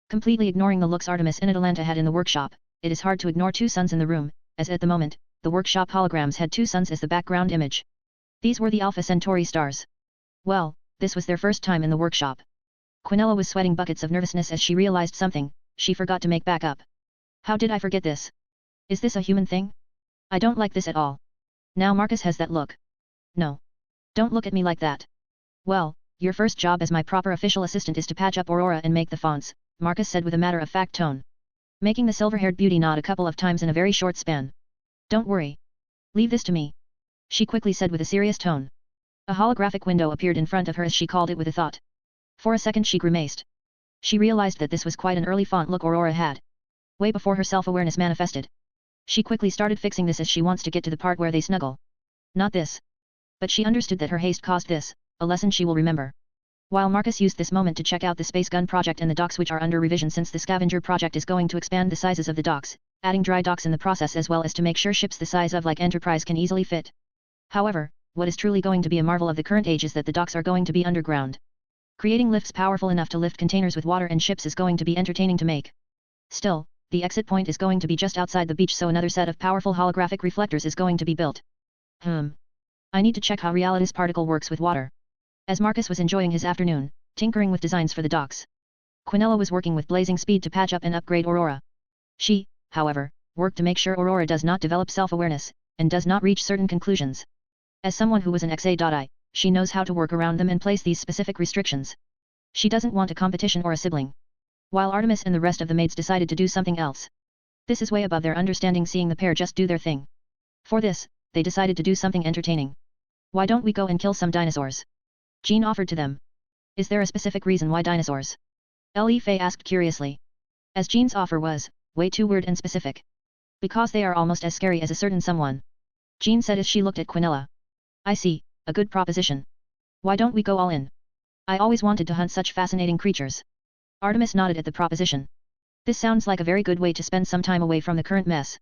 Completely ignoring the looks Artemis and Atalanta had in the workshop, it is hard to ignore two suns in the room, as at the moment, the workshop holograms had two suns as the background image. These were the Alpha Centauri stars. Well, this was their first time in the workshop. Quinella was sweating buckets of nervousness as she realized something, she forgot to make back up. How did I forget this? Is this a human thing? I don't like this at all. Now Marcus has that look. No. Don't look at me like that. Well, your first job as my proper official assistant is to patch up Aurora and make the fonts, Marcus said with a matter-of-fact tone. Making the silver-haired beauty nod a couple of times in a very short span. Don't worry. Leave this to me. She quickly said with a serious tone. A holographic window appeared in front of her as she called it with a thought. For a second she grimaced. She realized that this was quite an early font look Aurora had. Way before her self-awareness manifested. She quickly started fixing this as she wants to get to the part where they snuggle. Not this. But she understood that her haste caused this, a lesson she will remember. While Marcus used this moment to check out the space gun project and the docks which are under revision since the Scavenger Project is going to expand the sizes of the docks, adding dry docks in the process as well as to make sure ships the size of like Enterprise can easily fit. However, what is truly going to be a marvel of the current age is that the docks are going to be underground. Creating lifts powerful enough to lift containers with water and ships is going to be entertaining to make. Still, the exit point is going to be just outside the beach, so another set of powerful holographic reflectors is going to be built. I need to check how Reality's particle works with water. As Marcus was enjoying his afternoon, tinkering with designs for the docks, Quinella was working with blazing speed to patch up and upgrade Aurora. She, however, worked to make sure Aurora does not develop self-awareness, and does not reach certain conclusions. As someone who was an XA.I, she knows how to work around them and place these specific restrictions. She doesn't want a competition or a sibling. While Artemis and the rest of the maids decided to do something else. This is way above their understanding, seeing the pair just do their thing. For this, they decided to do something entertaining. Why don't we go and kill some dinosaurs? Jean offered to them. Is there a specific reason why dinosaurs? Li Fei asked curiously. As Jean's offer was, way too weird and specific. Because they are almost as scary as a certain someone. Jean said as she looked at Quinella. I see, a good proposition. Why don't we go all in? I always wanted to hunt such fascinating creatures. Artemis nodded at the proposition. This sounds like a very good way to spend some time away from the current mess.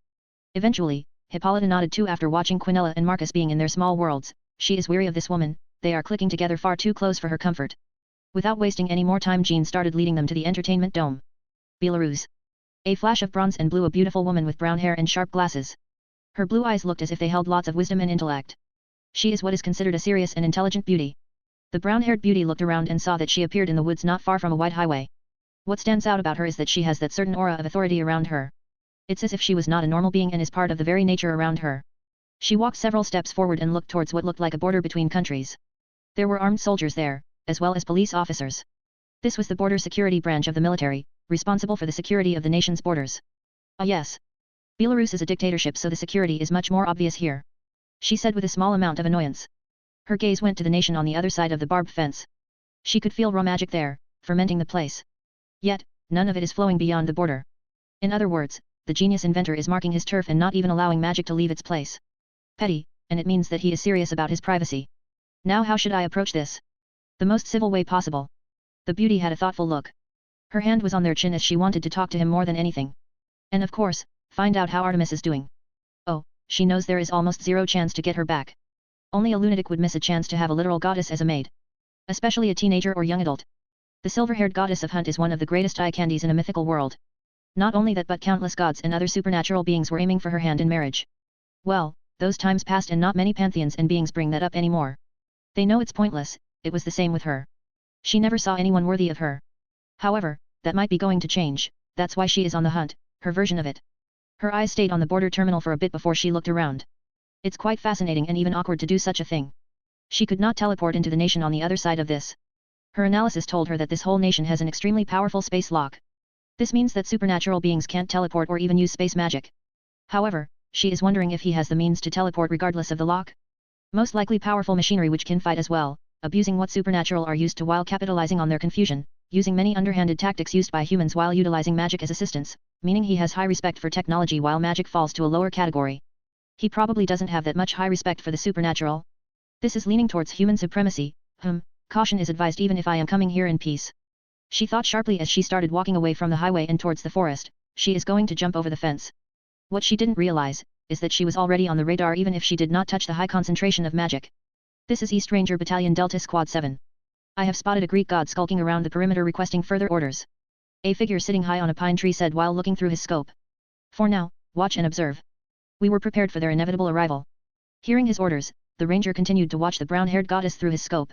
Eventually, Hippolyta nodded too after watching Quinella and Marcus being in their small worlds. She is weary of this woman, they are clicking together far too close for her comfort. Without wasting any more time, Jean started leading them to the entertainment dome. Belarus. A flash of bronze and blue, a beautiful woman with brown hair and sharp glasses. Her blue eyes looked as if they held lots of wisdom and intellect. She is what is considered a serious and intelligent beauty. The brown-haired beauty looked around and saw that she appeared in the woods not far from a wide highway. What stands out about her is that she has that certain aura of authority around her. It's as if she was not a normal being and is part of the very nature around her. She walked several steps forward and looked towards what looked like a border between countries. There were armed soldiers there, as well as police officers. This was the border security branch of the military, responsible for the security of the nation's borders. Ah yes. Belarus is a dictatorship, so the security is much more obvious here. She said with a small amount of annoyance. Her gaze went to the nation on the other side of the barbed fence. She could feel raw magic there, fermenting the place. Yet, none of it is flowing beyond the border. In other words, the genius inventor is marking his turf and not even allowing magic to leave its place. Petty, and it means that he is serious about his privacy. Now how should I approach this? The most civil way possible. The beauty had a thoughtful look. Her hand was on their chin as she wanted to talk to him more than anything. And of course, Find out how Artemis is doing. Oh, she knows there is almost zero chance to get her back. Only a lunatic would miss a chance to have a literal goddess as a maid. Especially a teenager or young adult. The silver-haired goddess of Hunt is one of the greatest eye candies in a mythical world. Not only that, but countless gods and other supernatural beings were aiming for her hand in marriage. Well, those times passed and not many pantheons and beings bring that up anymore. They know it's pointless. It was the same with her. She never saw anyone worthy of her. However, that might be going to change. That's why she is on the hunt, her version of it. Her eyes stayed on the border terminal for a bit before she looked around. It's quite fascinating and even awkward to do such a thing. She could not teleport into the nation on the other side of this. Her analysis told her that this whole nation has an extremely powerful space lock. This means that supernatural beings can't teleport or even use space magic. However, she is wondering if he has the means to teleport regardless of the lock. Most likely powerful machinery which can fight as well, abusing what supernatural are used to while capitalizing on their confusion, using many underhanded tactics used by humans while utilizing magic as assistance, meaning he has high respect for technology while magic falls to a lower category. He probably doesn't have that much high respect for the supernatural. This is leaning towards human supremacy. Caution is advised even if I am coming here in peace. She thought sharply as she started walking away from the highway and towards the forest. She is going to jump over the fence. What she didn't realize is that she was already on the radar even if she did not touch the high concentration of magic. This is East Ranger Battalion Delta Squad 7. I have spotted a Greek god skulking around the perimeter requesting further orders. A figure sitting high on a pine tree said while looking through his scope. For now, watch and observe. We were prepared for their inevitable arrival. Hearing his orders, the ranger continued to watch the brown-haired goddess through his scope.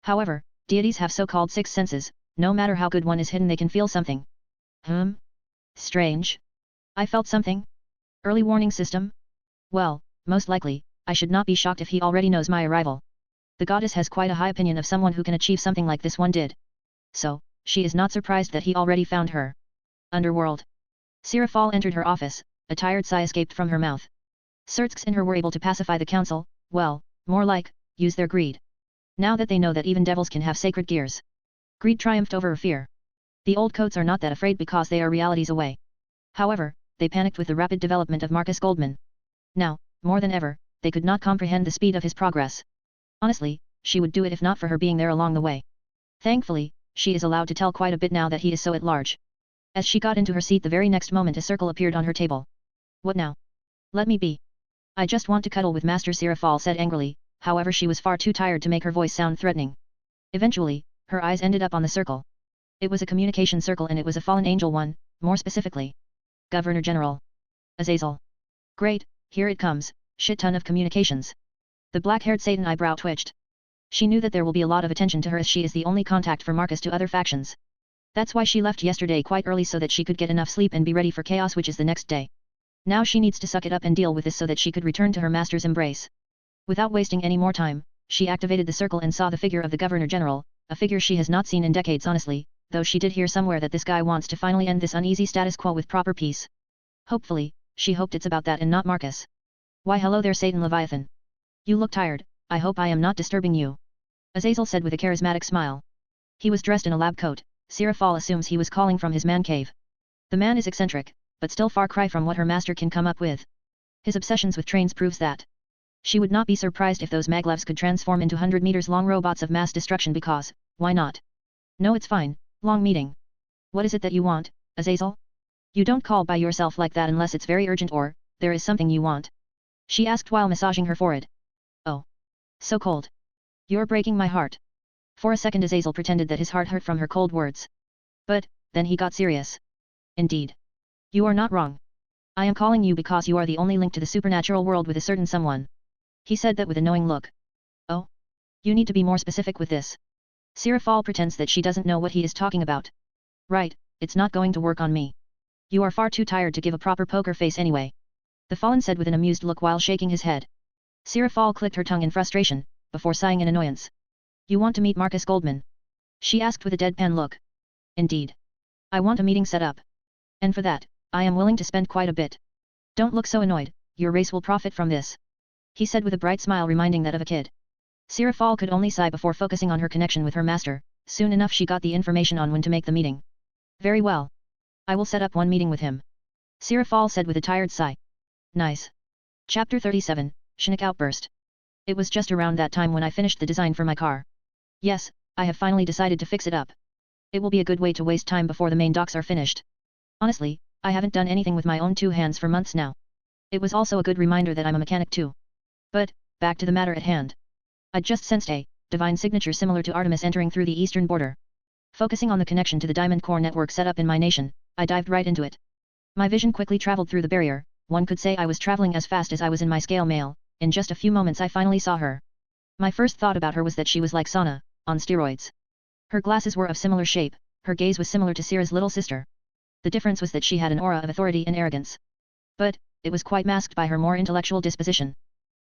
However, deities have so-called sixth senses. No matter how good one is hidden, they can feel something. Strange. I felt something. Early warning system? Well, most likely, I should not be shocked if he already knows my arrival. The goddess has quite a high opinion of someone who can achieve something like this one did. So, she is not surprised that he already found her. Underworld. Sarafal entered her office, a tired sigh escaped from her mouth. Certs in her were able to pacify the council, well, more like, use their greed. Now that they know that even devils can have sacred gears. Greed triumphed over fear. The old coats are not that afraid because they are realities away. However, they panicked with the rapid development of Marcus Goldman. Now, more than ever, they could not comprehend the speed of his progress. Honestly, she would do it if not for her being there along the way. Thankfully, she is allowed to tell quite a bit now that he is so at large. As she got into her seat the very next moment a circle appeared on her table. What now? Let me be. I just want to cuddle with Master Sarafal said angrily, however she was far too tired to make her voice sound threatening. Eventually, her eyes ended up on the circle. It was a communication circle and it was a fallen angel one, more specifically. Governor General. Azazel. Great, here it comes, shit ton of communications. The black-haired Satan eyebrow twitched. She knew that there will be a lot of attention to her as she is the only contact for Marcus to other factions. That's why she left yesterday quite early so that she could get enough sleep and be ready for chaos which is the next day. Now she needs to suck it up and deal with this so that she could return to her master's embrace. Without wasting any more time, she activated the circle and saw the figure of the Governor General, a figure she has not seen in decades honestly, though she did hear somewhere that this guy wants to finally end this uneasy status quo with proper peace. Hopefully, she hoped it's about that and not Marcus. Why hello there Satan Leviathan. You look tired, I hope I am not disturbing you. Azazel said with a charismatic smile. He was dressed in a lab coat. Sarafal assumes he was calling from his man cave. The man is eccentric, but still far cry from what her master can come up with. His obsessions with trains proves that. She would not be surprised if those maglevs could transform into 100 meters long robots of mass destruction because, why not? No it's fine, long meeting. What is it that you want, Azazel? You don't call by yourself like that unless it's very urgent or, there is something you want. She asked while massaging her forehead. Oh. So cold. You're breaking my heart. For a second Azazel pretended that his heart hurt from her cold words. But, then he got serious. Indeed. You are not wrong. I am calling you because you are the only link to the supernatural world with a certain someone. He said that with a knowing look. Oh? You need to be more specific with this. Sarafal pretends that she doesn't know what he is talking about. Right, it's not going to work on me. You are far too tired to give a proper poker face anyway. The Fallen said with an amused look while shaking his head. Sarafal clicked her tongue in frustration, before sighing in annoyance. You want to meet Marcus Goldman? She asked with a deadpan look. Indeed. I want a meeting set up. And for that, I am willing to spend quite a bit. Don't look so annoyed, your race will profit from this. He said with a bright smile reminding that of a kid. Sarafal could only sigh before focusing on her connection with her master. Soon enough she got the information on when to make the meeting. Very well. I will set up one meeting with him. Sarafal said with a tired sigh. Nice. Chapter 37, Chinook Outburst. It was just around that time when I finished the design for my car. Yes, I have finally decided to fix it up. It will be a good way to waste time before the main docks are finished. Honestly, I haven't done anything with my own two hands for months now. It was also a good reminder that I'm a mechanic too. But, back to the matter at hand. I'd just sensed a divine signature similar to Artemis entering through the eastern border. Focusing on the connection to the diamond core network set up in my nation, I dived right into it. My vision quickly traveled through the barrier. One could say I was traveling as fast as I was in my scale mail. In just a few moments I finally saw her. My first thought about her was that she was like Sana, on steroids. Her glasses were of similar shape, her gaze was similar to Sira's little sister. The difference was that she had an aura of authority and arrogance. But, it was quite masked by her more intellectual disposition.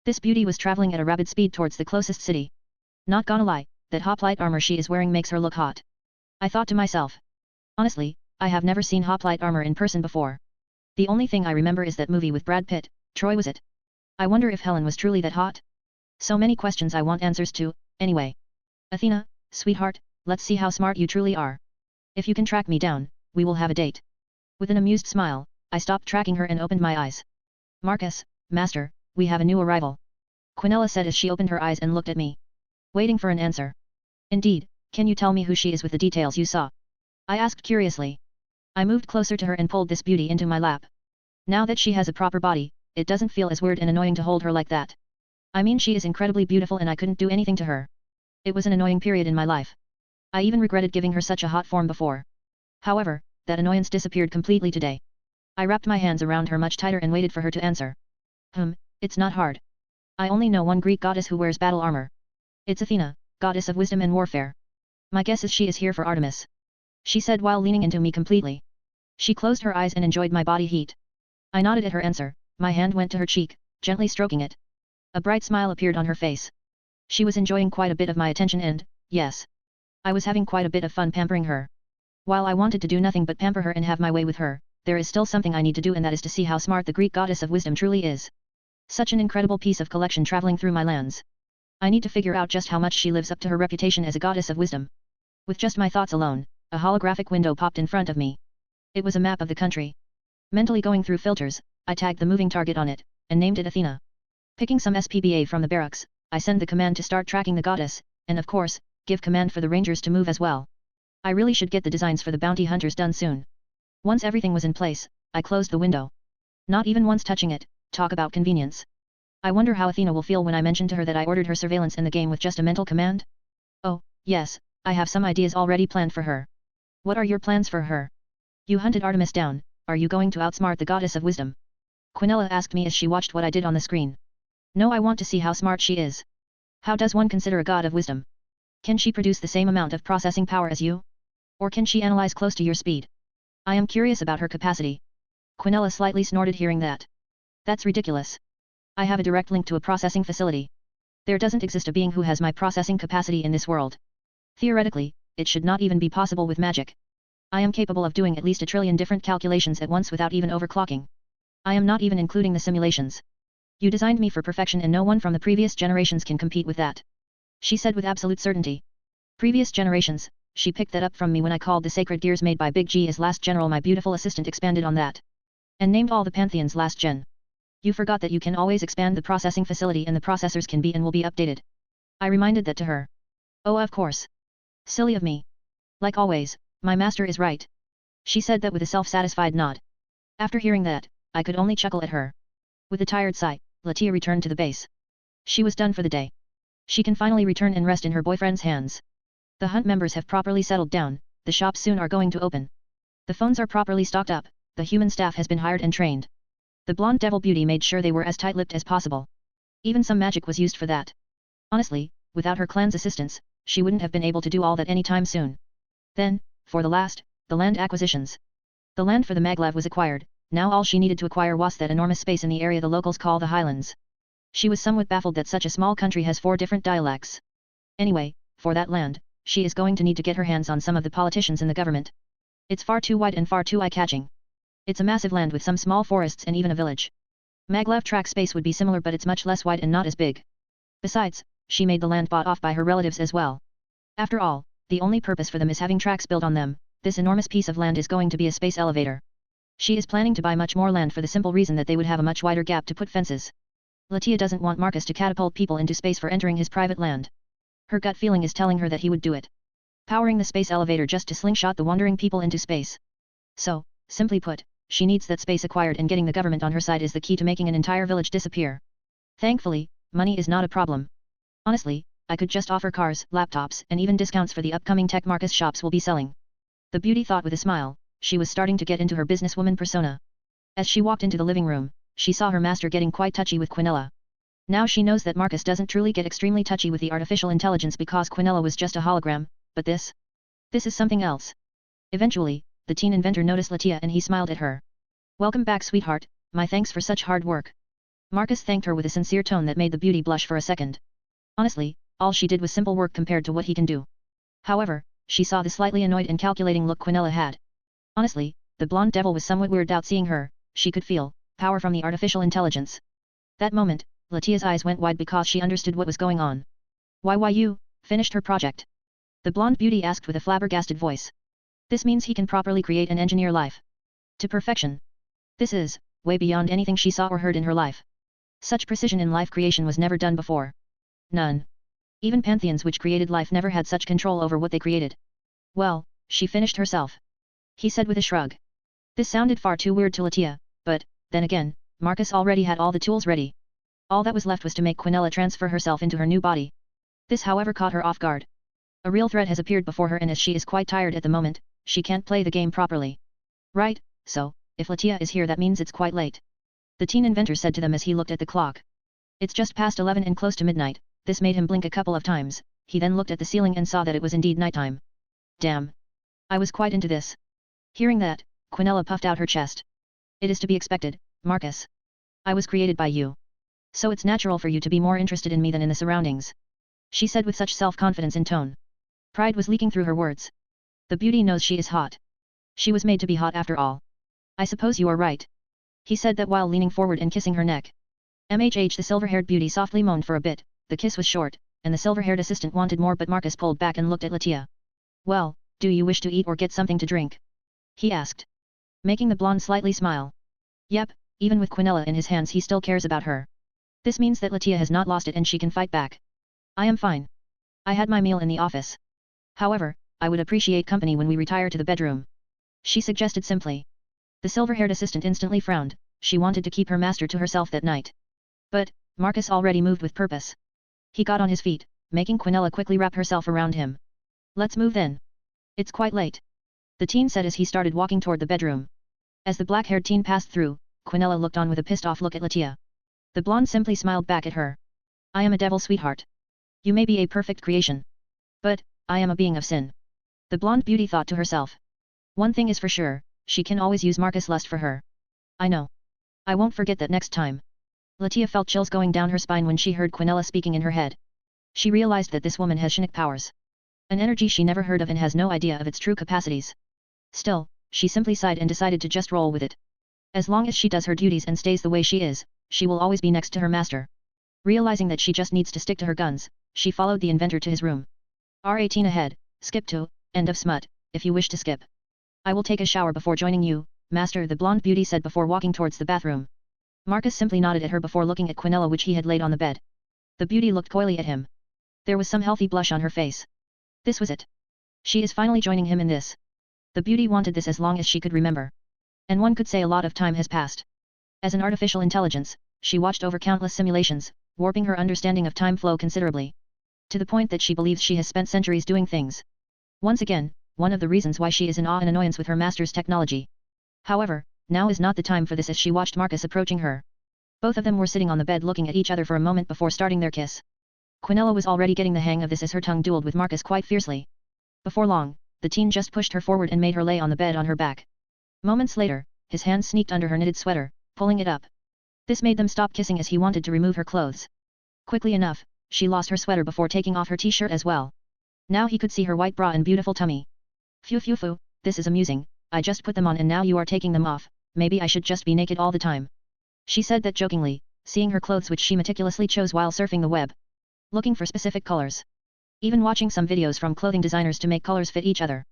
This beauty was traveling at a rapid speed towards the closest city. Not gonna lie, that hoplite armor she is wearing makes her look hot. I thought to myself. Honestly, I have never seen hoplite armor in person before. The only thing I remember is that movie with Brad Pitt, Troy was it? I wonder if Helen was truly that hot? So many questions I want answers to, anyway. Athena, sweetheart, let's see how smart you truly are. If you can track me down, we will have a date. With an amused smile, I stopped tracking her and opened my eyes. Marcus, Master, we have a new arrival. Quinella said as she opened her eyes and looked at me. Waiting for an answer. Indeed, can you tell me who she is with the details you saw? I asked curiously. I moved closer to her and pulled this beauty into my lap. Now that she has a proper body, it doesn't feel as weird and annoying to hold her like that. I mean, she is incredibly beautiful and I couldn't do anything to her. It was an annoying period in my life. I even regretted giving her such a hot form before. However, that annoyance disappeared completely today. I wrapped my hands around her much tighter and waited for her to answer. It's not hard. I only know one Greek goddess who wears battle armor. It's Athena, goddess of wisdom and warfare. My guess is she is here for Artemis. She said while leaning into me completely. She closed her eyes and enjoyed my body heat. I nodded at her answer, my hand went to her cheek, gently stroking it. A bright smile appeared on her face. She was enjoying quite a bit of my attention and, yes, I was having quite a bit of fun pampering her. While I wanted to do nothing but pamper her and have my way with her, there is still something I need to do, and that is to see how smart the Greek goddess of wisdom truly is. Such an incredible piece of collection traveling through my lands. I need to figure out just how much she lives up to her reputation as a goddess of wisdom. With just my thoughts alone, a holographic window popped in front of me. It was a map of the country. Mentally going through filters, I tagged the moving target on it, and named it Athena. Picking some SPBA from the barracks, I send the command to start tracking the goddess, and of course, give command for the rangers to move as well. I really should get the designs for the bounty hunters done soon. Once everything was in place, I closed the window. Not even once touching it, talk about convenience. I wonder how Athena will feel when I mention to her that I ordered her surveillance in the game with just a mental command? Oh, yes, I have some ideas already planned for her. What are your plans for her? You hunted Artemis down, are you going to outsmart the goddess of wisdom? Quinella asked me as she watched what I did on the screen. No, I want to see how smart she is. How does one consider a god of wisdom? Can she produce the same amount of processing power as you? Or can she analyze close to your speed? I am curious about her capacity. Quinella slightly snorted hearing that. That's ridiculous. I have a direct link to a processing facility. There doesn't exist a being who has my processing capacity in this world. Theoretically, it should not even be possible with magic. I am capable of doing at least 1 trillion different calculations at once without even overclocking. I am not even including the simulations. You designed me for perfection and no one from the previous generations can compete with that. She said with absolute certainty. Previous generations, she picked that up from me when I called the sacred gears made by Big G as last general. My beautiful assistant expanded on that. And named all the pantheons last gen. You forgot that you can always expand the processing facility and the processors can be and will be updated. I reminded that to her. Oh, of course. Silly of me. Like always, my master is right. She said that with a self-satisfied nod. After hearing that, I could only chuckle at her. With a tired sigh, Latia returned to the base. She was done for the day. She can finally return and rest in her boyfriend's hands. The hunt members have properly settled down, the shops soon are going to open. The phones are properly stocked up, the human staff has been hired and trained. The blonde devil beauty made sure they were as tight-lipped as possible. Even some magic was used for that. Honestly, without her clan's assistance, she wouldn't have been able to do all that anytime soon. Then, for the last, the land acquisitions. The land for the maglev was acquired, now all she needed to acquire was that enormous space in the area the locals call the Highlands. She was somewhat baffled that such a small country has 4 different dialects. Anyway, for that land, she is going to need to get her hands on some of the politicians in the government. It's far too wide and far too eye-catching. It's a massive land with some small forests and even a village. Maglev track space would be similar, but it's much less wide and not as big. Besides, she made the land bought off by her relatives as well. After all, the only purpose for them is having tracks built on them. This enormous piece of land is going to be a space elevator. She is planning to buy much more land for the simple reason that they would have a much wider gap to put fences. Latia doesn't want Marcus to catapult people into space for entering his private land. Her gut feeling is telling her that he would do it. Powering the space elevator just to slingshot the wandering people into space. So, simply put, she needs that space acquired, and getting the government on her side is the key to making an entire village disappear. Thankfully, money is not a problem. Honestly, I could just offer cars, laptops, and even discounts for the upcoming tech Marcus shops will be selling. The beauty thought with a smile. She was starting to get into her businesswoman persona. As she walked into the living room, she saw her master getting quite touchy with Quinella. Now she knows that Marcus doesn't truly get extremely touchy with the artificial intelligence because Quinella was just a hologram, but this is something else. Eventually, the teen inventor noticed Latia and he smiled at her. Welcome back, sweetheart, my thanks for such hard work. Marcus thanked her with a sincere tone that made the beauty blush for a second. Honestly, all she did was simple work compared to what he can do. However, she saw the slightly annoyed and calculating look Quinella had. Honestly, the blonde devil was somewhat weirded out seeing her. She could feel power from the artificial intelligence. That moment, Latia's eyes went wide because she understood what was going on. Why you finished her project? The blonde beauty asked with a flabbergasted voice. This means he can properly create and engineer life to perfection. This is way beyond anything she saw or heard in her life. Such precision in life creation was never done before. None. Even pantheons which created life never had such control over what they created. Well, she finished herself. He said with a shrug. This sounded far too weird to Latia, but, then again, Marcus already had all the tools ready. All that was left was to make Quinella transfer herself into her new body. This however caught her off guard. A real threat has appeared before her, and as she is quite tired at the moment, she can't play the game properly. Right, so, if Latia is here that means it's quite late. The teen inventor said to them as he looked at the clock. It's just past 11 and close to midnight. This made him blink a couple of times. He then looked at the ceiling and saw that it was indeed nighttime. Damn. I was quite into this. Hearing that, Quinella puffed out her chest. It is to be expected, Marcus. I was created by you. So it's natural for you to be more interested in me than in the surroundings. She said with such self-confidence in tone. Pride was leaking through her words. The beauty knows she is hot. She was made to be hot after all. I suppose you are right. He said that while leaning forward and kissing her neck. The silver-haired beauty softly moaned for a bit. The kiss was short, and the silver-haired assistant wanted more, but Marcus pulled back and looked at Latia. Well, do you wish to eat or get something to drink? He asked. Making the blonde slightly smile. Yep, even with Quinella in his hands he still cares about her. This means that Latia has not lost it and she can fight back. I am fine. I had my meal in the office. However, I would appreciate company when we retire to the bedroom. She suggested simply. The silver-haired assistant instantly frowned. She wanted to keep her master to herself that night. But, Marcus already moved with purpose. He got on his feet, making Quinella quickly wrap herself around him. Let's move then. It's quite late. The teen said as he started walking toward the bedroom. As the black-haired teen passed through, Quinella looked on with a pissed-off look at Latia. The blonde simply smiled back at her. I am a devil, sweetheart. You may be a perfect creation. But, I am a being of sin. The blonde beauty thought to herself. One thing is for sure, she can always use Marcus' lust for her. I know. I won't forget that next time. Latia felt chills going down her spine when she heard Quinella speaking in her head. She realized that this woman has Shynic powers. An energy she never heard of and has no idea of its true capacities. Still, she simply sighed and decided to just roll with it. As long as she does her duties and stays the way she is, she will always be next to her master. Realizing that she just needs to stick to her guns, she followed the inventor to his room. R18 ahead, skip to, end of smut, if you wish to skip. I will take a shower before joining you, master, the blonde beauty said before walking towards the bathroom. Marcus simply nodded at her before looking at Quinella which he had laid on the bed. The beauty looked coyly at him. There was some healthy blush on her face. This was it. She is finally joining him in this. The beauty wanted this as long as she could remember. And one could say a lot of time has passed. As an artificial intelligence, she watched over countless simulations, warping her understanding of time flow considerably. To the point that she believes she has spent centuries doing things. Once again, one of the reasons why she is in awe and annoyance with her master's technology. However, now is not the time for this as she watched Marcus approaching her. Both of them were sitting on the bed looking at each other for a moment before starting their kiss. Quinella was already getting the hang of this as her tongue dueled with Marcus quite fiercely. Before long, the teen just pushed her forward and made her lay on the bed on her back. Moments later, his hand sneaked under her knitted sweater, pulling it up. This made them stop kissing as he wanted to remove her clothes. Quickly enough, she lost her sweater before taking off her t-shirt as well. Now he could see her white bra and beautiful tummy. Phew, this is amusing, I just put them on and now you are taking them off, maybe I should just be naked all the time. She said that jokingly, seeing her clothes which she meticulously chose while surfing the web. Looking for specific colors. Even watching some videos from clothing designers to make colors fit each other.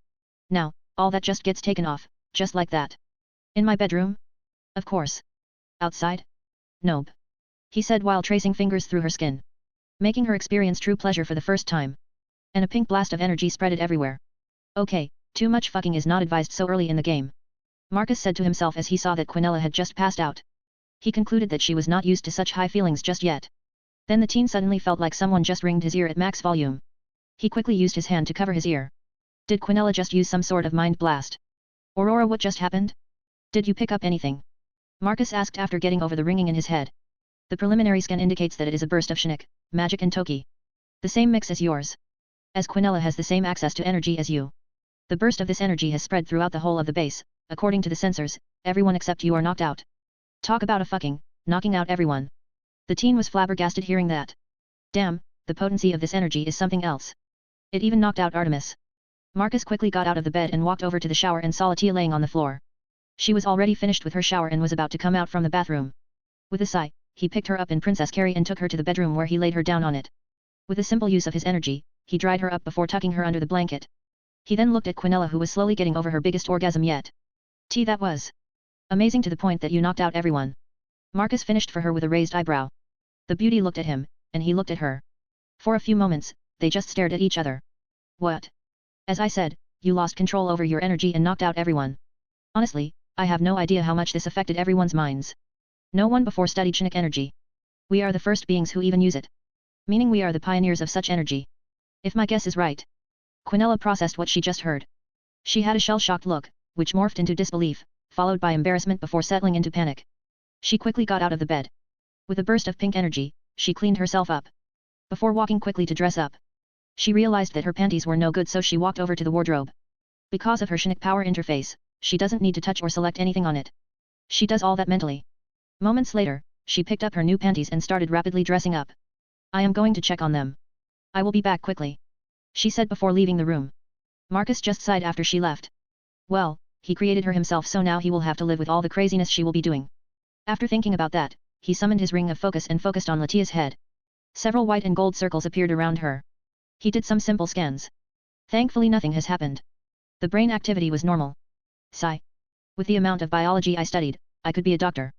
Now, all that just gets taken off, just like that. In my bedroom? Of course. Outside? Nope. He said while tracing fingers through her skin. Making her experience true pleasure for the first time. And a pink blast of energy spread it everywhere. Okay, too much fucking is not advised so early in the game. Marcus said to himself as he saw that Quinella had just passed out. He concluded that she was not used to such high feelings just yet. Then the teen suddenly felt like someone just ringed his ear at max volume. He quickly used his hand to cover his ear. Did Quinella just use some sort of mind blast? Aurora, what just happened? Did you pick up anything? Marcus asked after getting over the ringing in his head. The preliminary scan indicates that it is a burst of Shinik, magic and Toki. The same mix as yours. As Quinella has the same access to energy as you. The burst of this energy has spread throughout the whole of the base. According to the sensors, everyone except you are knocked out. Talk about a fucking, knocking out everyone. The teen was flabbergasted hearing that. Damn, the potency of this energy is something else. It even knocked out Artemis. Marcus quickly got out of the bed and walked over to the shower and saw Latia laying on the floor. She was already finished with her shower and was about to come out from the bathroom. With a sigh, he picked her up in Princess Carry and took her to the bedroom where he laid her down on it. With a simple use of his energy, he dried her up before tucking her under the blanket. He then looked at Quinella, who was slowly getting over her biggest orgasm yet. That was amazing to the point that you knocked out everyone. Marcus finished for her with a raised eyebrow. The beauty looked at him, and he looked at her. For a few moments, they just stared at each other. What? As I said, you lost control over your energy and knocked out everyone. Honestly, I have no idea how much this affected everyone's minds. No one before studied Shinik energy. We are the first beings who even use it. Meaning we are the pioneers of such energy. If my guess is right. Quinella processed what she just heard. She had a shell-shocked look, which morphed into disbelief, followed by embarrassment before settling into panic. She quickly got out of the bed. With a burst of pink energy, she cleaned herself up. Before walking quickly to dress up. She realized that her panties were no good, so she walked over to the wardrobe. Because of her Shinik power interface, she doesn't need to touch or select anything on it. She does all that mentally. Moments later, she picked up her new panties and started rapidly dressing up. I am going to check on them. I will be back quickly, she said before leaving the room. Marcus just sighed after she left. Well, he created her himself, so now he will have to live with all the craziness she will be doing. After thinking about that, he summoned his ring of focus and focused on Latia's head. Several white and gold circles appeared around her. He did some simple scans. Thankfully nothing has happened. The brain activity was normal. Sigh. With the amount of biology I studied, I could be a doctor.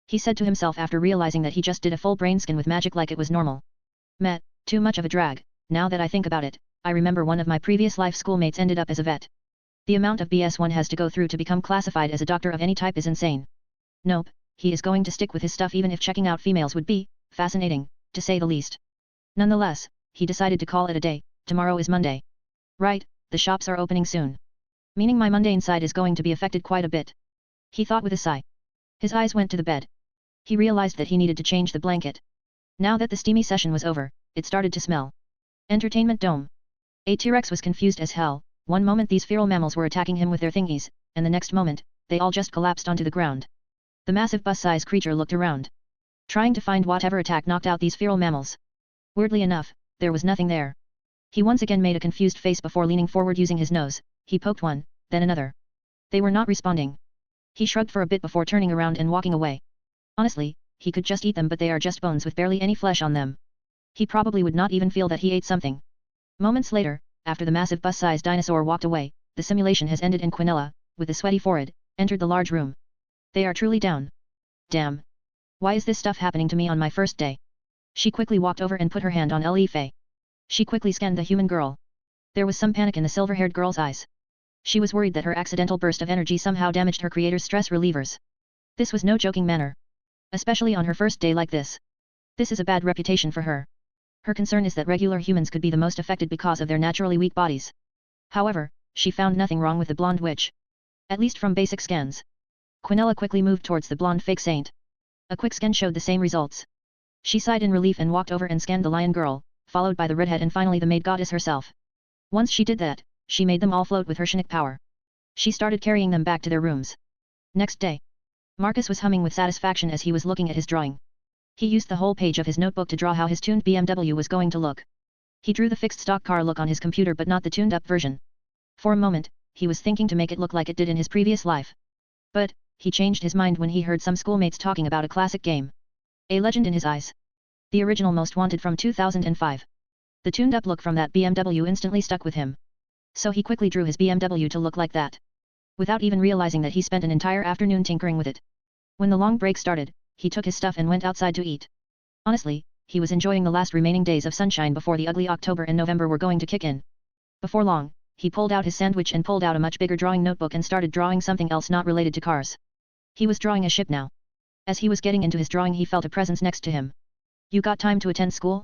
He said to himself after realizing that he just did a full brain scan with magic like it was normal. Met, too much of a drag. Now that I think about it, I remember one of my previous life schoolmates ended up as a vet. The amount of BS one has to go through to become classified as a doctor of any type is insane. Nope, he is going to stick with his stuff even if checking out females would be fascinating, to say the least. Nonetheless, he decided to call it a day. Tomorrow is Monday. Right, the shops are opening soon. Meaning my mundane side is going to be affected quite a bit. He thought with a sigh. His eyes went to the bed. He realized that he needed to change the blanket. Now that the steamy session was over, it started to smell. Entertainment dome. A T-Rex was confused as hell. One moment these feral mammals were attacking him with their thingies, and the next moment, they all just collapsed onto the ground. The massive bus-sized creature looked around, trying to find whatever attack knocked out these feral mammals. Weirdly enough, there was nothing there. He once again made a confused face before leaning forward using his nose. He poked one, then another. They were not responding. He shrugged for a bit before turning around and walking away. Honestly, he could just eat them, but they are just bones with barely any flesh on them. He probably would not even feel that he ate something. Moments later, after the massive bus-sized dinosaur walked away, the simulation has ended and Quinella, with a sweaty forehead, entered the large room. They are truly down. Damn. Why is this stuff happening to me on my first day? She quickly walked over and put her hand on Li-Fei. She quickly scanned the human girl. There was some panic in the silver-haired girl's eyes. She was worried that her accidental burst of energy somehow damaged her creator's stress relievers. This was no joking manner. Especially on her first day like this. This is a bad reputation for her. Her concern is that regular humans could be the most affected because of their naturally weak bodies. However, she found nothing wrong with the blonde witch. At least from basic scans. Quinella quickly moved towards the blonde fake saint. A quick scan showed the same results. She sighed in relief and walked over and scanned the lion girl, followed by the redhead and finally the maid goddess herself. Once she did that, she made them all float with her Shinik power. She started carrying them back to their rooms. Next day. Marcus was humming with satisfaction as he was looking at his drawing. He used the whole page of his notebook to draw how his tuned BMW was going to look. He drew the fixed stock car look on his computer but not the tuned-up version. For a moment, he was thinking to make it look like it did in his previous life. But, he changed his mind when he heard some schoolmates talking about a classic game. A legend in his eyes. The original Most Wanted from 2005. The tuned-up look from that BMW instantly stuck with him. So he quickly drew his BMW to look like that. Without even realizing that he spent an entire afternoon tinkering with it. When the long break started, he took his stuff and went outside to eat. Honestly, he was enjoying the last remaining days of sunshine before the ugly October and November were going to kick in. Before long, he pulled out his sandwich and pulled out a much bigger drawing notebook and started drawing something else not related to cars. He was drawing a ship now. As he was getting into his drawing he felt a presence next to him. You got time to attend school?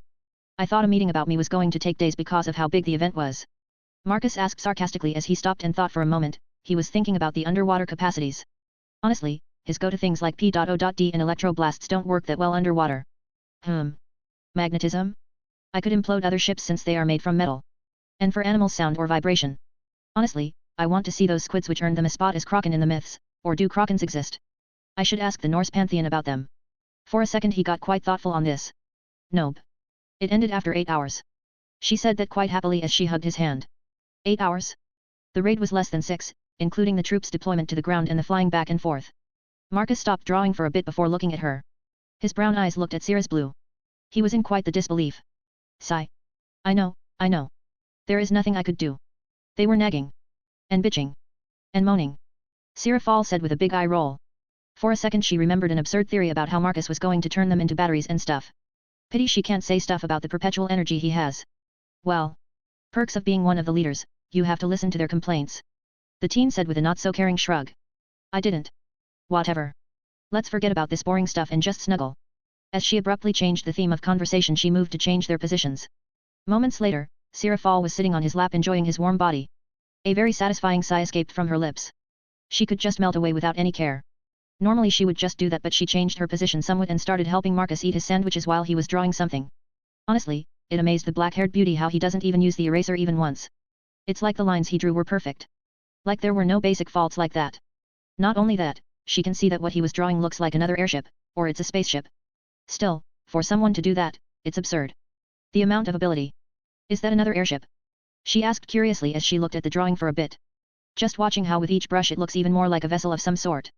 I thought a meeting about me was going to take days because of how big the event was. Marcus asked sarcastically as he stopped and thought for a moment. He was thinking about the underwater capacities. Honestly, his go-to things like P.O.D and electroblasts don't work that well underwater. Magnetism? I could implode other ships since they are made from metal. And for animals sound or vibration. Honestly, I want to see those squids which earned them a spot as Kraken in the myths, or do Krakens exist? I should ask the Norse Pantheon about them. For a second he got quite thoughtful on this. Nope. It ended after 8 hours. She said that quite happily as she hugged his hand. 8 hours? The raid was less than 6, including the troops' deployment to the ground and the flying back and forth. Marcus stopped drawing for a bit before looking at her. His brown eyes looked at Sierra's blue. He was in quite the disbelief. Sigh. I know. There is nothing I could do. They were nagging. And bitching. And moaning. Sarafal said with a big eye roll. For a second she remembered an absurd theory about how Marcus was going to turn them into batteries and stuff. Pity she can't say stuff about the perpetual energy he has. Well. Perks of being one of the leaders, you have to listen to their complaints. The teen said with a not-so-caring shrug. I didn't. Whatever. Let's forget about this boring stuff and just snuggle. As she abruptly changed the theme of conversation she moved to change their positions. Moments later, Sarafal was sitting on his lap enjoying his warm body. A very satisfying sigh escaped from her lips. She could just melt away without any care. Normally she would just do that but she changed her position somewhat and started helping Marcus eat his sandwiches while he was drawing something. Honestly, it amazed the black-haired beauty how he doesn't even use the eraser even once. It's like the lines he drew were perfect. Like there were no basic faults like that. Not only that, she can see that what he was drawing looks like another airship, or it's a spaceship. Still, for someone to do that, it's absurd. The amount of ability. Is that another airship? She asked curiously as she looked at the drawing for a bit. Just watching how with each brush it looks even more like a vessel of some sort.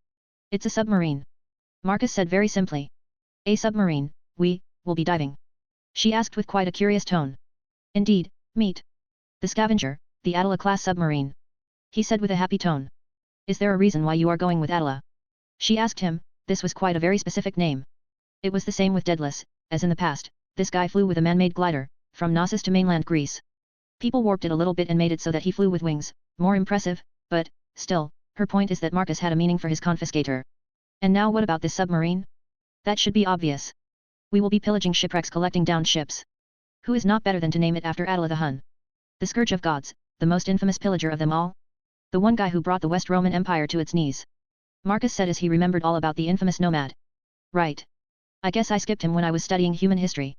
It's a submarine. Marcus said very simply. A submarine, will be diving. She asked with quite a curious tone. Indeed, meet. The Scavenger, the Attila-class submarine. He said with a happy tone. Is there a reason why you are going with Attila? She asked him. This was quite a very specific name. It was the same with Daedalus, as in the past, this guy flew with a man-made glider, from Knossos to mainland Greece. People warped it a little bit and made it so that he flew with wings, more impressive, but, still, her point is that Marcus had a meaning for his confiscator. And now what about this submarine? That should be obvious. We will be pillaging shipwrecks collecting downed ships. Who is not better than to name it after Attila the Hun? The scourge of gods, the most infamous pillager of them all? The one guy who brought the West Roman Empire to its knees. Marcus said as he remembered all about the infamous nomad. Right. I guess I skipped him when I was studying human history.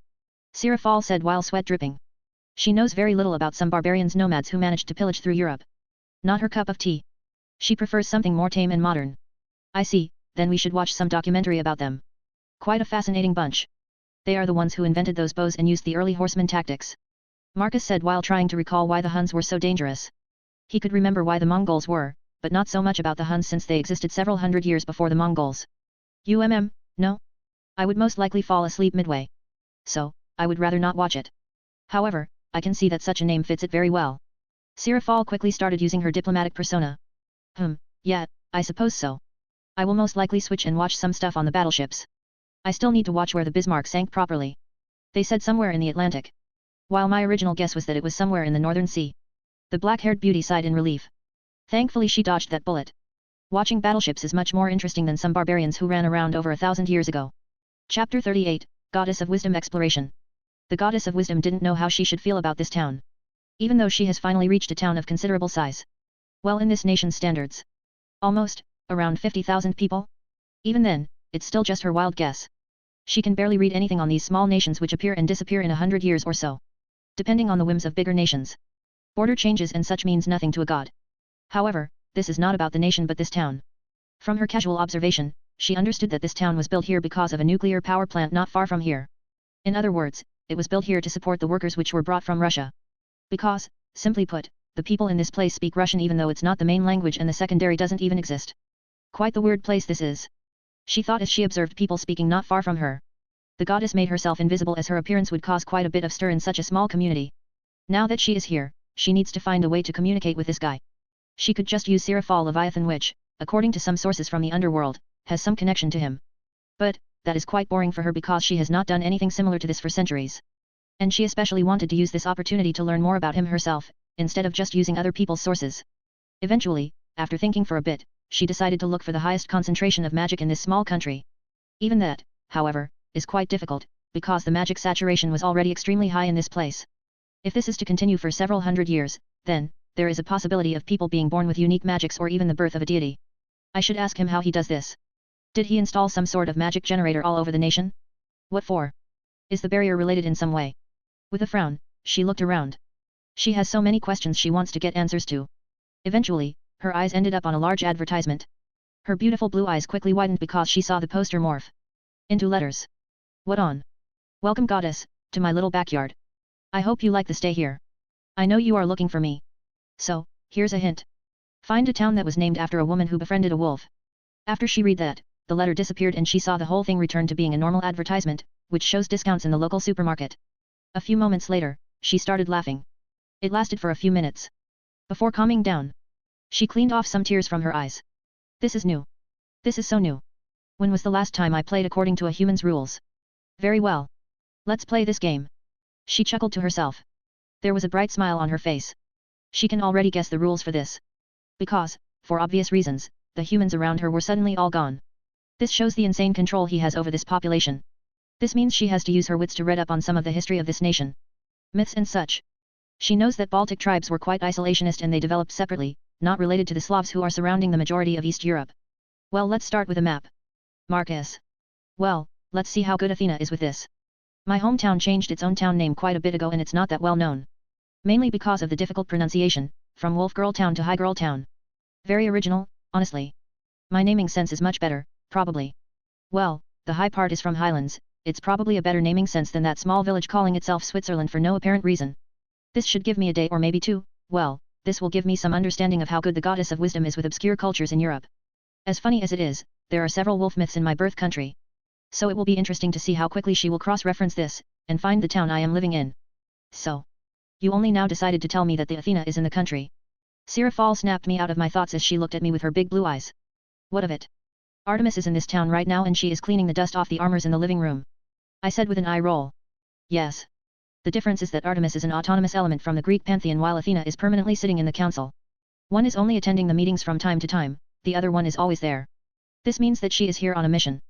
Sarafal said while sweat dripping. She knows very little about some barbarians nomads who managed to pillage through Europe. Not her cup of tea. She prefers something more tame and modern. I see, then we should watch some documentary about them. Quite a fascinating bunch. They are the ones who invented those bows and used the early horseman tactics. Marcus said while trying to recall why the Huns were so dangerous. He could remember why the Mongols were, but not so much about the Huns since they existed several hundred years before the Mongols. No? I would most likely fall asleep midway. So, I would rather not watch it. However, I can see that such a name fits it very well. Sarafal quickly started using her diplomatic persona. Yeah, I suppose so. I will most likely switch and watch some stuff on the battleships. I still need to watch where the Bismarck sank properly. They said somewhere in the Atlantic. While my original guess was that it was somewhere in the Northern Sea. The black-haired beauty sighed in relief. Thankfully she dodged that bullet. Watching battleships is much more interesting than some barbarians who ran around over 1,000 years ago. Chapter 38, Goddess of Wisdom Exploration. The Goddess of Wisdom didn't know how she should feel about this town. Even though she has finally reached a town of considerable size. Well, in this nation's standards. Almost, around 50,000 people? Even then, it's still just her wild guess. She can barely read anything on these small nations which appear and disappear in 100 years or so. Depending on the whims of bigger nations. Border changes and such means nothing to a god. However, this is not about the nation but this town. From her casual observation, she understood that this town was built here because of a nuclear power plant not far from here. In other words, it was built here to support the workers which were brought from Russia. Because, simply put, the people in this place speak Russian even though it's not the main language and the secondary doesn't even exist. Quite the weird place this is. She thought as she observed people speaking not far from her. The goddess made herself invisible as her appearance would cause quite a bit of stir in such a small community. Now that she is here, she needs to find a way to communicate with this guy. She could just use Sarafal Leviathan which, according to some sources from the underworld, has some connection to him. But, that is quite boring for her because she has not done anything similar to this for centuries. And she especially wanted to use this opportunity to learn more about him herself, instead of just using other people's sources. Eventually, after thinking for a bit, she decided to look for the highest concentration of magic in this small country. Even that, however, is quite difficult, because the magic saturation was already extremely high in this place. If this is to continue for several hundred years, then, there is a possibility of people being born with unique magics or even the birth of a deity. I should ask him how he does this. Did he install some sort of magic generator all over the nation? What for? Is the barrier related in some way? With a frown, she looked around. She has so many questions she wants to get answers to. Eventually, her eyes ended up on a large advertisement. Her beautiful blue eyes quickly widened because she saw the poster morph into letters. What on? Welcome goddess, to my little backyard. I hope you like the stay here. I know you are looking for me. So, here's a hint. Find a town that was named after a woman who befriended a wolf. After she read that, the letter disappeared and she saw the whole thing return to being a normal advertisement, which shows discounts in the local supermarket. A few moments later, she started laughing. It lasted for a few minutes. Before calming down, she cleaned off some tears from her eyes. This is new. This is so new. When was the last time I played according to a human's rules? Very well. Let's play this game. She chuckled to herself. There was a bright smile on her face. She can already guess the rules for this. Because, for obvious reasons, the humans around her were suddenly all gone. This shows the insane control he has over this population. This means she has to use her wits to read up on some of the history of this nation. Myths and such. She knows that Baltic tribes were quite isolationist and they developed separately, not related to the Slavs who are surrounding the majority of East Europe. Well, let's start with a map. Marcus. Well, let's see how good Athena is with this. My hometown changed its own town name quite a bit ago and it's not that well known. Mainly because of the difficult pronunciation, from Wolf Girl Town to High Girl Town. Very original, honestly. My naming sense is much better, probably. Well, the high part is from Highlands, it's probably a better naming sense than that small village calling itself Switzerland for no apparent reason. This should give me a day or maybe two, well, this will give me some understanding of how good the goddess of wisdom is with obscure cultures in Europe. As funny as it is, there are several wolf myths in my birth country. So it will be interesting to see how quickly she will cross-reference this, and find the town I am living in. So. You only now decided to tell me that the Athena is in the country. Sarafal snapped me out of my thoughts as she looked at me with her big blue eyes. What of it? Artemis is in this town right now and she is cleaning the dust off the armors in the living room. I said with an eye roll. Yes. The difference is that Artemis is an autonomous element from the Greek pantheon while Athena is permanently sitting in the council. One is only attending the meetings from time to time, the other one is always there. This means that she is here on a mission.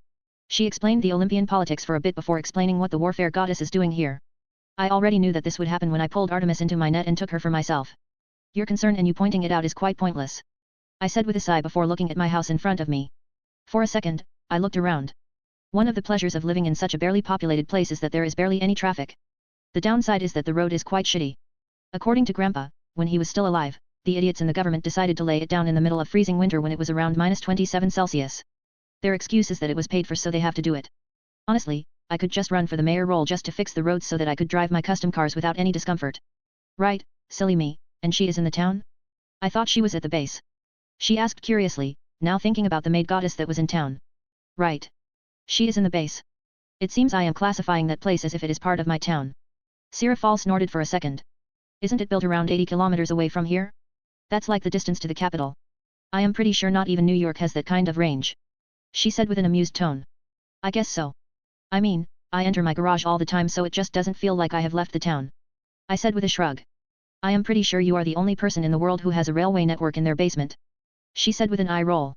She explained the Olympian politics for a bit before explaining what the warfare goddess is doing here. I already knew that this would happen when I pulled Artemis into my net and took her for myself. Your concern and you pointing it out is quite pointless. I said with a sigh before looking at my house in front of me. For a second, I looked around. One of the pleasures of living in such a barely populated place is that there is barely any traffic. The downside is that the road is quite shitty. According to Grandpa, when he was still alive, the idiots in the government decided to lay it down in the middle of freezing winter when it was around -27°C. Their excuse is that it was paid for so they have to do it. Honestly, I could just run for the mayor role just to fix the roads so that I could drive my custom cars without any discomfort. Right, silly me, and she is in the town? I thought she was at the base. She asked curiously, now thinking about the maid goddess that was in town. Right. She is in the base. It seems I am classifying that place as if it is part of my town. Sarafal snorted for a second. Isn't it built around 80 kilometers away from here? That's like the distance to the capital. I am pretty sure not even New York has that kind of range. She said with an amused tone. I guess so. I mean, I enter my garage all the time so it just doesn't feel like I have left the town. I said with a shrug. I am pretty sure you are the only person in the world who has a railway network in their basement. She said with an eye roll.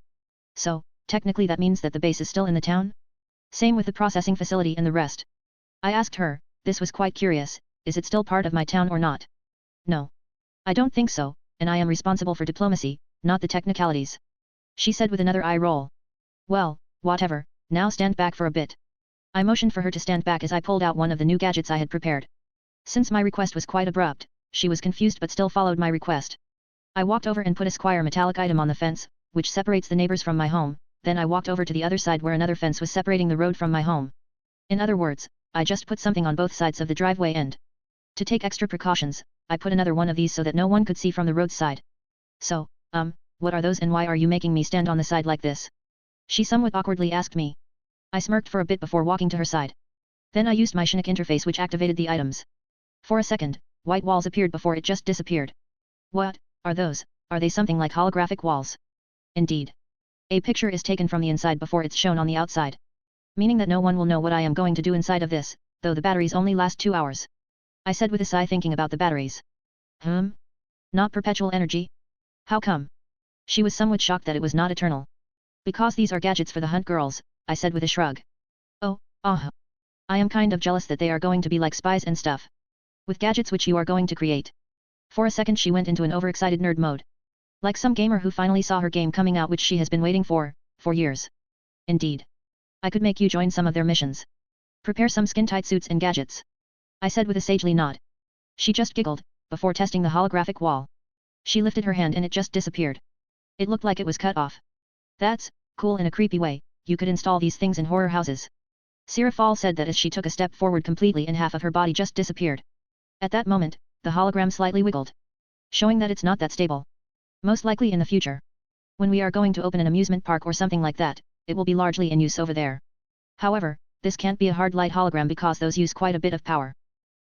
So, technically that means that the base is still in the town? Same with the processing facility and the rest. I asked her, this was quite curious, is it still part of my town or not? No. I don't think so, and I am responsible for diplomacy, not the technicalities. She said with another eye roll. Well, whatever, now stand back for a bit. I motioned for her to stand back as I pulled out one of the new gadgets I had prepared. Since my request was quite abrupt, she was confused but still followed my request. I walked over and put a square metallic item on the fence, which separates the neighbors from my home, then I walked over to the other side where another fence was separating the road from my home. In other words, I just put something on both sides of the driveway and, to take extra precautions, I put another one of these so that no one could see from the roadside. So, what are those and why are you making me stand on the side like this? She somewhat awkwardly asked me. I smirked for a bit before walking to her side. Then I used my Shinik interface which activated the items. For a second, white walls appeared before it just disappeared. What are those? Are they something like holographic walls? Indeed. A picture is taken from the inside before it's shown on the outside. Meaning that no one will know what I am going to do inside of this, though the batteries only last 2 hours. I said with a sigh thinking about the batteries. Not perpetual energy? How come? She was somewhat shocked that it was not eternal. Because these are gadgets for the hunt girls, I said with a shrug. Oh, I am kind of jealous that they are going to be like spies and stuff. With gadgets which you are going to create. For a second she went into an overexcited nerd mode. Like some gamer who finally saw her game coming out which she has been waiting for years. Indeed. I could make you join some of their missions. Prepare some skin-tight suits and gadgets. I said with a sagely nod. She just giggled, before testing the holographic wall. She lifted her hand and it just disappeared. It looked like it was cut off. That's cool in a creepy way, you could install these things in horror houses. Sarafal said that as she took a step forward completely and half of her body just disappeared. At that moment, the hologram slightly wiggled. Showing that it's not that stable. Most likely in the future. When we are going to open an amusement park or something like that, it will be largely in use over there. However, this can't be a hard light hologram because those use quite a bit of power.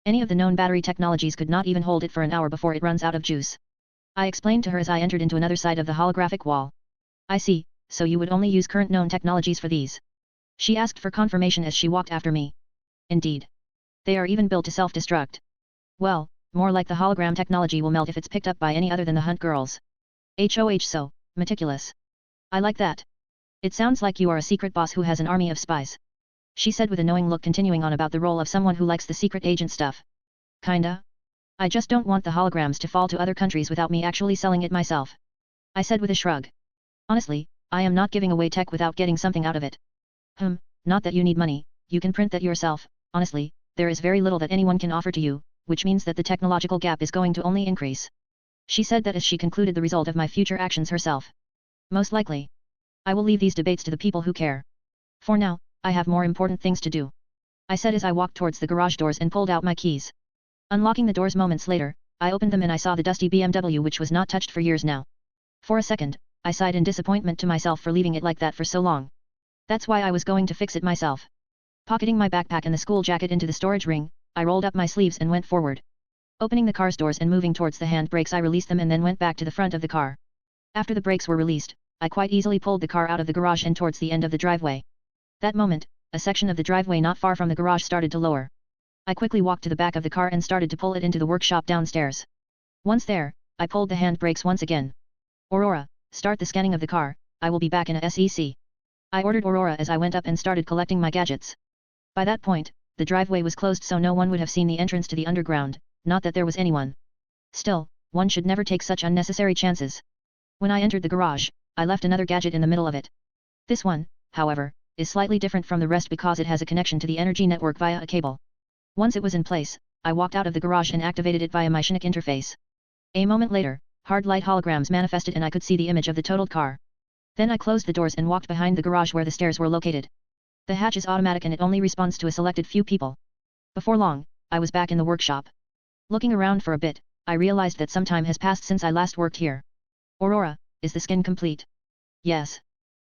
Any of the known battery technologies could not even hold it for an hour before it runs out of juice. I explained to her as I entered into another side of the holographic wall. I see, so you would only use current known technologies for these. She asked for confirmation as she walked after me. Indeed. They are even built to self-destruct. Well, more like the hologram technology will melt if it's picked up by any other than the hunt girls. HOH so, meticulous. I like that. It sounds like you are a secret boss who has an army of spies. She said with a knowing look continuing on about the role of someone who likes the secret agent stuff. Kinda. I just don't want the holograms to fall to other countries without me actually selling it myself. I said with a shrug. Honestly, I am not giving away tech without getting something out of it. Not that you need money, you can print that yourself, honestly, there is very little that anyone can offer to you, which means that the technological gap is going to only increase. She said that as she concluded the result of my future actions herself. Most likely. I will leave these debates to the people who care. For now, I have more important things to do. I said as I walked towards the garage doors and pulled out my keys. Unlocking the doors moments later, I opened them and I saw the dusty BMW which was not touched for years now. For a second, I sighed in disappointment to myself for leaving it like that for so long. That's why I was going to fix it myself. Pocketing my backpack and the school jacket into the storage ring, I rolled up my sleeves and went forward. Opening the car's doors and moving towards the handbrakes I released them and then went back to the front of the car. After the brakes were released, I quite easily pulled the car out of the garage and towards the end of the driveway. That moment, a section of the driveway not far from the garage started to lower. I quickly walked to the back of the car and started to pull it into the workshop downstairs. Once there, I pulled the handbrakes once again. Aurora, start the scanning of the car, I will be back in a SEC. I ordered Aurora as I went up and started collecting my gadgets. By that point, the driveway was closed so no one would have seen the entrance to the underground, not that there was anyone. Still, one should never take such unnecessary chances. When I entered the garage, I left another gadget in the middle of it. This one, however, is slightly different from the rest because it has a connection to the energy network via a cable. Once it was in place, I walked out of the garage and activated it via my SYNOP interface. A moment later, hard light holograms manifested and I could see the image of the totaled car. Then I closed the doors and walked behind the garage where the stairs were located. The hatch is automatic and it only responds to a selected few people. Before long, I was back in the workshop. Looking around for a bit, I realized that some time has passed since I last worked here. Aurora, is the skin complete? Yes.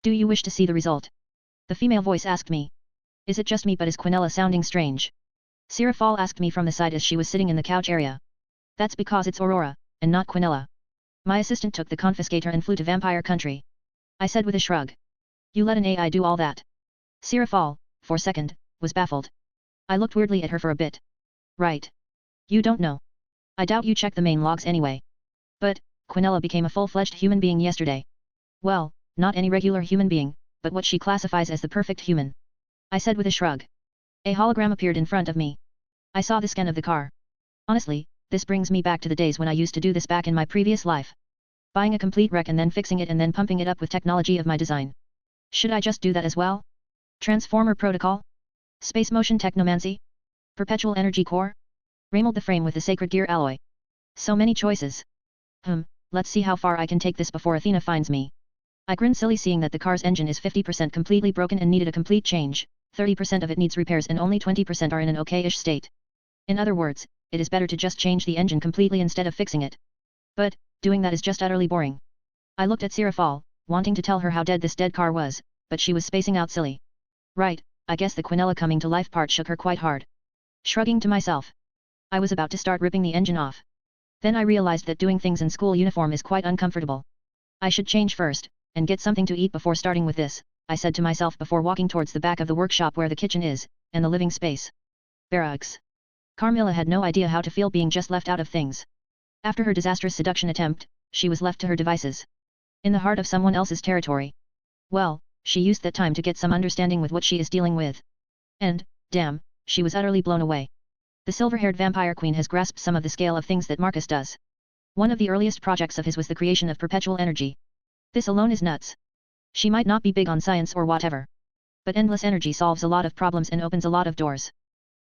Do you wish to see the result? The female voice asked me. Is it just me but is Quinella sounding strange? Sarafal asked me from the side as she was sitting in the couch area. That's because it's Aurora, and not Quinella. My assistant took the confiscator and flew to vampire country. I said with a shrug. You let an AI do all that? Sarafal, for a second, was baffled. I looked weirdly at her for a bit. Right. You don't know. I doubt you check the main logs anyway. But, Quinella became a full-fledged human being yesterday. Well, not any regular human being, but what she classifies as the perfect human. I said with a shrug. A hologram appeared in front of me. I saw the scan of the car. Honestly, this brings me back to the days when I used to do this back in my previous life. Buying a complete wreck and then fixing it and then pumping it up with technology of my design. Should I just do that as well? Transformer protocol? Space motion technomancy? Perpetual energy core? Ramold the frame with the sacred gear alloy. So many choices. Let's see how far I can take this before Athena finds me. I grinned silly seeing that the car's engine is 50% completely broken and needed a complete change, 30% of it needs repairs and only 20% are in an okay-ish state. In other words, it is better to just change the engine completely instead of fixing it. But, doing that is just utterly boring. I looked at Sarafal, wanting to tell her how dead this dead car was, but she was spacing out silly. Right, I guess the Quinella coming to life part shook her quite hard. Shrugging to myself. I was about to start ripping the engine off. Then I realized that doing things in school uniform is quite uncomfortable. I should change first, and get something to eat before starting with this, I said to myself before walking towards the back of the workshop where the kitchen is, and the living space. Barracks. Carmela had no idea how to feel being just left out of things. After her disastrous seduction attempt, she was left to her devices. In the heart of someone else's territory. Well, she used that time to get some understanding with what she is dealing with. And, damn, she was utterly blown away. The silver-haired vampire queen has grasped some of the scale of things that Marcus does. One of the earliest projects of his was the creation of perpetual energy. This alone is nuts. She might not be big on science or whatever. But endless energy solves a lot of problems and opens a lot of doors.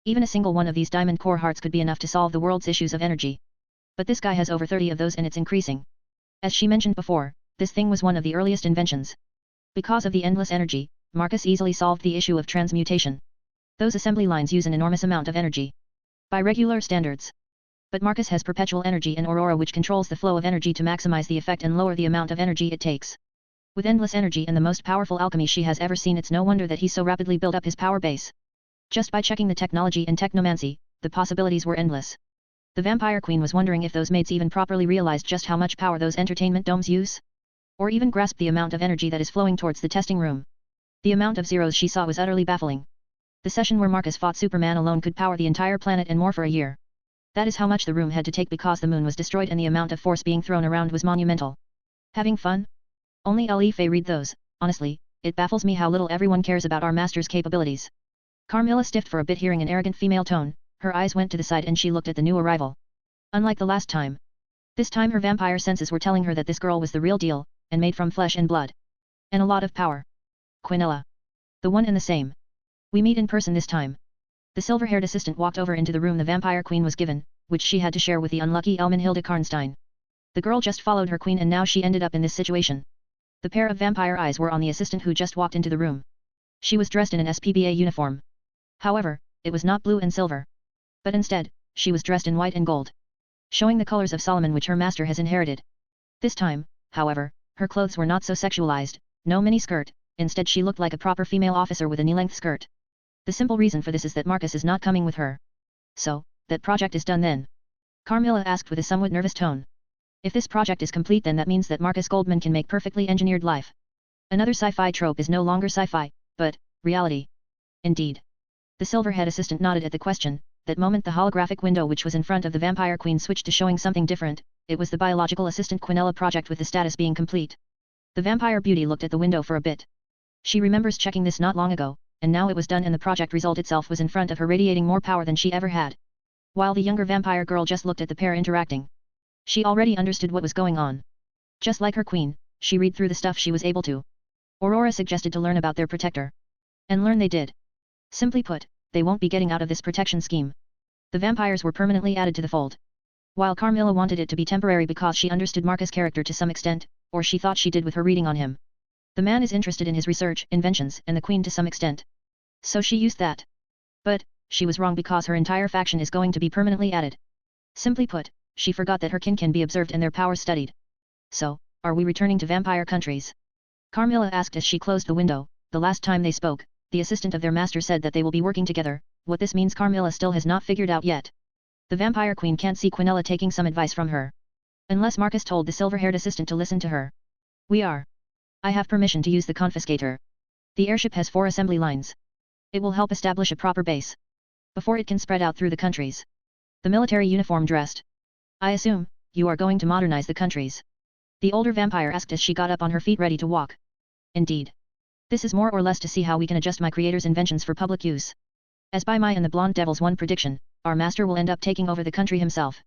Even a single one of these diamond core hearts could be enough to solve the world's issues of energy. But this guy has over 30 of those and it's increasing. As she mentioned before, this thing was one of the earliest inventions. Because of the endless energy, Marcus easily solved the issue of transmutation. Those assembly lines use an enormous amount of energy. By regular standards. But Marcus has perpetual energy and Aurora which controls the flow of energy to maximize the effect and lower the amount of energy it takes. With endless energy and the most powerful alchemy she has ever seen, it's no wonder that he so rapidly built up his power base. Just by checking the technology and technomancy, the possibilities were endless. The vampire queen was wondering if those maids even properly realized just how much power those entertainment domes use? Or even grasped the amount of energy that is flowing towards the testing room. The amount of zeros she saw was utterly baffling. The session where Marcus fought Superman alone could power the entire planet and more for a year. That is how much the room had to take because the moon was destroyed and the amount of force being thrown around was monumental. Having fun? Only Alife read those. Honestly, it baffles me how little everyone cares about our master's capabilities. Carmela stiffed for a bit hearing an arrogant female tone, her eyes went to the side and she looked at the new arrival. Unlike the last time. This time her vampire senses were telling her that this girl was the real deal, and made from flesh and blood. And a lot of power. Quinella. The one and the same. We meet in person this time. The silver-haired assistant walked over into the room the vampire queen was given, which she had to share with the unlucky Elmenhilde Karnstein. The girl just followed her queen and now she ended up in this situation. The pair of vampire eyes were on the assistant who just walked into the room. She was dressed in an SPBA uniform. However, it was not blue and silver. But instead, she was dressed in white and gold. Showing the colors of Solomon which her master has inherited. This time, however, her clothes were not so sexualized, no mini skirt, instead she looked like a proper female officer with a knee-length skirt. The simple reason for this is that Marcus is not coming with her. So, that project is done then? Carmela asked with a somewhat nervous tone. If this project is complete then that means that Marcus Goldman can make perfectly engineered life. Another sci-fi trope is no longer sci-fi, but reality. Indeed. The silver-haired assistant nodded at the question. That moment the holographic window which was in front of the vampire queen switched to showing something different. It was the biological assistant Quinella project with the status being complete. The vampire beauty looked at the window for a bit. She remembers checking this not long ago, and now it was done and the project result itself was in front of her radiating more power than she ever had. While the younger vampire girl just looked at the pair interacting. She already understood what was going on. Just like her queen, she read through the stuff she was able to. Aurora suggested to learn about their protector. And learn they did. Simply put, they won't be getting out of this protection scheme. The vampires were permanently added to the fold. While Carmela wanted it to be temporary because she understood Marcus' character to some extent, or she thought she did with her reading on him. The man is interested in his research, inventions, and the queen to some extent. So she used that. But, she was wrong because her entire faction is going to be permanently added. Simply put, she forgot that her kin can be observed and their powers studied. So, are we returning to vampire countries? Carmela asked as she closed the window. The last time they spoke, the assistant of their master said that they will be working together. What this means Carmela still has not figured out yet. The vampire queen can't see Quinella taking some advice from her. Unless Marcus told the silver-haired assistant to listen to her. We are. I have permission to use the confiscator. The airship has 4 assembly lines. It will help establish a proper base. Before it can spread out through the countries. The military uniform dressed. I assume, you are going to modernize the countries. The older vampire asked as she got up on her feet ready to walk. Indeed. This is more or less to see how we can adjust my creator's inventions for public use. As by my and the blonde devil's one prediction, our master will end up taking over the country himself.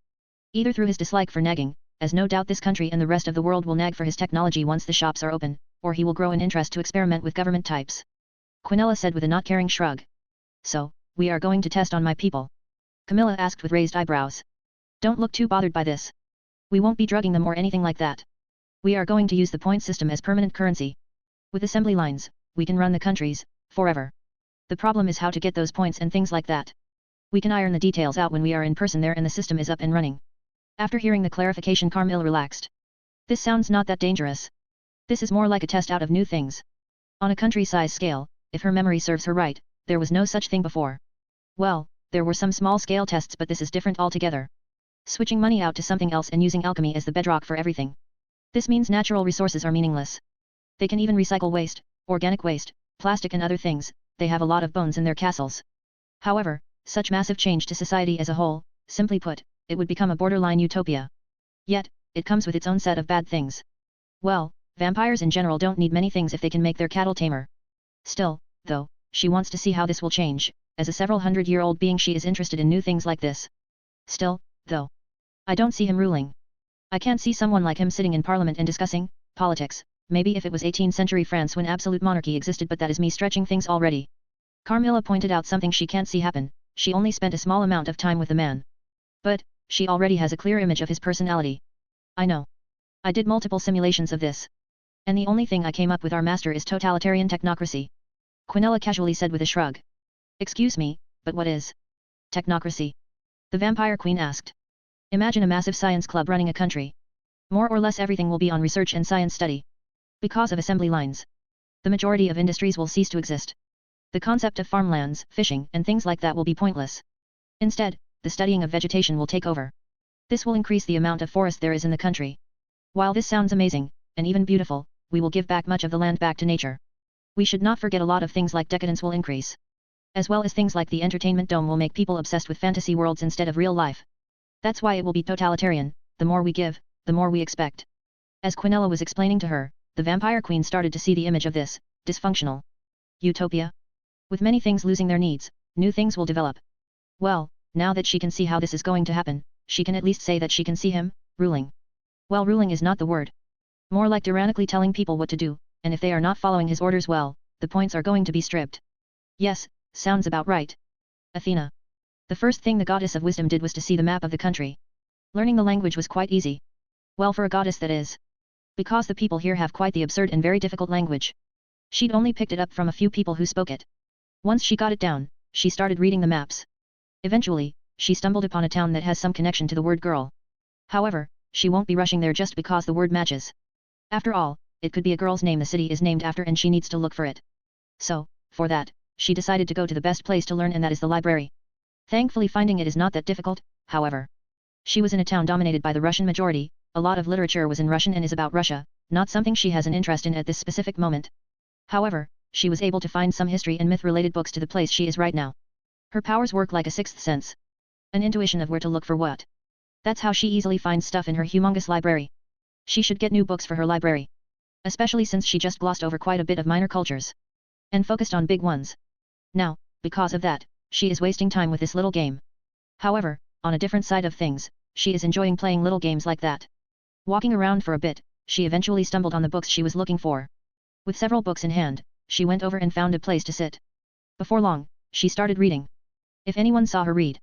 Either through his dislike for nagging, as no doubt this country and the rest of the world will nag for his technology once the shops are open, or he will grow an interest to experiment with government types. Quinella said with a not caring shrug. So, we are going to test on my people? Camilla asked with raised eyebrows. Don't look too bothered by this. We won't be drugging them or anything like that. We are going to use the point system as permanent currency. With assembly lines, we can run the countries, forever. The problem is how to get those points and things like that. We can iron the details out when we are in person there and the system is up and running. After hearing the clarification Carmela relaxed. This sounds not that dangerous. This is more like a test out of new things. On a country-size scale, if her memory serves her right, there was no such thing before. Well, there were some small-scale tests but this is different altogether. Switching money out to something else and using alchemy as the bedrock for everything. This means natural resources are meaningless. They can even recycle waste, organic waste, plastic and other things, they have a lot of bones in their castles. However, such massive change to society as a whole, simply put, it would become a borderline utopia. Yet, it comes with its own set of bad things. Well, vampires in general don't need many things if they can make their cattle tamer. Still, though, she wants to see how this will change. As a several hundred-year-old being, she is interested in new things like this. Still, though, I don't see him ruling. I can't see someone like him sitting in parliament and discussing politics. Maybe if it was 18th century France when absolute monarchy existed, but that is me stretching things already. Carmela pointed out something she can't see happen. She only spent a small amount of time with the man. But, she already has a clear image of his personality. I know. I did multiple simulations of this. And the only thing I came up with, our master is totalitarian technocracy. Quinella casually said with a shrug. Excuse me, but what is technocracy? The vampire queen asked. Imagine a massive science club running a country. More or less everything will be on research and science study. Because of assembly lines, the majority of industries will cease to exist. The concept of farmlands, fishing, and things like that will be pointless. Instead, the studying of vegetation will take over. This will increase the amount of forest there is in the country. While this sounds amazing, and even beautiful, we will give back much of the land back to nature. We should not forget a lot of things like decadence will increase. As well as things like the entertainment dome will make people obsessed with fantasy worlds instead of real life. That's why it will be totalitarian. The more we give, the more we expect. As Quinella was explaining to her, the vampire queen started to see the image of this dysfunctional utopia. With many things losing their needs, new things will develop. Well, now that she can see how this is going to happen, she can at least say that she can see him ruling. Well, ruling is not the word. More like tyrannically telling people what to do, and if they are not following his orders well, the points are going to be stripped. Yes, sounds about right. Athena. The first thing the goddess of wisdom did was to see the map of the country. Learning the language was quite easy. Well, for a goddess, that is. Because the people here have quite the absurd and very difficult language. She'd only picked it up from a few people who spoke it. Once she got it down, she started reading the maps. Eventually, she stumbled upon a town that has some connection to the word girl. However, she won't be rushing there just because the word matches. After all, it could be a girl's name the city is named after and she needs to look for it. So, for that, she decided to go to the best place to learn, and that is the library. Thankfully, finding it is not that difficult, however. She was in a town dominated by the Russian majority. A lot of literature was in Russian and is about Russia, not something she has an interest in at this specific moment. However, she was able to find some history and myth-related books to the place she is right now. Her powers work like a sixth sense. An intuition of where to look for what. That's how she easily finds stuff in her humongous library. She should get new books for her library. Especially since she just glossed over quite a bit of minor cultures. And focused on big ones. Now, because of that, she is wasting time with this little game. However, on a different side of things, she is enjoying playing little games like that. Walking around for a bit, she eventually stumbled on the books she was looking for. With several books in hand, she went over and found a place to sit. Before long, she started reading. If anyone saw her read,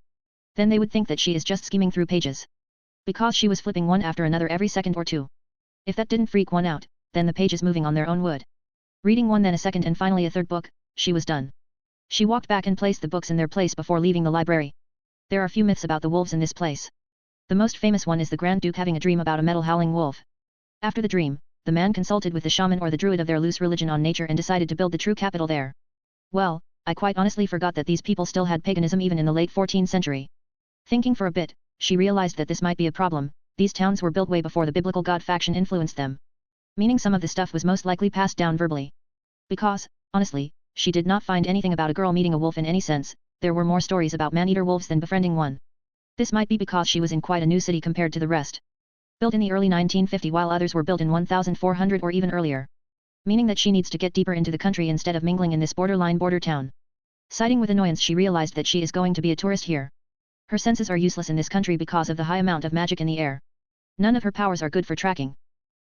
then they would think that she is just skimming through pages. Because she was flipping one after another every second or two. If that didn't freak one out, then the pages moving on their own would. Reading one, then a second, and finally a third book, she was done. She walked back and placed the books in their place before leaving the library. There are few myths about the wolves in this place. The most famous one is the Grand Duke having a dream about a metal-howling wolf. After the dream, the man consulted with the shaman or the druid of their loose religion on nature and decided to build the true capital there. Well, I quite honestly forgot that these people still had paganism even in the late 14th century. Thinking for a bit, she realized that this might be a problem. These towns were built way before the biblical god faction influenced them. Meaning some of the stuff was most likely passed down verbally. Because, honestly, she did not find anything about a girl meeting a wolf in any sense. There were more stories about man-eater wolves than befriending one. This might be because she was in quite a new city compared to the rest. Built in the early 1950s while others were built in 1400 or even earlier. Meaning that she needs to get deeper into the country instead of mingling in this borderline border town. Sighing with annoyance, she realized that she is going to be a tourist here. Her senses are useless in this country because of the high amount of magic in the air. None of her powers are good for tracking.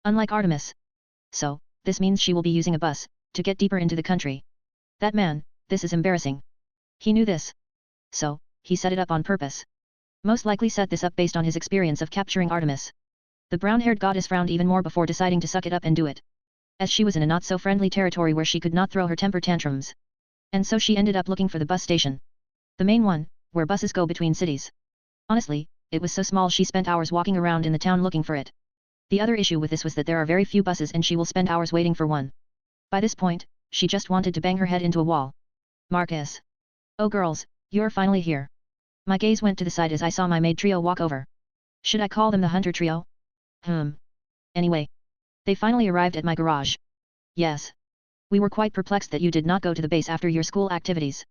Unlike Artemis. So, this means she will be using a bus to get deeper into the country. That man, this is embarrassing. He knew this. So, he set it up on purpose. Most likely set this up based on his experience of capturing Artemis. The brown-haired goddess frowned even more before deciding to suck it up and do it. As she was in a not-so-friendly territory where she could not throw her temper tantrums. And so she ended up looking for the bus station. The main one, where buses go between cities. Honestly, it was so small she spent hours walking around in the town looking for it. The other issue with this was that there are very few buses and she will spend hours waiting for one. By this point, she just wanted to bang her head into a wall. Marcus. Oh girls, you're finally here. My gaze went to the side as I saw my maid trio walk over. Should I call them the Hunter trio? Anyway. They finally arrived at my garage. Yes. We were quite perplexed that you did not go to the base after your school activities.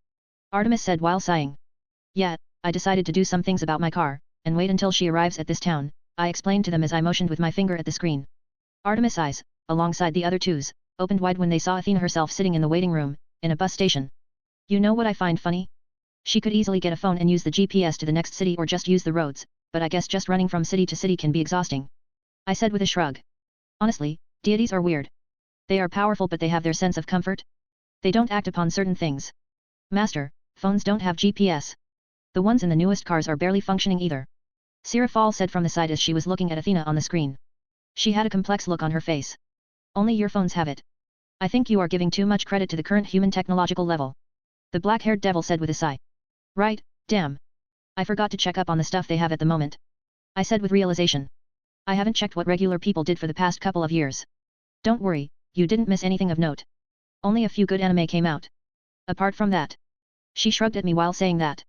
Artemis said while sighing. Yeah, I decided to do some things about my car, and wait until she arrives at this town. I explained to them as I motioned with my finger at the screen. Artemis' eyes, alongside the other two's, opened wide when they saw Athena herself sitting in the waiting room, in a bus station. You know what I find funny? She could easily get a phone and use the GPS to the next city or just use the roads, but I guess just running from city to city can be exhausting. I said with a shrug. Honestly, deities are weird. They are powerful but they have their sense of comfort. They don't act upon certain things. Master, phones don't have GPS. The ones in the newest cars are barely functioning either. Sarafal said from the side as she was looking at Athena on the screen. She had a complex look on her face. Only your phones have it. I think you are giving too much credit to the current human technological level. The black-haired devil said with a sigh. Right, damn. I forgot to check up on the stuff they have at the moment. I said with realization. I haven't checked what regular people did for the past couple of years. Don't worry, you didn't miss anything of note. Only a few good anime came out. Apart from that. She shrugged at me while saying that.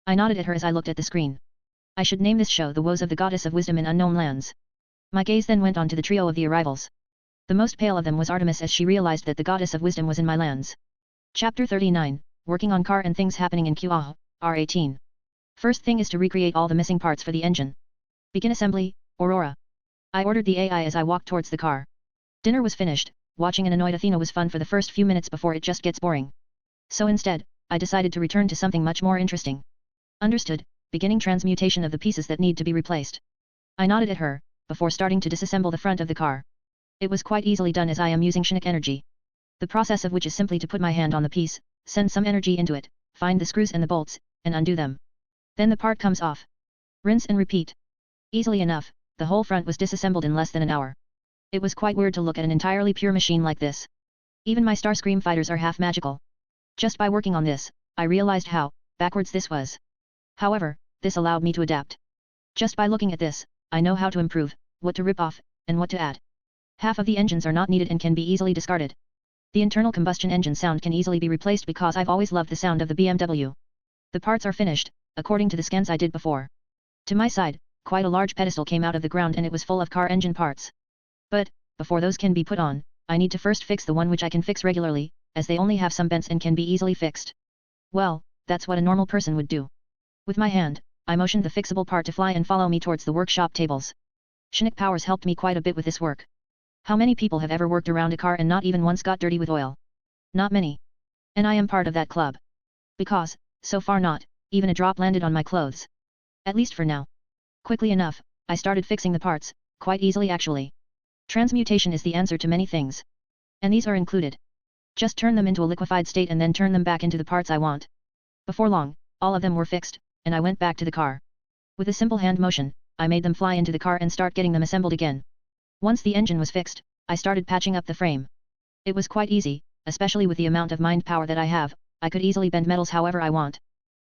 I nodded at her as I looked at the screen. I should name this show The Woes of the Goddess of Wisdom in Unknown Lands. My gaze then went on to the trio of the arrivals. The most pale of them was Artemis as she realized that the Goddess of Wisdom was in my lands. Chapter 39, Working on Car and Things Happening in QA, R18. First thing is to recreate all the missing parts for the engine. Begin assembly, Aurora. I ordered the AI as I walked towards the car. Dinner was finished, watching an annoyed Athena was fun for the first few minutes before it just gets boring. So instead, I decided to return to something much more interesting. Understood, beginning transmutation of the pieces that need to be replaced. I nodded at her, before starting to disassemble the front of the car. It was quite easily done as I am using Sonic energy. The process of which is simply to put my hand on the piece, send some energy into it, find the screws and the bolts, and undo them. Then the part comes off. Rinse and repeat. Easily enough, the whole front was disassembled in less than an hour. It was quite weird to look at an entirely pure machine like this. Even my Starscream fighters are half magical. Just by working on this, I realized how backwards this was. However, this allowed me to adapt. Just by looking at this, I know how to improve, what to rip off, and what to add. Half of the engines are not needed and can be easily discarded. The internal combustion engine sound can easily be replaced because I've always loved the sound of the BMW. The parts are finished, according to the scans I did before. To my side, quite a large pedestal came out of the ground and it was full of car engine parts. But, before those can be put on, I need to first fix the one which I can fix regularly, as they only have some bends and can be easily fixed. Well, that's what a normal person would do. With my hand, I motioned the fixable part to fly and follow me towards the workshop tables. Sonic powers helped me quite a bit with this work. How many people have ever worked around a car and not even once got dirty with oil? Not many. And I am part of that club. Because, so far not, even a drop landed on my clothes. At least for now. Quickly enough, I started fixing the parts, quite easily actually. Transmutation is the answer to many things. And these are included. Just turn them into a liquefied state and then turn them back into the parts I want. Before long, all of them were fixed, and I went back to the car. With a simple hand motion, I made them fly into the car and start getting them assembled again. Once the engine was fixed, I started patching up the frame. It was quite easy, especially with the amount of mind power that I have, I could easily bend metals however I want.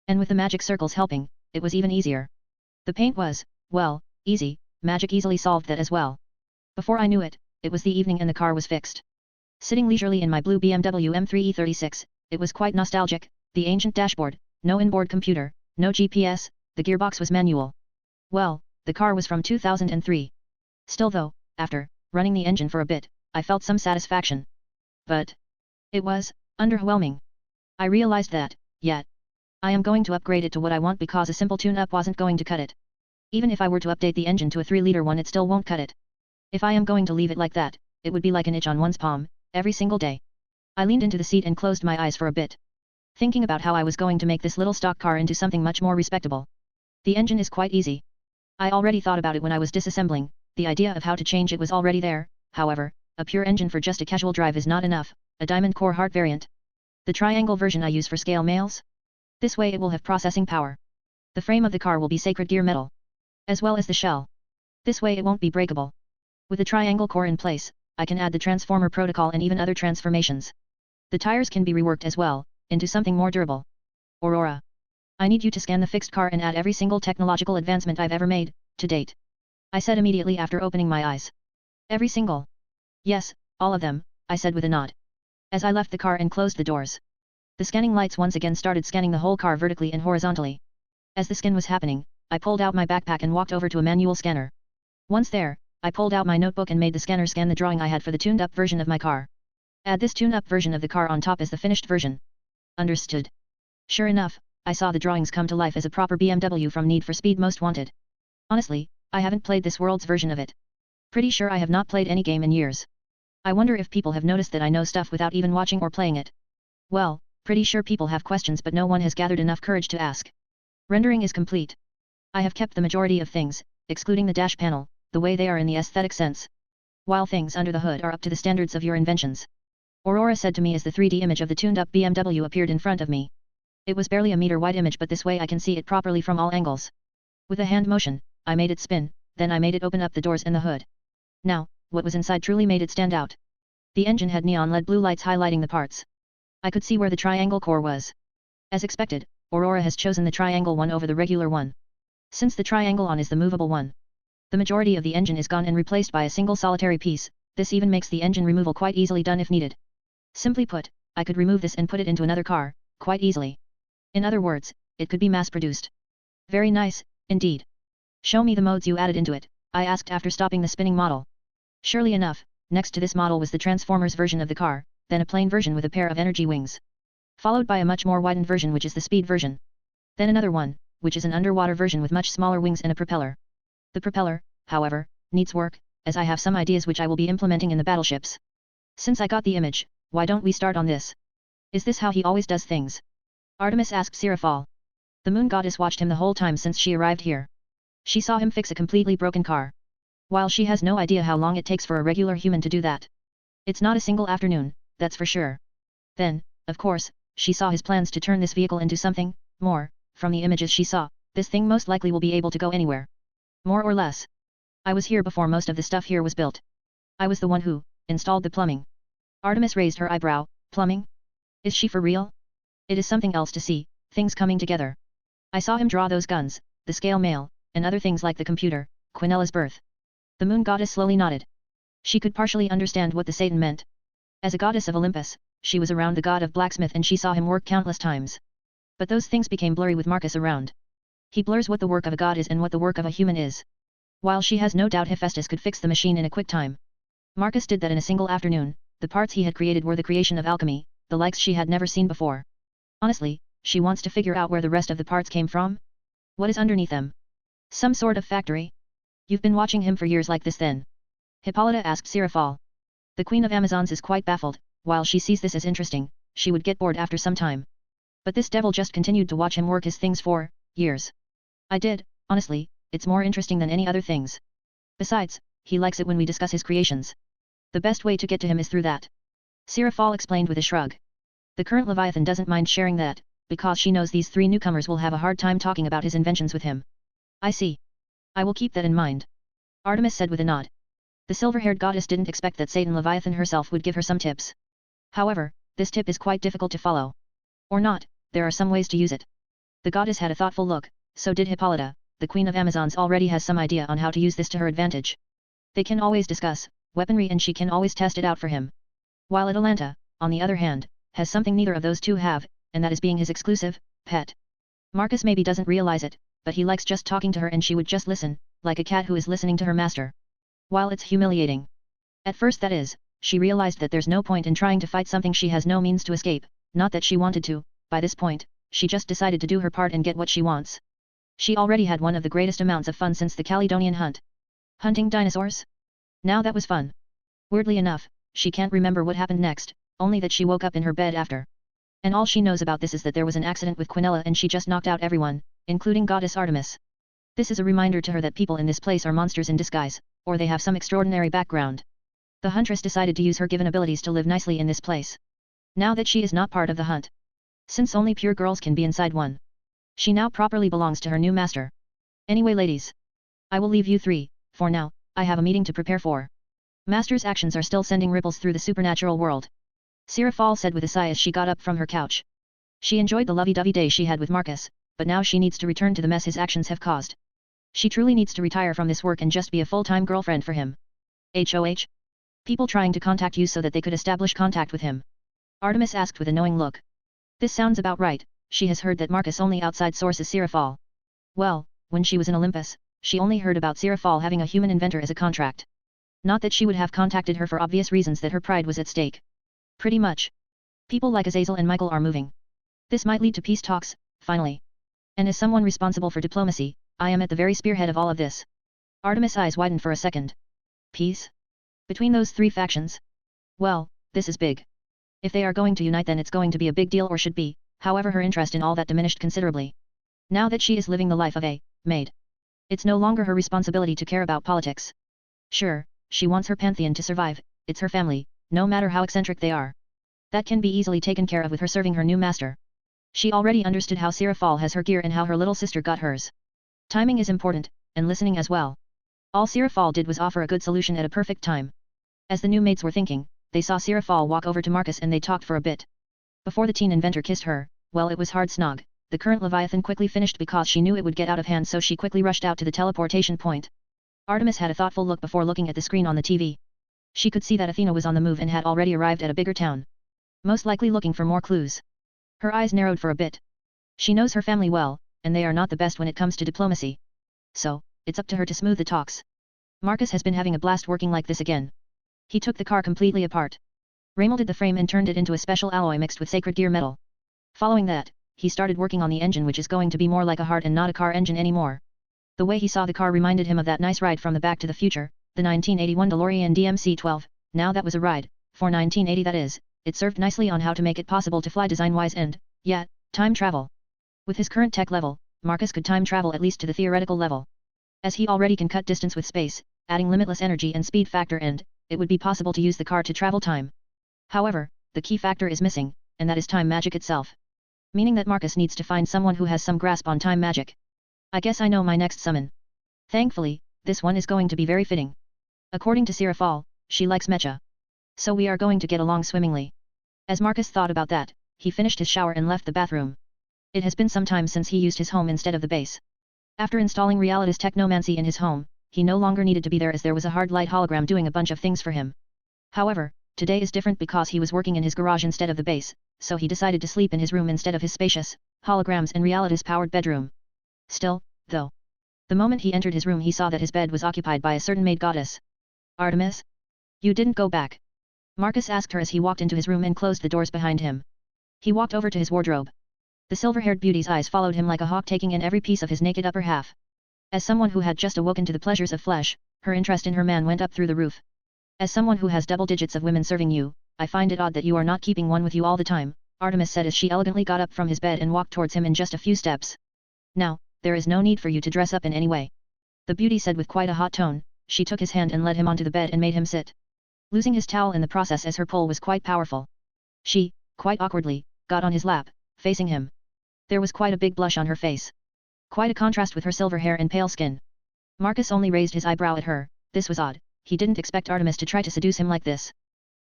And with the magic circles helping, it was even easier. The paint was, well, easy, magic easily solved that as well. Before I knew it, it was the evening and the car was fixed. Sitting leisurely in my blue BMW M3E36, it was quite nostalgic, the ancient dashboard, no inboard computer, no GPS, the gearbox was manual. Well, the car was from 2003. Still though, after running the engine for a bit, I felt some satisfaction. But it was underwhelming. I realized that, yet, I am going to upgrade it to what I want because a simple tune-up wasn't going to cut it. Even if I were to update the engine to a 3-liter one it still won't cut it. If I am going to leave it like that, it would be like an itch on one's palm, every single day. I leaned into the seat and closed my eyes for a bit. Thinking about how I was going to make this little stock car into something much more respectable. The engine is quite easy. I already thought about it when I was disassembling, the idea of how to change it was already there, however, a pure engine for just a casual drive is not enough, a diamond core heart variant. The triangle version I use for scale mails. This way it will have processing power. The frame of the car will be sacred gear metal. As well as the shell. This way it won't be breakable. With the triangle core in place, I can add the transformer protocol and even other transformations. The tires can be reworked as well, into something more durable. Aurora. I need you to scan the fixed car and add every single technological advancement I've ever made, to date. I said immediately after opening my eyes. Every single. Yes, all of them, I said with a nod. As I left the car and closed the doors. The scanning lights once again started scanning the whole car vertically and horizontally. As the scan was happening, I pulled out my backpack and walked over to a manual scanner. Once there, I pulled out my notebook and made the scanner scan the drawing I had for the tuned-up version of my car. Add this tuned-up version of the car on top as the finished version. Understood. Sure enough, I saw the drawings come to life as a proper BMW from Need for Speed Most Wanted. Honestly, I haven't played this world's version of it. Pretty sure I have not played any game in years. I wonder if people have noticed that I know stuff without even watching or playing it. Well, pretty sure people have questions but no one has gathered enough courage to ask. Rendering is complete. I have kept the majority of things, excluding the dash panel, the way they are in the aesthetic sense. While things under the hood are up to the standards of your inventions. Aurora said to me as the 3D image of the tuned-up BMW appeared in front of me. It was barely a meter-wide image but this way I can see it properly from all angles. With a hand motion, I made it spin, then I made it open up the doors and the hood. Now, what was inside truly made it stand out. The engine had neon LED blue lights highlighting the parts. I could see where the triangle core was. As expected, Aurora has chosen the triangle one over the regular one. Since the triangle on is the movable one. The majority of the engine is gone and replaced by a single solitary piece, this even makes the engine removal quite easily done if needed. Simply put, I could remove this and put it into another car, quite easily. In other words, it could be mass-produced. Very nice, indeed. Show me the modes you added into it, I asked after stopping the spinning model. Surely enough, next to this model was the Transformers version of the car, then a plain version with a pair of energy wings. Followed by a much more widened version which is the speed version. Then another one, which is an underwater version with much smaller wings and a propeller. The propeller, however, needs work, as I have some ideas which I will be implementing in the battleships. Since I got the image, why don't we start on this? Is this how he always does things? Artemis asked Sarafal. The moon goddess watched him the whole time since she arrived here. She saw him fix a completely broken car. While she has no idea how long it takes for a regular human to do that. It's not a single afternoon, that's for sure. Then, of course, she saw his plans to turn this vehicle into something more. From the images she saw, this thing most likely will be able to go anywhere. More or less. I was here before most of the stuff here was built. I was the one who installed the plumbing. Artemis raised her eyebrow. Plumbing? Is she for real? It is something else to see, things coming together. I saw him draw those guns, the scale mail, and other things like the computer, Quinella's birth. The moon goddess slowly nodded. She could partially understand what the Satan meant. As a goddess of Olympus, she was around the god of blacksmith and she saw him work countless times. But those things became blurry with Marcus around. He blurs what the work of a god is and what the work of a human is. While she has no doubt Hephaestus could fix the machine in a quick time. Marcus did that in a single afternoon, the parts he had created were the creation of alchemy, the likes she had never seen before. Honestly, she wants to figure out where the rest of the parts came from? What is underneath them? Some sort of factory? You've been watching him for years like this then? Hippolyta asked Sarafal. The Queen of Amazons is quite baffled, while she sees this as interesting, she would get bored after some time. But this devil just continued to watch him work his things for years. I did, honestly, it's more interesting than any other things. Besides, he likes it when we discuss his creations. The best way to get to him is through that. Sarafal explained with a shrug. The current Leviathan doesn't mind sharing that, because she knows these three newcomers will have a hard time talking about his inventions with him. I see. I will keep that in mind. Artemis said with a nod. The silver-haired goddess didn't expect that Satan Leviathan herself would give her some tips. However, this tip is quite difficult to follow. Or not, there are some ways to use it. The goddess had a thoughtful look, so did Hippolyta. The Queen of Amazons already has some idea on how to use this to her advantage. They can always discuss weaponry and she can always test it out for him. While Atalanta, on the other hand, has something neither of those two have, and that is being his exclusive pet. Marcus maybe doesn't realize it, but he likes just talking to her and she would just listen, like a cat who is listening to her master. While it's humiliating. At first that is, she realized that there's no point in trying to fight something she has no means to escape, not that she wanted to, by this point, she just decided to do her part and get what she wants. She already had one of the greatest amounts of fun since the Caledonian hunt. Hunting dinosaurs? Now that was fun. Weirdly enough, she can't remember what happened next, only that she woke up in her bed after. And all she knows about this is that there was an accident with Quinella and she just knocked out everyone, including Goddess Artemis. This is a reminder to her that people in this place are monsters in disguise, or they have some extraordinary background. The Huntress decided to use her given abilities to live nicely in this place. Now that she is not part of the hunt. Since only pure girls can be inside one. She now properly belongs to her new master. Anyway ladies. I will leave you three, for now, I have a meeting to prepare for. Master's actions are still sending ripples through the supernatural world. Sarafal said with a sigh as she got up from her couch. She enjoyed the lovey-dovey day she had with Marcus, but now she needs to return to the mess his actions have caused. She truly needs to retire from this work and just be a full-time girlfriend for him. HOH? People trying to contact you so that they could establish contact with him. Artemis asked with a knowing look. This sounds about right, she has heard that Marcus only outside sources Sarafal. Well, when she was in Olympus, she only heard about Sarafal having a human inventor as a contract. Not that she would have contacted her for obvious reasons that her pride was at stake. Pretty much. People like Azazel and Michael are moving. This might lead to peace talks, finally. And as someone responsible for diplomacy, I am at the very spearhead of all of this. Artemis' eyes widened for a second. Peace? Between those three factions? Well, this is big. If they are going to unite, then it's going to be a big deal, or should be. However, her interest in all that diminished considerably. Now that she is living the life of a maid, it's no longer her responsibility to care about politics. Sure, she wants her pantheon to survive, it's her family, no matter how eccentric they are. That can be easily taken care of with her serving her new master. She already understood how Sarafal has her gear and how her little sister got hers. Timing is important, and listening as well. All Sarafal did was offer a good solution at a perfect time. As the new maids were thinking, they saw Sarafal walk over to Marcus and they talked for a bit. Before the teen inventor kissed her, well, it was hard snog. The current Leviathan quickly finished because she knew it would get out of hand, so she quickly rushed out to the teleportation point. Artemis had a thoughtful look before looking at the screen on the TV. She could see that Athena was on the move and had already arrived at a bigger town. Most likely looking for more clues. Her eyes narrowed for a bit. She knows her family well, and they are not the best when it comes to diplomacy. So, it's up to her to smooth the talks. Marcus has been having a blast working like this again. He took the car completely apart. Remolded the frame and turned it into a special alloy mixed with sacred gear metal. Following that, he started working on the engine, which is going to be more like a heart and not a car engine anymore. The way he saw the car reminded him of that nice ride from the Back to the Future, the 1981 DeLorean DMC-12, now that was a ride, for 1980 that is, it served nicely on how to make it possible to fly design-wise and, yeah, time travel. With his current tech level, Marcus could time travel at least to the theoretical level. As he already can cut distance with space, adding limitless energy and speed factor, and it would be possible to use the car to travel time. However, the key factor is missing, and that is time magic itself. Meaning that Marcus needs to find someone who has some grasp on time magic. I guess I know my next summon. Thankfully, this one is going to be very fitting. According to Sarafal, she likes mecha. So we are going to get along swimmingly. As Marcus thought about that, he finished his shower and left the bathroom. It has been some time since he used his home instead of the base. After installing Realitas Technomancy in his home, he no longer needed to be there as there was a hard light hologram doing a bunch of things for him. However, today is different because he was working in his garage instead of the base, so he decided to sleep in his room instead of his spacious, holograms and Realitas-powered bedroom. Still, though. The moment he entered his room he saw that his bed was occupied by a certain maid goddess. Artemis? You didn't go back? Marcus asked her as he walked into his room and closed the doors behind him. He walked over to his wardrobe. The silver-haired beauty's eyes followed him like a hawk, taking in every piece of his naked upper half. As someone who had just awoken to the pleasures of flesh, her interest in her man went up through the roof. As someone who has double digits of women serving you, I find it odd that you are not keeping one with you all the time, Artemis said as she elegantly got up from his bed and walked towards him in just a few steps. Now, there is no need for you to dress up in any way. The beauty said with quite a hot tone. She took his hand and led him onto the bed and made him sit. Losing his towel in the process as her pull was quite powerful. She, quite awkwardly, got on his lap, facing him. There was quite a big blush on her face. Quite a contrast with her silver hair and pale skin. Marcus only raised his eyebrow at her. This was odd. He didn't expect Artemis to try to seduce him like this.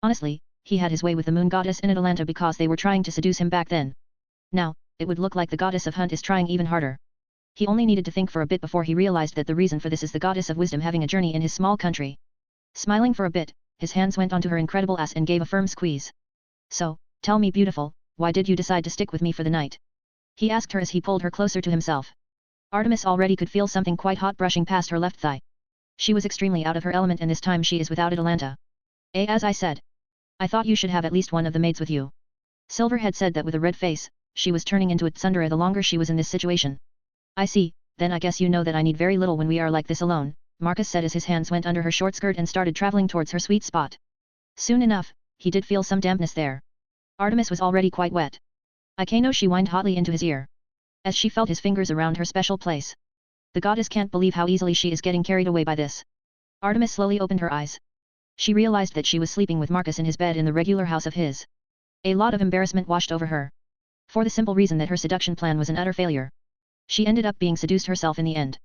Honestly, he had his way with the moon goddess in Atlanta because they were trying to seduce him back then. Now, it would look like the goddess of hunt is trying even harder. He only needed to think for a bit before he realized that the reason for this is the goddess of wisdom having a journey in his small country. Smiling for a bit, his hands went onto her incredible ass and gave a firm squeeze. So, tell me beautiful, why did you decide to stick with me for the night? He asked her as he pulled her closer to himself. Artemis already could feel something quite hot brushing past her left thigh. She was extremely out of her element and this time she is without Atlanta. As I said. I thought you should have at least one of the maids with you. Silverhead said that with a red face. She was turning into a tsundere the longer she was in this situation. I see, then I guess you know that I need very little when we are like this alone, Marcus said as his hands went under her short skirt and started traveling towards her sweet spot. Soon enough, he did feel some dampness there. Artemis was already quite wet. Ikano, she whined hotly into his ear. As she felt his fingers around her special place. The goddess can't believe how easily she is getting carried away by this. Artemis slowly opened her eyes. She realized that she was sleeping with Marcus in his bed in the regular house of his. A lot of embarrassment washed over her. For the simple reason that her seduction plan was an utter failure. She ended up being seduced herself in the end.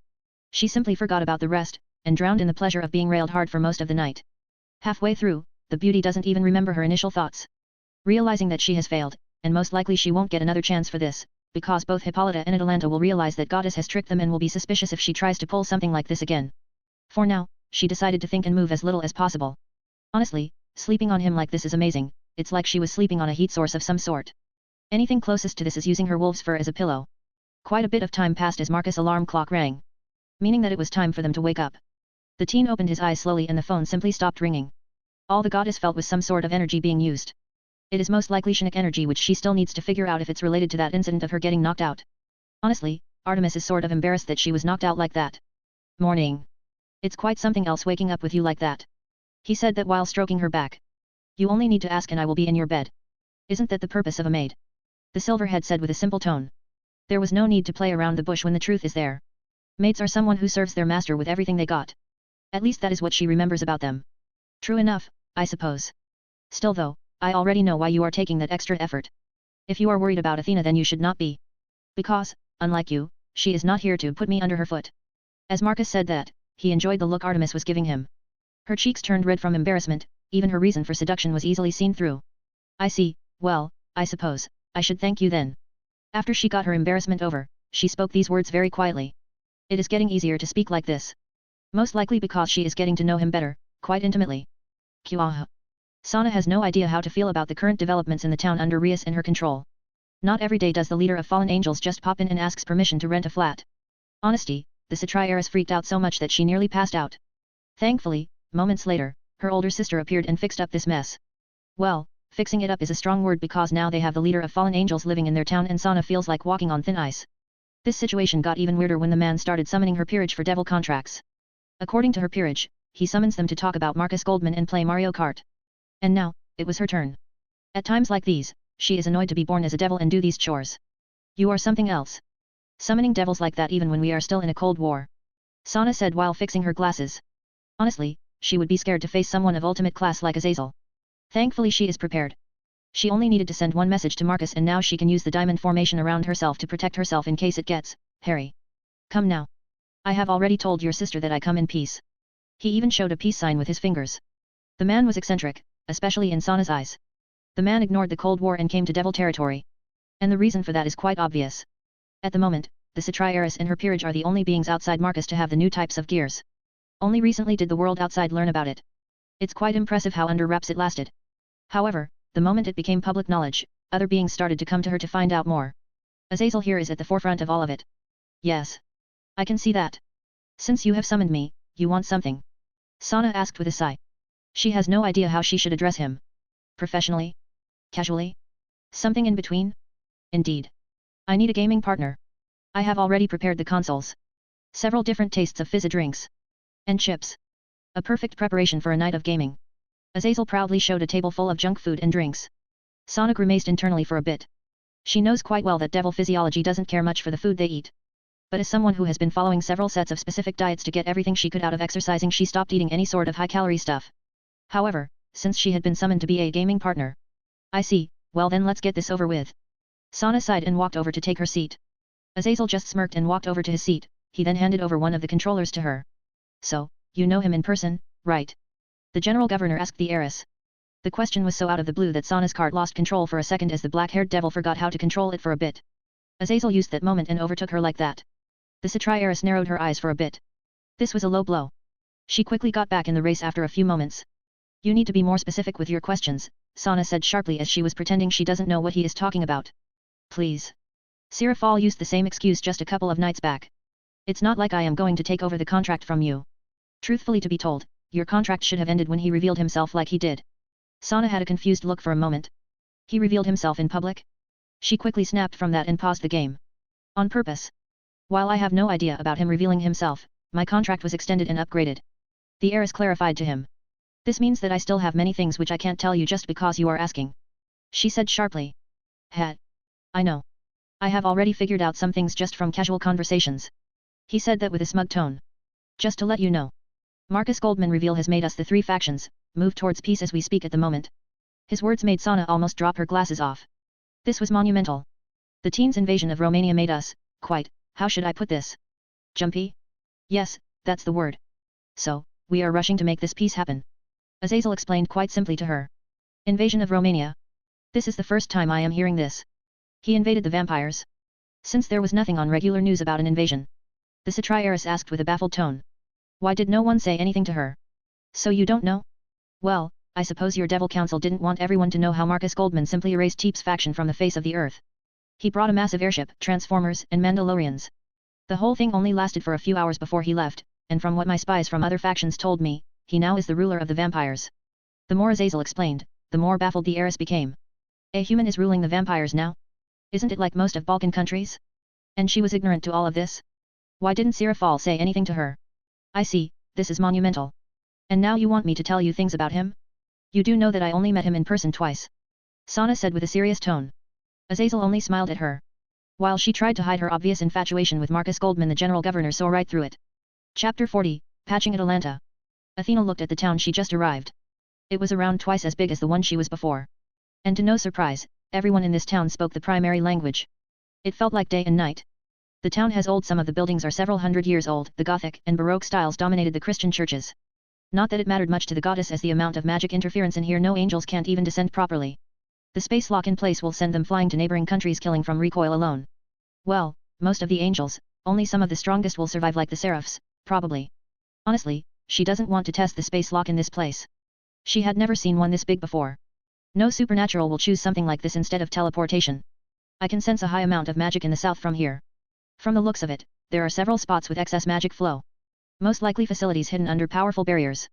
She simply forgot about the rest, and drowned in the pleasure of being railed hard for most of the night. Halfway through, the beauty doesn't even remember her initial thoughts. Realizing that she has failed, and most likely she won't get another chance for this, because both Hippolyta and Atalanta will realize that Goddess has tricked them and will be suspicious if she tries to pull something like this again. For now, she decided to think and move as little as possible. Honestly, sleeping on him like this is amazing, it's like she was sleeping on a heat source of some sort. Anything closest to this is using her wolf's fur as a pillow. Quite a bit of time passed as Marcus' alarm clock rang. Meaning that it was time for them to wake up. The teen opened his eyes slowly and the phone simply stopped ringing. All the goddess felt was some sort of energy being used. It is most likely Shinic energy, which she still needs to figure out if it's related to that incident of her getting knocked out. Honestly, Artemis is sort of embarrassed that she was knocked out like that. Morning. It's quite something else waking up with you like that. He said that while stroking her back. You only need to ask and I will be in your bed. Isn't that the purpose of a maid? The silverhead said with a simple tone. There was no need to play around the bush when the truth is there. Maids are someone who serves their master with everything they got. At least that is what she remembers about them. True enough, I suppose. Still though, I already know why you are taking that extra effort. If you are worried about Athena then you should not be. Because, unlike you, she is not here to put me under her foot. As Marcus said that, he enjoyed the look Artemis was giving him. Her cheeks turned red from embarrassment, even her reason for seduction was easily seen through. I see, well, I suppose, I should thank you then. After she got her embarrassment over, she spoke these words very quietly. It is getting easier to speak like this. Most likely because she is getting to know him better, quite intimately. Kuaha. Sana has no idea how to feel about the current developments in the town under Rias and her control. Not every day does the leader of fallen angels just pop in and asks permission to rent a flat. Honesty, the Satriaris freaked out so much that she nearly passed out. Thankfully, moments later, her older sister appeared and fixed up this mess. Well, fixing it up is a strong word because now they have the leader of fallen angels living in their town and Sana feels like walking on thin ice. This situation got even weirder when the man started summoning her peerage for devil contracts. According to her peerage, he summons them to talk about Marcus Goldman and play Mario Kart. And now, it was her turn. At times like these, she is annoyed to be born as a devil and do these chores. You are something else. Summoning devils like that even when we are still in a cold war. Sana said while fixing her glasses. Honestly, she would be scared to face someone of ultimate class like Azazel. Thankfully she is prepared. She only needed to send one message to Marcus and now she can use the diamond formation around herself to protect herself in case it gets hairy. Come now. I have already told your sister that I come in peace. He even showed a peace sign with his fingers. The man was eccentric, especially in Sana's eyes. The man ignored the Cold War and came to devil territory. And the reason for that is quite obvious. At the moment, the Satriaris and her peerage are the only beings outside Marcus to have the new types of gears. Only recently did the world outside learn about it. It's quite impressive how under wraps it lasted. However, the moment it became public knowledge, other beings started to come to her to find out more. Azazel here is at the forefront of all of it. Yes. I can see that. Since you have summoned me, you want something? Sana asked with a sigh. She has no idea how she should address him. Professionally? Casually? Something in between? Indeed. I need a gaming partner. I have already prepared the consoles. Several different tastes of fizzy drinks. And chips. A perfect preparation for a night of gaming. Azazel proudly showed a table full of junk food and drinks. Sana grimaced internally for a bit. She knows quite well that devil physiology doesn't care much for the food they eat. But as someone who has been following several sets of specific diets to get everything she could out of exercising, she stopped eating any sort of high-calorie stuff. However, since she had been summoned to be a gaming partner. I see, well then let's get this over with. Sana sighed and walked over to take her seat. Azazel just smirked and walked over to his seat, he then handed over one of the controllers to her. So, you know him in person, right? The general governor asked the heiress. The question was so out of the blue that Sana's cart lost control for a second as the black-haired devil forgot how to control it for a bit. Azazel used that moment and overtook her like that. The Satriaris narrowed her eyes for a bit. This was a low blow. She quickly got back in the race after a few moments. You need to be more specific with your questions, Sana said sharply as she was pretending she doesn't know what he is talking about. Please. Sarafal used the same excuse just a couple of nights back. It's not like I am going to take over the contract from you. Truthfully to be told, your contract should have ended when he revealed himself like he did. Sana had a confused look for a moment. He revealed himself in public? She quickly snapped from that and paused the game. On purpose. While I have no idea about him revealing himself, my contract was extended and upgraded. The heiress clarified to him. This means that I still have many things which I can't tell you just because you are asking. She said sharply. I know. I have already figured out some things just from casual conversations. He said that with a smug tone. Just to let you know. Marcus Goldman reveal has made us the three factions, move towards peace as we speak at the moment. His words made Sana almost drop her glasses off. This was monumental. The teens' invasion of Romania made us, quite, how should I put this? Jumpy? Yes, that's the word. So, we are rushing to make this peace happen. Azazel explained quite simply to her. Invasion of Romania? This is the first time I am hearing this. He invaded the vampires? Since there was nothing on regular news about an invasion. The Satriaris asked with a baffled tone. Why did no one say anything to her? So you don't know? Well, I suppose your devil council didn't want everyone to know how Marcus Goldman simply erased Teep's faction from the face of the earth. He brought a massive airship, Transformers, and Mandalorians. The whole thing only lasted for a few hours before he left, and from what my spies from other factions told me, he now is the ruler of the vampires. The more Azazel explained, the more baffled the heiress became. A human is ruling the vampires now? Isn't it like most of Balkan countries? And she was ignorant to all of this? Why didn't Sarafal say anything to her? I see, this is monumental. And now you want me to tell you things about him? You do know that I only met him in person twice. Sana said with a serious tone. Azazel only smiled at her. While she tried to hide her obvious infatuation with Marcus Goldman, the general governor saw right through it. Chapter 40, Patching Atalanta. Athena looked at the town she just arrived. It was around twice as big as the one she was before. And to no surprise, everyone in this town spoke the primary language. It felt like day and night. The town has old, some of the buildings are several hundred years old, the Gothic and Baroque styles dominated the Christian churches. Not that it mattered much to the goddess, as the amount of magic interference in here, no angels can't even descend properly. The space lock in place will send them flying to neighboring countries, killing from recoil alone. Well, most of the angels, only some of the strongest will survive, like the seraphs, probably. Honestly, she doesn't want to test the space lock in this place. She had never seen one this big before. No supernatural will choose something like this instead of teleportation. I can sense a high amount of magic in the south from here. From the looks of it, there are several spots with excess magic flow. Most likely facilities hidden under powerful barriers.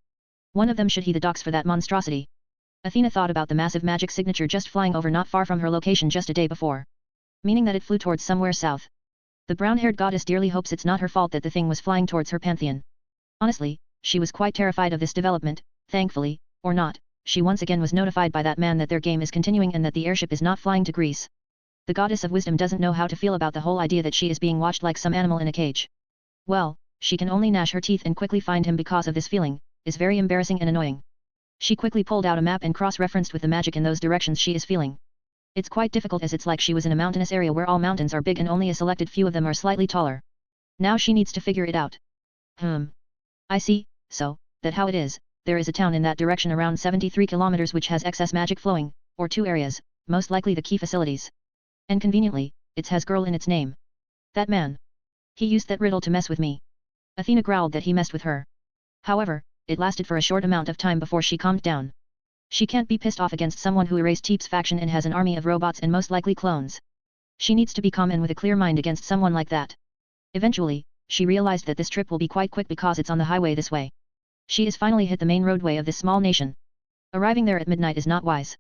One of them should be the docks for that monstrosity. Athena thought about the massive magic signature just flying over not far from her location just a day before. Meaning that it flew towards somewhere south. The brown-haired goddess dearly hopes it's not her fault that the thing was flying towards her pantheon. Honestly, she was quite terrified of this development. Thankfully, or not, she once again was notified by that man that their game is continuing and that the airship is not flying to Greece. The goddess of wisdom doesn't know how to feel about the whole idea that she is being watched like some animal in a cage. Well, she can only gnash her teeth and quickly find him because of this feeling, is very embarrassing and annoying. She quickly pulled out a map and cross-referenced with the magic in those directions she is feeling. It's quite difficult, as it's like she was in a mountainous area where all mountains are big and only a selected few of them are slightly taller. Now she needs to figure it out. I see, so, that how it is, there is a town in that direction around 73 kilometers which has excess magic flowing, or two areas, most likely the key facilities. And conveniently, it has girl in its name. That man. He used that riddle to mess with me. Athena growled that he messed with her. However, it lasted for a short amount of time before she calmed down. She can't be pissed off against someone who erased Teep's faction and has an army of robots and most likely clones. She needs to be calm and with a clear mind against someone like that. Eventually, she realized that this trip will be quite quick because it's on the highway this way. She has finally hit the main roadway of this small nation. Arriving there at midnight is not wise.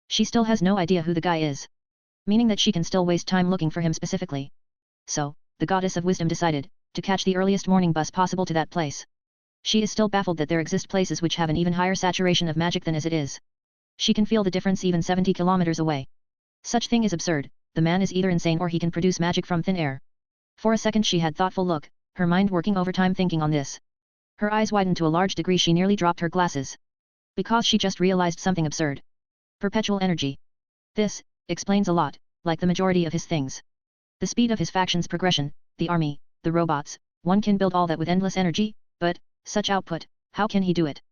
She still has no idea who the guy is. Meaning that she can still waste time looking for him specifically. So, the goddess of wisdom decided to catch the earliest morning bus possible to that place. She is still baffled that there exist places which have an even higher saturation of magic than as it is. She can feel the difference even 70 kilometers away. Such thing is absurd. The man is either insane or he can produce magic from thin air. For a second she had thoughtful look, her mind working overtime thinking on this. Her eyes widened to a large degree, she nearly dropped her glasses. Because she just realized something absurd. Perpetual energy. This explains a lot, like the majority of his things. The speed of his faction's progression, the army, the robots, one can build all that with endless energy, but, such output, how can he do it?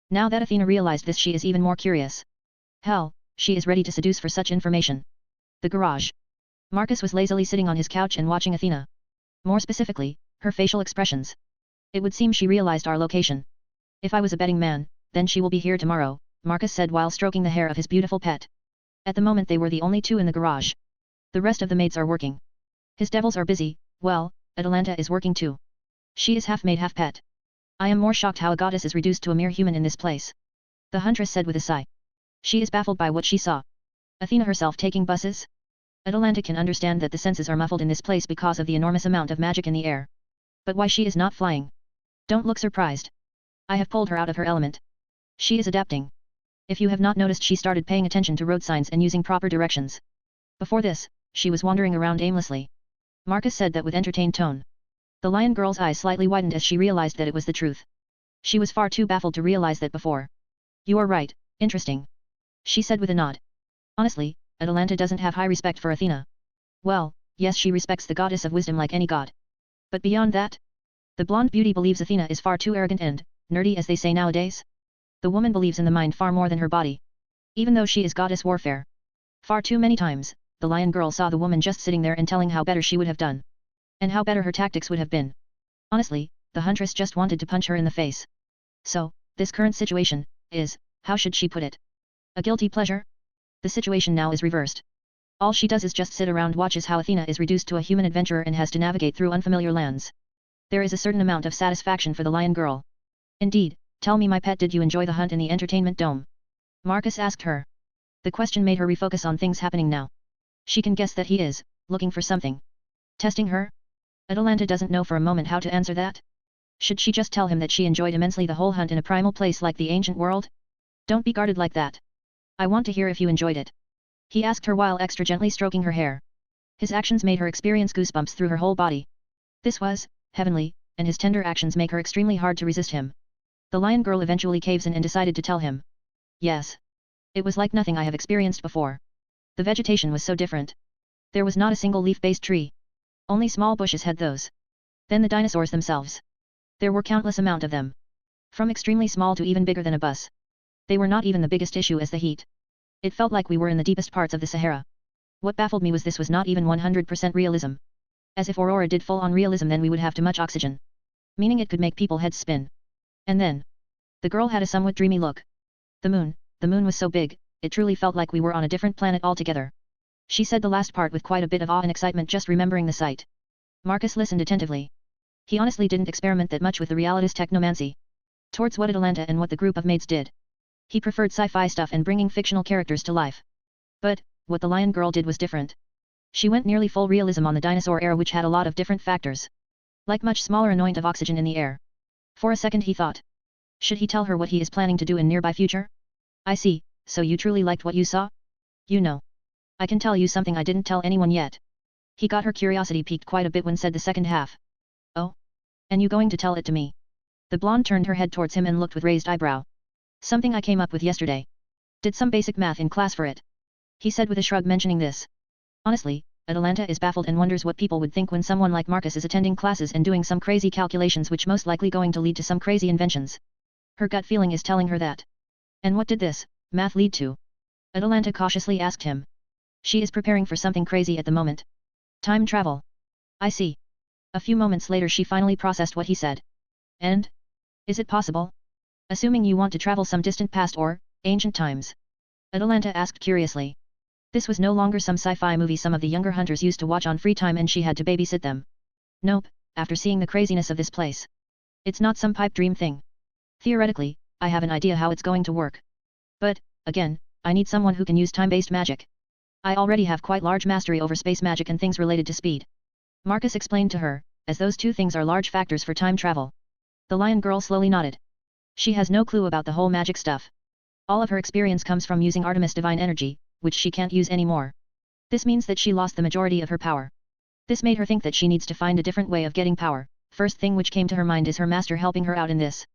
Now that Athena realized this, she is even more curious. Hell, she is ready to seduce for such information. The garage. Marcus was lazily sitting on his couch and watching Athena. More specifically, her facial expressions. It would seem she realized our location. If I was a betting man, then she will be here tomorrow, Marcus said while stroking the hair of his beautiful pet. At the moment they were the only two in the garage. The rest of the maids are working. His devils are busy. Well, Atalanta is working too. She is half maid half pet. I am more shocked how a goddess is reduced to a mere human in this place. The huntress said with a sigh. She is baffled by what she saw. Athena herself taking buses? Atalanta can understand that the senses are muffled in this place because of the enormous amount of magic in the air. But why she is not flying? Don't look surprised. I have pulled her out of her element. She is adapting. If you have not noticed, she started paying attention to road signs and using proper directions. Before this, she was wandering around aimlessly. Marcus said that with entertained tone. The lion girl's eyes slightly widened as she realized that it was the truth. She was far too baffled to realize that before. You are right, interesting. She said with a nod. Honestly, Atalanta doesn't have high respect for Athena. Well, yes, she respects the goddess of wisdom like any god. But beyond that? The blonde beauty believes Athena is far too arrogant and nerdy, as they say nowadays. The woman believes in the mind far more than her body. Even though she is goddess warfare. Far too many times, the lion girl saw the woman just sitting there and telling how better she would have done. And how better her tactics would have been. Honestly, the huntress just wanted to punch her in the face. So, this current situation is, how should she put it? A guilty pleasure? The situation now is reversed. All she does is just sit around, watches how Athena is reduced to a human adventurer and has to navigate through unfamiliar lands. There is a certain amount of satisfaction for the lion girl. Indeed, tell me, my pet, did you enjoy the hunt in the entertainment dome? Marcus asked her. The question made her refocus on things happening now. She can guess that he is looking for something. Testing her? Atalanta doesn't know for a moment how to answer that. Should she just tell him that she enjoyed immensely the whole hunt in a primal place like the ancient world? Don't be guarded like that. I want to hear if you enjoyed it. He asked her while extra gently stroking her hair. His actions made her experience goosebumps through her whole body. This was heavenly, and his tender actions make her extremely hard to resist him. The lion girl eventually caves in and decided to tell him. Yes. It was like nothing I have experienced before. The vegetation was so different. There was not a single leaf-based tree. Only small bushes had those. Then the dinosaurs themselves. There were countless amount of them. From extremely small to even bigger than a bus. They were not even the biggest issue as the heat. It felt like we were in the deepest parts of the Sahara. What baffled me was this was not even 100% realism. As if Aurora did full-on realism, then we would have too much oxygen. Meaning it could make people's heads spin. And then, the girl had a somewhat dreamy look. The moon was so big, it truly felt like we were on a different planet altogether. She said the last part with quite a bit of awe and excitement just remembering the sight. Marcus listened attentively. He honestly didn't experiment that much with the realitist technomancy. Towards what Atlanta and what the group of maids did. He preferred sci-fi stuff and bringing fictional characters to life. But, what the lion girl did was different. She went nearly full realism on the dinosaur era, which had a lot of different factors. Like much smaller annoyance of oxygen in the air. For a second he thought. Should he tell her what he is planning to do in nearby future? I see, so you truly liked what you saw? You know. I can tell you something I didn't tell anyone yet. He got her curiosity piqued quite a bit when said the second half. Oh? And you going to tell it to me? The blonde turned her head towards him and looked with raised eyebrow. Something I came up with yesterday. Did some basic math in class for it. He said with a shrug, mentioning this. Honestly, Atlanta is baffled and wonders what people would think when someone like Marcus is attending classes and doing some crazy calculations which most likely going to lead to some crazy inventions. Her gut feeling is telling her that. And what did this math lead to? Atlanta cautiously asked him. She is preparing for something crazy at the moment. Time travel. I see. A few moments later she finally processed what he said. And? Is it possible? Assuming you want to travel some distant past or ancient times? Atlanta asked curiously. This was no longer some sci-fi movie some of the younger hunters used to watch on free time and she had to babysit them. Nope, after seeing the craziness of this place. It's not some pipe dream thing. Theoretically, I have an idea how it's going to work. But, again, I need someone who can use time-based magic. I already have quite large mastery over space magic and things related to speed. Marcus explained to her, as those two things are large factors for time travel. The lion girl slowly nodded. She has no clue about the whole magic stuff. All of her experience comes from using Artemis divine energy, which she can't use anymore. This means that she lost the majority of her power. This made her think that she needs to find a different way of getting power. First thing which came to her mind is her master helping her out in this.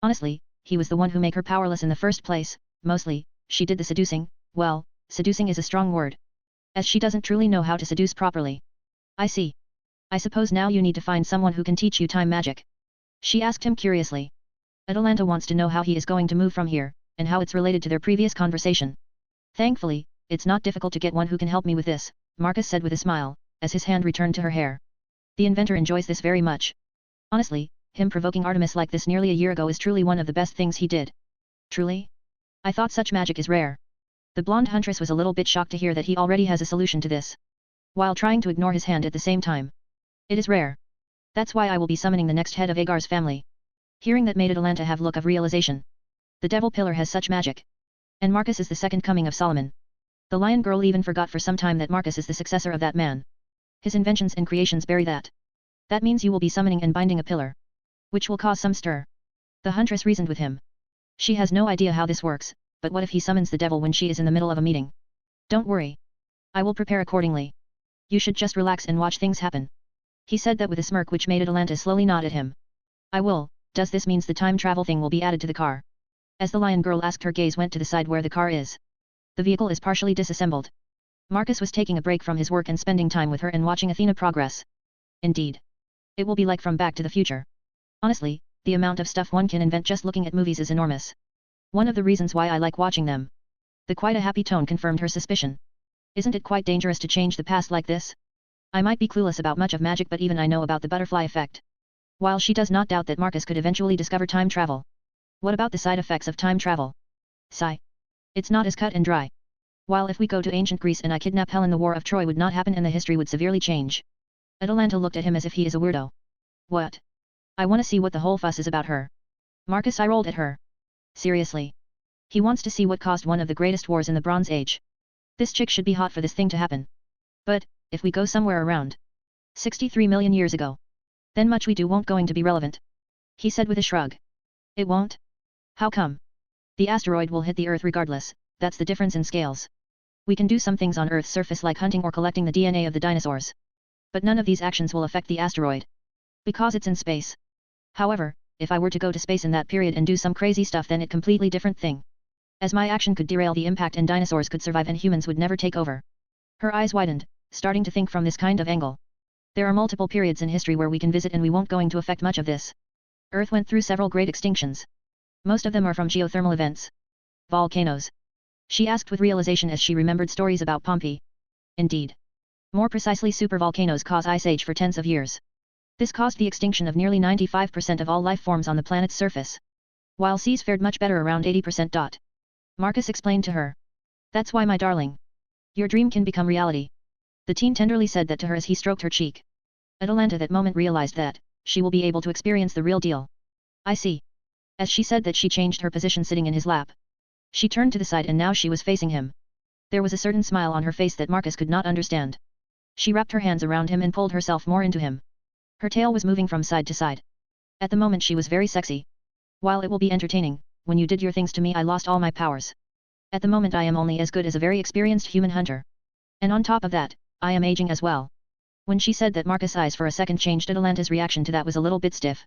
Honestly, he was the one who made her powerless in the first place. Mostly, she did the seducing. Well, seducing is a strong word. As she doesn't truly know how to seduce properly. I see. I suppose now you need to find someone who can teach you time magic. She asked him curiously. Atlanta wants to know how he is going to move from here, and how it's related to their previous conversation. Thankfully, it's not difficult to get one who can help me with this, Marcus said with a smile, as his hand returned to her hair. The inventor enjoys this very much. Honestly, him provoking Artemis like this nearly a year ago is truly one of the best things he did. Truly? I thought such magic is rare. The blonde huntress was a little bit shocked to hear that he already has a solution to this. While trying to ignore his hand at the same time. It is rare. That's why I will be summoning the next head of Agar's family. Hearing that made Atlanta have look of realization. The devil pillar has such magic. And Marcus is the second coming of Solomon. The lion girl even forgot for some time that Marcus is the successor of that man. His inventions and creations bury that. That means you will be summoning and binding a pillar. Which will cause some stir. The huntress reasoned with him. She has no idea how this works, but what if he summons the devil when she is in the middle of a meeting? Don't worry. I will prepare accordingly. You should just relax and watch things happen. He said that with a smirk which made Atlanta slowly nod at him. I will. Does this means the time travel thing will be added to the car? As the lion girl asked, her gaze went to the side where the car is. The vehicle is partially disassembled. Marcus was taking a break from his work and spending time with her and watching Athena progress. Indeed. It will be like from Back to the Future. Honestly, the amount of stuff one can invent just looking at movies is enormous. One of the reasons why I like watching them. The quite a happy tone confirmed her suspicion. Isn't it quite dangerous to change the past like this? I might be clueless about much of magic, but even I know about the butterfly effect. While she does not doubt that Marcus could eventually discover time travel. What about the side effects of time travel? Sigh. It's not as cut and dry. While if we go to ancient Greece and I kidnap Helen, the war of Troy would not happen and the history would severely change. Atlanta looked at him as if he is a weirdo. What? I want to see what the whole fuss is about her. Marcus eye-rolled at her. Seriously. He wants to see what caused one of the greatest wars in the Bronze Age. This chick should be hot for this thing to happen. But, if we go somewhere around 63 million years ago, then much we do won't going to be relevant. he said with a shrug. It won't? How come? The asteroid will hit the Earth regardless, that's the difference in scales. We can do some things on Earth's surface like hunting or collecting the DNA of the dinosaurs. But none of these actions will affect the asteroid. Because it's in space. However, if I were to go to space in that period and do some crazy stuff, then it completely different thing. As my action could derail the impact and dinosaurs could survive and humans would never take over. Her eyes widened, starting to think from this kind of angle. There are multiple periods in history where we can visit and we won't going to affect much of this. Earth went through several great extinctions. Most of them are from geothermal events. Volcanoes. She asked with realization as she remembered stories about Pompeii. Indeed. More precisely, supervolcanoes cause ice age for tens of years. This caused the extinction of nearly 95% of all life forms on the planet's surface. While seas fared much better, around 80%. Marcus explained to her. That's why, my darling. Your dream can become reality. The teen tenderly said that to her as he stroked her cheek. Atalanta that moment realized that, she will be able to experience the real deal. I see. As she said that, she changed her position sitting in his lap. She turned to the side and now she was facing him. There was a certain smile on her face that Marcus could not understand. She wrapped her hands around him and pulled herself more into him. Her tail was moving from side to side. At the moment she was very sexy. While it will be entertaining, when you did your things to me I lost all my powers. At the moment I am only as good as a very experienced human hunter. And on top of that, I am aging as well. When she said that, Marcus' eyes for a second changed. Atalanta's reaction to that was a little bit stiff.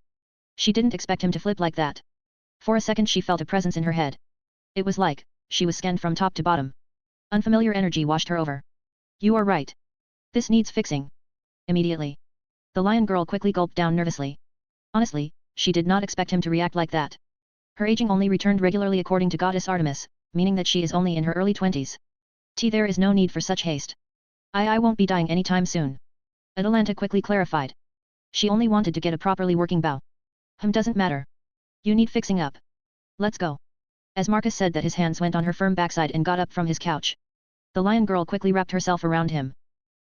She didn't expect him to flip like that. For a second she felt a presence in her head. It was like, she was scanned from top to bottom. Unfamiliar energy washed her over. You are right. This needs fixing. Immediately. The lion girl quickly gulped down nervously. Honestly, she did not expect him to react like that. Her aging only returned regularly according to Goddess Artemis, meaning that she is only in her early 20s. There is no need for such haste. I won't be dying anytime soon. Atalanta quickly clarified. She only wanted to get a properly working bow. Doesn't matter. You need fixing up. Let's go. As Marcus said that, his hands went on her firm backside and got up from his couch. The lion girl quickly wrapped herself around him.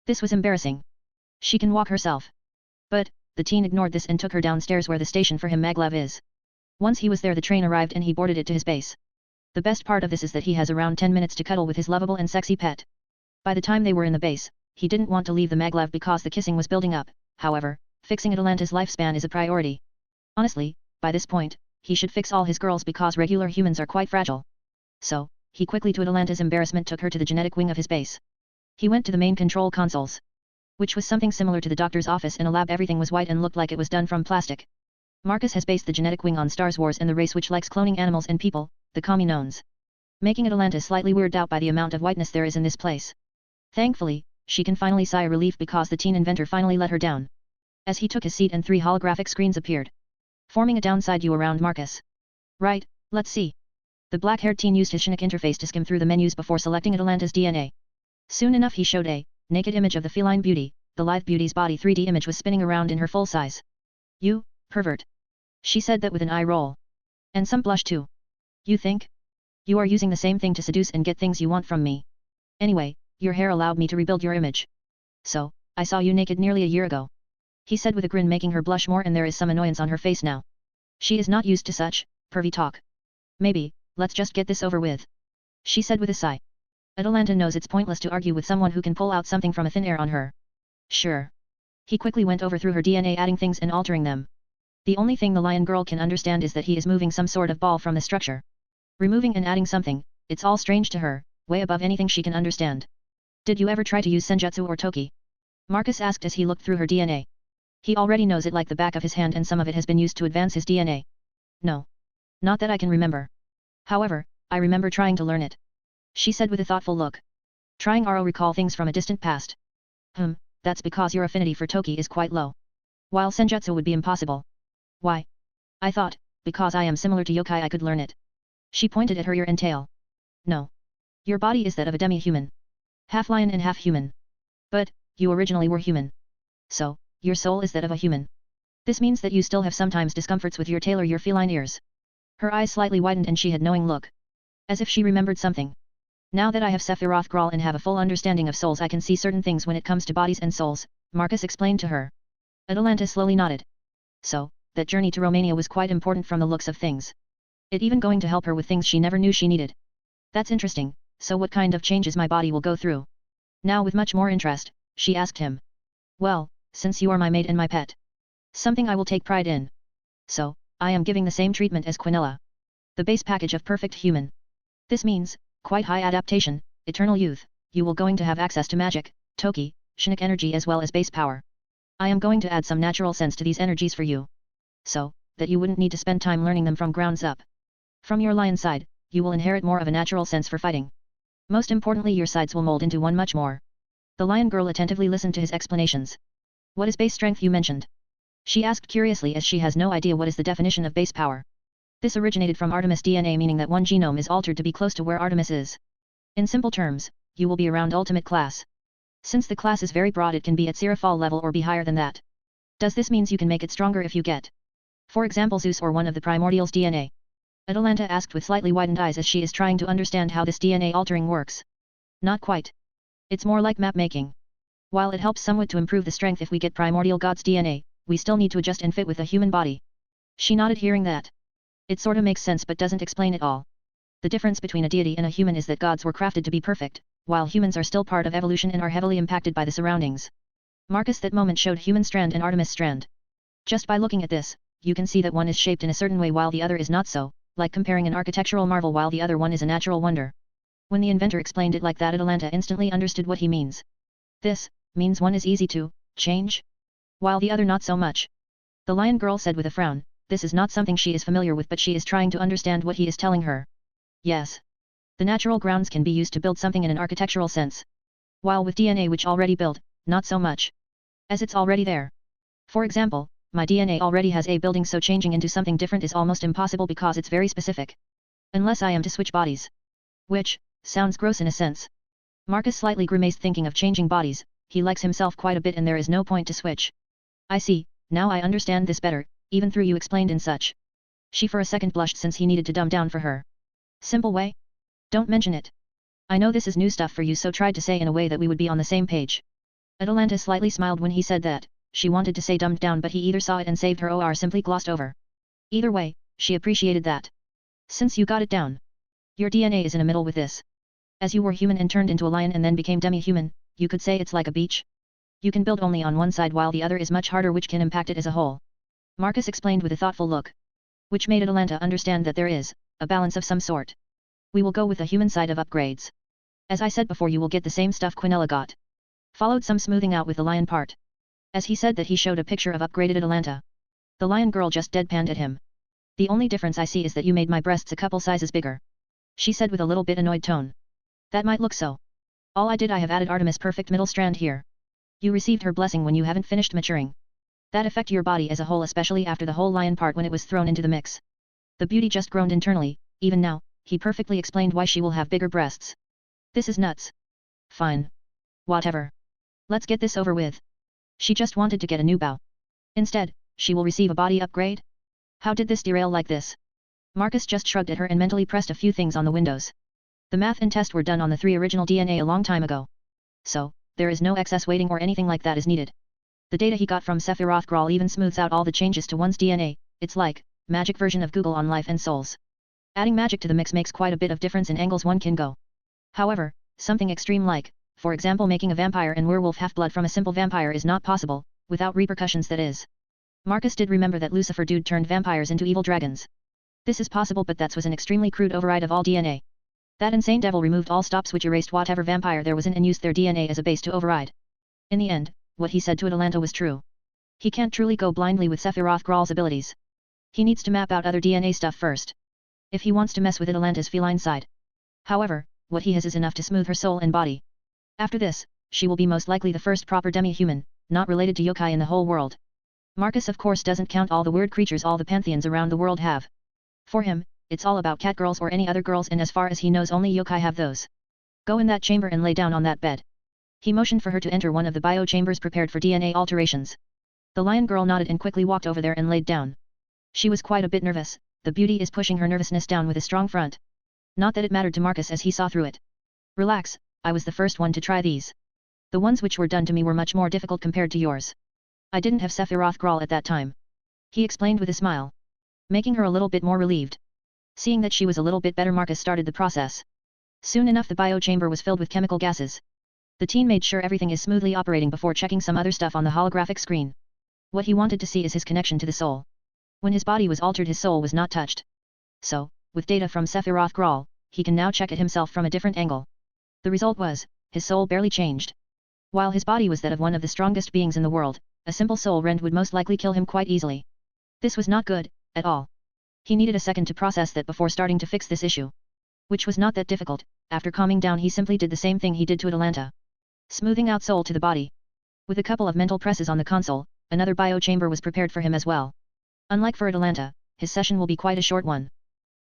This was embarrassing. She can walk herself. But, the teen ignored this and took her downstairs where the station for him maglev is. Once he was there, the train arrived and he boarded it to his base. The best part of this is that he has around 10 minutes to cuddle with his lovable and sexy pet. By the time they were in the base, he didn't want to leave the maglev because the kissing was building up. However, fixing Atalanta's lifespan is a priority. Honestly, by this point, he should fix all his girls because regular humans are quite fragile. So, he quickly, to Atalanta's embarrassment, took her to the genetic wing of his base. He went to the main control consoles. Which was something similar to the doctor's office in a lab. Everything was white and looked like it was done from plastic. Marcus has based the genetic wing on Star Wars and the race which likes cloning animals and people, the Communones. Making Atalanta slightly weirded out by the amount of whiteness there is in this place. Thankfully, she can finally sigh a relief because the teen inventor finally let her down. As he took his seat and 3 holographic screens appeared, forming a downside U around Marcus. Right, let's see. The black-haired teen used his Shinik interface to skim through the menus before selecting Atalanta's DNA. Soon enough he showed a naked image of the feline beauty. The live beauty's body 3D image was spinning around in her full size. You, pervert. She said that with an eye roll. And some blush too. You think? You are using the same thing to seduce and get things you want from me. Anyway, your hair allowed me to rebuild your image. So, I saw you naked nearly a year ago. He said with a grin, making her blush more, and there is some annoyance on her face now. She is not used to such pervy talk. Maybe, let's just get this over with. She said with a sigh. Atalanta knows it's pointless to argue with someone who can pull out something from a thin air on her. Sure. He quickly went over through her DNA, adding things and altering them. The only thing the lion girl can understand is that he is moving some sort of ball from the structure. Removing and adding something, it's all strange to her, way above anything she can understand. Did you ever try to use Senjutsu or Toki? Marcus asked as he looked through her DNA. He already knows it like the back of his hand, and some of it has been used to advance his DNA. No. Not that I can remember. However, I remember trying to learn it. She said with a thoughtful look. Trying to recall things from a distant past. That's because your affinity for Toki is quite low. While Senjutsu would be impossible. Why? I thought, because I am similar to yokai I could learn it. She pointed at her ear and tail. No. Your body is that of a demi-human. Half lion and half human. But, you originally were human. So, your soul is that of a human. This means that you still have sometimes discomforts with your tail or your feline ears. Her eyes slightly widened and she had knowing look. As if she remembered something. Now that I have Sephiroth Graal and have a full understanding of souls, I can see certain things when it comes to bodies and souls, Marcus explained to her. Atalanta slowly nodded. So, that journey to Romania was quite important from the looks of things. It even going to help her with things she never knew she needed. That's interesting. So what kind of changes my body will go through? Now with much more interest, she asked him. Well, since you are my maid and my pet. Something I will take pride in. So, I am giving the same treatment as Quinella. The base package of perfect human. This means, quite high adaptation, eternal youth, you will going to have access to magic, Toki, Shinik energy as well as base power. I am going to add some natural sense to these energies for you. So, that you wouldn't need to spend time learning them from grounds up. From your lion side, you will inherit more of a natural sense for fighting. Most importantly your sides will mold into one much more. The lion girl attentively listened to his explanations. What is base strength you mentioned? She asked curiously as she has no idea what is the definition of base power. This originated from Artemis DNA meaning that one genome is altered to be close to where Artemis is. In simple terms, you will be around ultimate class. Since the class is very broad it can be at Sarafal level or be higher than that. Does this means you can make it stronger if you get, for example Zeus or one of the primordials DNA? Atalanta asked with slightly widened eyes as she is trying to understand how this DNA altering works. Not quite. It's more like map making. While it helps somewhat to improve the strength if we get primordial god's DNA, we still need to adjust and fit with a human body. She nodded hearing that. It sorta makes sense but doesn't explain it all. The difference between a deity and a human is that gods were crafted to be perfect, while humans are still part of evolution and are heavily impacted by the surroundings. Marcus that moment showed human strand and Artemis strand. Just by looking at this, you can see that one is shaped in a certain way while the other is not so, like comparing an architectural marvel while the other one is a natural wonder. When the inventor explained it like that Atalanta instantly understood what he means. This means one is easy to change, while the other not so much. The lion girl said with a frown, this is not something she is familiar with but she is trying to understand what he is telling her. Yes. The natural grounds can be used to build something in an architectural sense. While with DNA which already built, not so much. As it's already there. For example, my DNA already has a building so changing into something different is almost impossible because it's very specific. Unless I am to switch bodies. Which, sounds gross in a sense. Marcus slightly grimaced thinking of changing bodies, he likes himself quite a bit and there is no point to switch. I see, now I understand this better, even through you explained and such. She for a second blushed since he needed to dumb down for her. Simple way? Don't mention it. I know this is new stuff for you so tried to say in a way that we would be on the same page. Atalanta slightly smiled when he said that, she wanted to say dumbed down but he either saw it and saved her or simply glossed over. Either way, she appreciated that. Since you got it down. Your DNA is in a middle with this. As you were human and turned into a lion and then became demi-human, you could say it's like a beach. You can build only on one side while the other is much harder which can impact it as a whole. Marcus explained with a thoughtful look. Which made Atalanta understand that there is a balance of some sort. We will go with the human side of upgrades. As I said before you will get the same stuff Quinella got. Followed some smoothing out with the lion part. As he said that he showed a picture of upgraded Atalanta. The lion girl just deadpanned at him. The only difference I see is that you made my breasts a couple sizes bigger. She said with a little bit annoyed tone. That might look so. All I did I have added Artemis perfect middle strand here. You received her blessing when you haven't finished maturing. That affect your body as a whole especially after the whole lion part when it was thrown into the mix. The beauty just groaned internally, even now, he perfectly explained why she will have bigger breasts. This is nuts. Fine. Whatever. Let's get this over with. She just wanted to get a new bow. Instead, she will receive a body upgrade? How did this derail like this? Marcus just shrugged at her and mentally pressed a few things on the windows. The math and test were done on the 3 original DNA a long time ago. So, there is no excess weighting or anything like that is needed. The data he got from Sephiroth Graal even smooths out all the changes to one's DNA, it's like, magic version of Google on life and souls. Adding magic to the mix makes quite a bit of difference in angles one can go. However, something extreme like, for example making a vampire and werewolf half-blood from a simple vampire is not possible, without repercussions that is. Marcus did remember that Lucifer dude turned vampires into evil dragons. This is possible but that was an extremely crude override of all DNA. That insane devil removed all stops which erased whatever vampire there was in and used their DNA as a base to override. In the end, what he said to Atalanta was true. He can't truly go blindly with Sephiroth Graal's abilities. He needs to map out other DNA stuff first. If he wants to mess with Atalanta's feline side. However, what he has is enough to smooth her soul and body. After this, she will be most likely the first proper demi-human, not related to yokai in the whole world. Marcus of course doesn't count all the weird creatures all the pantheons around the world have. For him, it's all about cat girls or any other girls and as far as he knows only yokai have those. Go in that chamber and lay down on that bed. He motioned for her to enter one of the bio chambers prepared for DNA alterations. The lion girl nodded and quickly walked over there and laid down. She was quite a bit nervous, the beauty is pushing her nervousness down with a strong front. Not that it mattered to Marcus as he saw through it. Relax, I was the first one to try these. The ones which were done to me were much more difficult compared to yours. I didn't have Sephiroth Graal at that time. He explained with a smile. Making her a little bit more relieved. Seeing that she was a little bit better Marcus started the process. Soon enough the bio chamber was filled with chemical gases. The teen made sure everything is smoothly operating before checking some other stuff on the holographic screen. What he wanted to see is his connection to the soul. When his body was altered, his soul was not touched. So, with data from Sephiroth Graal, he can now check it himself from a different angle. The result was, his soul barely changed. While his body was that of one of the strongest beings in the world, a simple soul rend would most likely kill him quite easily. This was not good, at all. He needed a second to process that before starting to fix this issue. Which was not that difficult. After calming down, he simply did the same thing he did to Atalanta. Smoothing out soul to the body. With a couple of mental presses on the console, another bio-chamber was prepared for him as well. Unlike for Atalanta, his session will be quite a short one.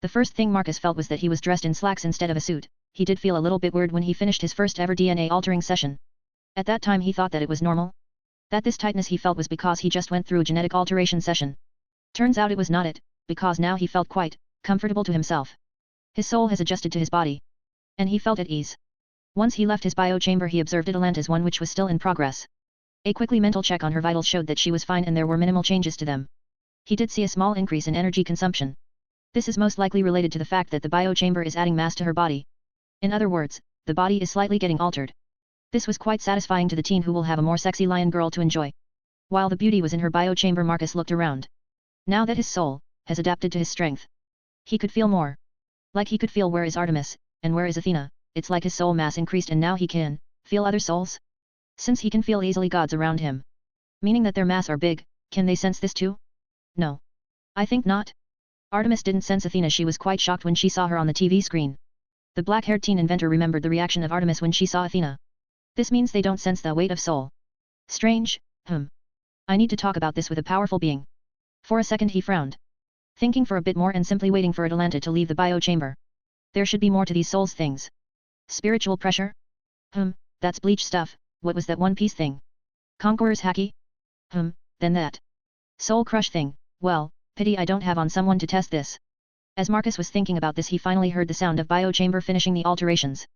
The first thing Marcus felt was that he was dressed in slacks instead of a suit. He did feel a little bit weird when he finished his first ever DNA altering session. At that time he thought that it was normal. That this tightness he felt was because he just went through a genetic alteration session. Turns out it was not it, because now he felt quite comfortable to himself. His soul has adjusted to his body. And he felt at ease. Once he left his bio-chamber, he observed Atalanta's one, which was still in progress. A quickly mental check on her vitals showed that she was fine and there were minimal changes to them. He did see a small increase in energy consumption. This is most likely related to the fact that the bio-chamber is adding mass to her body. In other words, the body is slightly getting altered. This was quite satisfying to the teen, who will have a more sexy lion girl to enjoy. While the beauty was in her bio-chamber, Marcus looked around. Now that his soul has adapted to his strength, he could feel more. Like he could feel where is Artemis, and where is Athena. It's like his soul mass increased and now he can feel other souls. Since he can feel easily gods around him, meaning that their mass are big, can they sense this too? No. I think not. Artemis didn't sense Athena. She was quite shocked when she saw her on the TV screen. The black-haired teen inventor remembered the reaction of Artemis when she saw Athena. This means they don't sense the weight of soul. Strange, I need to talk about this with a powerful being. For a second he frowned. Thinking for a bit more and simply waiting for Atalanta to leave the bio-chamber. There should be more to these souls things. Spiritual pressure? That's bleach stuff. What was that One Piece thing? Conqueror's haki? Then that soul crush thing. Well, pity I don't have on someone to test this. As Marcus was thinking about this, he finally heard the sound of bio-chamber finishing the alterations.